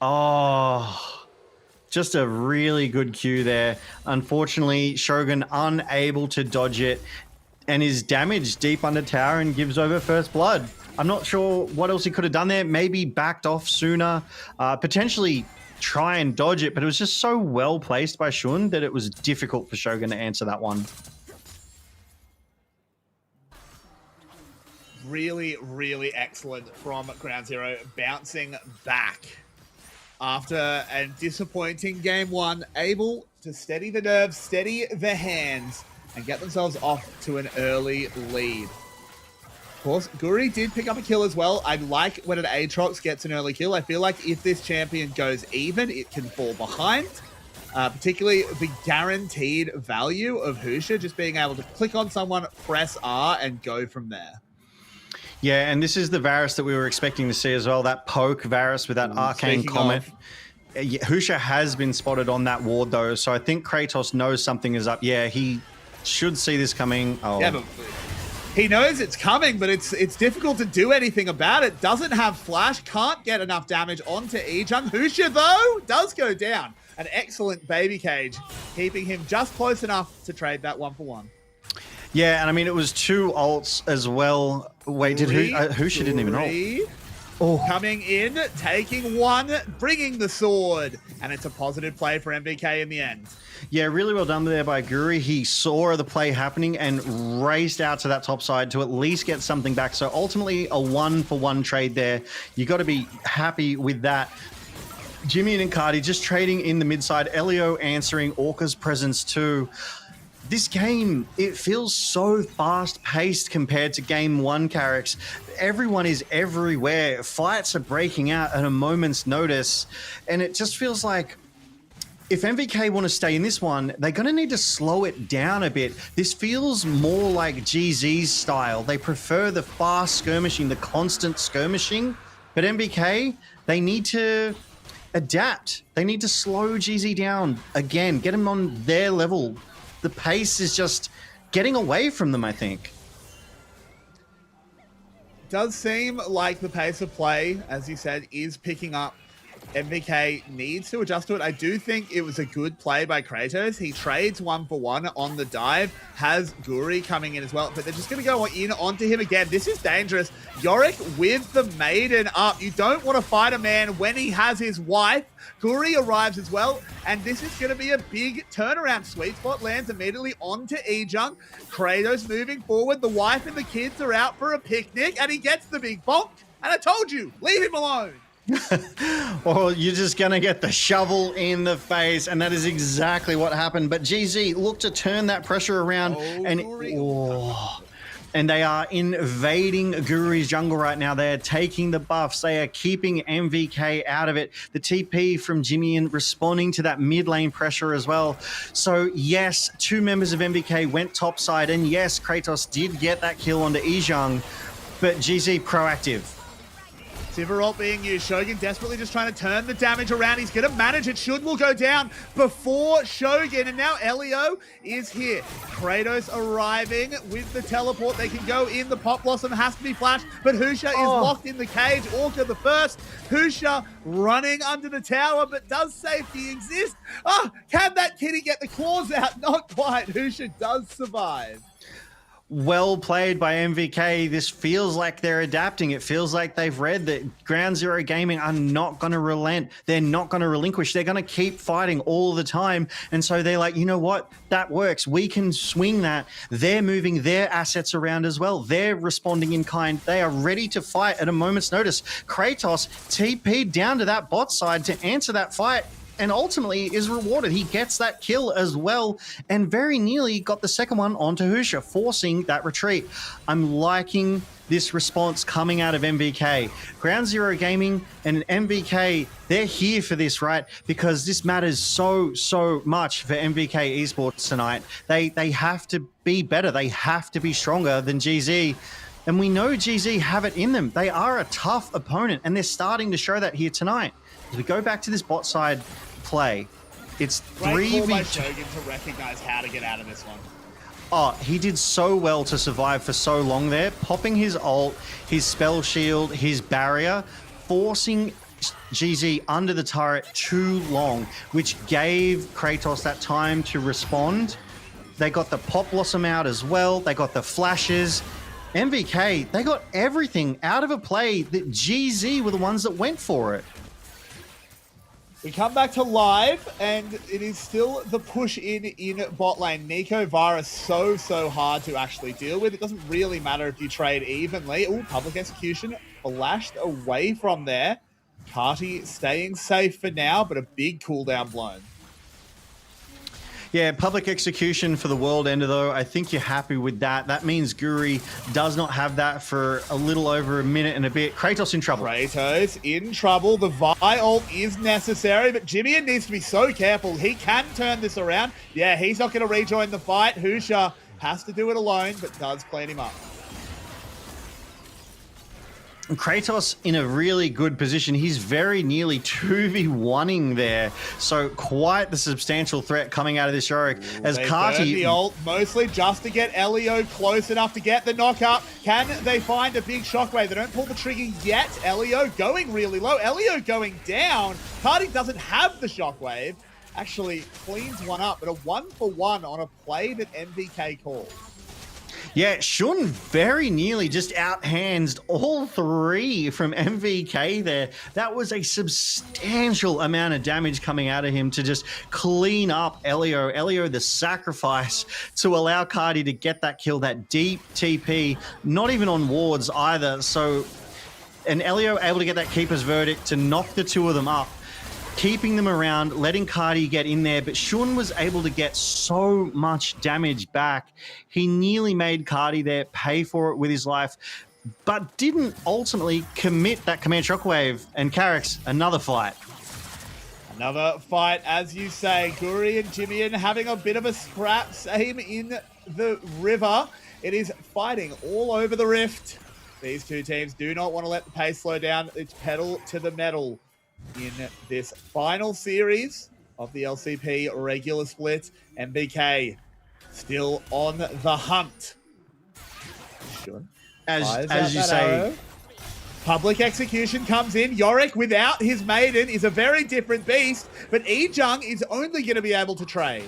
Q: Oh, just a really good Q there. Unfortunately, Shogun unable to dodge it and is damaged deep under tower and gives over first blood. I'm not sure what else he could have done there. Maybe backed off sooner, potentially try and dodge it, but it was just so well placed by Shun that it was difficult for Shogun to answer that one.
R: Really, really excellent from Ground Zero, bouncing back after a disappointing game one, able to steady the nerves, steady the hands, and get themselves off to an early lead. Of course, Guri did pick up a kill as well. I like when an Aatrox gets an early kill. I feel like if this champion goes even, it can fall behind. Particularly the guaranteed value of Husha, just being able to click on someone, press R, and go from there.
Q: Yeah, and this is the Varus that we were expecting to see as well, that poke Varus with that arcane comet. Husha has been spotted on that ward though, so I think Kratos knows something is up. Yeah, he should see this coming. Oh.
R: Yeah, but he knows it's coming, but it's difficult to do anything about it. Doesn't have flash, can't get enough damage onto Ejung. Husha though does go down. An excellent baby cage, keeping him just close enough to trade that 1-for-1.
Q: Yeah, and I mean, it was 2 ults as well. Wait, did Husha didn't even ult?
R: Oh. Coming in, taking one, bringing the sword. And it's a positive play for MVK in the end.
Q: Yeah, really well done there by Guri. He saw the play happening and raced out to that top side to at least get something back. So ultimately, a 1-for-1 trade there. You got to be happy with that. Jimmy and Cardi just trading in the mid side. Elio answering Orca's presence too. this game, it feels so fast-paced compared to Game 1, Carrick. Everyone is everywhere. Fights are breaking out at a moment's notice. And it just feels like if MVK want to stay in this one, they're going to need to slow it down a bit. This feels more like GZ's style. They prefer the fast skirmishing, the constant skirmishing. But MVK, they need to adapt. They need to slow GZ down again, get them on their level. The pace is just getting away from them, I think.
R: Does seem like the pace of play, as you said, is picking up. MVK needs to adjust to it. I do think it was a good play by Kratos. He trades 1-for-1 on the dive, has Guri coming in as well, but they're just going to go in onto him again. This is dangerous. Yorick with the Maiden up. You don't want to fight a man when he has his wife. Guri arrives as well, and this is going to be a big turnaround. Sweet Spot lands immediately onto Ejung. Kratos moving forward. The wife and the kids are out for a picnic, and he gets the big bonk. And I told you, leave him alone.
Q: Or you're just going to get the shovel in the face, and that is exactly what happened. But GZ look to turn that pressure around, and they are invading Guri's jungle right now. They are taking the buffs. They are keeping MVK out of it. The TP from Jimmy responding to that mid lane pressure as well. So yes, 2 members of MVK went topside, and yes, Kratos did get that kill onto Ejung, but GZ proactive.
R: Sivaralt being used. Shogun desperately just trying to turn the damage around. He's going to manage it. Shun will go down before Shogun. And now Elio is here. Kratos arriving with the teleport. They can go in. The Pop Blossom has to be flashed. But Husha is locked in the cage. Orca the first. Husha running under the tower. But does safety exist? Can that kitty get the claws out? Not quite. Husha does survive.
Q: Well played by MVK. This feels like they're adapting. It feels like they've read that Ground Zero Gaming are not going to relent. They're not going to relinquish. They're going to keep fighting all the time. And so they're like, you know what? That works. We can swing that. They're moving their assets around as well. They're responding in kind. They are ready to fight at a moment's notice. Kratos TP'd down to that bot side to answer that fight, and ultimately is rewarded. He gets that kill as well, and very nearly got the second one onto Husha, forcing that retreat. I'm liking this response coming out of MVK. Ground Zero Gaming and MVK, they're here for this, right? Because this matters so much for MVK Esports tonight. They have to be better. They have to be stronger than GZ. And we know GZ have it in them. They are a tough opponent, and they're starting to show that here tonight. As we go back to this bot side play, it's 3v2.
R: Shogun to recognize how to get out of this one.
Q: Oh, he did so well to survive for so long there, popping his ult, his spell shield, his barrier, forcing GZ under the turret too long, which gave Kratos that time to respond. They got the Pop Blossom out as well. They got the flashes. MVK, they got everything out of a play that GZ were the ones that went for it.
R: We come back to live, and it is still the push in bot lane. Nico Virus so hard to actually deal with. It doesn't really matter if you trade evenly. Ooh, public execution flashed away from there. Carty staying safe for now, but a big cooldown blown.
Q: Yeah, public execution for the world ender, though. I think you're happy with that. That means Guri does not have that for a little over a minute and a bit. Kratos in trouble.
R: Kratos in trouble. The Vi ult is necessary, but Jimmy needs to be so careful. He can turn this around. Yeah, he's not going to rejoin the fight. Husha has to do it alone, but does clean him up.
Q: Kratos in a really good position. He's very nearly 2v1ing there. So quite the substantial threat coming out of this Yorick. As Carty...
R: the ult, mostly just to get Elio close enough to get the knock up. Can they find a big shockwave? They don't pull the trigger yet. Elio going really low. Elio going down. Carty doesn't have the shockwave. Actually cleans one up, but a 1-for-1 on a play that MVK called.
Q: Yeah, Shun very nearly just outhands all 3 from MVK there. That was a substantial amount of damage coming out of him to just clean up Elio. Elio, the sacrifice to allow Cardi to get that kill, that deep TP, not even on wards either. So, and Elio able to get that keeper's verdict to knock the 2 of them up. keeping them around, letting Cardi get in there, but Shun was able to get so much damage back. He nearly made Cardi there pay for it with his life, but didn't ultimately commit that command shockwave. And Carrick's another fight.
R: Another fight, as you say. Guri and Jimian having a bit of a scrap. Same in the river. It is fighting all over the rift. These two teams do not want to let the pace slow down. It's pedal to the metal in this final series of the LCP regular split. MVK still on the hunt. Sure.
Q: As you say,
R: arrow. Public execution comes in. Yorick, without his maiden, is a very different beast, but Ejung is only going to be able to trade.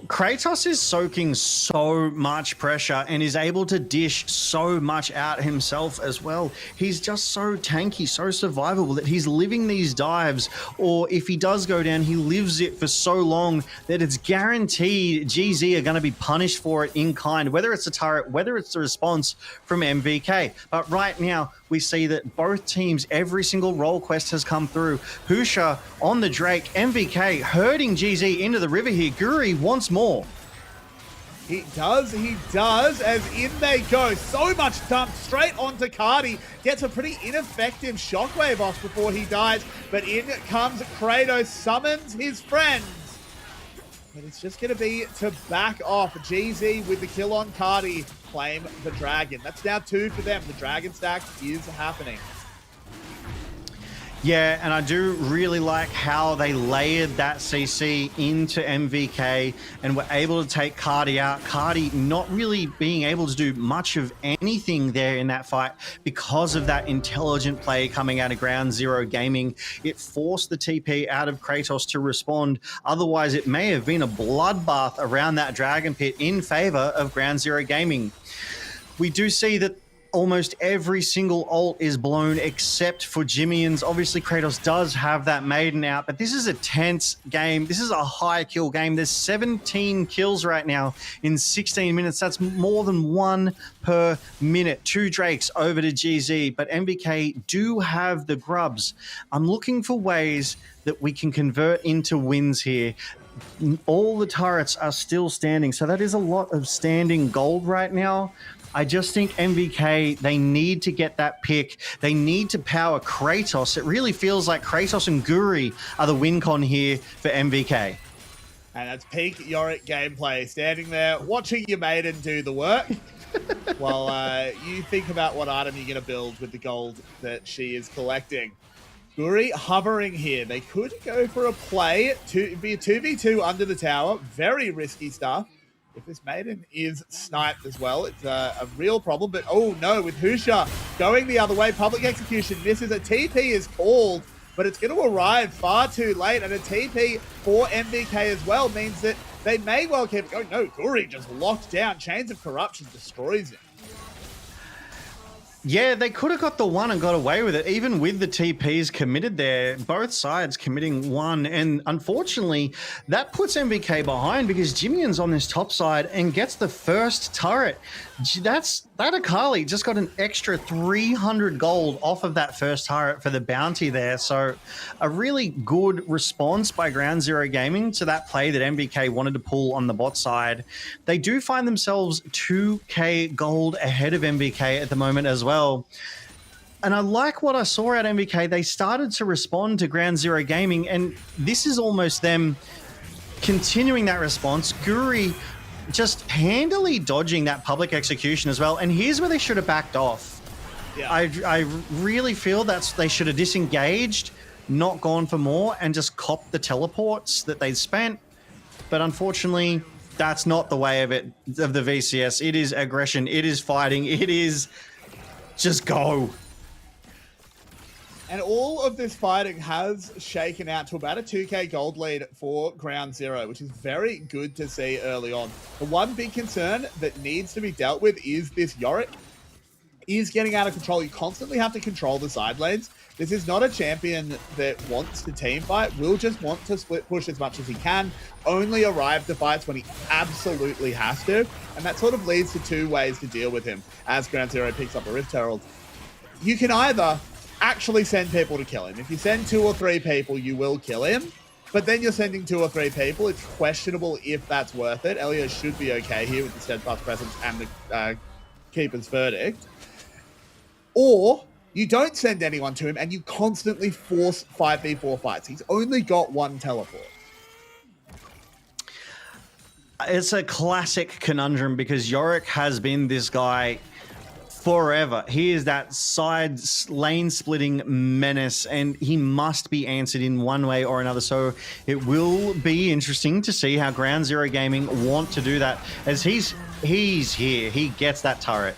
Q: Kratos is soaking so much pressure and is able to dish so much out himself as well. He's just so tanky, so survivable that he's living these dives, or if he does go down, he lives it for so long that it's guaranteed GZ are going to be punished for it in kind, whether it's a turret, whether it's the response from MVK. But right now, we see that both teams, every single role quest has come through. Husha on the Drake, MVK herding GZ into the river here. Guri wants more.
R: He does, as in they go. So much dumped straight onto Cardi. Gets a pretty ineffective shockwave off before he dies, but in comes Kratos, summons his friends. But it's just going to be to back off. GZ with the kill on Cardi, claim the dragon. That's now 2 for them. The dragon stack is happening.
Q: Yeah, and I do really like how they layered that CC into MVK and were able to take Cardi out. Cardi not really being able to do much of anything there in that fight because of that intelligent play coming out of Ground Zero Gaming. It forced the TP out of Kratos to respond. Otherwise, it may have been a bloodbath around that Dragon Pit in favor of Ground Zero Gaming. We do see that almost every single ult is blown except for Jimian's. Obviously, Kratos does have that maiden out, but this is a tense game. This is a high kill game. There's 17 kills right now in 16 minutes. That's more than 1 per minute. 2 Drakes over to GZ, but MVK do have the grubs. I'm looking for ways that we can convert into wins here. All the turrets are still standing, so that is a lot of standing gold right now. I just think MVK, they need to get that pick. They need to power Kratos. It really feels like Kratos and Guri are the win con here for MVK.
R: And that's peak Yorick gameplay. Standing there, watching your maiden do the work while you think about what item you're going to build with the gold that she is collecting. Guri hovering here. They could go for a play to be a 2v2 under the tower. Very risky stuff. If this maiden is sniped as well, it's a real problem. But oh no, with Husha going the other way, public execution misses. A TP is called, but it's going to arrive far too late. And a TP for MVK as well means that they may well keep going. No, Guri just locked down. Chains of Corruption destroys him.
Q: Yeah, they could have got the one and got away with it, even with the TPs committed there, both sides committing one. And unfortunately, that puts MVK behind because Jimian's on this top side and gets the first turret. That Akali just got an extra 300 gold off of that first turret for the bounty there. So a really good response by Ground Zero Gaming to that play that MVK wanted to pull on the bot side. They do find themselves 2k gold ahead of MVK at the moment as well. And I like what I saw at MVK. They started to respond to Ground Zero Gaming, and this is almost them continuing that response. Guri just handily dodging that public execution as well. And here's where they should have backed off. Yeah. I really feel they should have disengaged, not gone for more, and just copped the teleports that they'd spent. But unfortunately, that's not the way of the VCS. It is aggression. It is fighting. It is just go.
R: And all of this fighting has shaken out to about a 2k gold lead for Ground Zero, which is very good to see early on. The one big concern that needs to be dealt with is this Yorick is getting out of control. You constantly have to control the side lanes. This is not a champion that wants to team fight. Will just want to split push as much as he can, only arrive to fights when he absolutely has to. And that sort of leads to 2 ways to deal with him as Ground Zero picks up a Rift Herald. You can either actually send people to kill him. If you send 2 or 3 people, you will kill him. But then you're sending 2 or 3 people. It's questionable if that's worth it. Elio should be okay here with the steadfast presence and the keeper's verdict. Or you don't send anyone to him and you constantly force 5v4 fights. He's only got 1 teleport.
Q: It's a classic conundrum because Yorick has been this guy forever. He is that side lane splitting menace and he must be answered in one way or another. So it will be interesting to see how Ground Zero Gaming want to do that as he's here. He gets that turret.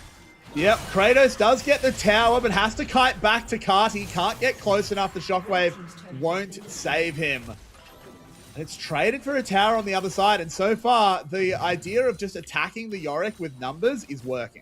R: Yep, Kratos does get the tower, but has to kite back to Kart. He can't get close enough. The shockwave won't save him. It's traded for a tower on the other side, and so far, the idea of just attacking the Yorick with numbers is working.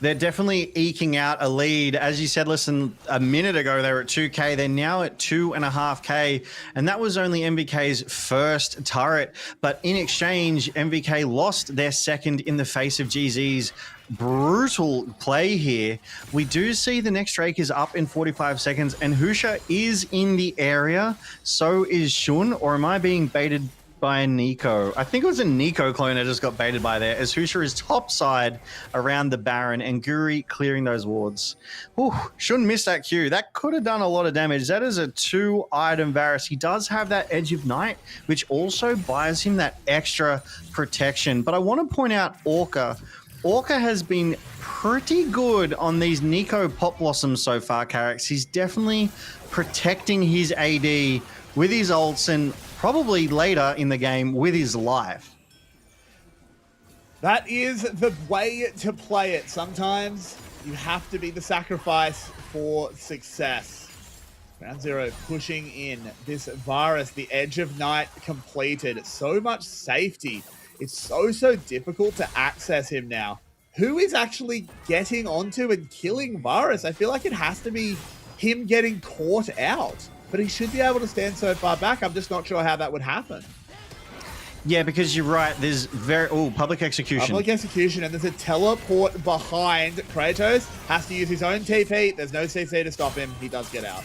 Q: They're definitely eking out a lead. As you said, listen, a minute ago, they were at 2K. They're now at 2.5K, and that was only MVK's first turret. But in exchange, MVK lost their second in the face of GZ's brutal play here. We do see the next Drake is up in 45 seconds, and Husha is in the area. So is Shun, or am I being baited by a Nico? I think it was a Nico clone that just got baited by there, as Husha is topside around the Baron and Guri clearing those wards. Ooh, Shun missed that Q. That could have done a lot of damage. That is a 2-item Varus. He does have that Edge of Night, which also buys him that extra protection. But I want to point out Orca. Orca has been pretty good on these Nico Pop Blossoms so far, Carrix. He's definitely protecting his AD with his ults and probably later in the game with his life.
R: That is the way to play it. Sometimes you have to be the sacrifice for success. Ground Zero pushing in this Varus, the Edge of Night completed. So much safety. It's so difficult to access him now. Who is actually getting onto and killing Varus? I feel like it has to be him getting caught out. But he should be able to stand so far back. I'm just not sure how that would happen.
Q: Yeah, because you're right. There's public execution.
R: Public execution, and there's a teleport behind. Kratos has to use his own TP. There's no CC to stop him. He does get out.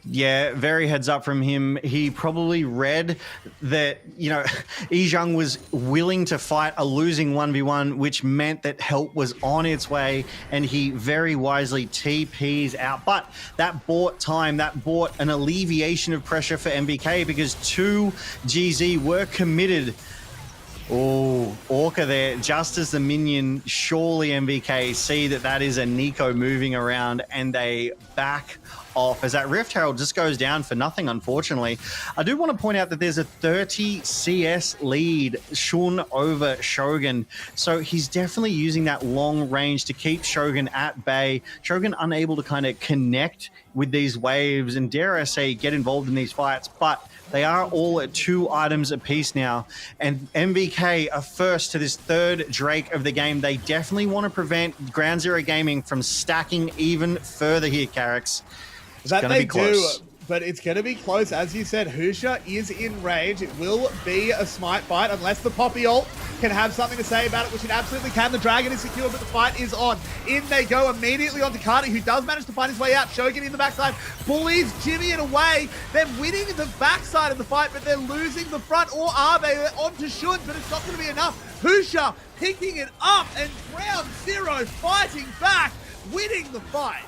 Q: Yeah, very heads up from him. He probably read that, you know, Yizhang was willing to fight a losing 1v1, which meant that help was on its way, and he very wisely TPs out. But that bought time, that bought an alleviation of pressure for MVK because 2 GZ were committed. Oh, Orca there, just as the minion, surely MVK see that is a Nico moving around and they back off as that Rift Herald just goes down for nothing, unfortunately. I do want to point out that there's a 30 CS lead, Shun over Shogun. So he's definitely using that long range to keep Shogun at bay. Shogun unable to kind of connect with these waves and, dare I say, get involved in these fights. But they are all at 2 items apiece now. And MVK are first to this 3rd Drake of the game. They definitely want to prevent Ground Zero Gaming from stacking even further here, Carrix.
R: That they do, but it's going to be close. As you said, Husha is in range. It will be a smite fight unless the Poppy ult can have something to say about it, which it absolutely can. The Dragon is secure, but the fight is on. In they go immediately onto Cardi, who does manage to find his way out. Shogun in the backside, bullies Jimmy it away. They're winning the backside of the fight, but they're losing the front. Or are they? They're onto Shun, but it's not going to be enough. Husha picking it up, and Ground Zero fighting back, winning the fight.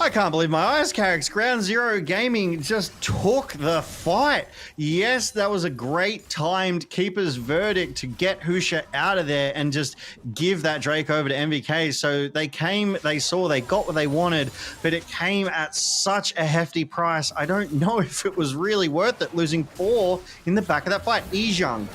Q: I can't believe my eyes, Carrix. Ground Zero Gaming just took the fight. Yes, that was a great timed keeper's verdict to get Husha out of there and just give that Drake over to MVK. So they came, they saw, they got what they wanted, but it came at such a hefty price. I don't know if it was really worth it, losing 4 in the back of that fight. Yizhang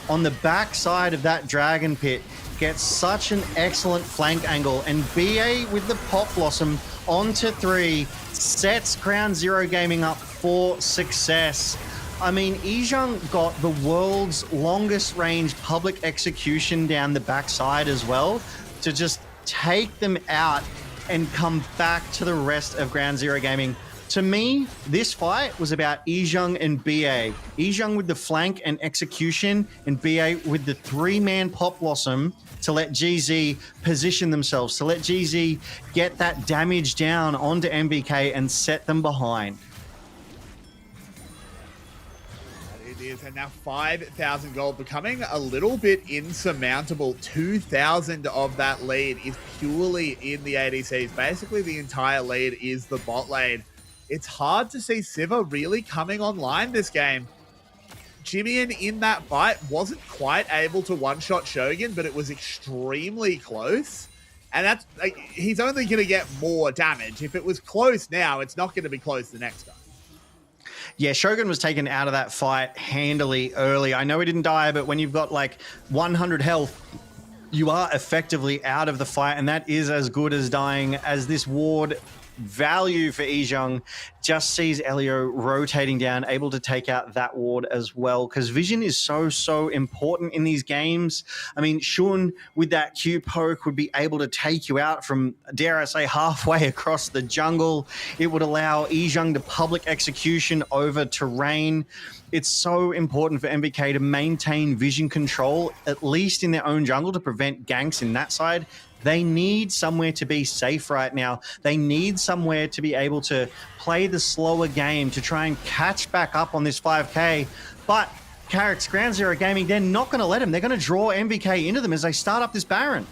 Q: on the back side of that Dragon Pit gets such an excellent flank angle, and BA with the Pop Blossom onto 3 sets Ground Zero Gaming up for success. I mean, Yizhang got the world's longest range public execution down the backside as well to just take them out and come back to the rest of Ground Zero Gaming To me, this fight was about Yizheng and BA. Yizheng with the flank and execution, and BA with the 3-man Pop Blossom to let GZ position themselves, to let GZ get that damage down onto MVK and set them behind.
R: It is, and now 5,000 gold, becoming a little bit insurmountable. 2,000 of that lead is purely in the ADCs. Basically, the entire lead is the bot lane. It's hard to see Siva really coming online this game. Jimian in that fight wasn't quite able to one-shot Shogun, but it was extremely close. And that's like, he's only going to get more damage. If it was close now, it's not going to be close the next time.
Q: Yeah, Shogun was taken out of that fight handily early. I know he didn't die, but when you've got like 100 health, you are effectively out of the fight, and that is as good as dying, as this ward value for Yizheng just sees Elio rotating down, able to take out that ward as well, because vision is so important in these games. I mean, Shun with that Q poke would be able to take you out from, dare I say, halfway across the jungle. It would allow Yizheng to public execution over terrain. It's so important for MVK to maintain vision control, at least in their own jungle, to prevent ganks in that side. They need somewhere to be safe right now. They need somewhere to be able to play the slower game, to try and catch back up on this 5K. But Carrick's Ground Zero Gaming, they're not going to let him. They're going to draw MVK into them as they start up this Baron.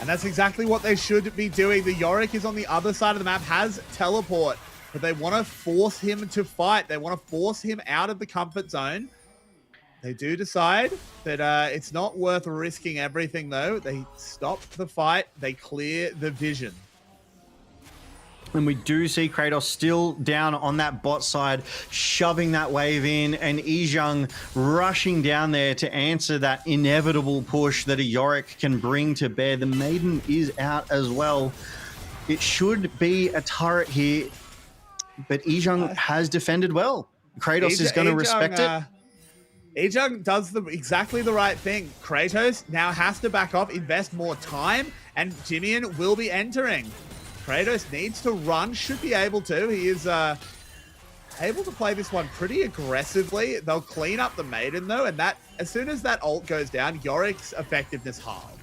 R: And that's exactly what they should be doing. The Yorick is on the other side of the map, has teleport, but they want to force him to fight. They want to force him out of the comfort zone. They do decide that it's not worth risking everything, though. They stop the fight. They clear the vision.
Q: And we do see Kratos still down on that bot side, shoving that wave in, and Yizheng rushing down there to answer that inevitable push that a Yorick can bring to bear. The Maiden is out as well. It should be a turret here, but Yizheng has defended well. Kratos is going to respect it.
R: Yizheng does exactly the right thing. Kratos now has to back off, invest more time, and Jimian will be entering. Kratos needs to run, should be able to. He is able to play this one pretty aggressively. They'll clean up the Maiden, though, and that as soon as that ult goes down, Yorick's effectiveness halves.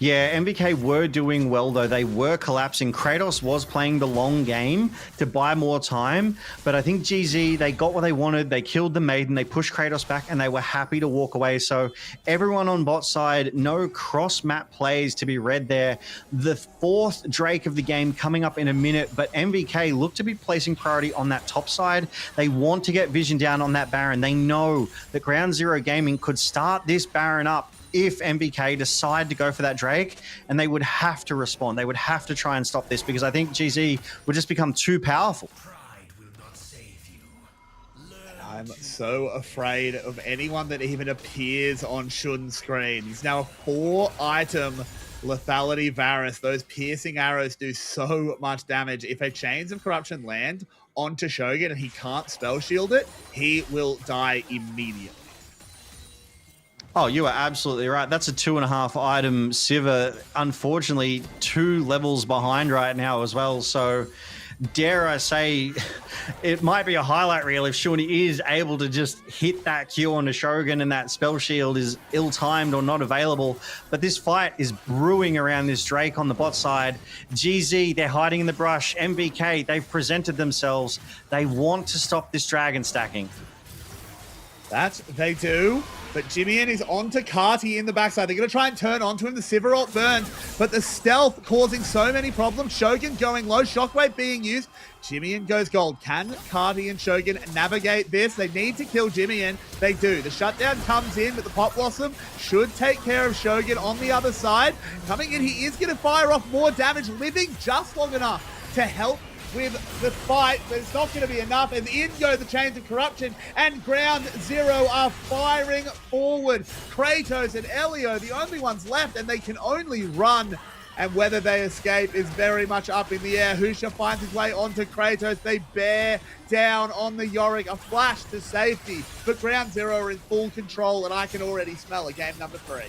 Q: Yeah, MVK were doing well, though. They were collapsing. Kratos was playing the long game to buy more time, but I think GZ, they got what they wanted. They killed the Maiden, they pushed Kratos back, and they were happy to walk away. So everyone on bot side, no cross-map plays to be read there. The 4th Drake of the game coming up in a minute, but MVK look to be placing priority on that top side. They want to get vision down on that Baron. They know that Ground Zero Gaming could start this Baron up if MVK decide to go for that Drake, and they would have to respond. They would have to try and stop this, because I think GZ would just become too powerful.
R: I'm so afraid of anyone that even appears on Shun's screen. He's now a 4-item lethality Varus. Those piercing arrows do so much damage. If a Chains of Corruption land onto Shogun and he can't spell shield it, he will die immediately.
Q: Oh, you are absolutely right. That's a 2.5-item Siva. Unfortunately, 2 levels behind right now as well. So, dare I say, it might be a highlight reel if Shawnee is able to just hit that Q on the Shogun and that spell shield is ill-timed or not available. But this fight is brewing around this Drake on the bot side. GZ, they're hiding in the brush. MVK, they've presented themselves. They want to stop this dragon stacking.
R: That they do. But Jimian is onto Carti in the backside. They're going to try and turn onto him. The Sivir ult burns, but the stealth causing so many problems. Shogun going low, Shockwave being used. Jimian goes gold. Can Carti and Shogun navigate this? They need to kill Jimian. They do. The shutdown comes in, but the Pop Blossom should take care of Shogun on the other side. Coming in, he is going to fire off more damage, living just long enough to help with the fight, but it's not going to be enough. And in go the Chains of Corruption, and Ground Zero are firing forward. Kratos and Elio, the only ones left, and they can only run. And whether they escape is very much up in the air. Husha finds his way onto Kratos. They bear down on the Yorick. A flash to safety, but Ground Zero are in full control, and I can already smell a game number 3.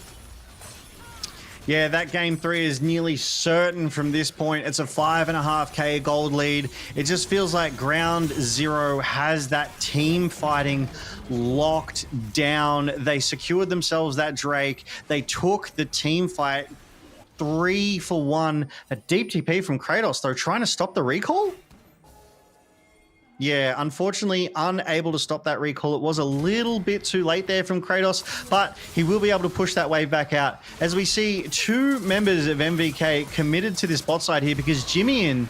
Q: Yeah, that game 3 is nearly certain from this point. It's a 5.5k gold lead. It just feels like Ground Zero has that team fighting locked down. They secured themselves that Drake. They took the team fight 3 for 1. A deep TP from Kratos, though, trying to stop the recall? Yeah, unfortunately, unable to stop that recall. It was a little bit too late there from Kratos, but he will be able to push that wave back out. As we see 2 members of MVK committed to this bot side here, because Jimmy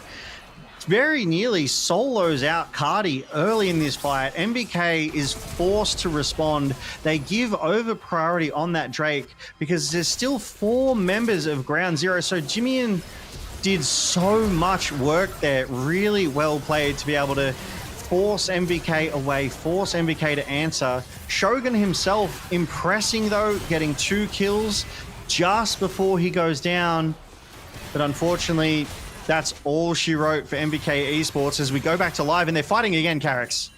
Q: very nearly solos out Cardi early in this fight. MVK is forced to respond. They give over priority on that Drake because there's still 4 members of Ground Zero. So Jimmy did so much work there. Really well played to be able to force MVK away, force MVK to answer. Shogun himself impressing though, getting 2 kills just before he goes down. But unfortunately, that's all she wrote for MVK Esports as we go back to live and they're fighting again, Carrix.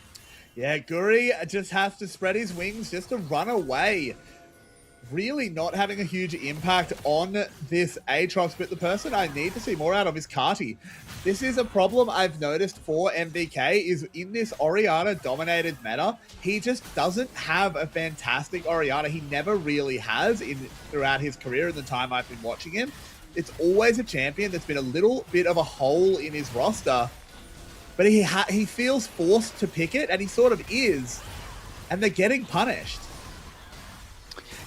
R: Yeah, Guri just has to spread his wings just to run away. Really not having a huge impact on this Aatrox, but the person I need to see more out of is Carti. This is a problem I've noticed for MVK, is in this Orianna-dominated meta, he just doesn't have a fantastic Orianna. He never really has throughout his career in the time I've been watching him. It's always a champion that's been a little bit of a hole in his roster, but he feels forced to pick it, and he sort of is, and they're getting punished.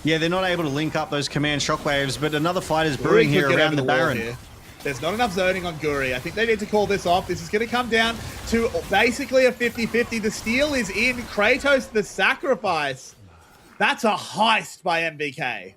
Q: Yeah, they're not able to link up those command shockwaves, but another fight is brewing here around the Baron.
R: There's not enough zoning on Guri. I think they need to call this off. This is going to come down to basically a 50-50. The steal is in. Kratos, the sacrifice. That's a heist by MVK.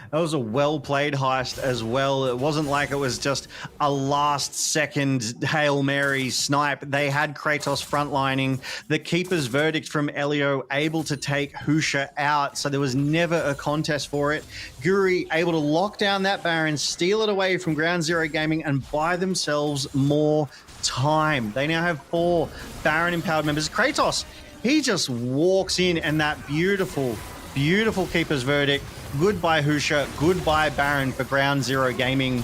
Q: That was a well-played heist as well. It wasn't like it was just a last-second Hail Mary snipe. They had Kratos frontlining. The keeper's verdict from Elio able to take Husha out, so there was never a contest for it. Guri able to lock down that Baron, steal it away from Ground Zero Gaming, and buy themselves more time. They now have 4 Baron-empowered members. Kratos, he just walks in, and that beautiful, beautiful keeper's verdict. Goodbye Husha, goodbye Baron for Ground Zero Gaming.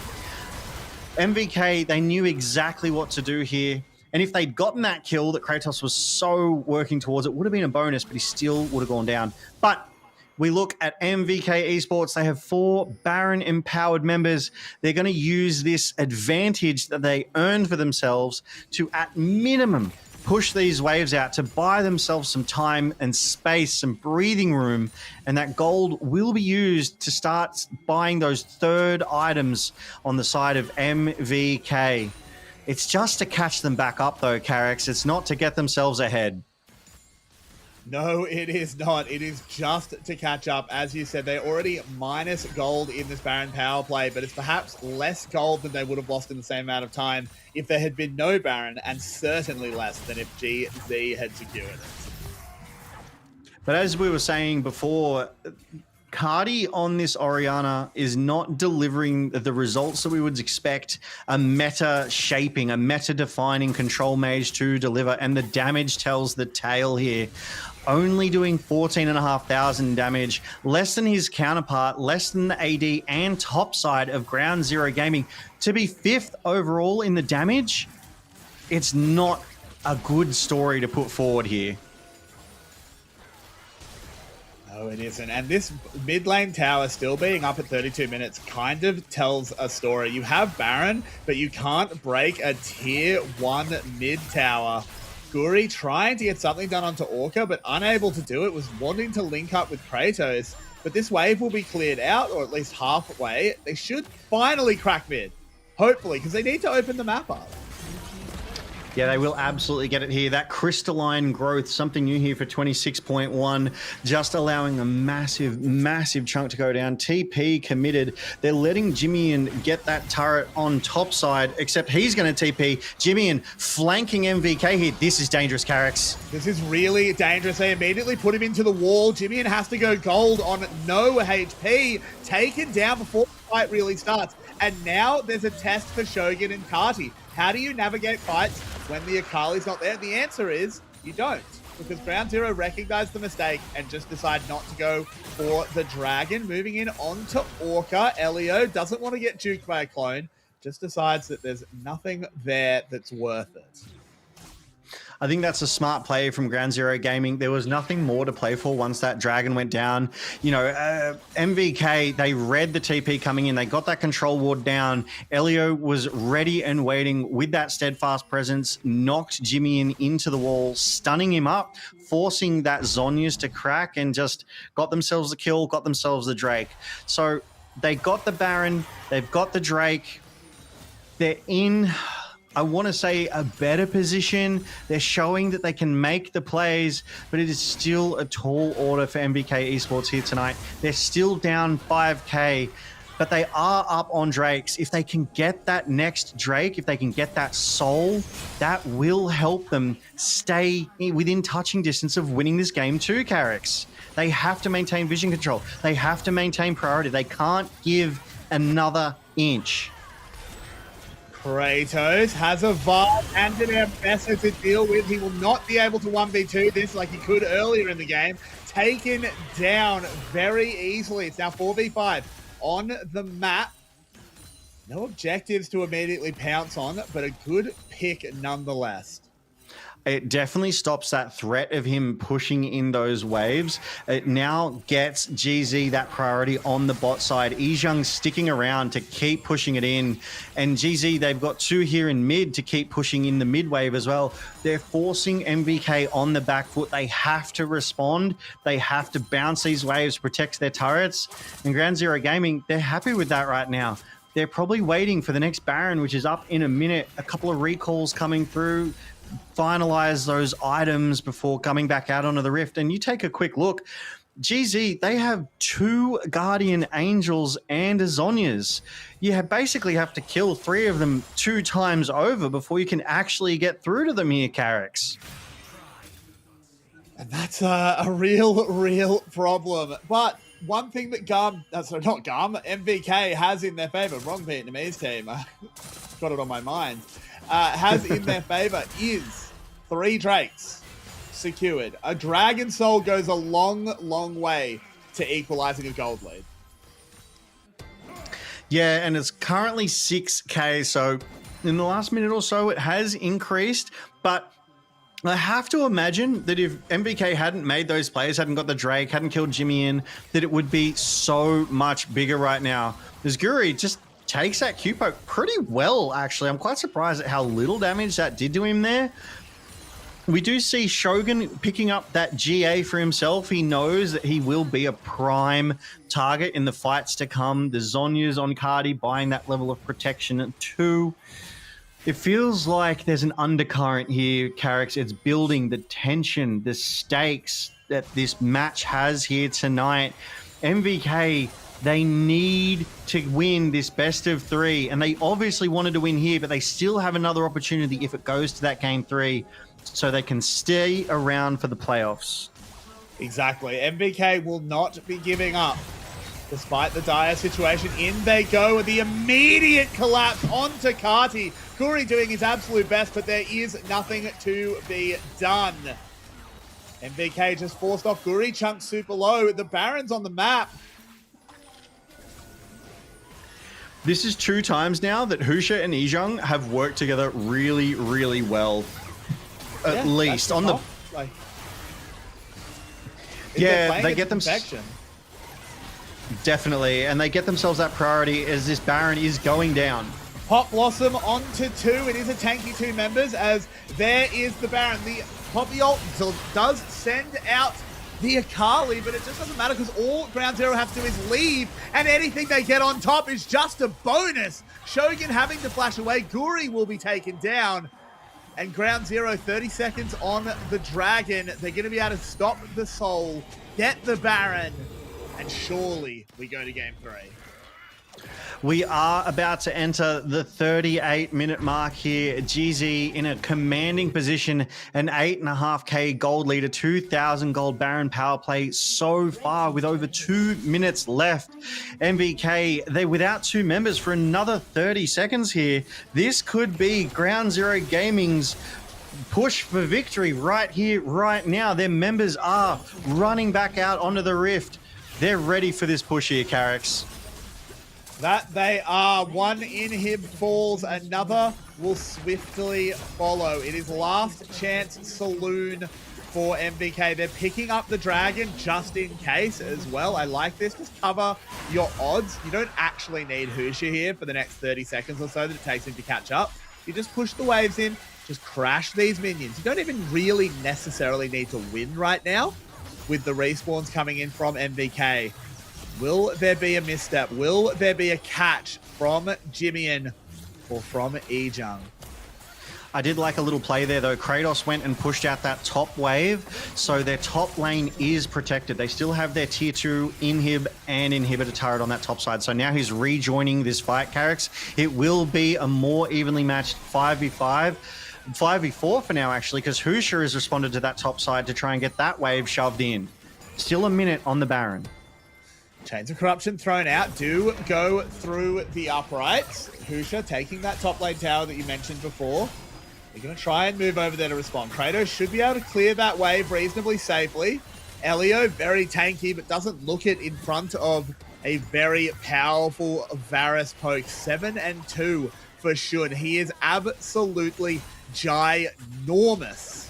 Q: MVK, they knew exactly what to do here. And if they'd gotten that kill that Kratos was so working towards, it would have been a bonus, but he still would have gone down. But we look at MVK Esports. They have 4 Baron-empowered members. They're going to use this advantage that they earned for themselves to, at minimum, push these waves out to buy themselves some time and space, some breathing room, and that gold will be used to start buying those 3rd items on the side of MVK. It's just to catch them back up though, Carrix. It's not to get themselves ahead.
R: No, it is not. It is just to catch up. As you said, they're already minus gold in this Baron power play, but it's perhaps less gold than they would have lost in the same amount of time if there had been no Baron, and certainly less than if GZ had secured it.
Q: But as we were saying before, Cardi on this Orianna is not delivering the results that we would expect a meta shaping, a meta defining control mage to deliver, and the damage tells the tale here. Only doing 14,500 damage, less than his counterpart, less than the AD and top side of Ground Zero Gaming. To be 5th overall in the damage, it's not a good story to put forward here.
R: No, it isn't. And this mid lane tower still being up at 32 minutes kind of tells a story. You have Baron, but you can't break a tier 1 mid tower. Guri trying to get something done onto Orca, but unable to do it, was wanting to link up with Kratos. But this wave will be cleared out, or at least halfway. They should finally crack mid. Hopefully, because they need to open the map up.
Q: Yeah, they will absolutely get it here. That crystalline growth, something new here for 26.1, just allowing a massive, massive chunk to go down. TP committed. They're letting Jimmy get that turret on top side, except he's going to TP. Jimmy flanking MVK here. This is dangerous, Carrix.
R: This is really dangerous. They immediately put him into the wall. Jimmy has to go gold on no HP. Taken down before the fight really starts. And now there's a test for Shogun and Carti. How do you navigate fights when the Akali's not there? The answer is you don't. because Ground Zero recognized the mistake and just decided not to go for the Dragon. Moving in onto Orca. Elio doesn't want to get juked by a clone, just decides that there's nothing there that's worth it.
Q: I think that's a smart play from Ground Zero Gaming. There was nothing more to play for once that Dragon went down. You know, MVK, they read the TP coming in. They got that control ward down. Elio was ready and waiting with that steadfast presence, knocked Jimmy into the wall, stunning him up, forcing that Zhonya's to crack, and just got themselves the kill, got themselves the Drake. So they got the Baron, they've got the Drake. They're in, I want to say, a better position. They're showing that they can make the plays, but it is still a tall order for MVK Esports here tonight. They're still down 5K, but they are up on Drakes. If they can get that next Drake, if they can get that soul, that will help them stay within touching distance of winning this game too, Carrix. They have to maintain vision control. They have to maintain priority. They can't give another inch.
R: Kratos has a vibe and an ambassador to deal with. He will not be able to 1v2 this like he could earlier in the game. Taken down very easily. It's now 4v5 on the map. No objectives to immediately pounce on, but a good pick nonetheless.
Q: It definitely stops that threat of him pushing in those waves. It now gets GZ that priority on the bot side. Ijung's sticking around to keep pushing it in. And GZ, they've got two here in mid to keep pushing in the mid wave as well. They're forcing MVK on the back foot. They have to respond. They have to bounce these waves, protect their turrets. And Ground Zero Gaming, they're happy with that right now. They're probably waiting for the next Baron, which is up in a minute. A couple of recalls coming through, finalize those items before coming back out onto the Rift. And you take a quick look, GZ, they have two Guardian Angels and a Zhonya's. You basically have to kill three of them 2 times over before you can actually get through to them here, Carrix.
R: And that's a real problem. But one thing that MVK has in their favor, wrong Vietnamese team, got it on my mind, has in their favor is 3 Drakes secured. A Dragon Soul goes a long way to equalizing a gold lead.
Q: Yeah, and it's currently 6K, so in the last minute or so it has increased, but I have to imagine that if MVK hadn't made those plays, hadn't got the Drake, hadn't killed Jimmy in, that it would be so much bigger right now. As Guri just takes that Q poke pretty well, actually. I'm quite surprised at how little damage that did to him there. We do see Shogun picking up that GA for himself. He knows that he will be a prime target in the fights to come. The Zhonya's on Cardi buying that level of protection too. It feels like there's an undercurrent here, Carrix. It's building the tension, the stakes that this match has here tonight. MVK, they need to win this best of 3, and they obviously wanted to win here, but they still have another opportunity if it goes to that game 3, so they can stay around for the playoffs.
R: Exactly. MVK will not be giving up. Despite the dire situation, in they go with the immediate collapse onto Kati. Guri doing his absolute best, but there is nothing to be done. MVK just forced off Guri, chunk super low. The Baron's on the map.
Q: This is 2 times now that Husha and Ijung have worked together really well. At least on the...
R: Like,
Q: yeah, they get them... Definitely, and they get themselves that priority as this Baron is going down.
R: Pop Blossom onto 2. It is a tanky 2 members as there is the Baron. The Poppy ult does send out the Akali, but it just doesn't matter because all Ground Zero have to do is leave, and anything they get on top is just a bonus. Shogun having to flash away. Guri will be taken down. And Ground Zero, 30 seconds on the Dragon. They're going to be able to stop the Soul, get the Baron, and surely we go to game 3.
Q: We are about to enter the 38-minute mark here. GZ in a commanding position, an 8.5K gold leader, 2,000 gold Baron power play so far with over 2 minutes left. MVK, they're without 2 members for another 30 seconds here. This could be Ground Zero Gaming's push for victory right here, right now. Their members are running back out onto the rift. They're ready for this push here, Carrix.
R: That they are. One inhib falls, another will swiftly follow. It is last chance saloon for MVK. They're picking up the dragon just in case as well. I like this. Just cover your odds. You don't actually need Husha here for the next 30 seconds or so that it takes him to catch up. You just push the waves in, just crash these minions. You don't even really necessarily need to win right now with the respawns coming in from MVK. Will there be a misstep? Will there be a catch from Jimian or from Ejung?
Q: I did like a little play there, though. Kratos went and pushed out that top wave, so their top lane is protected. They still have their tier 2 inhib and inhibitor turret on that top side. So now he's rejoining this fight, Carrix. It will be a more evenly matched 5v5. 5v4 for now, actually, because Husha has responded to that top side to try and get that wave shoved in. Still a minute on the Baron.
R: Chains of Corruption thrown out. Do go through the uprights. Husha taking that top lane tower that you mentioned before. They're going to try and move over there to respond. Kratos should be able to clear that wave reasonably safely. Elio, very tanky, but doesn't look it in front of a very powerful Varus poke. 7-2 for Shun. He is absolutely ginormous.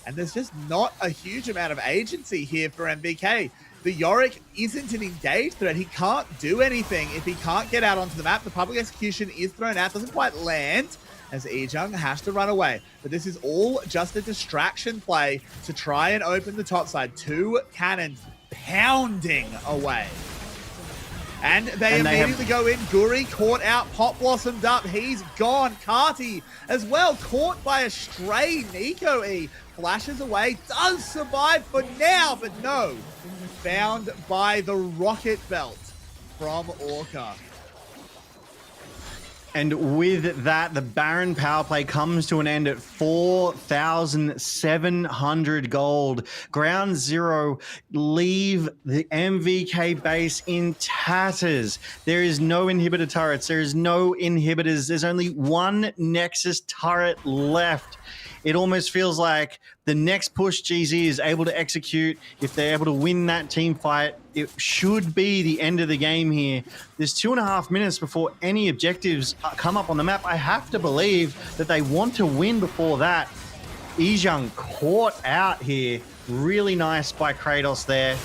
R: And there's just not a huge amount of agency here for MVK. The Yorick isn't an engaged threat. He can't do anything if he can't get out onto the map. The public execution is thrown out, doesn't quite land, as Ejung has to run away. But this is all just a distraction play to try and open the top side. 2 cannons pounding away. And they immediately go in. Guri caught out, Pop blossomed up. He's gone. Kati as well, caught by a stray Nico E. Flashes away, does survive for now, but no. Found by the rocket belt from Orca.
Q: And with that, the Baron power play comes to an end at 4,700 gold. Ground Zero leave the MVK base in tatters. There is no inhibitor turrets. There is no inhibitors. There's only one Nexus turret left. It almost feels like the next push GZ is able to execute. If they're able to win that team fight, it should be the end of the game here. There's 2.5 minutes before any objectives come up on the map. I have to believe that they want to win before that. Ejung caught out here. Really nice by Kratos there.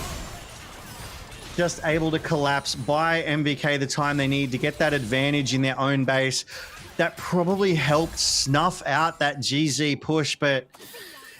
Q: Just able to collapse by MVK the time they need to get that advantage in their own base. That probably helped snuff out that GZ push, but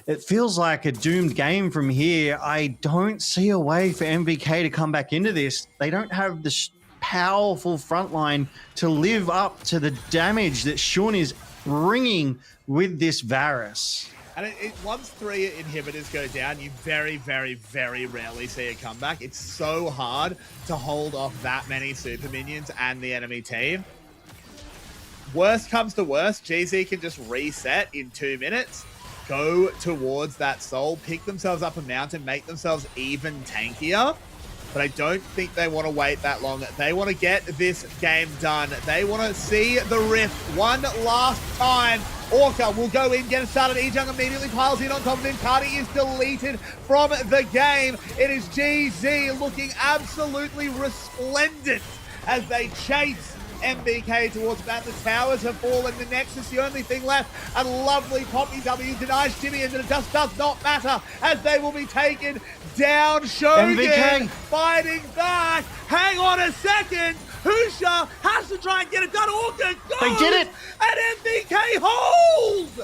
Q: it feels like a doomed game from here. I don't see a way for MVK to come back into this. They don't have the powerful front line to live up to the damage that Shun is bringing with this Varus.
R: And once 3 inhibitors go down, you very, very, very rarely see a comeback. It's so hard to hold off that many super minions and the enemy team. Worst comes to worst, GZ can just reset in 2 minutes, go towards that soul, pick themselves up a mountain, make themselves even tankier. But I don't think they want to wait that long. They want to get this game done. They want to see the rift one last time. Orca will go in, get it started. Ejung immediately piles in on top of him. Cardi is deleted from the game. It is GZ looking absolutely resplendent as they chase MVK towards that. The towers have fallen. The Nexus, the only thing left. A lovely Poppy W denies Jimmy, and it just does not matter as they will be taken down. Shogun
Q: MVK
R: fighting back. Hang on a second. Husha has to try and get it done. Orca goes.
Q: They did it.
R: And MVK holds.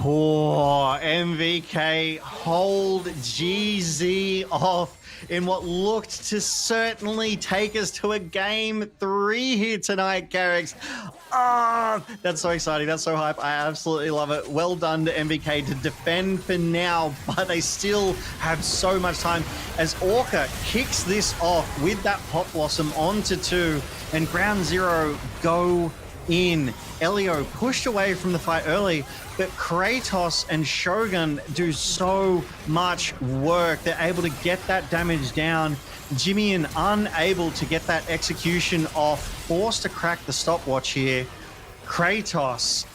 Q: Oh, MVK hold GZ off in what looked to certainly take us to a game 3 here tonight, Carrix. Ah, that's so exciting. That's so hype. I absolutely love it. Well done to MVK to defend for now, but they still have so much time as Orca kicks this off with that Pop Blossom onto 2 and Ground Zero go in. Elio pushed away from the fight early, but Kratos and Shogun do so much work. They're able to get that damage down. Jimian unable to get that execution off, forced to crack the stopwatch here. Kratos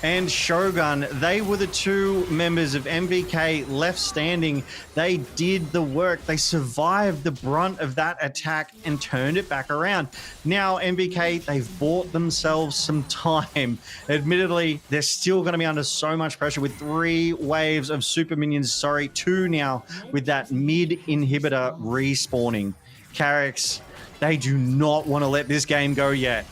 Q: and Shogun. They were the two members of MVK left standing. They did the work. They survived the brunt of that attack and turned it back around. Now, MVK, they've bought themselves some time. Admittedly, they're still going to be under so much pressure with 3 waves of super minions. Sorry, 2 now with that mid inhibitor respawning. Carrix, they do not want to let this game go yet.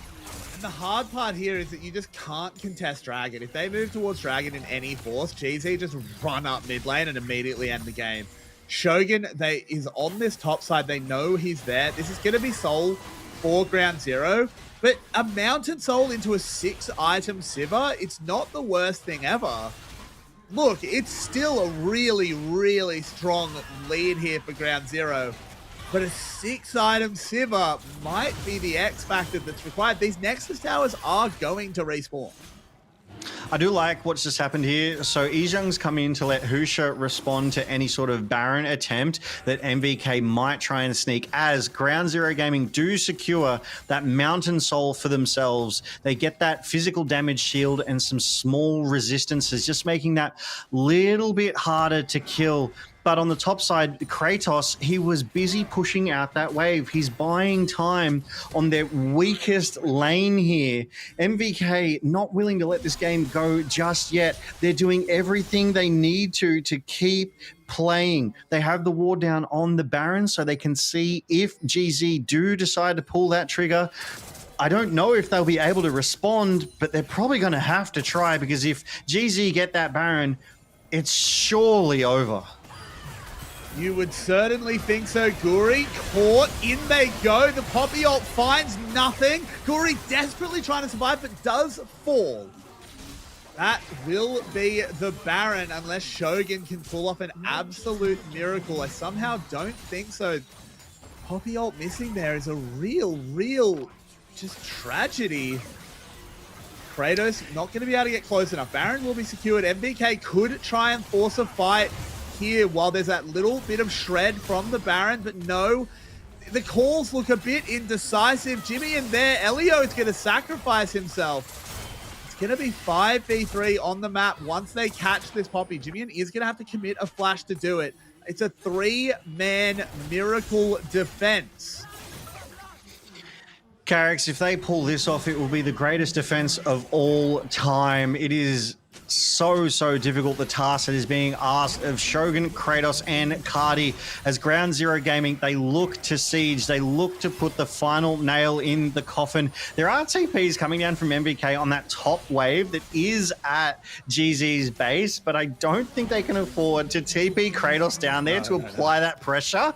R: And the hard part here is that you just can't contest Dragon. If they move towards Dragon in any force, GZ just run up mid lane and immediately end the game. Shogun, is on this top side. They know he's there. This is going to be Soul for Ground Zero. But a Mountain Soul into a 6-item Sivir, it's not the worst thing ever. Look, it's still a really, really strong lead here for Ground Zero. But a 6-item Sivir might be the X factor that's required. These Nexus towers are going to respawn.
Q: I do like what's just happened here. So Izhang's come in to let Husha respond to any sort of Baron attempt that MVK might try and sneak, as Ground Zero Gaming do secure that Mountain Soul for themselves. They get that physical damage shield and some small resistances, just making that little bit harder to kill. But on the top side, Kratos, he was busy pushing out that wave. He's buying time on their weakest lane here. MVK not willing to let this game go just yet. They're doing everything they need to keep playing. They have the ward down on the Baron so they can see if GZ do decide to pull that trigger. I don't know if they'll be able to respond, but they're probably going to have to try, because if GZ get that Baron, it's surely over.
R: You would certainly think so. Guri caught. In they go. The Poppy ult finds nothing. Guri desperately trying to survive, but does fall. That will be the Baron, unless Shogun can pull off an absolute miracle. I somehow don't think so. Poppy ult missing there is a real just tragedy. Kratos not going to be able to get close enough. Baron will be secured. MVK could try and force a fight here while there's that little bit of shred from the Baron, but no, the calls look a bit indecisive. Jimmy in there, Elio's going to sacrifice himself. It's going to be 5v3 on the map once they catch this Poppy. Jimmy is going to have to commit a flash to do it. It's a 3-man miracle defense.
Q: Carrix, if they pull this off, it will be the greatest defense of all time. It is so difficult, the task that is being asked of Shogun, Kratos, and Cardi. As Ground Zero Gaming, they look to siege. They look to put the final nail in the coffin. There are TPs coming down from MVK on that top wave that is at GZ's base, but I don't think they can afford to TP Kratos down there to apply that pressure.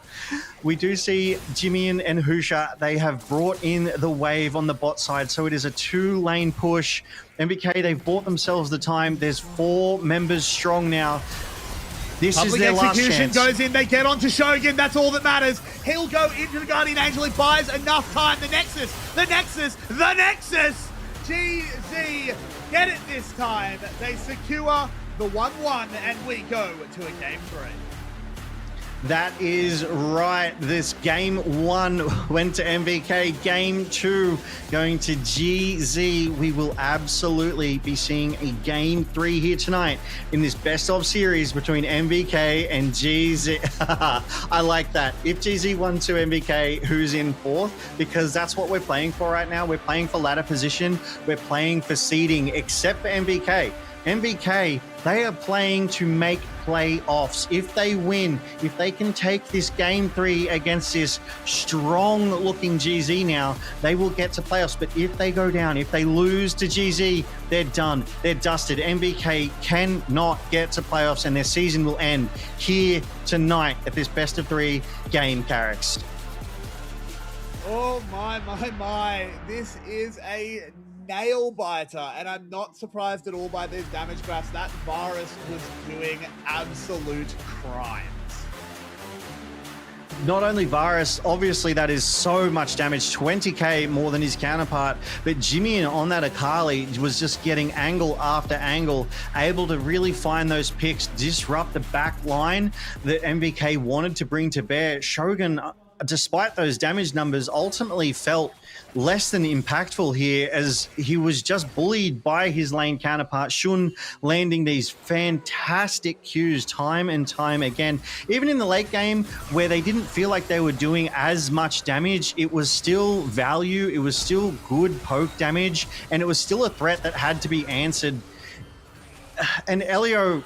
Q: We do see Jimmy and Husha. They have brought in the wave on the bot side, so it is a 2-lane push. MVK, they've bought themselves the time. There's 4 members strong now. This is their last chance.
R: Public execution goes in. They get onto Shogun. That's all that matters. He'll go into the Guardian Angel. He buys enough time. The Nexus. GZ get it this time. They secure the 1-1, and we go to a game 3.
Q: That is right. This game 1 went to MVK. Game 2 going to GZ. We will absolutely be seeing a game 3 here tonight in this best of series between MVK and GZ. I like that. If GZ won to MVK, who's in 4th? Because that's what we're playing for right now. We're playing for ladder position. We're playing for seeding, except for MVK. MVK, they are playing to make playoffs. If they win, if they can take this game 3 against this strong-looking GZ now, they will get to playoffs. But if they go down, if they lose to GZ, they're done. They're dusted. MVK cannot get to playoffs, and their season will end here tonight at this best-of-3 game, Carrix.
R: Oh, my. This is a nail biter, and I'm not surprised at all by these damage graphs. That Varus was doing absolute crimes.
Q: Not only Varus, obviously that is so much damage, 20k more than his counterpart, but Jimmy on that Akali was just getting angle after angle, able to really find those picks, disrupt the back line that MVK wanted to bring to bear. Shogun despite those damage numbers, ultimately felt less than impactful here, as he was just bullied by his lane counterpart Shun, landing these fantastic Qs time and time again. Even in the late game where they didn't feel like they were doing as much damage, it was still value, it was still good poke damage, and it was still a threat that had to be answered. And Elio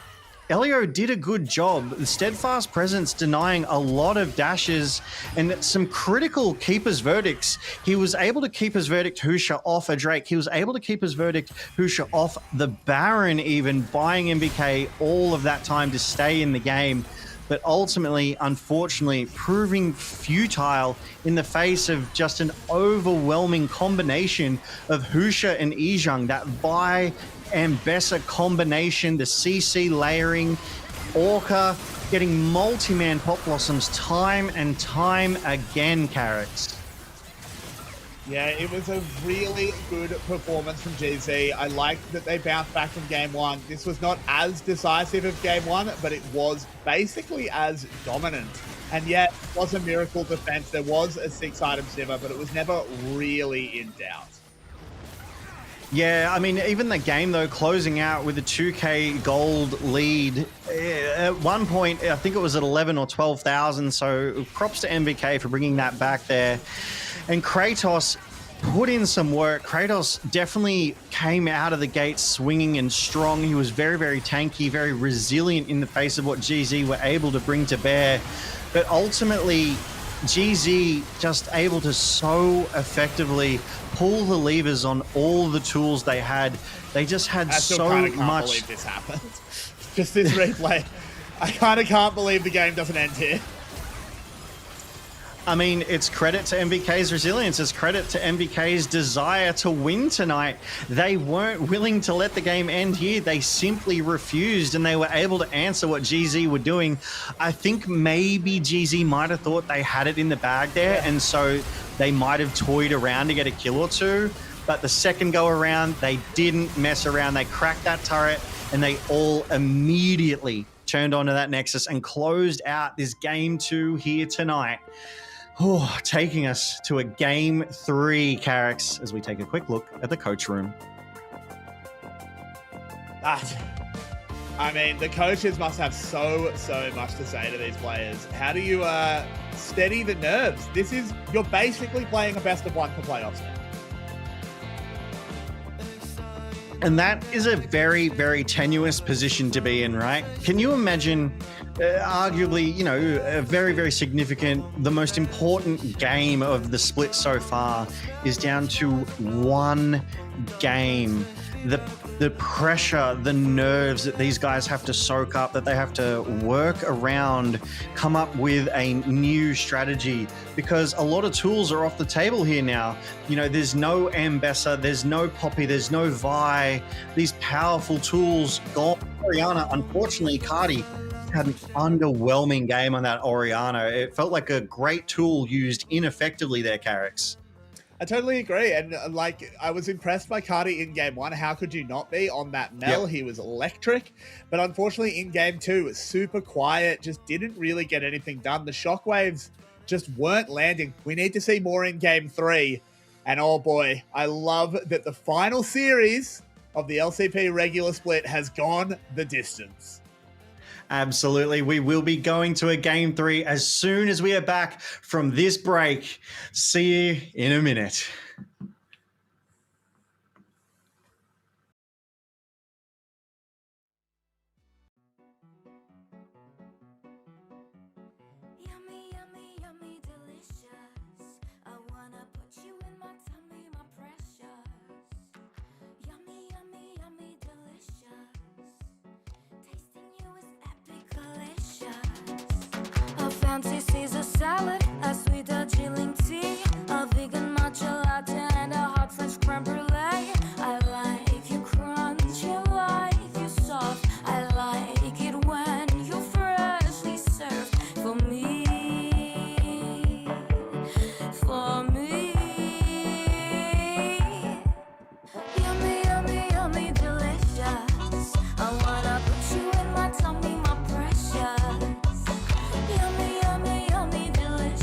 Q: did a good job. The steadfast presence denying a lot of dashes and some critical keeper's verdicts. He was able to keep his verdict Husha off a Drake. He was able to keep his verdict Husha off the Baron, even buying MVK all of that time to stay in the game. But ultimately, unfortunately, proving futile in the face of just an overwhelming combination of Husha and Ijang, that Vi and Bessa combination, the CC layering, Orca getting multi-man Pop Blossoms time and time again, Carrots.
R: Yeah, it was a really good performance from GZ. I liked that they bounced back from game one. This was not as decisive of game one, but it was basically as dominant. And yet, it was a miracle defense. There was a 6-item Shiver, but it was never really in doubt.
Q: Yeah, I mean, even the game, though, closing out with a 2K gold lead. At one point, I think it was at 11 or 12,000, so props to MVK for bringing that back there. And Kratos put in some work. Kratos definitely came out of the gate swinging and strong. He was very, very tanky, very resilient in the face of what GZ were able to bring to bear. But ultimately, GZ just able to so effectively pull the levers on all the tools they had. They just had so much. I can't
R: believe this happened. Just this replay. I kind of can't believe the game doesn't end here.
Q: I mean, it's credit to MVK's resilience. It's credit to MVK's desire to win tonight. They weren't willing to let the game end here. They simply refused, and they were able to answer what GZ were doing. I think maybe GZ might have thought they had it in the bag there, and so they might have toyed around to get a kill or two. But the second go around, they didn't mess around. They cracked that turret, and they all immediately turned onto that Nexus and closed out this game 2 here tonight. Oh, taking us to a game 3, Carrix, as we take a quick look at the coach room.
R: I mean, the coaches must have so much to say to these players. How do you steady the nerves? You're basically playing a best of 1 for playoffs now.
Q: And that is a very, very tenuous position to be in, right? Can you imagine, arguably, you know, a very, very significant, the most important game of the split so far is down to 1 game. The pressure, the nerves that these guys have to soak up, that they have to work around, come up with a new strategy, because a lot of tools are off the table here now. You know, there's no Ambessa, there's no Poppy, there's no Vi. These powerful tools gone. Oriana, unfortunately, Cardi had an underwhelming game on that Oriana. It felt like a great tool used ineffectively there, Carrix.
R: I totally agree. And like, I was impressed by Cardi in game 1. How could you not be on that Mel? Yep. He was electric. But unfortunately in game 2, it was super quiet, just didn't really get anything done. The shockwaves just weren't landing. We need to see more in game 3. And oh boy, I love that the final series of the LCP regular split has gone the distance.
Q: Absolutely. We will be going to a game 3 as soon as we are back from this break. See you in a minute.
A: Fancy Caesar salad, a sweet Darjeeling tea, a vegan matcha latte, and a hot French creme brulee. I like you crunchy, I like you soft. I like it when you freshly served for me, for me. Yummy, yummy, yummy, delicious. I wanna put you in my tummy, my precious. Yummy, yummy, yummy, delicious.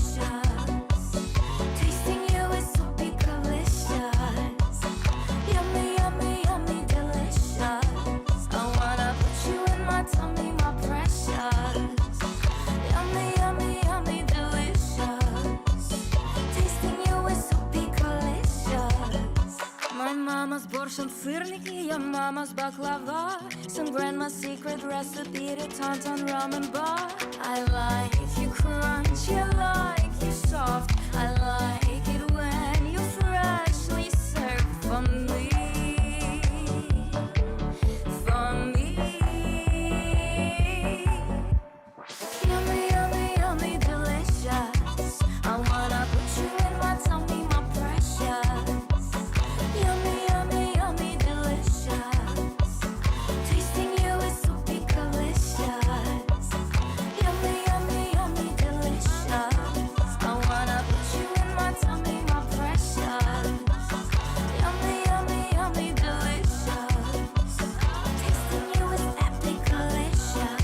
A: Mama's borscht and syrniki, your mama's baklava. Some grandma's secret recipe to tauntaun ramen bar. I like you crunchy, I like you soft. I like it when you freshly serve for me. For me. Yummy, yummy, yummy, delicious. I wanna put you in my tummy, my precious. Yummy, yummy, yummy, delicious. Tasting you is so delicious. Yummy, yummy, yummy, delicious. I wanna put you in my tummy, my precious. Yummy, yummy, yummy, delicious. Tasting you is epic delicious.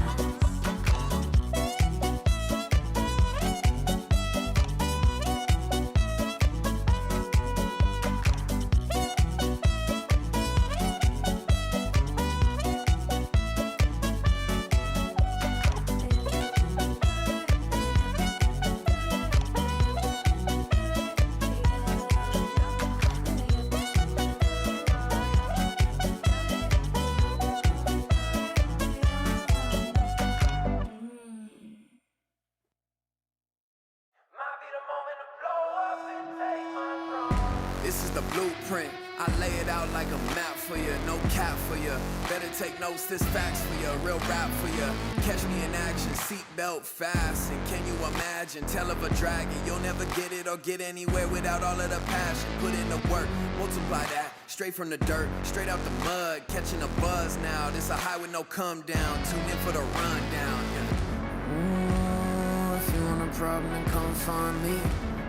S: This is the blueprint. I lay it out like a map for you, no cap for you. Better take notes, this facts for you, real rap for you. Catch me in action, seatbelt fasten. Can you imagine? Tell of a dragon, you'll never get it or get anywhere without all of the passion. Put in the work, multiply that, straight from the dirt, straight out the mud. Catching a buzz now, this a high with no come down. Tune in for the rundown, yeah.
B: Ooh, if you want a problem, then come find me.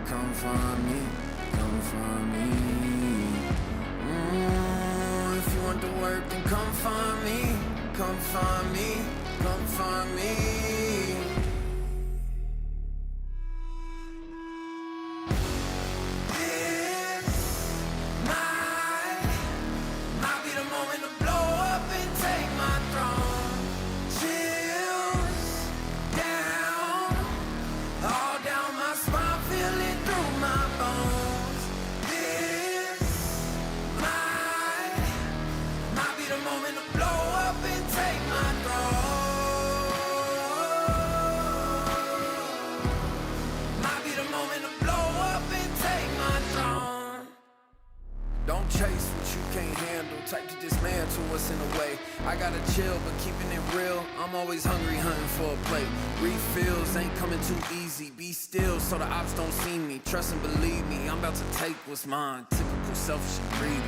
B: Come find me. Come find me.
S: If you want the work, then come find me. Come find me. Come find me. This might be the moment to blow up and take my throne. Chills down, all down my spine, feel it through my bones. This might be the moment to blow up and take my throne. Might be the moment to blow up and take my throne. Don't chase what you can't handle, type to dismantle what's in the way. I gotta chill, but keeping it real, I'm always hungry, hunting for a plate. Refills ain't coming too easy, be still so the ops don't see me. Trust and believe me, I'm about to take what's mine. Typical selfish and greedy,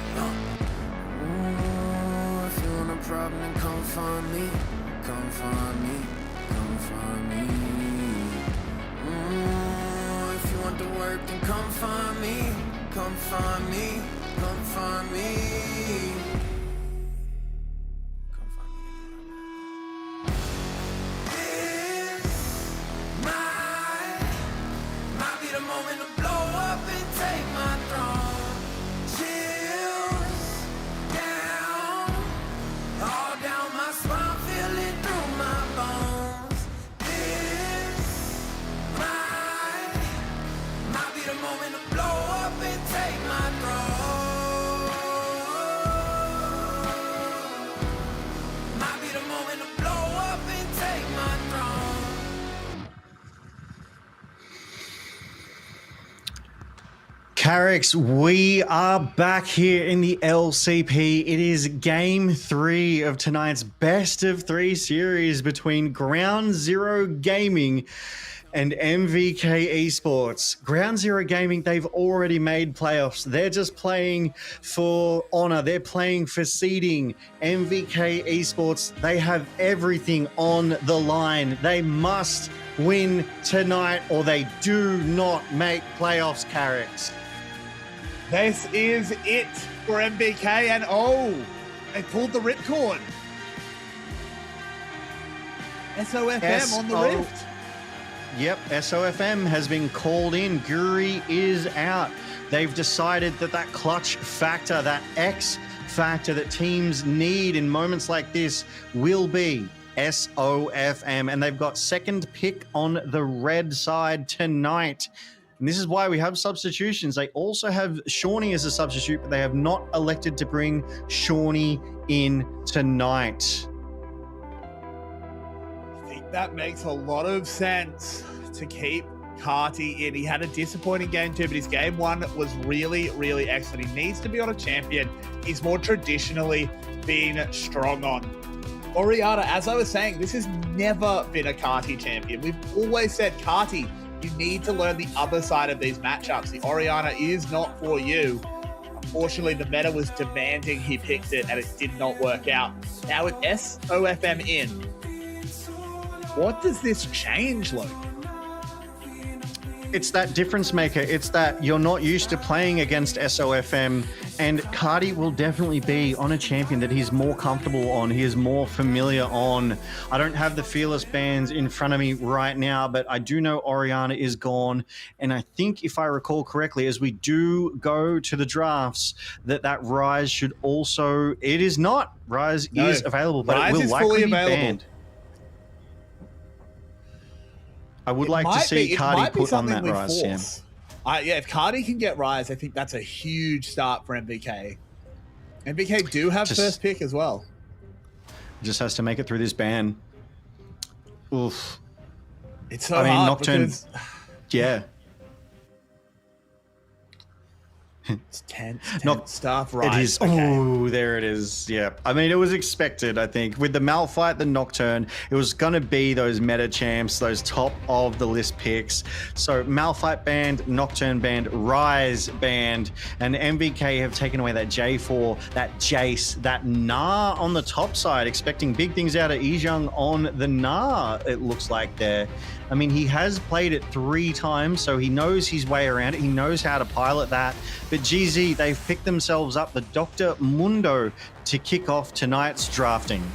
B: Ooh, if you want a problem, then come find me. Come find me. Come find me.
S: If you want the work, then come find me. Come find me. Come find me. This might be the moment to blow up and take my throne. Chills down, all down my spine, feel it through my bones. This might be the moment to blow up and take my throne. Might be the moment to blow up and take my throne.
Q: Carricks, we are back here in the LCP. It is game 3 of tonight's best of 3 series between Ground Zero Gaming and MVK Esports. Ground Zero Gaming, they've already made playoffs. They're just playing for honor. They're playing for seeding. MVK Esports, they have everything on the line. They must win tonight or they do not make playoffs, Carricks.
R: This is it for MVK, and oh, they pulled the ripcord. SOFM on the rift.
Q: Yep, SOFM has been called in. Guri is out. They've decided that that clutch factor, that X factor that teams need in moments like this will be SOFM. And they've got second pick on the red side tonight. And this is why we have substitutions. They also have Shawnee as a substitute, but they have not elected to bring Shawnee in tonight.
R: I think that makes a lot of sense to keep Carty in. He had a disappointing game too, but his game one was really, really excellent. He needs to be on a champion he's more traditionally been strong on. Oriana, as I was saying, this has never been a Carty champion. We've always said, Carty, you need to learn the other side of these matchups. The Oriana is not for you. Unfortunately, the meta was demanding he picked it, and it did not work out. Now with SOFM in, what does this change, Luke?
Q: It's that difference maker. It's that you're not used to playing against SOFM, and Carty will definitely be on a champion that he's more comfortable on, he is more familiar on. I don't have the Fearless bands in front of me right now, but I do know Oriana is gone, and I think if I recall correctly, as we do go to the drafts, that Rise should also... It is not. Rise is available, but
R: Rise
Q: it will
R: is
Q: likely
R: fully
Q: be
R: available.
Q: banned. I would like to see Carty put on that Rise, Sam.
R: Yeah, if Carty can get Rise, I think that's a huge start for MVK. MVK do have first pick as well.
Q: Just has to make it through this ban. Oof.
R: It's so hard
Q: Nocturne.
R: because...
Q: Yeah.
R: It's 10 staff Rise.
Q: It is. Oh, there it is. Yeah. I mean, it was expected, I think. With the Malphite, the Nocturne, it was going to be those meta champs, those top of the list picks. So Malphite banned, Nocturne banned, Rise banned, and MVK have taken away that J4, that Jace, that Gnar on the top side, expecting big things out of Ijung on the Gnar, it looks like there. I mean, he has played it 3 times, so he knows his way around it. He knows how to pilot that. But GZ, they've picked themselves up the Dr. Mundo to kick off tonight's drafting.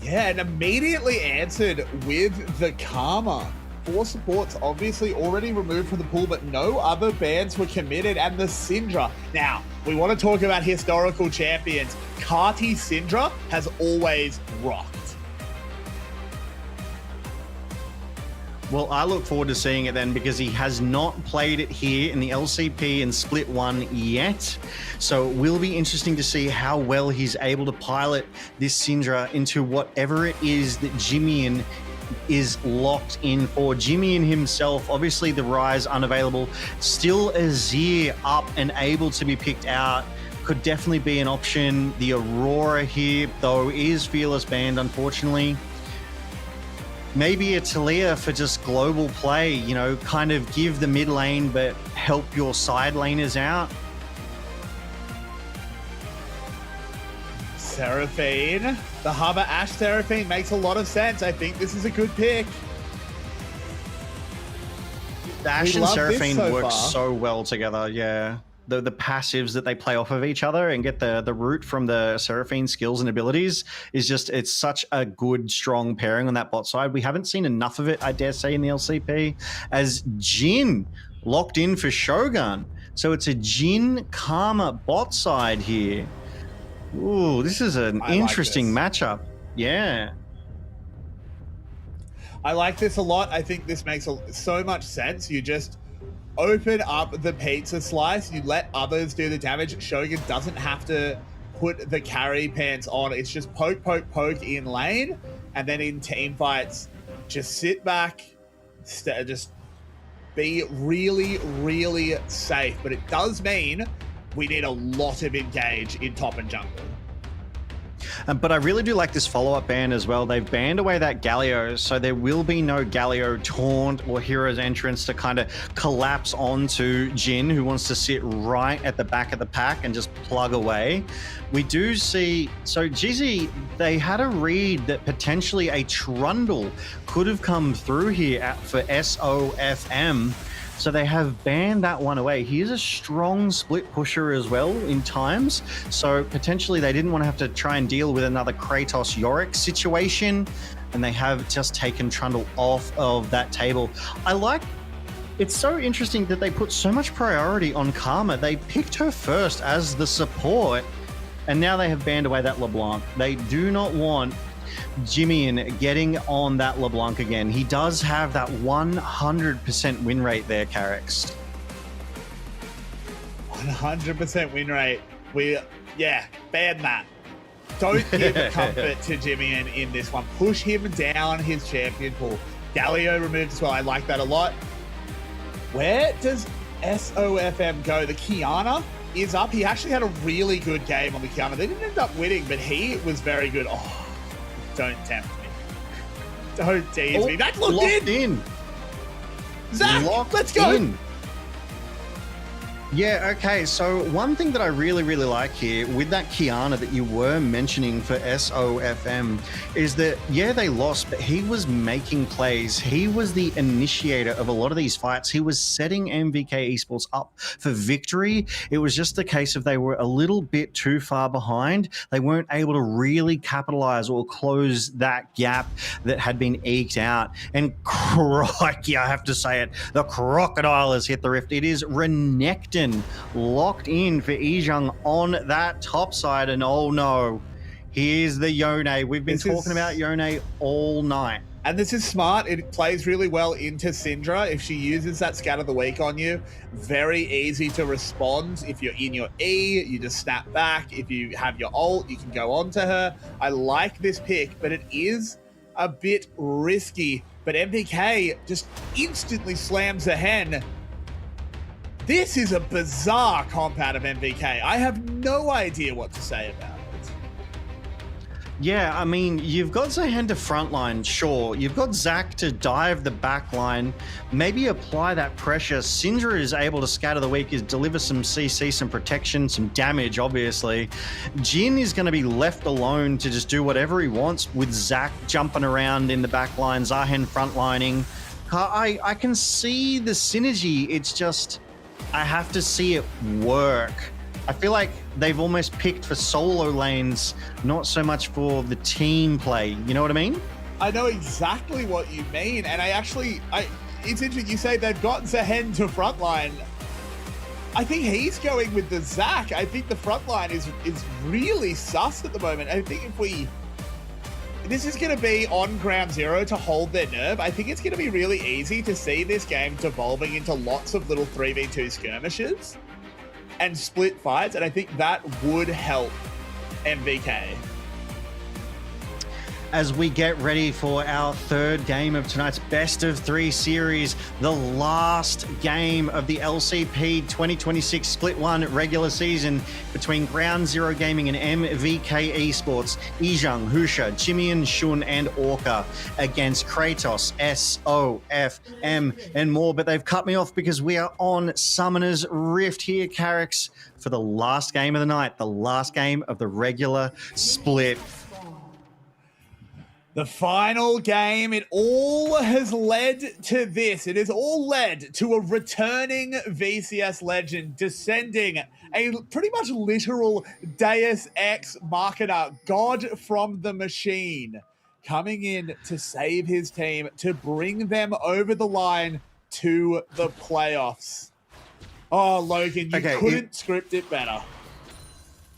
R: Yeah, and immediately answered with the Karma. 4 supports obviously already removed from the pool, but no other bans were committed, and the Syndra. Now, we want to talk about historical champions. Carty Syndra has always rocked.
Q: Well, I look forward to seeing it then, because he has not played it here in the LCP and Split 1 yet. So it will be interesting to see how well he's able to pilot this Syndra into whatever it is that Jimmy is locked in for. Jimmy himself, obviously the Rise unavailable, still Azir up and able to be picked out. Could definitely be an option. The Aurora here, though, is Fearless banned, unfortunately. Maybe a Talia for just global play, you know, kind of give the mid lane, but help your side laners out.
R: Seraphine. The Harbor Ash Seraphine makes a lot of sense. I think this is a good pick.
Q: The Ash and Seraphine work so well together, yeah. The passives that they play off of each other and get the root from the Seraphine skills and abilities is just, it's such a good, strong pairing on that bot side. We haven't seen enough of it, I dare say, in the LCP, as Jhin locked in for Shogun. So it's a Jhin Karma bot side here. Ooh, this is an interesting matchup. Yeah.
R: I like this a lot. I think this makes so much sense. You just open up the pizza slice, you let others do the damage. Shogun doesn't have to put the carry pants on. It's just poke, poke, poke in lane, and then in team fights, just sit back, just be really, really safe. But it does mean we need a lot of engage in top and jungle.
Q: But I really do like this follow-up ban as well. They've banned away that Galio, so there will be no Galio taunt or Hero's Entrance to kind of collapse onto Jhin, who wants to sit right at the back of the pack and just plug away. We do see, so GZ, they had a read that potentially a Trundle could have come through here for SOFM. So they have banned that one away. He is a strong split pusher as well in times. So potentially they didn't want to have to try and deal with another Kratos Yorick situation. And they have just taken Trundle off of that table. It's so interesting that they put so much priority on Karma. They picked her first as the support. And now they have banned away that LeBlanc. They do not want Jimmy getting on that LeBlanc again. He does have that 100% win rate there, Carrix.
R: 100% win rate. Ban that. Don't give comfort to Jimmy in this one. Push him down his champion pool. Galio removed as well. I like that a lot. Where does SOFM go? The Kiana is up. He actually had a really good game on the Kiana. They didn't end up winning, but he was very good. Oh, don't tempt me. Don't tease me. That's locked in. Zach, let's go.
Q: In. Yeah, okay. So one thing that I really, really like here with that Kiana that you were mentioning for SOFM is that, yeah, they lost, but he was making plays. He was the initiator of a lot of these fights. He was setting MVK Esports up for victory. It was just the case of they were a little bit too far behind. They weren't able to really capitalize or close that gap that had been eked out. And crikey, I have to say it, the crocodile has hit the rift. It is Renekton locked in for Ijung on that top side, and oh no, here's the Yone. We've been talking about Yone all night.
R: And this is smart. It plays really well into Syndra. If she uses that Scat of the Week on you, very easy to respond. If you're in your E, you just snap back. If you have your ult, you can go on to her. I like this pick, but it is a bit risky. But MVK just instantly slams a hen. This is a bizarre comp out of MVK. I have no idea what to say about it.
Q: Yeah, I mean, you've got Zahen to frontline, sure. You've got Zach to dive the back line, maybe apply that pressure. Syndra is able to scatter the weak, is deliver some CC, some protection, some damage, obviously. Jin is going to be left alone to just do whatever he wants with Zach jumping around in the back line, Zahen frontlining. I can see the synergy. It's just, I have to see it work. I feel like they've almost picked for solo lanes, not so much for the team play. You know what I mean?
R: I know exactly what you mean. And it's interesting you say they've got Zahen to frontline. I think he's going with the Zach. I think the frontline is really sus at the moment. I think this is going to be on ground zero to hold their nerve. I think it's going to be really easy to see this game devolving into lots of little 3v2 skirmishes and split fights, and I think that would help MVK.
Q: As we get ready for our third game of tonight's best of three series, the last game of the LCP 2026 Split 1 regular season between Ground Zero Gaming and MVK Esports, Ijung, Husha, Jimian, Shun, and Orca against Kratos, SOFM, and more. But they've cut me off because we are on Summoner's Rift here, Carrix, for the last game of the night, the last game of the regular split.
R: The final game, it all has led to this. It has all led to a returning VCS legend descending a pretty much literal Deus Ex Machina, God from the machine, coming in to save his team, to bring them over the line to the playoffs. Oh, Logan, you couldn't script it better.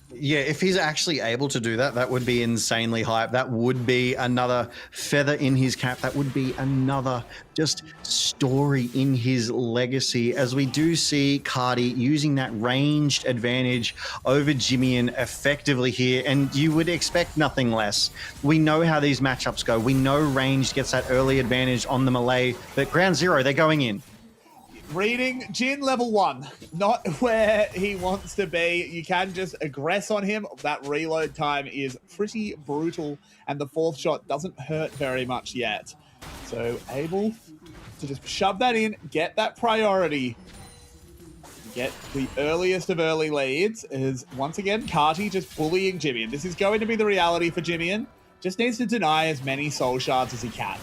Q: Yeah, if he's actually able to do that, that would be insanely hype. That would be another feather in his cap. That would be another just story in his legacy, as we do see Cardi using that ranged advantage over Jimian effectively here, and you would expect nothing less. We know how these matchups go. We know ranged gets that early advantage on the melee, but ground zero, they're going in.
R: Reading Jin level 1, not where he wants to be. You can just aggress on him. That reload time is pretty brutal, and the fourth shot doesn't hurt very much yet. So able to just shove that in, get that priority, get the earliest of early leads, is once again Carti just bullying Jimian. This is going to be the reality for Jimian. Just needs to deny as many soul shards as he can.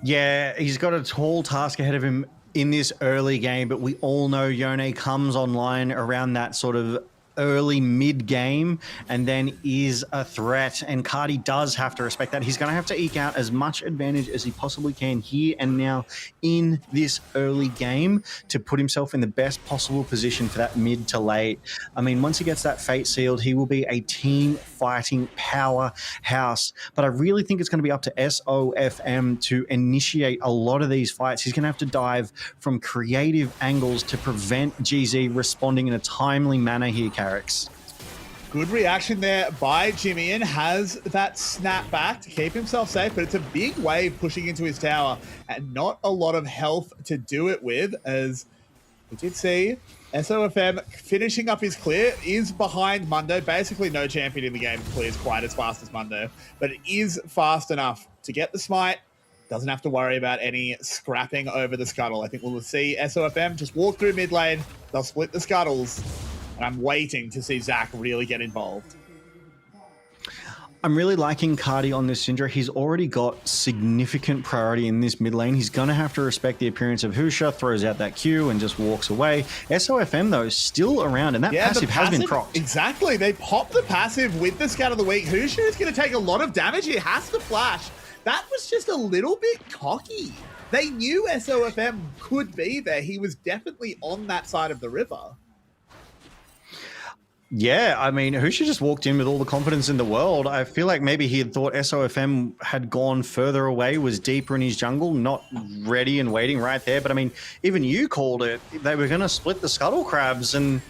Q: Yeah, he's got a tall task ahead of him in this early game, but we all know Yone comes online around that sort of early mid-game and then is a threat, and Cardi does have to respect that. He's going to have to eke out as much advantage as he possibly can here and now in this early game to put himself in the best possible position for that mid to late. I mean, once he gets that fate sealed, he will be a team fighting powerhouse, but I really think it's going to be up to SOFM to initiate a lot of these fights. He's going to have to dive from creative angles to prevent GZ responding in a timely manner here, Carrix.
R: Good reaction there by Jimmy. Has that snap back to keep himself safe, but it's a big wave pushing into his tower and not a lot of health to do it with, as we did see SOFM finishing up his clear, is behind Mundo. Basically no champion in the game clears quite as fast as Mundo, but it is fast enough to get the smite. Doesn't have to worry about any scrapping over the scuttle. I think we'll see SOFM just walk through mid lane. They'll split the scuttles. And I'm waiting to see Zach really get involved.
Q: I'm really liking Cardi on this Syndra. He's already got significant priority in this mid lane. He's going to have to respect the appearance of Husha, throws out that Q and just walks away. SOFM, though, is still around, and that passive has been procced.
R: Exactly. They pop the passive with the Scout of the Week. Husha is going to take a lot of damage. He has to flash. That was just a little bit cocky. They knew SOFM could be there. He was definitely on that side of the river.
Q: Yeah, I mean, Husha just walked in with all the confidence in the world. I feel like maybe he had thought SOFM had gone further away, was deeper in his jungle, not ready and waiting right there. But I mean, even you called it. They were going to split the Scuttle Crabs. And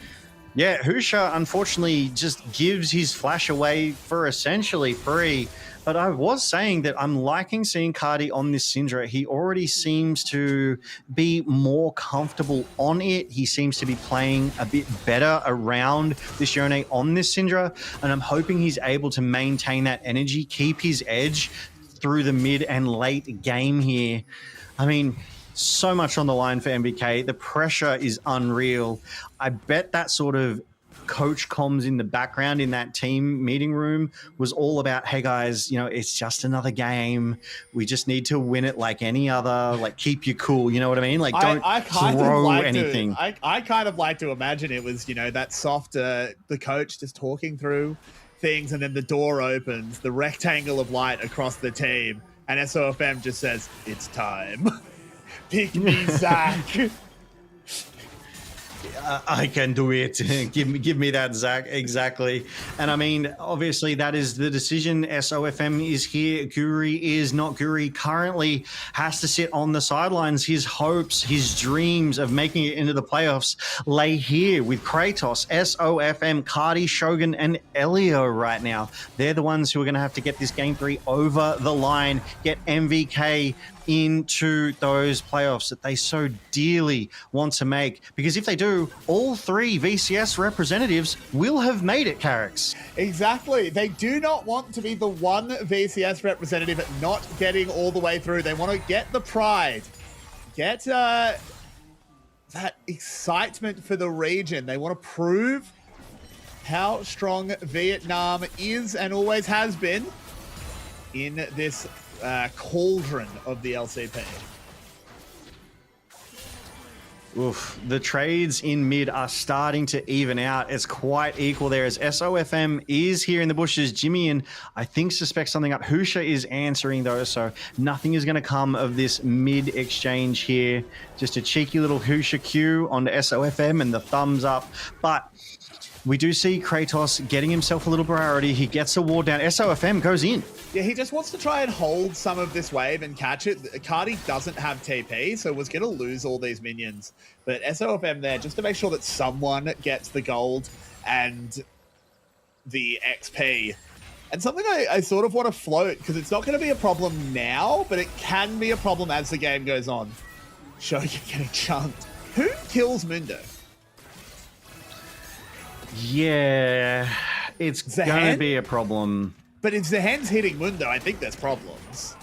Q: yeah, Husha unfortunately just gives his flash away for essentially free. But I was saying that I'm liking seeing Cardi on this Syndra. He already seems to be more comfortable on it. He seems to be playing a bit better around this Yone on this Syndra. And I'm hoping he's able to maintain that energy, keep his edge through the mid and late game here. I mean, so much on the line for MVK. The pressure is unreal. I bet that sort of coach comms in the background in that team meeting room was all about, hey guys, you know, it's just another game. We just need to win it like any other, like keep you cool. You know what I mean? Like don't throw anything.
R: I kind of like to imagine it was, you know, that soft, the coach just talking through things and then the door opens, the rectangle of light across the team, and SOFM just says, it's time. Pick me, Zach.
Q: I can do it. give me that, Zach. Exactly. And I mean, obviously that is the decision. SOFM is here. Guri is not. Guri currently has to sit on the sidelines. His hopes, his dreams of making it into the playoffs lay here with Kratos, SOFM, Cardi, Shogun, and Elio right now. They're the ones who are going to have to get this game 3 over the line, get MVK into those playoffs that they so dearly want to make. Because if they do, all 3 VCS representatives will have made it, Carrix.
R: Exactly. They do not want to be the one VCS representative not getting all the way through. They want to get the pride, get that excitement for the region. They want to prove how strong Vietnam is and always has been in this cauldron of the LCP.
Q: Oof, the trades in mid are starting to even out. It's quite equal there as SOFM is here in the bushes. Jimmy and I think suspects something up. Husha is answering though, so nothing is going to come of this mid exchange here. Just a cheeky little Husha Q onto SOFM and the thumbs up. But we do see Kratos getting himself a little priority. He gets a ward down. SOFM goes in.
R: Yeah, he just wants to try and hold some of this wave and catch it. Cardi doesn't have TP, so was going to lose all these minions. But SOFM there just to make sure that someone gets the gold and the XP. And something I sort of want to float, because it's not going to be a problem now, but it can be a problem as the game goes on. Shogun getting chunked. Who kills Mundo?
Q: Yeah, it's going to be a problem.
R: But if Zahen's hitting Mundo, I think there's problems.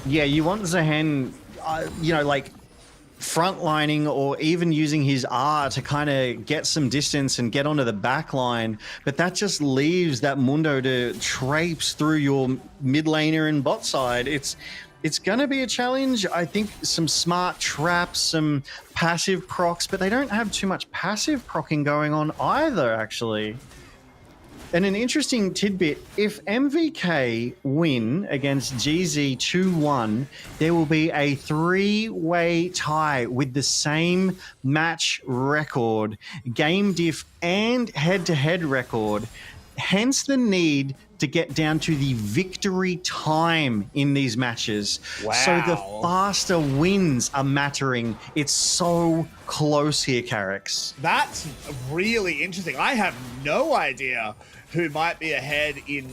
Q: Yeah, you want Zahen, you know, like frontlining or even using his R to kind of get some distance and get onto the back line. But that just leaves that Mundo to traipse through your mid laner and bot side. It's It's going to be a challenge. I think some smart traps, some passive procs, but they don't have too much passive procking going on either, actually. And an interesting tidbit, if MVK win against GZ 2-1, there will be a 3-way tie with the same match record, game diff and head-to-head record, hence the need to get down to the victory time in these matches.
R: Wow.
Q: So the faster wins are mattering. It's so close here, Carrix.
R: That's really interesting. I have no idea who might be ahead in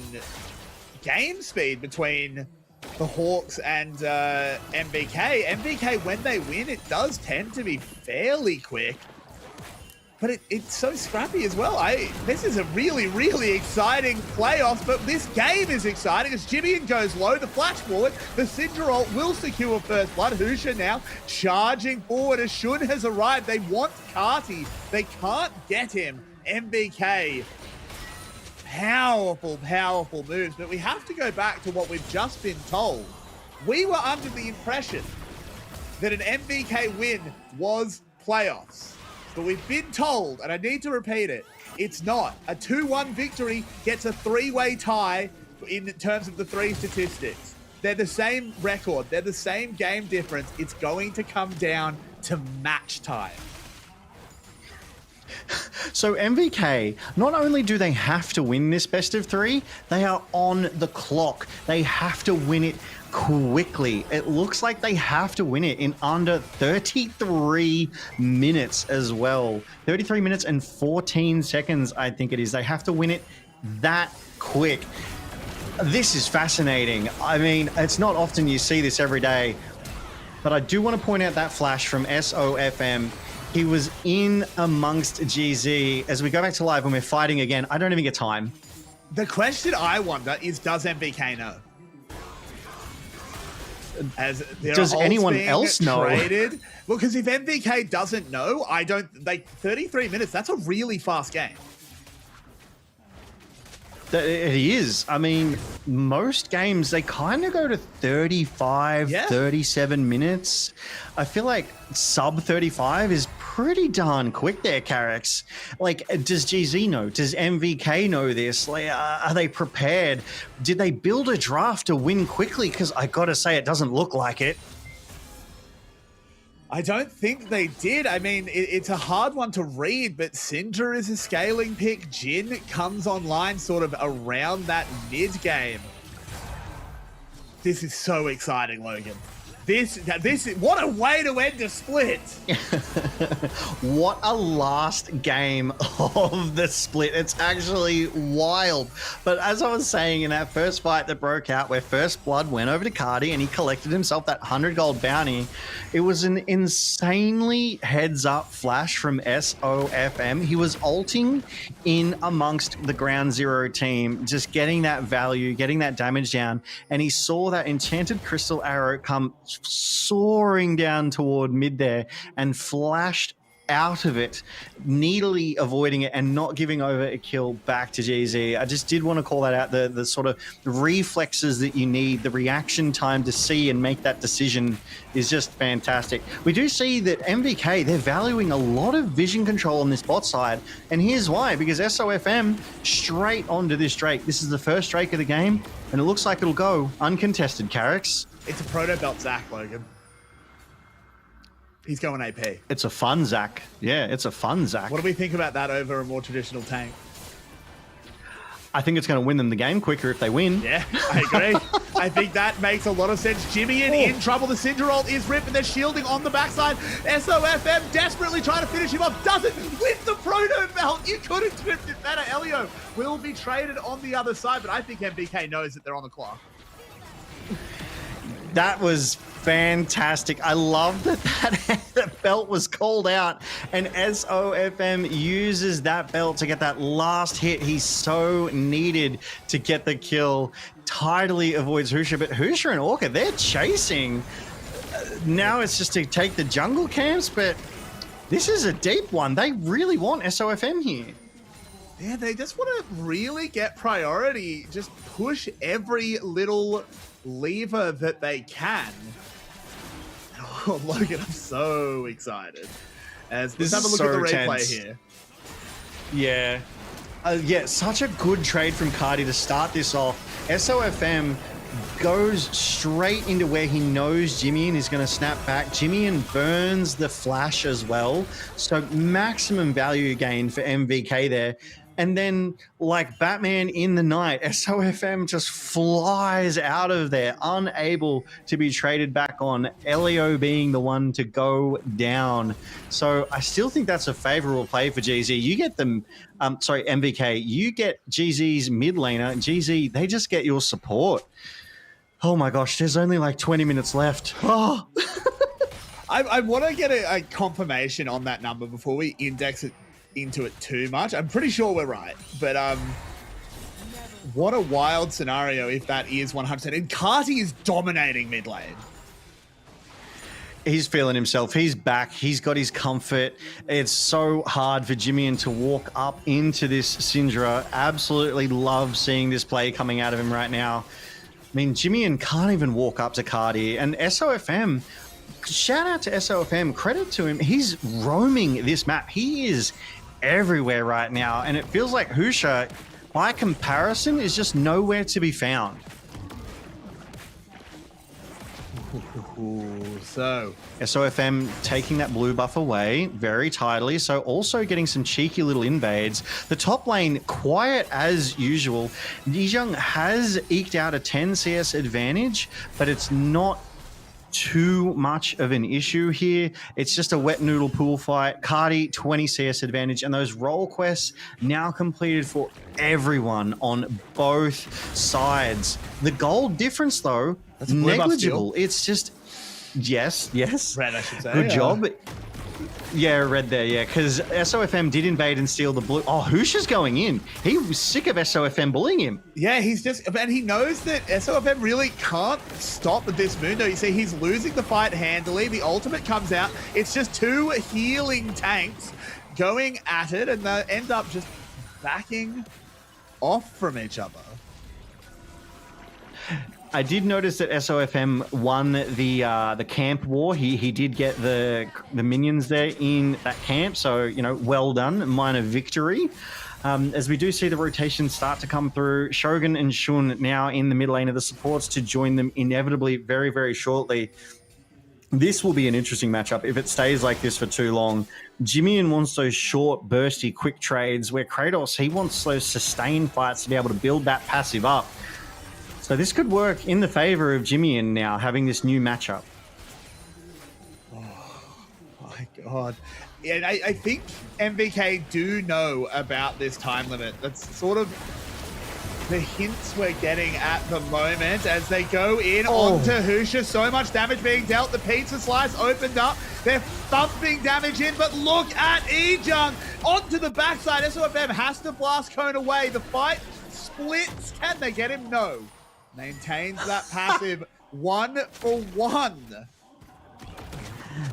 R: game speed between the Hawks and MVK. MVK, when they win, it does tend to be fairly quick. But it's so scrappy as well. This is a really, really exciting playoffs, but this game is exciting as Jimmy goes low, the flash forward, the Cinderol will secure first blood. Husha now charging forward as Shun has arrived. They want Carty. They can't get him. MVK, powerful, powerful moves, but we have to go back to what we've just been told. We were under the impression that an MVK win was playoffs. But we've been told, and I need to repeat it, it's not. A 2-1 victory gets a 3-way tie in terms of the 3 statistics. They're the same record. They're the same game difference. It's going to come down to match time.
Q: So MVK, not only do they have to win this best of 3, they are on the clock. They have to win it quickly. It looks like they have to win it in under 33 minutes as well. 33 minutes and 14 seconds, I think it is. They have to win it that quick. This is fascinating. I mean, it's not often you see this every day, but I do want to point out that flash from SOFM. He was in amongst GZ. As we go back to live when we're fighting again, I don't even get time.
R: The question I wonder is, does MVK know? As
Q: does anyone else know?
R: Traded? Well, because if MVK doesn't know, 33 minutes, that's a really fast game.
Q: It is. I mean, most games, they kind of go to 35, 37 minutes. I feel like sub 35 is pretty darn quick there, Carrix. Like, does GZ know? Does MVK know this? Like, are they prepared? Did they build a draft to win quickly? Because I got to say, it doesn't look like it.
R: I don't think they did. I mean, it's a hard one to read, but Syndra is a scaling pick. Jin comes online sort of around that mid-game. This is so exciting, Logan. This what a way to end a split.
Q: What a last game of the split. It's actually wild. But as I was saying, in that first fight that broke out where First Blood went over to Cardi and he collected himself that 100 gold bounty, it was an insanely heads up flash from SOFM. He was ulting in amongst the ground zero team, just getting that value, getting that damage down, and he saw that enchanted crystal arrow come soaring down toward mid there and flashed out of it, neatly avoiding it and not giving over a kill back to GZ. I just did want to call that out, the sort of reflexes that you need, the reaction time to see and make that decision is just fantastic. We do see that MVK, they're valuing a lot of vision control on this bot side, and here's why, because SOFM straight onto this Drake. This is the first Drake of the game, and it looks like it'll go uncontested, Carrix.
R: It's a proto belt Zach, Logan. He's going AP.
Q: It's a fun Zach. Yeah, it's a fun Zach.
R: What do we think about that over a more traditional tank?
Q: I think it's going to win them the game quicker if they win.
R: Yeah, I agree. I think that makes a lot of sense. Jimmy in trouble. The Cinderol is ripped and they're shielding on the backside. SOFM desperately trying to finish him off. Doesn't with the proto belt. You couldn't script it better. Elio will be traded on the other side, but I think MVK knows that they're on the clock.
Q: That was fantastic. I love that belt was called out, and SOFM uses that belt to get that last hit he so needed to get the kill. Tidily avoids Husha, but Husha and Orca, they're chasing. Now it's just to take the jungle camps, but this is a deep one. They really want SOFM here.
R: Yeah, they just want to really get priority. Just push every little lever that they can. Oh, Logan, I'm so excited. Let's have a look at the replay here.
Q: Yeah. Yeah, such a good trade from Cardi to start this off. SOFM goes straight into where he knows Jimmy is going to snap back. Jimmy burns the flash as well. So maximum value gain for MVK there. And then, like Batman in the night, SOFM just flies out of there, unable to be traded back on, Elio being the one to go down. So I still think that's a favorable play for GZ. You get them, MVK, you get GZ's mid laner. GZ, they just get your support. Oh my gosh, there's only like 20 minutes left. Oh.
R: I want to get a confirmation on that number before we index it into it too much. I'm pretty sure we're right, but what a wild scenario if that is 100%. And Carty is dominating mid lane.
Q: He's feeling himself. He's back. He's got his comfort. It's so hard for Jimmy to walk up into this Syndra. Absolutely love seeing this play coming out of him right now. I mean, Jimmy can't even walk up to Cardi. And SOFM, shout out to SOFM, credit to him. He's roaming this map. He is everywhere right now, and it feels like Husha, by comparison, is just nowhere to be found.
R: So
Q: SOFM taking that blue buff away very tidily, so also getting some cheeky little invades. The top lane quiet as usual. Yijang has eked out a 10 CS advantage, but it's not too much of an issue here. It's just a wet noodle pool fight. Cardi 20 CS advantage, and those role quests now completed for everyone on both sides. The gold difference though, that's negligible. It's just yes.
R: Red, I should say.
Q: Good job. Yeah, red there, yeah, because SOFM did invade and steal the blue. Oh, Husha's going in. He was sick of SOFM bullying him.
R: Yeah, and he knows that SOFM really can't stop this Mundo. You see, he's losing the fight handily. The ultimate comes out. It's just two healing tanks going at it, and they end up just backing off from each other.
Q: I did notice that SOFM won the camp war. He did get the minions there in that camp, so well done, minor victory. As we do see the rotation start to come through, Shogun and Shun now in the mid lane of the supports to join them inevitably very, very shortly. This will be an interesting matchup if it stays like this for too long. Jimmy wants those short, bursty, quick trades, where Kratos, he wants those sustained fights to be able to build that passive up. So this could work in the favor of Jimmy now having this new matchup.
R: Oh my God. Yeah, I think MVK do know about this time limit. That's sort of the hints we're getting at the moment as they go in onto Husha. So much damage being dealt. The pizza slice opened up. They're thumping damage in, but look at Ejung onto the backside. SOFM has to blast Cone away. The fight splits. Can they get him? No. Maintains that passive 1-for-1.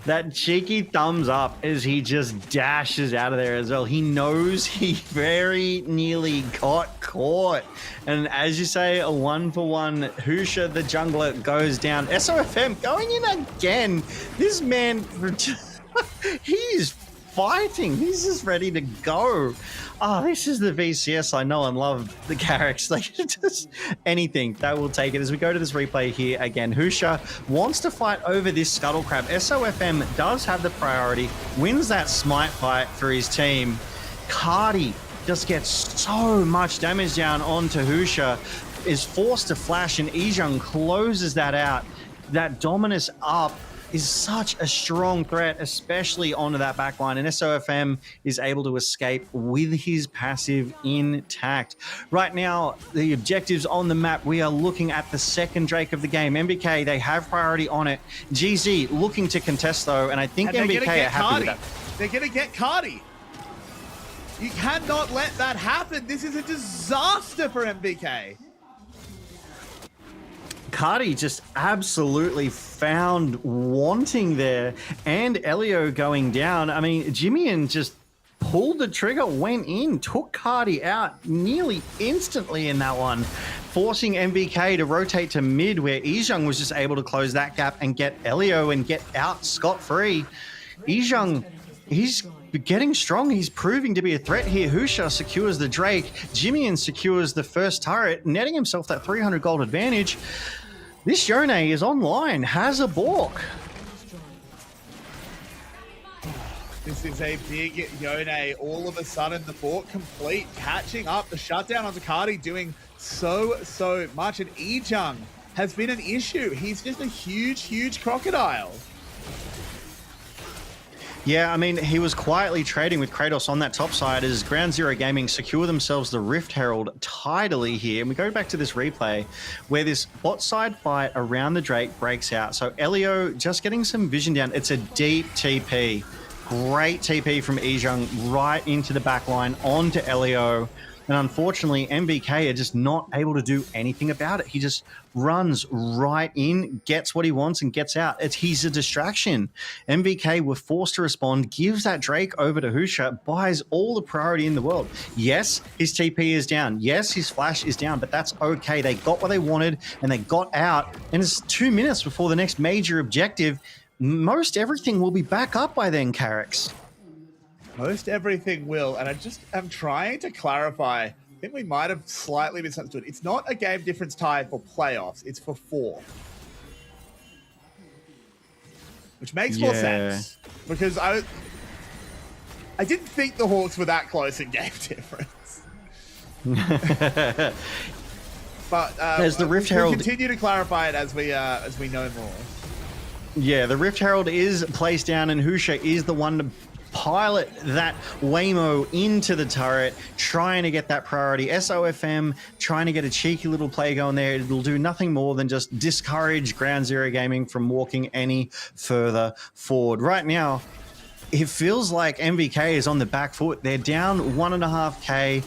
Q: That cheeky thumbs up as he just dashes out of there as well. He knows he very nearly got caught. And as you say, a 1-for-1. Husha, the jungler, goes down. SOFM going in again. This man, he's fighting. He's just ready to go. Oh, this is the VCS I know and love, the Carracks. Like, just anything, that will take it. As we go to this replay here again, Husha wants to fight over this Scuttle Crab. SOFM does have the priority, wins that smite fight for his team. Cardi just gets so much damage down onto Husha, is forced to flash, and Ejung closes that out. That Dominus up is such a strong threat, especially onto that backline, and SOFM is able to escape with his passive intact. Right now, the objectives on the map, we are looking at the second Drake of the game. MVK, they have priority on it. GZ looking to contest though, and I think MVK are happy with that.
R: They're gonna get Cardi. You cannot let that happen. This is a disaster for MVK.
Q: Cardi just absolutely found wanting there, and Elio going down. I mean, Jimmy just pulled the trigger, went in, took Cardi out nearly instantly in that one, forcing MVK to rotate to mid, where Ijung was just able to close that gap and get Elio and get out scot-free. Ijung, he's getting strong. He's proving to be a threat here. Husha secures the Drake. Jimian secures the first turret, netting himself that 300 gold advantage. This Yone is online, has a balk.
R: This is a big Yone. All of a sudden, the fort complete, catching up. The shutdown on Zakati doing so much. And Ijung has been an issue. He's just a huge crocodile.
Q: Yeah, I mean, he was quietly trading with Kratos on that top side as Ground Zero Gaming secure themselves the Rift Herald tidily here. And we go back to this replay where this bot side fight around the Drake breaks out. So Elio just getting some vision down. It's a deep TP. Great TP from Ijung right into the back line onto Elio. And unfortunately, MVK are just not able to do anything about it. He just runs right in, gets what he wants, and gets out. He's a distraction. MVK were forced to respond, gives that Drake over to Husha, buys all the priority in the world. Yes, his TP is down. Yes, his flash is down, but that's okay. They got what they wanted, and they got out. And it's 2 minutes before the next major objective. Most everything will be back up by then, Carrix.
R: Most everything will, and I'm trying to clarify. I think we might have slightly misunderstood. It's not a game difference tie for playoffs. It's for 4. Which makes more sense. Because I didn't think the Hawks were that close in game difference. But
Q: as the Rift Herald,
R: we'll continue to clarify it as we know more.
Q: Yeah, the Rift Herald is placed down, and Husha is the one to pilot that Waymo into the turret, trying to get that priority. SOFM trying to get a cheeky little play going there. It'll do nothing more than just discourage Ground Zero Gaming from walking any further forward. Right now, it feels like MVK is on the back foot. They're down 1.5k.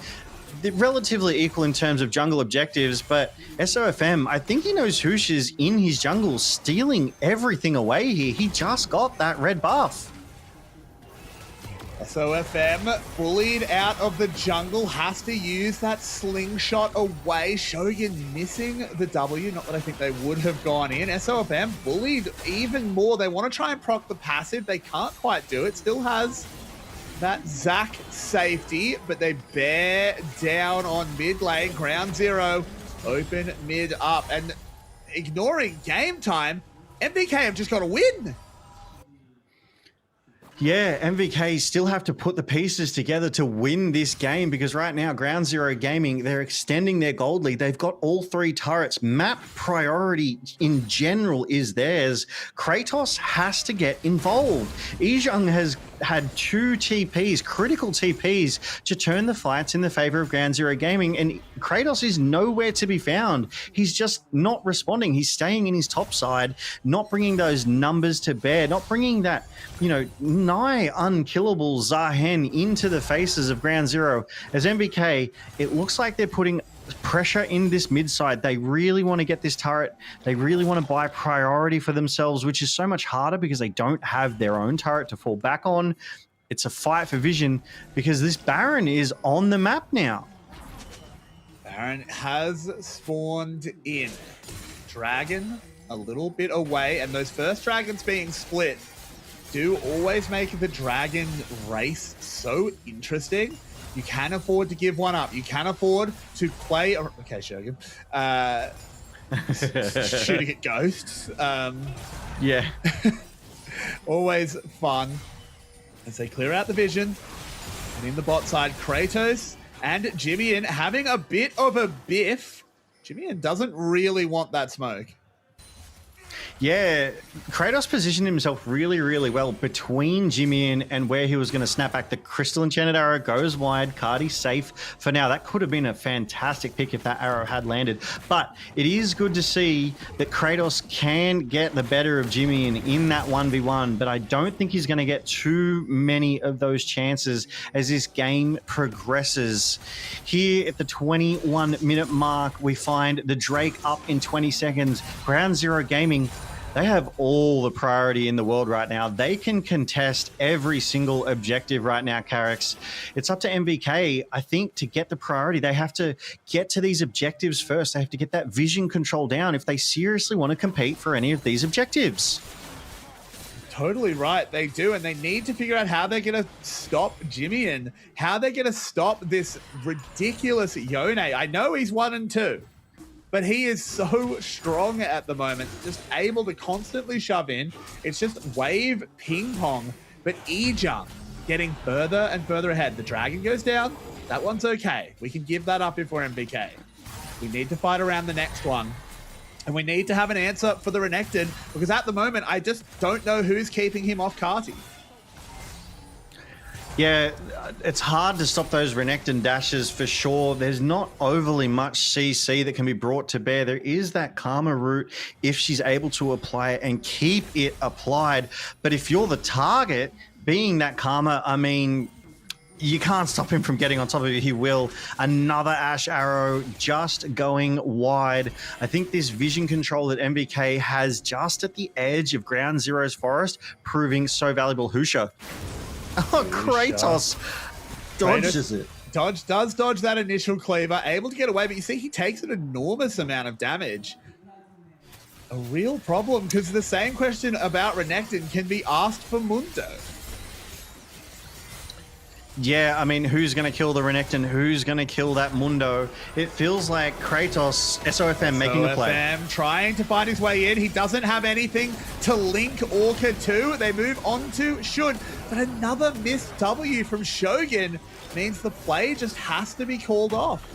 Q: They're relatively equal in terms of jungle objectives, but SOFM, I think he knows Husha's in his jungle, stealing everything away here. He just got that red buff.
R: SOFM bullied out of the jungle, has to use that slingshot away. Shogun missing the W, not that I think they would have gone in. SOFM bullied even more. They want to try and proc the passive. They can't quite do it. Still has that Zac safety, but they bear down on mid lane. Ground Zero open mid up, and ignoring game time, MVK have just got to win.
Q: Yeah, MVK still have to put the pieces together to win this game, because right now, Ground Zero Gaming, they're extending their gold lead. They've got all 3 turrets. Map priority in general is theirs. Kratos has to get involved. Ijung has had 2 TPs, critical TPs, to turn the fights in the favor of Ground Zero Gaming, and Kratos is nowhere to be found. He's just not responding. He's staying in his top side, not bringing those numbers to bear, not bringing that, nigh unkillable Zahen into the faces of Ground Zero. As MVK, it looks like they're putting pressure in this mid side. They really want to get this turret. They really want to buy priority for themselves, which is so much harder because they don't have their own turret to fall back on. It's a fight for vision because this Baron is on the map now.
R: Baron has spawned in. Dragon a little bit away, and those first dragons being split do always make the dragon race so interesting. You can afford to give one up. You can afford to play... Okay, Shogun. Shooting at ghosts.
Q: Yeah.
R: Always fun. As they clear out the vision. And in the bot side, Kratos and Jimian having a bit of a biff. Jimian doesn't really want that smoke.
Q: Yeah, Kratos positioned himself really, really well between Jimian and where he was going to snap back. The Crystal Enchanted Arrow goes wide. Cardi safe for now. That could have been a fantastic pick if that arrow had landed. But it is good to see that Kratos can get the better of Jimian in that 1v1. But I don't think he's going to get too many of those chances as this game progresses. Here at the 21-minute mark, we find the Drake up in 20 seconds. Ground Zero Gaming They have all the priority in the world right now. They can contest every single objective right now, Carrix. It's up to MVK, I think, to get the priority. They have to get to these objectives first. They have to get that vision control down if they seriously want to compete for any of these objectives.
R: Totally right. They do, and they need to figure out how they're going to stop Jimmy and how they're going to stop this ridiculous Yone. I know he's 1 and 2. But he is so strong at the moment, just able to constantly shove in. It's just wave ping pong, but Ejung getting further and further ahead. The dragon goes down. That one's okay. We can give that up if we're MVK. We need to fight around the next one. And we need to have an answer for the Renekton, because at the moment, I just don't know who's keeping him off Carti.
Q: Yeah, it's hard to stop those Renekton dashes for sure. There's not overly much CC that can be brought to bear. There is that Karma route if she's able to apply it and keep it applied. But if you're the target, being that Karma, I mean, you can't stop him from getting on top of you. He will. Another Ash Arrow just going wide. I think this vision control that MVK has just at the edge of Ground Zero's forest proving so valuable. Husha. Oh, Kratos dodges it.
R: Does dodge that initial cleaver, able to get away, but you see he takes an enormous amount of damage. A real problem, because the same question about Renekton can be asked for Mundo.
Q: Yeah, I mean, who's going to kill the Renekton? Who's going to kill that Mundo? It feels like Kratos, SOFM making the play.
R: SOFM trying to find his way in. He doesn't have anything to link Orca to. They move on to Shun. But another missed W from Shogun means the play just has to be called off.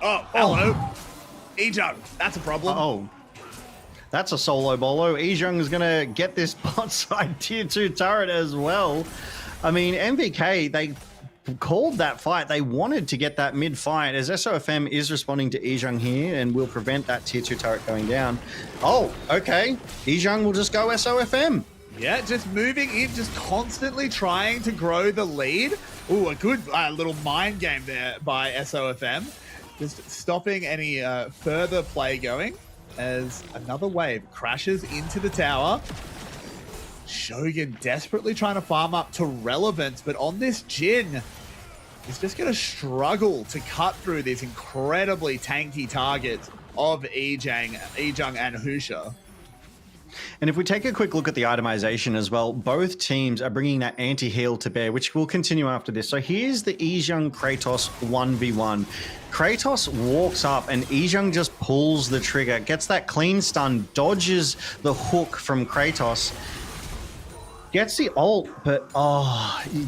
R: Oh, hello. Ejung, that's a problem.
Q: Oh. That's a solo bolo. Ejung is going to get this bot side tier 2 turret as well. I mean, MVK, they called that fight. They wanted to get that mid fight as SOFM is responding to Ejung here and will prevent that tier 2 turret going down. Oh, okay. Ejung will just go SOFM.
R: Yeah, just moving in, just constantly trying to grow the lead. Ooh, a good little mind game there by SOFM. Just stopping any further play going. As another wave crashes into the tower. Shogun desperately trying to farm up to relevance, but on this Jhin, he's just going to struggle to cut through these incredibly tanky targets of Ejung and Husha.
Q: And if we take a quick look at the itemization as well, both teams are bringing that anti-heal to bear, which will continue after this. So here's the Ejung Kratos 1v1. Kratos walks up and Ejung just pulls the trigger, gets that clean stun, dodges the hook from Kratos, gets the ult, but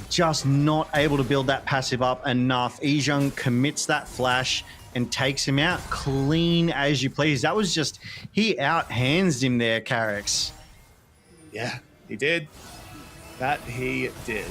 Q: just not able to build that passive up enough. Ejung commits that flash and takes him out clean as you please. That was just, he outhands him there, Carrix.
R: Yeah, he did. That he did.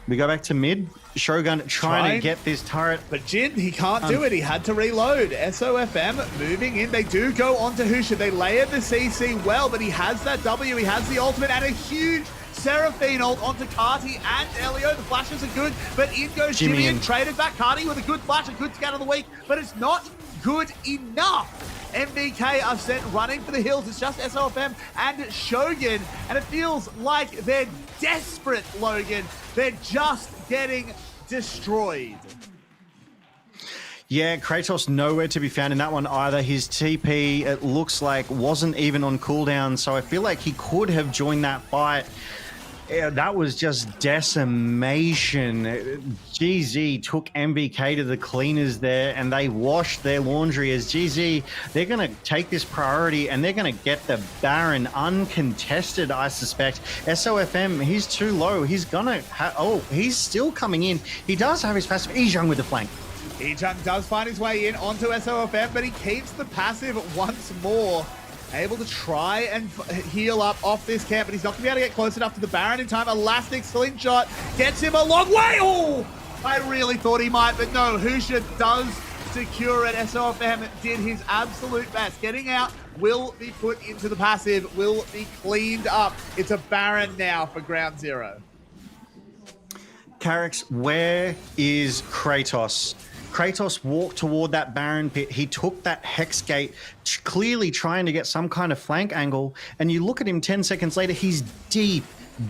Q: We go back to mid. Shogun trying to get this turret.
R: But Jhin, he can't do it. He had to reload. SOFM moving in. They do go onto Husha. They layered the CC well, but he has that W. He has the ultimate and a huge Seraphine ult onto Carti and Elio. The flashes are good, but in goes Jimmy and traded back Carti with a good flash, a good scan of the week, but it's not good enough. MVK are sent running for the hills. It's just SOFM and Shogun, and it feels like they're desperate, Logan. They're just getting destroyed.
Q: Yeah, Kratos nowhere to be found in that one either. His TP, it looks like, wasn't even on cooldown, so I feel like he could have joined that fight. Yeah, that was just decimation. GZ took MVK to the cleaners there and they washed their laundry as GZ. They're going to take this priority and they're going to get the Baron uncontested, I suspect. SOFM, he's too low. He's going to he's still coming in. He does have his passive. Ejung with the flank.
R: Ejung does find his way in onto SOFM, but he keeps the passive once more. Able to try and heal up off this camp, but he's not going to be able to get close enough to the Baron in time. Elastic slingshot gets him a long way. Oh, I really thought he might, but no, Husha does secure it. SOFM did his absolute best. Getting out will be put into the passive, will be cleaned up. It's a Baron now for Ground Zero.
Q: Carrix, where is Kratos? Kratos walked toward that Baron pit. He took that Hex Gate, clearly trying to get some kind of flank angle. And you look at him 10 seconds later, he's deep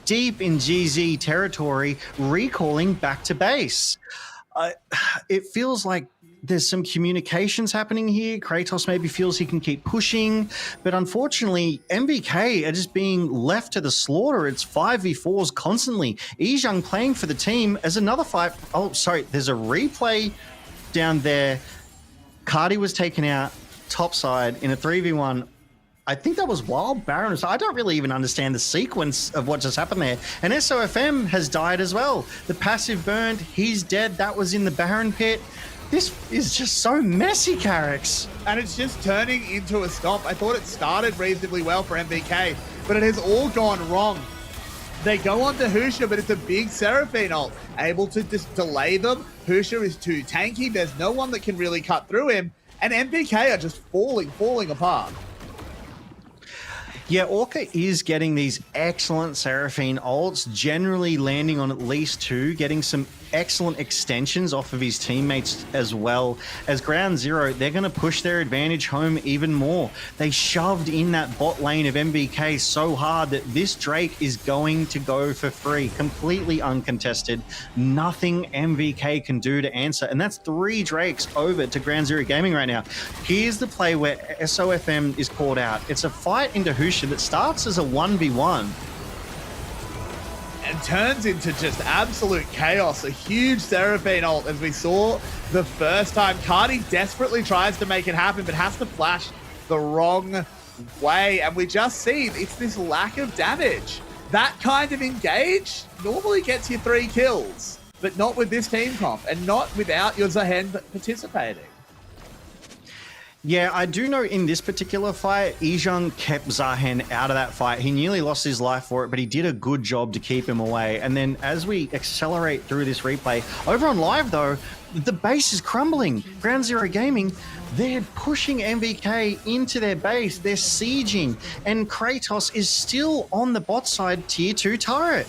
Q: in GZ territory, recalling back to base. It feels like there's some communications happening here. Kratos maybe feels he can keep pushing, but unfortunately, MVK are just being left to the slaughter. It's 5v4s constantly. Yizhang playing for the team as another fight. Oh, sorry, there's a replay down there. Cardi was taken out topside in a 3v1. I think that was Wild Baron. So I don't really even understand the sequence of what just happened there. And SOFM has died as well. The passive burned, he's dead. That was in the Baron pit. This is just so messy, Carrix.
R: And it's just turning into a stomp. I thought it started reasonably well for MVK, but it has all gone wrong. They go on to Husha, but it's a big Seraphine ult. Able to just delay them. Husha is too tanky. There's no one that can really cut through him. And MVK are just falling apart.
Q: Yeah, Orca is getting these excellent Seraphine ults, generally landing on at least 2, getting some excellent extensions off of his teammates as well. As Ground Zero, they're going to push their advantage home even more. They shoved in that bot lane of MVK so hard that this Drake is going to go for free, completely uncontested. Nothing MVK can do to answer, and that's 3 Drakes over to Ground Zero Gaming right now. Here's the play where SOFM is called out. It's a fight into Husha that starts as a 1v1.
R: And turns into just absolute chaos. A huge Seraphine ult, as we saw the first time. Cardi desperately tries to make it happen, but has to flash the wrong way. And we just see it's this lack of damage. That kind of engage normally gets you 3 kills, but not with this team comp, and not without your Zahen participating.
Q: Yeah, I do know in this particular fight, Yizhang kept Zahen out of that fight. He nearly lost his life for it, but he did a good job to keep him away. And then as we accelerate through this replay, over on live though, the base is crumbling. Ground Zero Gaming, they're pushing MVK into their base. They're sieging, and Kratos is still on the bot side tier 2 turret.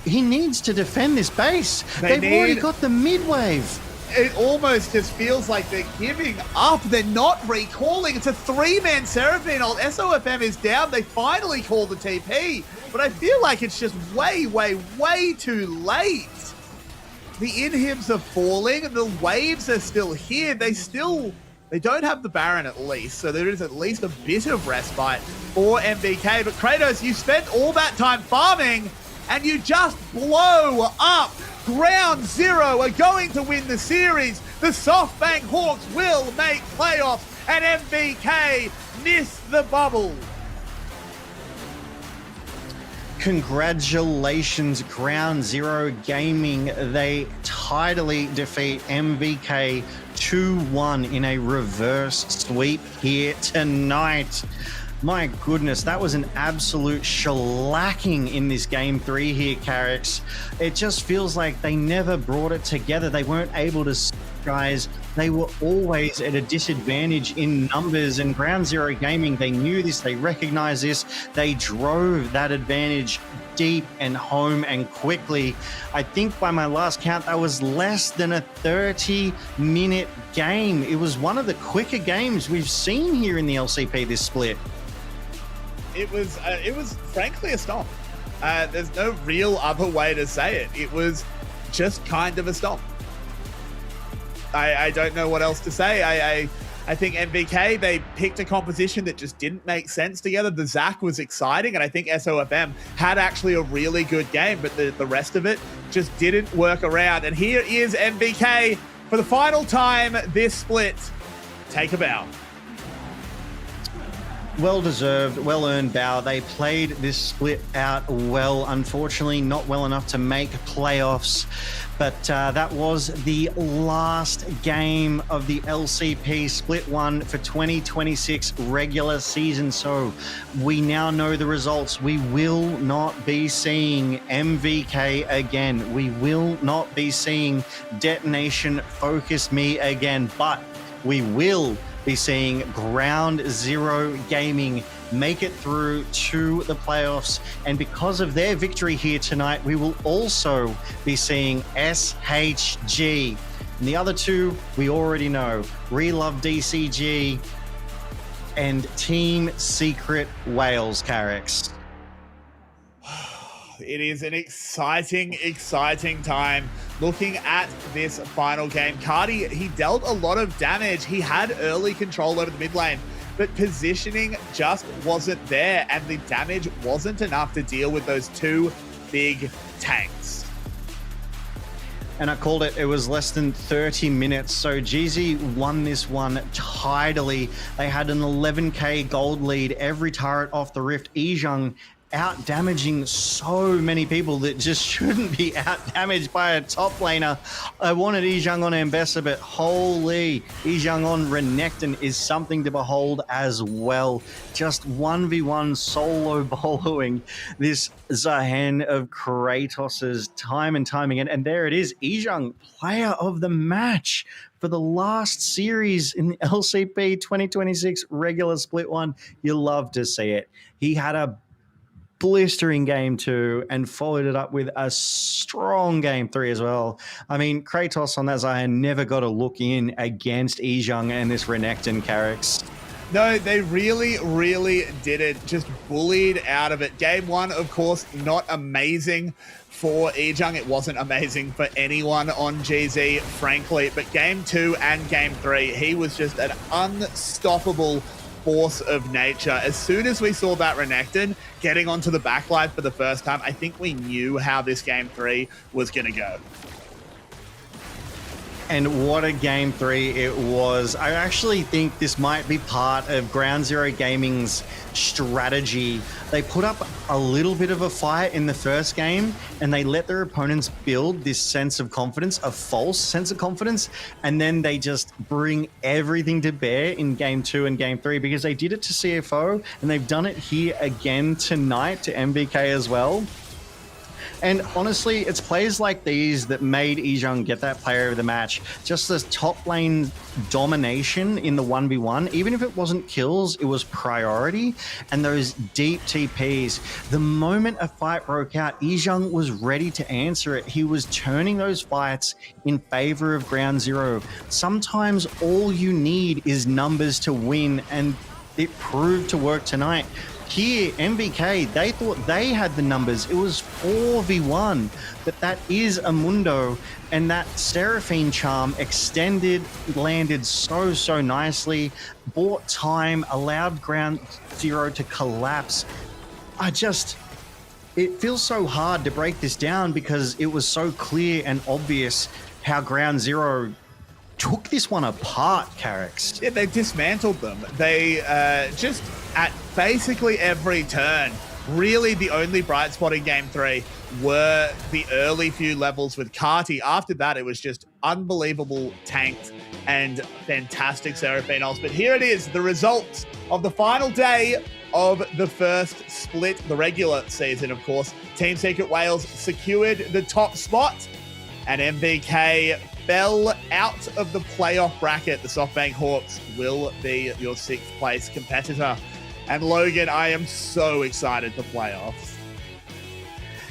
Q: He needs to defend this base. They've already got the mid wave.
R: It almost just feels like they're giving up. They're not recalling. It's a 3-man Seraphine ult. SOFM is down. They finally call the TP, but I feel like it's just way too late. The inhibs are falling and the waves are still here. They don't have the Baron at least, so there is at least a bit of respite for MVK. But Kratos, you spent all that time farming and you just blow up. Ground Zero are going to win the series. The SoftBank Hawks will make playoffs, and MVK miss the bubble.
Q: Congratulations, Ground Zero Gaming. They tidily defeat MVK 2-1 in a reverse sweep here tonight. My goodness, that was an absolute shellacking in this game 3 here, Carrix. It just feels like they never brought it together. They weren't able to, guys. They were always at a disadvantage in numbers, and Ground Zero Gaming, they knew this, they recognized this. They drove that advantage deep and home and quickly. I think by my last count, that was less than a 30-minute game. It was one of the quicker games we've seen here in the LCP this split.
R: It was frankly a stomp. There's no real other way to say it. It was just kind of a stomp. I don't know what else to say. I think MVK, they picked a composition that just didn't make sense together. The Zac was exciting, and I think SOFM had actually a really good game, but the rest of it just didn't work around. And here is MVK for the final time this split. Take a bow.
Q: Well-deserved, well-earned bow. They played this split out well. Unfortunately, not well enough to make playoffs. But that was the last game of the LCP Split 1 for 2026 regular season. So we now know the results. We will not be seeing MVK again. We will not be seeing Detonation Focus Me again. But we will be seeing Ground Zero Gaming make it through to the playoffs. And because of their victory here tonight, we will also be seeing SHG And the other two, we already know. Relove DCG and Team Secret Wales, Carrix.
R: It is an exciting, exciting time looking at this final game. Cardi, he dealt a lot of damage. He had early control over the mid lane, but positioning just wasn't there, and the damage wasn't enough to deal with those two big tanks.
Q: And I called it, it was less than 30 minutes. So GZ won this one tidily. They had an 11k gold lead, every turret off the rift. Ejung out damaging so many people that just shouldn't be out damaged by a top laner. I wanted Ejung on Ambessa, but holy, Ejung on Renekton is something to behold as well. Just 1v1 solo boloing this Zahen of Kratos's time and time again. And there it is, Ejung, player of the match for the last series in the LCP 2026 regular split one. You love to see it. He had a blistering game 2 and followed it up with a strong game 3 as well. I mean, Kratos on that Zayn never got a look in against Ejung and this Renekton Carrix.
R: No, they really, really did it. Just bullied out of it. Game 1, of course, not amazing for Ejung. It wasn't amazing for anyone on GZ, frankly. But game 2 and game 3, he was just an unstoppable force of nature. As soon as we saw that Renekton getting onto the backline for the first time, I think we knew how this game 3 was going to go.
Q: And what a game 3 it was. I actually think this might be part of Ground Zero Gaming's strategy. They put up a little bit of a fight in the first game and they let their opponents build this sense of confidence, a false sense of confidence, and then they just bring everything to bear in game 2 and game 3 because they did it to CFO and they've done it here again tonight to MVK as well. And honestly, it's plays like these that made Ejung get that player of the match. Just this top lane domination in the 1v1, even if it wasn't kills, it was priority. And those deep TPs, the moment a fight broke out, Ejung was ready to answer it. He was turning those fights in favor of Ground Zero. Sometimes all you need is numbers to win, and it proved to work tonight. Here, MVK, they thought they had the numbers. It was 4v1, but that is a Mundo, and that Seraphine charm extended, landed so nicely, bought time, allowed Ground Zero to collapse. It feels so hard to break this down because it was so clear and obvious how Ground Zero took this one apart, Carrix.
R: Yeah, they dismantled them. They just at basically every turn, really the only bright spot in game 3 were the early few levels with Carti. After that, it was just unbelievable tanked and fantastic Seraphine ults. But here it is, the results of the final day of the first split, the regular season, of course. Team Secret Wales secured the top spot, and MVK fell out of the playoff bracket. The SoftBank Hawks will be your 6th place competitor. And Logan, I am so excited for playoffs.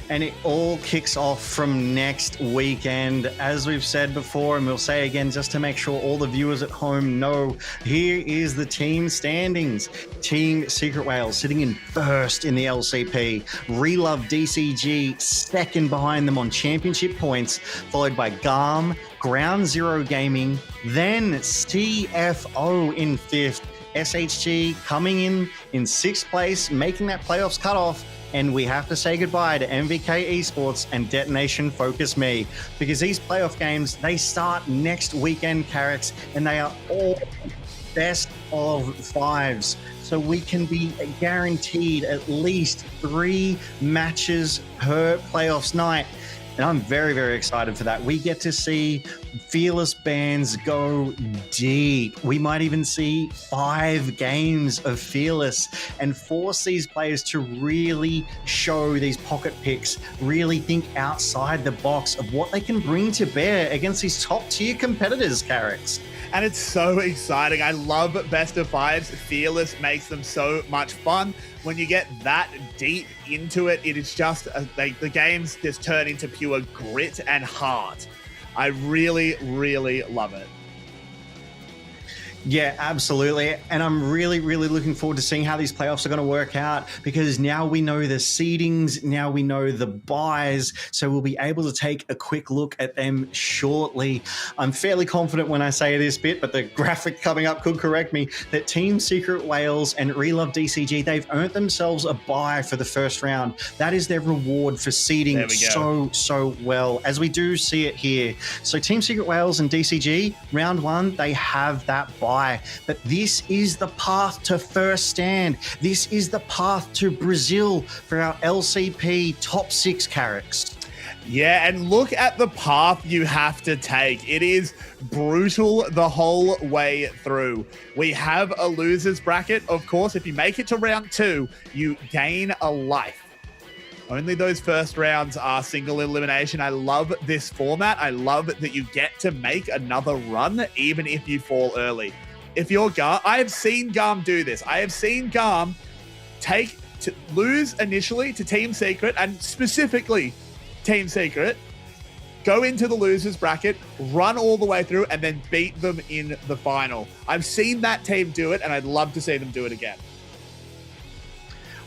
Q: And it all kicks off from next weekend. As we've said before, and we'll say again just to make sure all the viewers at home know, here is the team standings. Team Secret Wales sitting in first in the LCP. Relove DCG second behind them on championship points, followed by GARM, Ground Zero Gaming, then CFO in 5th. SHG coming in 6th place, making that playoffs cutoff. And we have to say goodbye to MVK Esports and Detonation Focus Me, because these playoff games, they start next weekend, Carrix, and they are all best of 5s. So we can be guaranteed at least 3 matches per playoffs night. And I'm very, very excited for that. We get to see Fearless bands go deep. We might even see 5 games of Fearless and force these players to really show these pocket picks, really think outside the box of what they can bring to bear against these top-tier competitors, Carrix.
R: And it's so exciting. I love best of 5s. Fearless makes them so much fun. When you get that deep into it, it is just like the games just turn into pure grit and heart. I really, really love it.
Q: Yeah, absolutely. And I'm really, really looking forward to seeing how these playoffs are going to work out, because now we know the seedings, now we know the buys, so we'll be able to take a quick look at them shortly. I'm fairly confident when I say this bit, but the graphic coming up could correct me, that Team Secret Wales and Relove DCG, they've earned themselves a buy for the first round. That is their reward for seeding so well, as we do see it here. So Team Secret Wales and DCG, round one, they have that buy. But this is the path to first stand. This is the path to Brazil for our LCP top 6 Carricks.
R: Yeah, and look at the path you have to take. It is brutal the whole way through. We have a loser's bracket. Of course, if you make it to round 2, you gain a life. Only those first rounds are single elimination. I love this format. I love that you get to make another run, even if you fall early. If you're Garm, I have seen Garm do this. I have seen Garm lose initially to Team Secret, and specifically Team Secret, go into the losers bracket, run all the way through, and then beat them in the final. I've seen that team do it, and I'd love to see them do it again.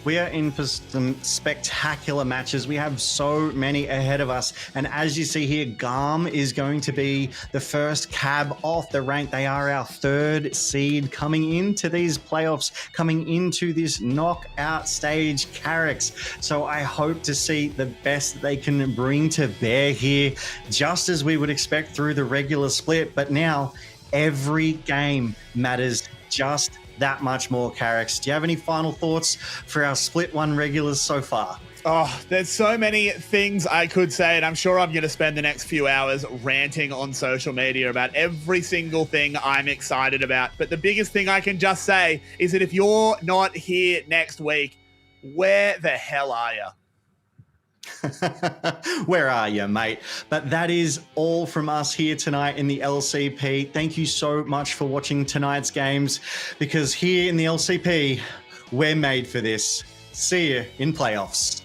Q: We are in for some spectacular matches. We have so many ahead of us. And as you see here, Garm is going to be the first cab off the rank. They are our 3rd seed coming into these playoffs, coming into this knockout stage Carricks. So I hope to see the best they can bring to bear here, just as we would expect through the regular split. But now every game matters just that much more, Carricks. Do you have any final thoughts for our Split 1 regulars so far?
R: Oh, there's so many things I could say, and I'm sure I'm going to spend the next few hours ranting on social media about every single thing I'm excited about. But the biggest thing I can just say is that if you're not here next week, where the hell are you?
Q: Where are you, mate? But that is all from us here tonight in the LCP. Thank you so much for watching tonight's games, because here in the LCP, we're made for this. See you in playoffs.